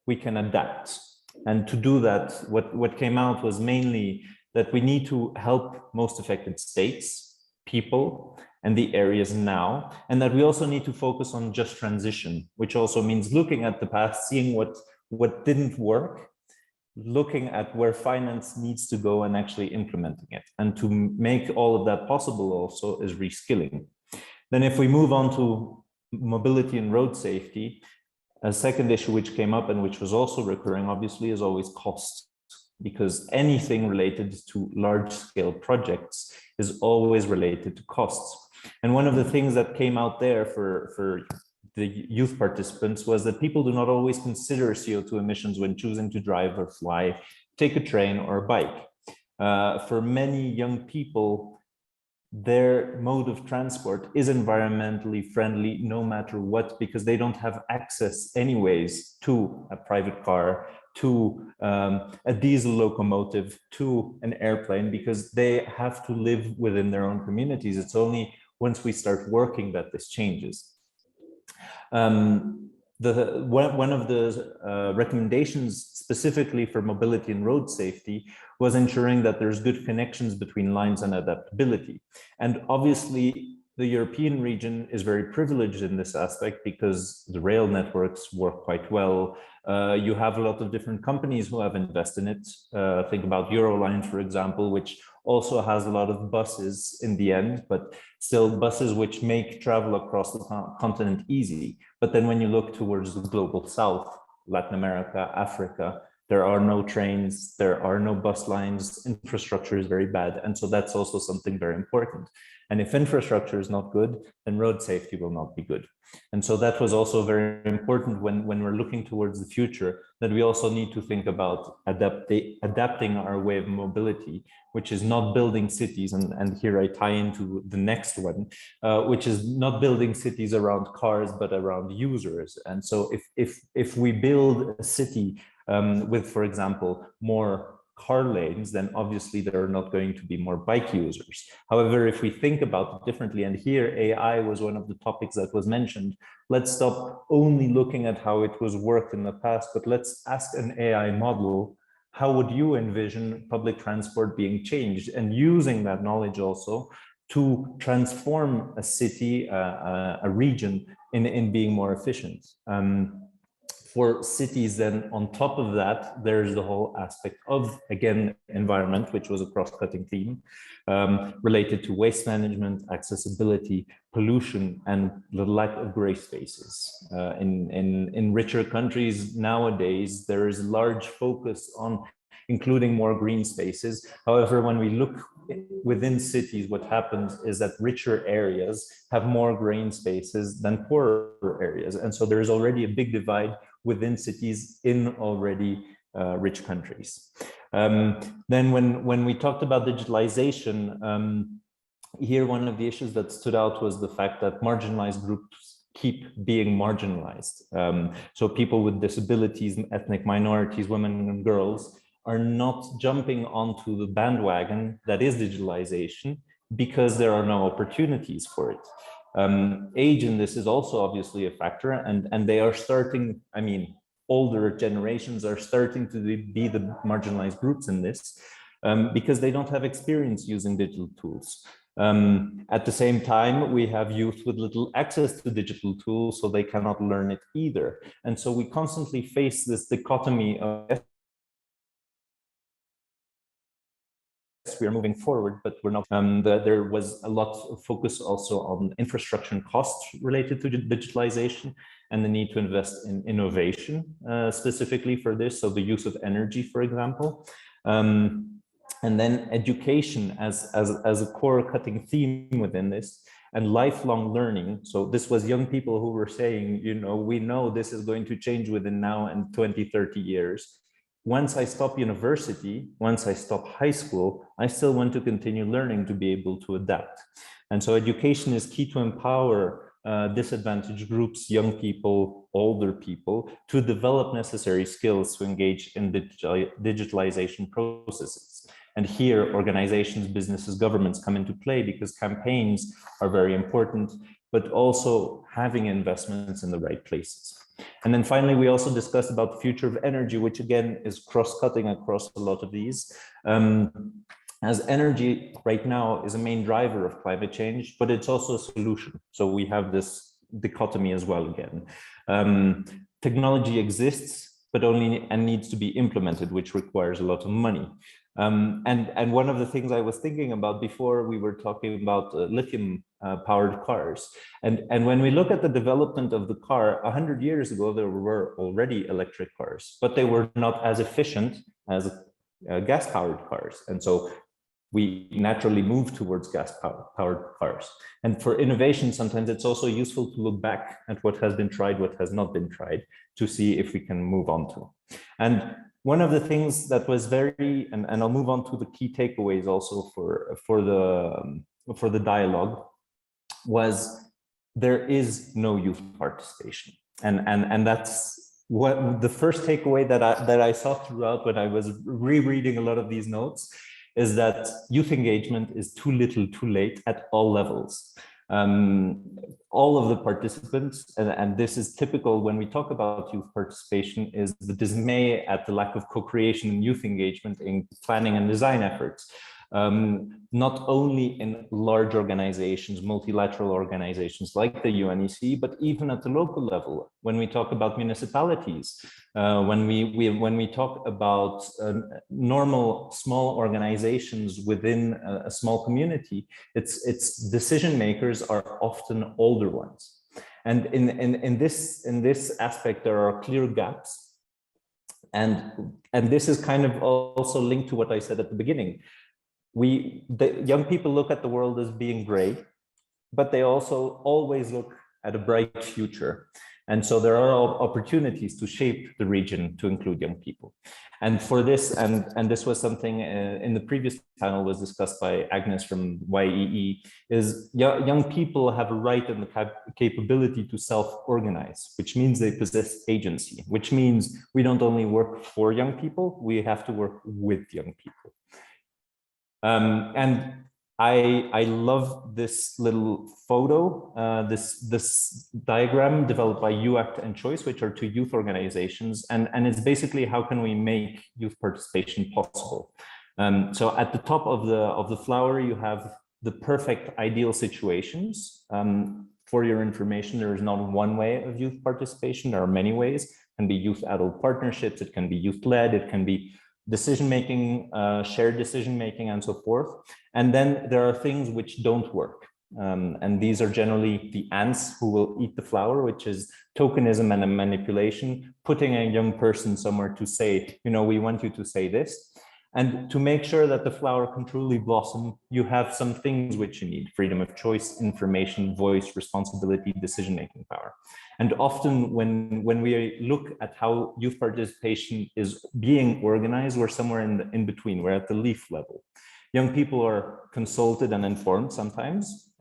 we can adapt. And to do that, what came out was mainly that we need to help most affected states, people, and the areas now, and that we also need to focus on just transition, which also means looking at the past, seeing what didn't work, looking at where finance needs to go and actually implementing it. And to make all of that possible also is reskilling. Then if we move on to mobility and road safety, a second issue which came up and which was also recurring, obviously, is always cost, because anything related to large-scale projects is always related to costs. And one of the things that came out there for the youth participants was that people do not always consider CO2 emissions when choosing to drive or fly, take a train or a bike. For many young people, their mode of transport is environmentally friendly no matter what, because they don't have access anyways to a private car, to a diesel locomotive, to an airplane, because they have to live within their own communities. It's only once we start working that this changes. One of the recommendations specifically for mobility and road safety was ensuring that there's good connections between lines and adaptability. And obviously, the European region is very privileged in this aspect because the rail networks work quite well. You have a lot of different companies who have invested in it. Think about Euroline, for example, which also has a lot of buses in the end, but still buses which make travel across the continent easy. But then when you look towards the global south, Latin America, Africa, There are no trains, there are no bus lines, infrastructure is very bad. And so that's also something very important. And if infrastructure is not good, then road safety will not be good. And so that was also very important when we're looking towards the future, that we also need to think about adapting our way of mobility, which is not building cities. And here I tie into the next one, which is not building cities around cars, but around users. And so if we build a city with, for example, more car lanes, then obviously there are not going to be more bike users. However, if we think about it differently, and here AI was one of the topics that was mentioned, let's stop only looking at how it was worked in the past, but let's ask an AI model, how would you envision public transport being changed? And using that knowledge also to transform a city, a region in being more efficient. For cities, then on top of that, there's the whole aspect of, again, environment, which was a cross-cutting theme, related to waste management, accessibility, pollution, and the lack of gray spaces. In richer countries nowadays, there is large focus on including more green spaces. However, when we look within cities, what happens is that richer areas have more green spaces than poorer areas. And so there is already a big divide within cities in already rich countries. Then when we talked about digitalization, here one of the issues that stood out was the fact that marginalized groups keep being marginalized. So people with disabilities, ethnic minorities, women and girls are not jumping onto the bandwagon that is digitalization because there are no opportunities for it. Age in this is also obviously a factor, and they are starting, I mean, older generations are starting to be the marginalized groups in this because they don't have experience using digital tools. At the same time, we have youth with little access to digital tools, so they cannot learn it either. And so we constantly face this dichotomy of we are moving forward, but we're not. There was a lot of focus also on infrastructure and costs related to digitalization and the need to invest in innovation specifically for this. So the use of energy, for example, and then education as a core cutting theme within this, and lifelong learning. So this was young people who were saying, you know, we know this is going to change within now and 20, 30 years. Once I stop university, once I stop high school, I still want to continue learning to be able to adapt. And so education is key to empower disadvantaged groups, young people, older people, to develop necessary skills to engage in digitalization processes. And here, organizations, businesses, governments come into play because campaigns are very important, but also having investments in the right places. And then finally, we also discussed about the future of energy, which again is cross-cutting across a lot of these. As energy right now is a main driver of climate change, but it's also a solution. So we have this dichotomy as well again. Technology exists, but only and needs to be implemented, which requires a lot of money. And one of the things I was thinking about before, we were talking about lithium powered cars. And when we look at the development of the car, 100 years ago, there were already electric cars, but they were not as efficient as gas powered cars. And so we naturally move towards gas powered cars. And for innovation, sometimes it's also useful to look back at what has been tried, what has not been tried, to see if we can move on to. And one of the things that was very, and I'll move on to the key takeaways also for the dialogue, was there is no youth participation. And that's what the first takeaway that I saw throughout when I was rereading a lot of these notes, is that youth engagement is too little, too late at all levels. All of the participants, and this is typical when we talk about youth participation, is the dismay at the lack of co-creation and youth engagement in planning and design efforts. Not only in large organizations, multilateral organizations like the UNEC, but even at the local level. When we talk about municipalities, when we talk about normal small organizations within a small community, its decision makers are often older ones. And in this aspect, there are clear gaps. And this is kind of also linked to what I said at the beginning. The young people look at the world as being gray, but they also always look at a bright future. And so there are opportunities to shape the region to include young people. And for this, and this was something in the previous panel was discussed by Agnes from YEE, is young people have a right and the capability to self-organize, which means they possess agency, which means we don't only work for young people, we have to work with young people. And I love this little photo, this diagram developed by UACT and Choice, which are two youth organizations, and it's basically how can we make youth participation possible. So at the top of the flower, you have the perfect ideal situations. For your information, there is not one way of youth participation. There are many ways. It can be youth-adult partnerships. It can be youth-led. It can be decision-making, shared decision-making, and so forth. And then there are things which don't work. And these are generally the ants who will eat the flower, which is tokenism and a manipulation, putting a young person somewhere to say, you know, we want you to say this. And to make sure that the flower can truly blossom, you have some things which you need: freedom of choice, information, voice, responsibility, decision-making power. And often when we look at how youth participation is being organized, we're somewhere in between. We're at the leaf level. Young people are consulted and informed sometimes,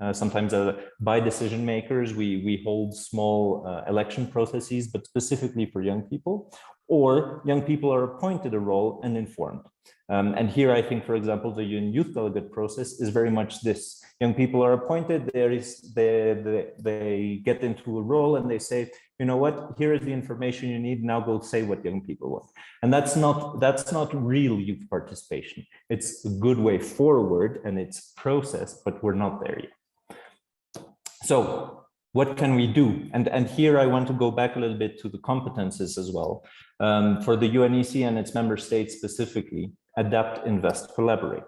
by decision makers. We hold small election processes, but specifically for young people, or young people are appointed a role and informed. And here I think, for example, the youth delegate process is very much this. Young people are appointed, they get into a role and they say, you know what, here is the information you need, now go say what young people want. And that's not real youth participation. It's a good way forward and it's process, but we're not there yet. So what can we do? And here I want to go back a little bit to the competences as well. For the UNEC and its member states specifically, adapt, invest, collaborate.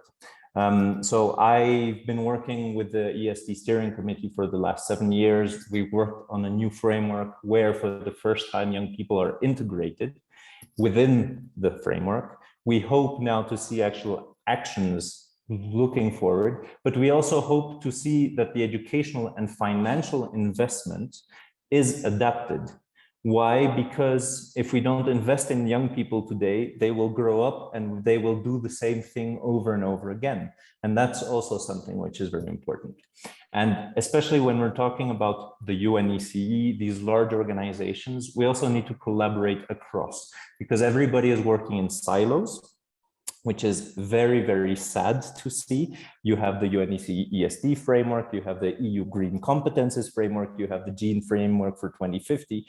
So I've been working with the ESD steering committee for the last 7 years. We've worked on a new framework where for the first time young people are integrated within the framework. We hope now to see actual actions looking forward, but we also hope to see that the educational and financial investment is adapted. Why? Because if we don't invest in young people today, they will grow up and they will do the same thing over and over again. And that's also something which is very important. And especially when we're talking about the UNECE, these large organizations, we also need to collaborate across, because everybody is working in silos, which is very, very sad to see. You have the UNECE ESD framework, you have the EU Green Competences framework, you have the GENE framework for 2050,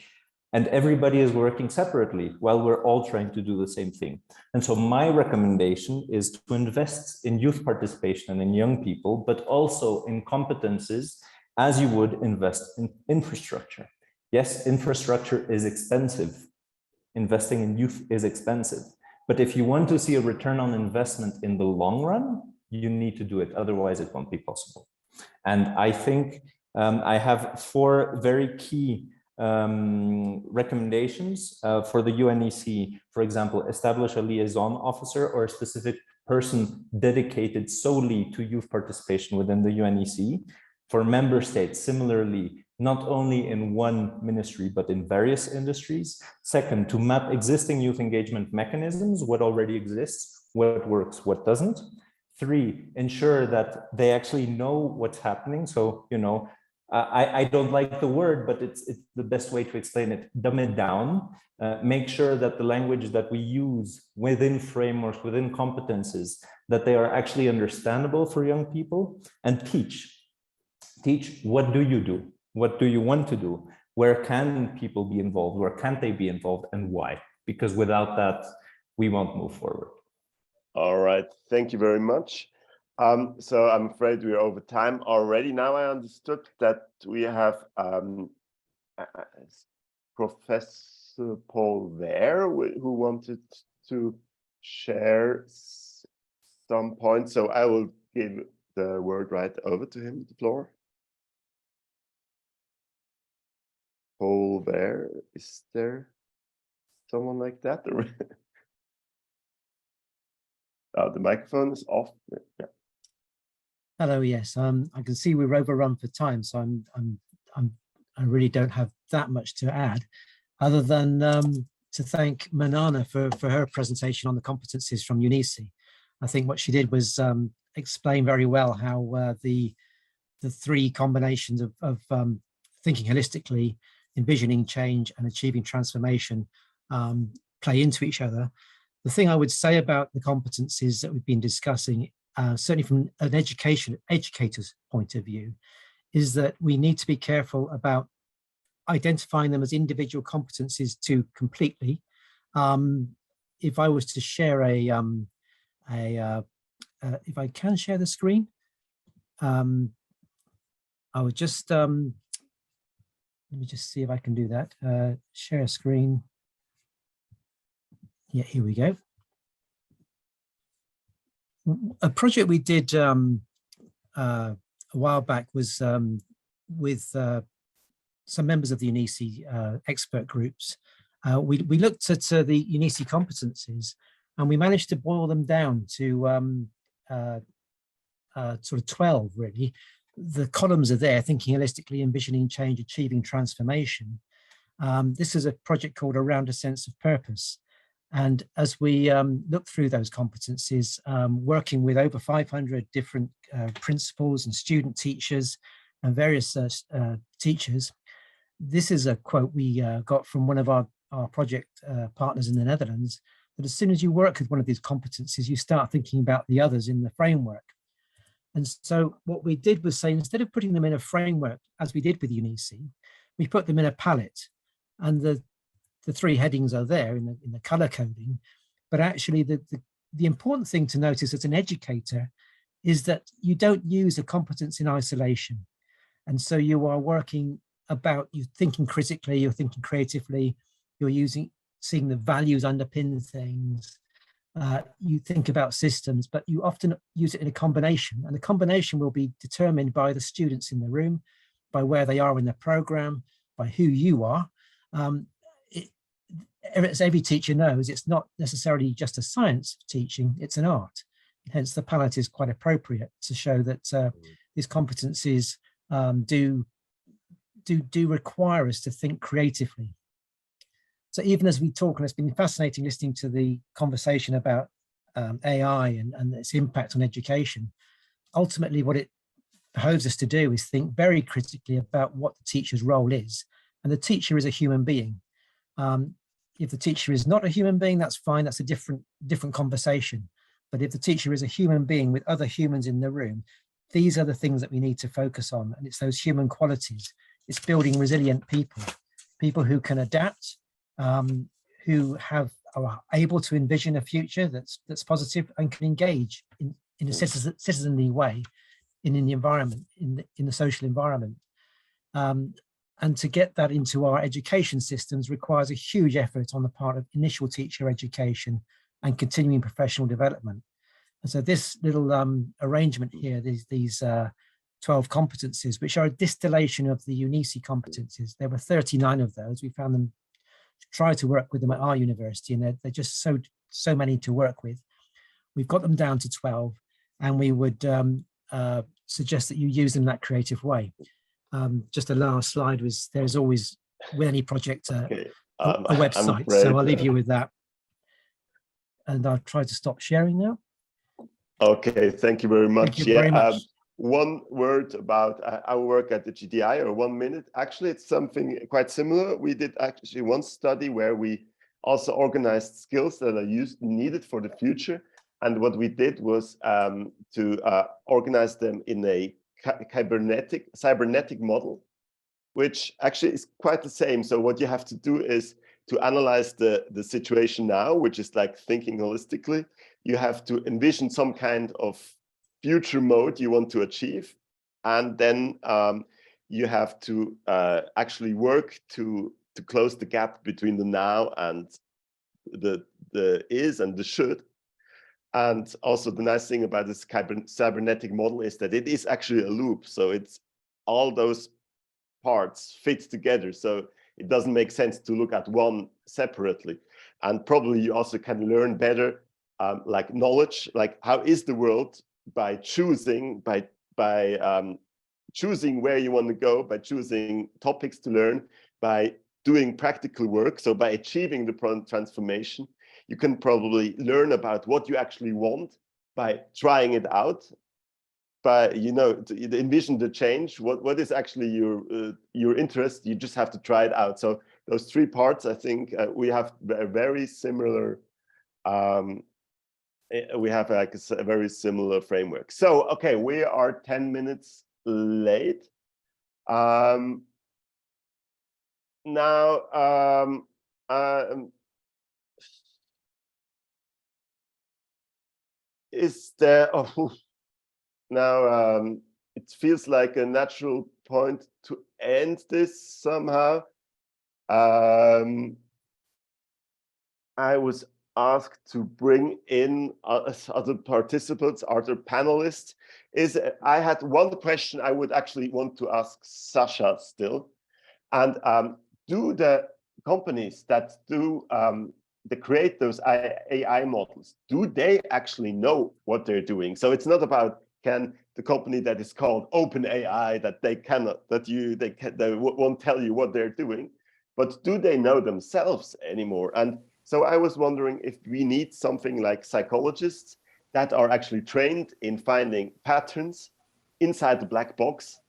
and everybody is working separately while we're all trying to do the same thing. And so my recommendation is to invest in youth participation and in young people, but also in competences as you would invest in infrastructure. Yes, infrastructure is expensive. Investing in youth is expensive. But if you want to see a return on investment in the long run, you need to do it. Otherwise, it won't be possible. And I think I have 4 very key recommendations for the UNEC. For example, establish a liaison officer or a specific person dedicated solely to youth participation within the UNEC. For member states, similarly, not only in one ministry, but in various industries. Second, to map existing youth engagement mechanisms, what already exists, what works, what doesn't. 3, ensure that they actually know what's happening. So, you know, I don't like the word, but it's the best way to explain it. Dumb it down. Make sure that the language that we use within frameworks, within competences, that they are actually understandable for young people, and teach. Teach, what do you do? What do you want to do? Where can people be involved? Where can't they be involved, and why? Because without that, we won't move forward. All right, thank you very much. So I'm afraid we're over time already. Now I understood that we have Professor Paul there who wanted to share some points. So I will give the word right over to him, the floor. Paul there, is there someone like that? The microphone is off. Yeah. Hello. Yes. I can see we're overrun for time, so I really don't have that much to add, other than to thank Manana for her presentation on the competencies from UNICE. I think what she did was explain very well how the three combinations of thinking holistically, envisioning change, and achieving transformation play into each other. The thing I would say about the competencies that we've been discussing, certainly from an educator's point of view, is that we need to be careful about identifying them as individual competencies too completely. If I was to share if I can share the screen, I would just, let me just see if I can do that. Share a screen. Yeah, here we go. A project we did a while back was with some members of the UNICE expert groups. We looked at the UNICE competencies, and we managed to boil them down to sort of 12, really. The columns are there: thinking holistically, envisioning change, achieving transformation. This is a project called Around a Sense of Purpose. And as we look through those competencies, working with over 500 different principals and student teachers and various teachers, this is a quote we got from one of our project partners in the Netherlands, that as soon as you work with one of these competencies, you start thinking about the others in the framework. And so what we did was say, instead of putting them in a framework, as we did with UNICE, we put them in a palette. And the three headings are there in the color coding. But actually, the important thing to notice as an educator is that you don't use a competence in isolation. And so you are working about, you're thinking critically, you're thinking creatively, you're seeing the values underpin things. You think about systems, but you often use it in a combination, and the combination will be determined by the students in the room, by where they are in the program, by who you are. As every teacher knows, it's not necessarily just a science of teaching, it's an art. Hence, the palette is quite appropriate to show that these competencies do require us to think creatively. So even as we talk, and it's been fascinating listening to the conversation about AI and its impact on education, ultimately what it behoves us to do is think very critically about what the teacher's role is. And the teacher is a human being. If the teacher is not a human being, that's fine, that's a different conversation. But if the teacher is a human being with other humans in the room, these are the things that we need to focus on. And it's those human qualities. It's building resilient people who can adapt, who are able to envision a future that's positive and can engage in a citizenly way in the environment, in the social environment. And to get that into our education systems requires a huge effort on the part of initial teacher education and continuing professional development. And so this little arrangement here, these 12 competencies, which are a distillation of the UNICE competencies. There were 39 of those. We found them, try to work with them at our university, and they're just so many to work with. We've got them down to 12, and we would suggest that you use them in that creative way. Just a last slide was, there's always, with any project, a website. So I'll leave you with that. And I'll try to stop sharing now. Okay, thank you very much. Thank you very much. One word about our work at the GDI, or 1 minute. Actually, it's something quite similar. We did actually one study where we also organized skills that are needed for the future. And what we did was to organize them in a cybernetic model, which actually is quite the same. So what you have to do is to analyze the situation now, which is like thinking holistically. You have to envision some kind of future mode you want to achieve, and then you have to actually work to close the gap between the now and the is and the should. And also the nice thing about this cybernetic model is that it is actually a loop. So it's all those parts fit together. So it doesn't make sense to look at one separately. And probably you also can learn better like knowledge, like how is the world, by choosing choosing where you want to go, by choosing topics to learn, by doing practical work. So by achieving the transformation, you can probably learn about what you actually want by trying it out, by, you know, to envision the change. What is actually your interest? You just have to try it out. So those three parts, I think we have a very similar. We have like a very similar framework. So okay, we are 10 minutes late. Now, is there? Oh, now it feels like a natural point to end this somehow. I was asked to bring in other participants, other panelists. I had one question I would actually want to ask Sasha still. And do the companies that create those AI models, do they actually know what they're doing? So it's not about, can the company that is called OpenAI, that they won't tell you what they're doing, but do they know themselves anymore? And so I was wondering if we need something like psychologists that are actually trained in finding patterns inside the black box.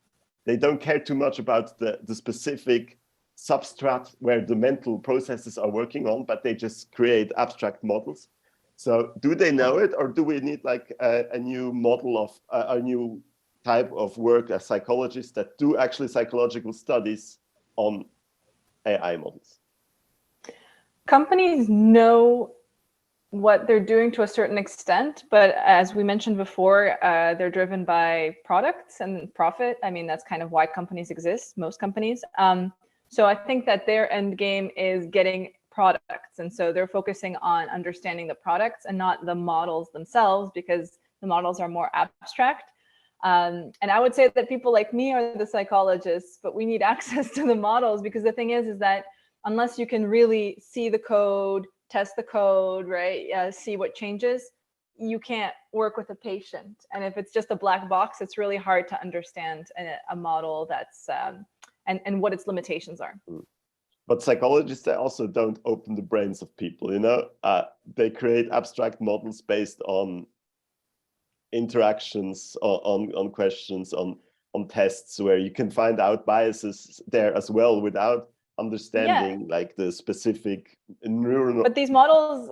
They don't care too much about the specific substrate where the mental processes are working on, but they just create abstract models. So do they know it, or do we need like a new model of a new type of work as psychologists that do actually psychological studies on AI models? Companies know what they're doing to a certain extent, but as we mentioned before, they're driven by products and profit. I mean, that's kind of why companies exist, most companies. So I think that their end game is getting products. And so they're focusing on understanding the products and not the models themselves, because the models are more abstract. And I would say that people like me are the psychologists, but we need access to the models, because the thing is that unless you can really see the code, test the code, right, see what changes, you can't work with a patient. And if it's just a black box, it's really hard to understand a model that's and what its limitations are. But psychologists, they also don't open the brains of people, you know? They create abstract models based on interactions, on questions, on tests, where you can find out biases there as well without understanding like the specific neural. But these models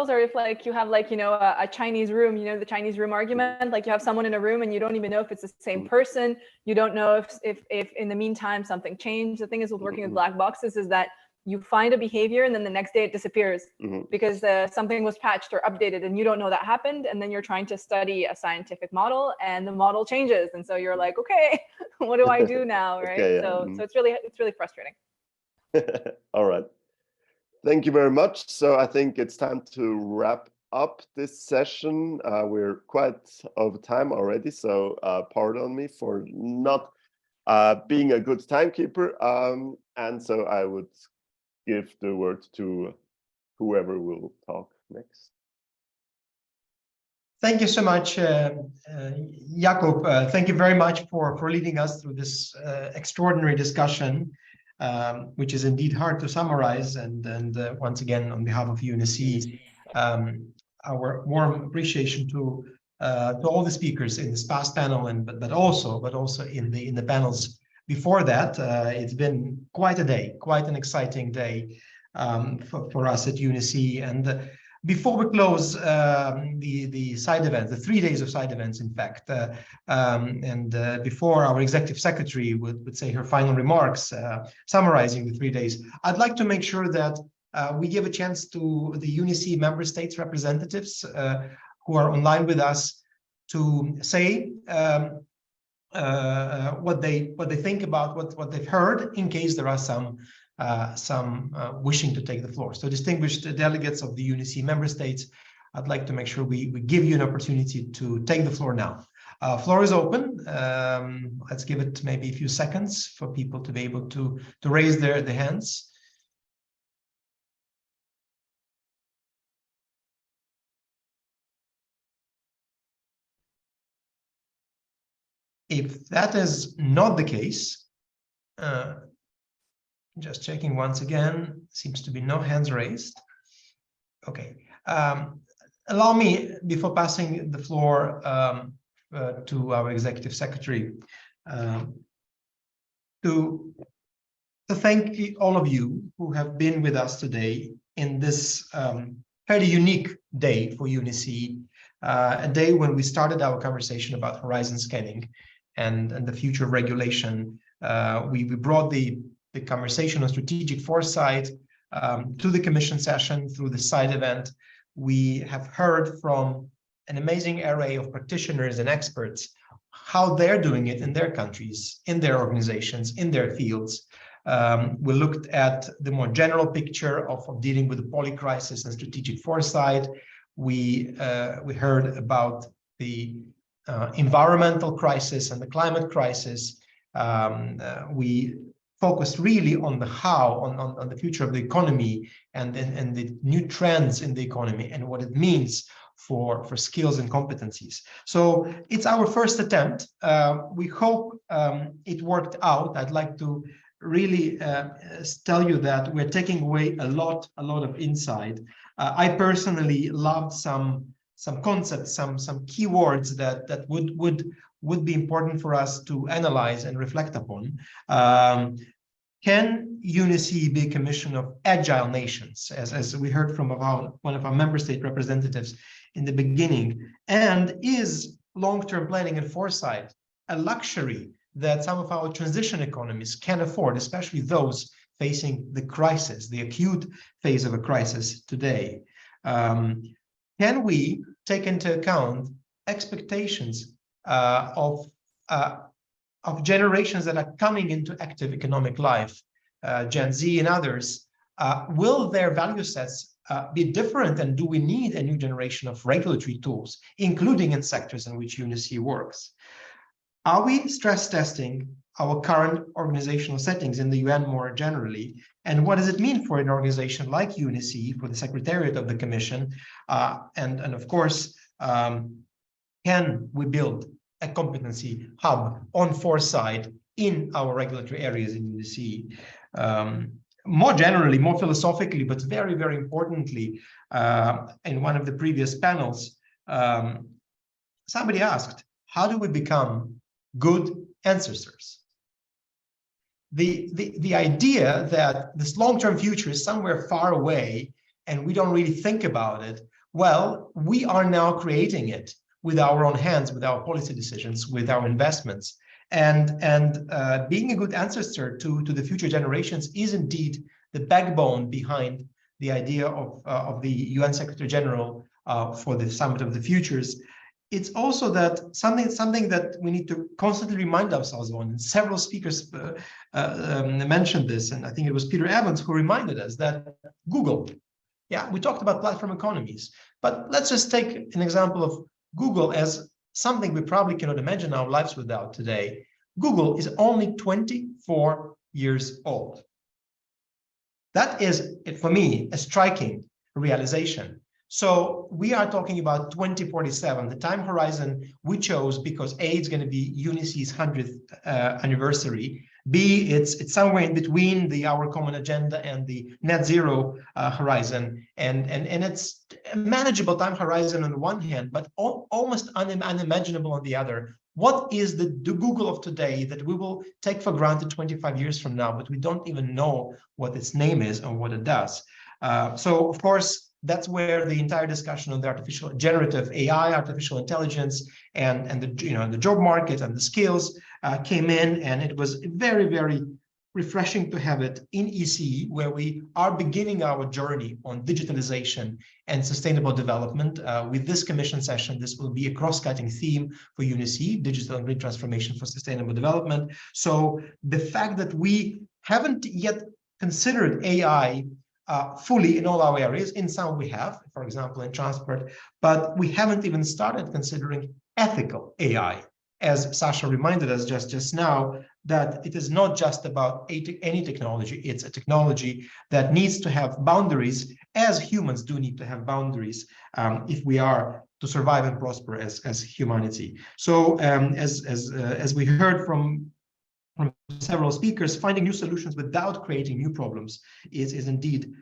are, if like you have like, you know, a Chinese room, you know, the Chinese room argument, like you have someone in a room and you don't even know if it's the same person. You don't know if in the meantime something changed. The thing is with working with black boxes is that you find a behavior and then the next day it disappears because something was patched or updated and you don't know that happened. And then you're trying to study a scientific model and the model changes. And so you're like, okay, what do I do now, right? Okay, yeah. So it's really frustrating. All right. Thank you very much. So I think it's time to wrap up this session. We're quite over time already, so pardon me for not being a good timekeeper. And so I would give the word to whoever will talk next. Thank you so much, Jakob. Thank you very much for leading us through this extraordinary discussion. Which is indeed hard to summarize. And once again, on behalf of UNSC, our warm appreciation to all the speakers in this past panel, and but also in the panels before that. It's been quite a day, quite an exciting day for us at UNSC. And before we close the side events, the 3 days of side events, in fact, and before our executive secretary would say her final remarks, summarizing the 3 days, I'd like to make sure that we give a chance to the UNSC member states representatives who are online with us to say what they think about what they've heard, in case there are some wishing to take the floor. So distinguished delegates of the UNSC member states, I'd like to make sure we give you an opportunity to take the floor now. Floor is open. Let's give it maybe a few seconds for people to be able to raise their hands. If that is not the case, just checking once again, seems to be no hands raised. Okay. Allow me, before passing the floor to our executive secretary, to thank all of you who have been with us today in this fairly unique day for UNEC, a day when we started our conversation about horizon scanning and the future of regulation. We brought the conversation on strategic foresight to the commission session through the side event. We have heard from an amazing array of practitioners and experts how they're doing it in their countries, in their organizations, in their fields. We looked at the more general picture of dealing with the polycrisis and strategic foresight. We heard about the environmental crisis and the climate crisis. We focused really on the how, on the future of the economy and the new trends in the economy and what it means for skills and competencies. So it's our first attempt. We hope it worked out. I'd like to really tell you that we're taking away a lot of insight. I personally loved some concepts, some keywords that would be important for us to analyze and reflect upon. Can UNEC be a commission of agile nations, as we heard from one of our member state representatives in the beginning? And is long-term planning and foresight a luxury that some of our transition economies can afford, especially those facing the crisis, the acute phase of a crisis today? Can we take into account expectations of generations that are coming into active economic life, Gen Z and others? Will their value sets be different, and do we need a new generation of regulatory tools, including in sectors in which UNEC works? Are we stress testing our current organizational settings in the UN more generally? And what does it mean for an organization like UNEC, for the Secretariat of the Commission? And of course, can we build a competency hub on foresight in our regulatory areas in UNEC? More generally, more philosophically, but very, very importantly, in one of the previous panels, somebody asked, how do we become good ancestors? The idea that this long-term future is somewhere far away and we don't really think about it, well, we are now creating it with our own hands, with our policy decisions, with our investments. And being a good ancestor to the future generations is indeed the backbone behind the idea of the UN Secretary General for the Summit of the Futures. It's also that something that we need to constantly remind ourselves on. And several speakers mentioned this, and I think it was Peter Evans who reminded us that Google, yeah, we talked about platform economies, but let's just take an example of Google as something we probably cannot imagine our lives without today. Google is only 24 years old. That is, for me, a striking realization. So we are talking about 2047, the time horizon we chose because A, it's going to be UNEC's 100th anniversary. B, it's somewhere in between our common agenda and the net zero horizon. And it's a manageable time horizon on the one hand, but almost unimaginable on the other. What is the Google of today that we will take for granted 25 years from now, but we don't even know what its name is or what it does? So, of course, that's where the entire discussion on the generative AI, artificial intelligence, and the job market and the skills came in, and it was very, very refreshing to have it in EC, where we are beginning our journey on digitalization and sustainable development. With this commission session, this will be a cross-cutting theme for UNEC, digital and green transformation for sustainable development. So the fact that we haven't yet considered AI fully in all our areas, in some we have, for example, in transport, but we haven't even started considering ethical AI. As Sasha reminded us just now, that it is not just about any technology, it's a technology that needs to have boundaries, as humans do need to have boundaries if we are to survive and prosper as humanity. So as we heard from several speakers, finding new solutions without creating new problems is indeed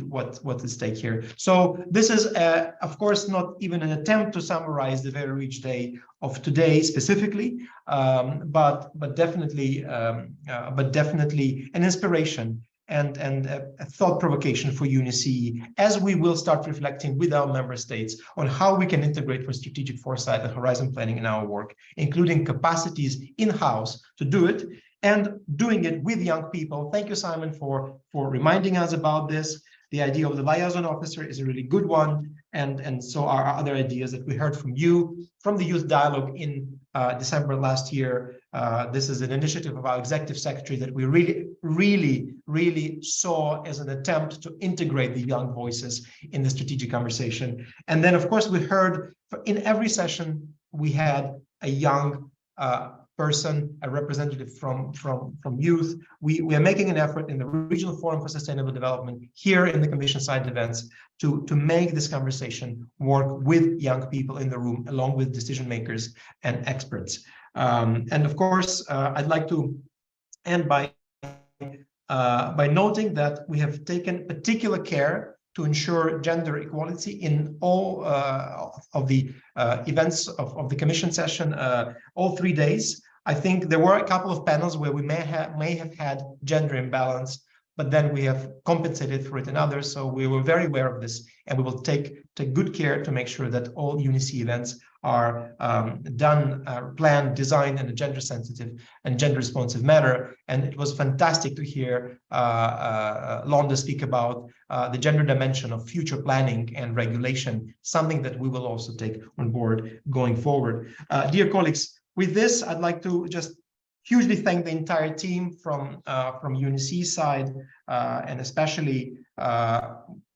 what's at stake here. So this is, of course, not even an attempt to summarize the very rich day of today specifically, but definitely an inspiration and a thought provocation for UNICE, as we will start reflecting with our member states on how we can integrate for strategic foresight and horizon planning in our work, including capacities in-house to do it, and doing it with young people. Thank you, Simon, for reminding us about this. The idea of the liaison officer is a really good one, and so are other ideas that we heard from you, from the youth dialogue in December last year. This is an initiative of our executive secretary that we really saw as an attempt to integrate the young voices in the strategic conversation. And then, of course, we heard in every session, we had a young person, a representative from youth. We are making an effort in the Regional Forum for Sustainable Development here in the Commission side events to make this conversation work with young people in the room, along with decision makers and experts. And of course, I'd like to end by noting that we have taken particular care to ensure gender equality in all of the events of the Commission session, all 3 days. I think there were a couple of panels where we may have had gender imbalance, but then we have compensated for it in others. So we were very aware of this, and we will take good care to make sure that all UNICE events are done, planned, designed in a gender sensitive and gender responsive manner. And it was fantastic to hear Londa speak about the gender dimension of future planning and regulation, something that we will also take on board going forward. Dear colleagues, with this, I'd like to just hugely thank the entire team from UNICE side, and especially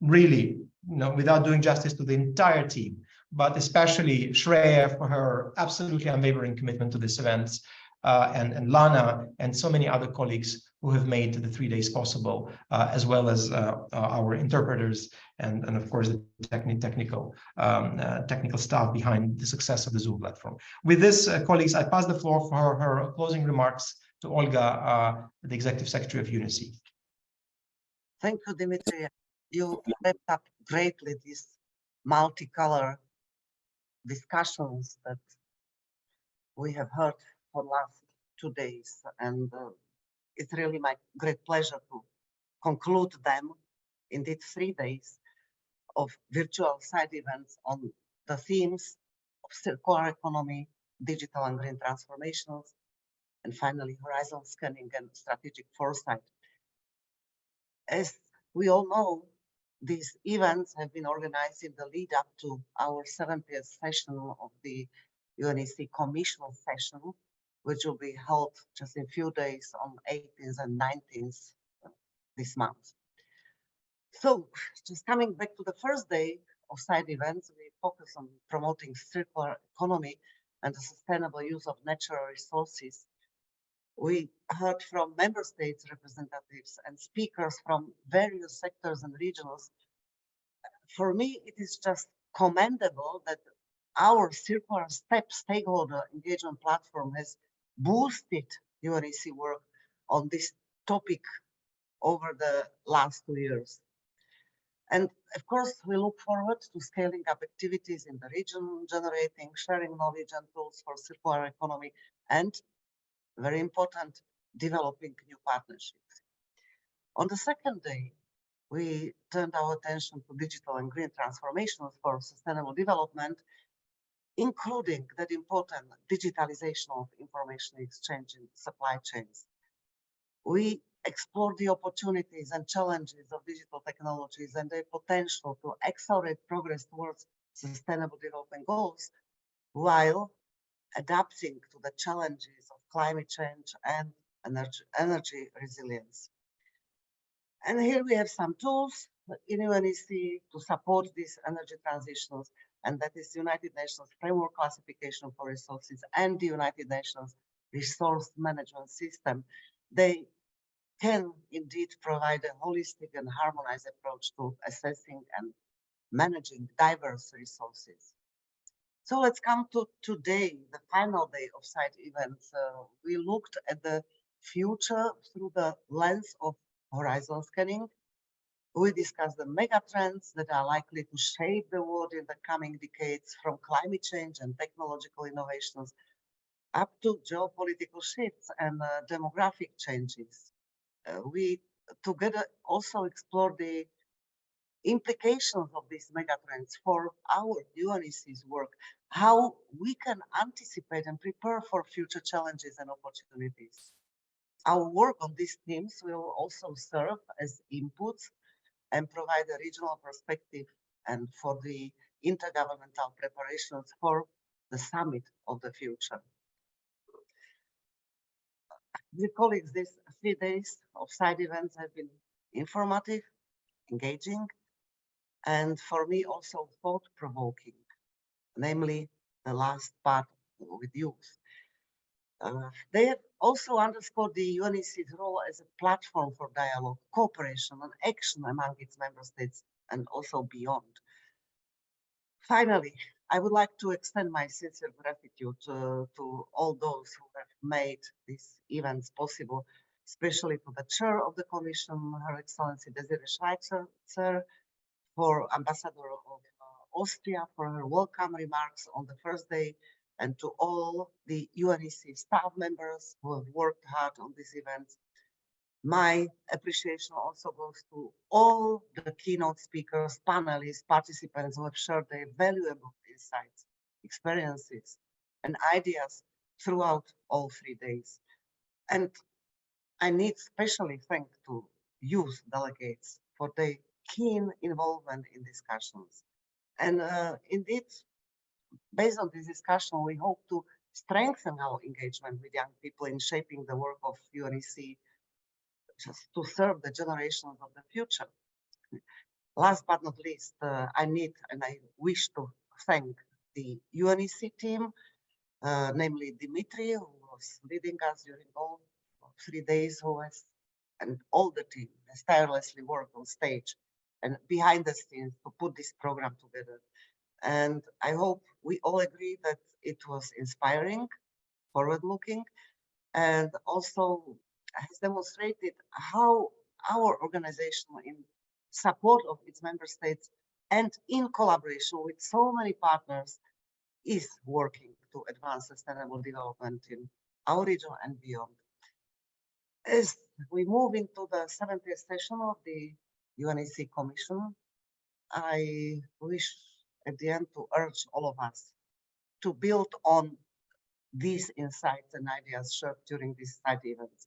really, without doing justice to the entire team, but especially Shreya for her absolutely unwavering commitment to this event, and Lana and so many other colleagues who have made the 3 days possible, as well as our interpreters and of course the technical staff behind the success of the Zoom platform. With this, colleagues, I pass the floor for her closing remarks to Olga, the Executive Secretary of UNICE. Thank you, Dimitri. You wrapped up greatly these multicolor discussions that we have heard for the last 2 days, and it's really my great pleasure to conclude them, indeed 3 days of virtual side events on the themes of circular economy, digital and green transformations, and finally horizon scanning and strategic foresight. As we all know, these events have been organized in the lead up to our 70th session of the UNEC Commission session, which will be held just in a few days on 18th and 19th this month. So just coming back to the first day of side events, we focus on promoting circular economy and the sustainable use of natural resources. We heard from member states representatives and speakers from various sectors and regions. For me, it is just commendable that our circular stakeholder engagement platform has boosted UNEC work on this topic over the last 2 years. And of course, we look forward to scaling up activities in the region, generating, sharing knowledge and tools for circular economy, and very important, developing new partnerships. On the second day, we turned our attention to digital and green transformations for sustainable development, including that important digitalization of information exchange in supply chains. We explored the opportunities and challenges of digital technologies and their potential to accelerate progress towards sustainable development goals, while adapting to the challenges of climate change and energy resilience. And here we have some tools in UNEC to support these energy transitions, and that is the United Nations Framework Classification for Resources and the United Nations resource management system, they can indeed provide a holistic and harmonized approach to assessing and managing diverse resources. So let's come to today, the final day of site events. We looked at the future through the lens of horizon scanning. We discussed the mega trends that are likely to shape the world in the coming decades, from climate change and technological innovations up to geopolitical shifts and demographic changes. We together also explored the implications of these megatrends for our UNEC's work, how we can anticipate and prepare for future challenges and opportunities. Our work on these themes will also serve as inputs and provide a regional perspective and for the intergovernmental preparations for the summit of the future. Dear colleagues, these 3 days of side events have been informative, engaging, and for me also thought-provoking, namely the last part with youth. They have also underscored the UNEC's role as a platform for dialogue, cooperation, and action among its member states and also beyond. Finally, I would like to extend my sincere gratitude to all those who have made these events possible, especially to the chair of the Commission, Her Excellency Desiree Schweitzer, for Ambassador of Austria for her welcome remarks on the first day, and to all the UNEC staff members who have worked hard on these events. My appreciation also goes to all the keynote speakers, panelists, participants who have shared their valuable insights, experiences, and ideas throughout all 3 days. And I need especially thank to youth delegates for their keen involvement in discussions. And indeed, based on this discussion, we hope to strengthen our engagement with young people in shaping the work of UNEC just to serve the generations of the future. Last but not least, I need and I wish to thank the UNEC team, namely Dimitri, who was leading us during all 3 days, and all the team has tirelessly worked on stage and behind the scenes to put this program together. And I hope we all agree that it was inspiring, forward-looking, and also has demonstrated how our organization, in support of its member states and in collaboration with so many partners, is working to advance sustainable development in our region and beyond. As we move into the 70th session of the UNEC Commission, I wish at the end to urge all of us to build on these insights and ideas shared during these side events.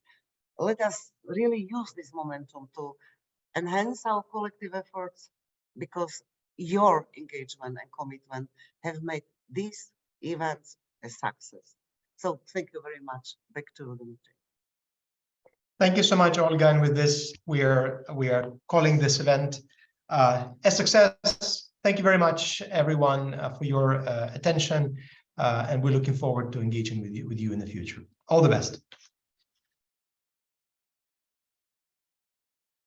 Let us really use this momentum to enhance our collective efforts, because your engagement and commitment have made these events a success. So thank you very much. Back to you, Dimitri. Thank you so much, Olga. And with this, we are calling this event a success. Thank you very much, everyone, for your attention. And we're looking forward to engaging with you in the future. All the best.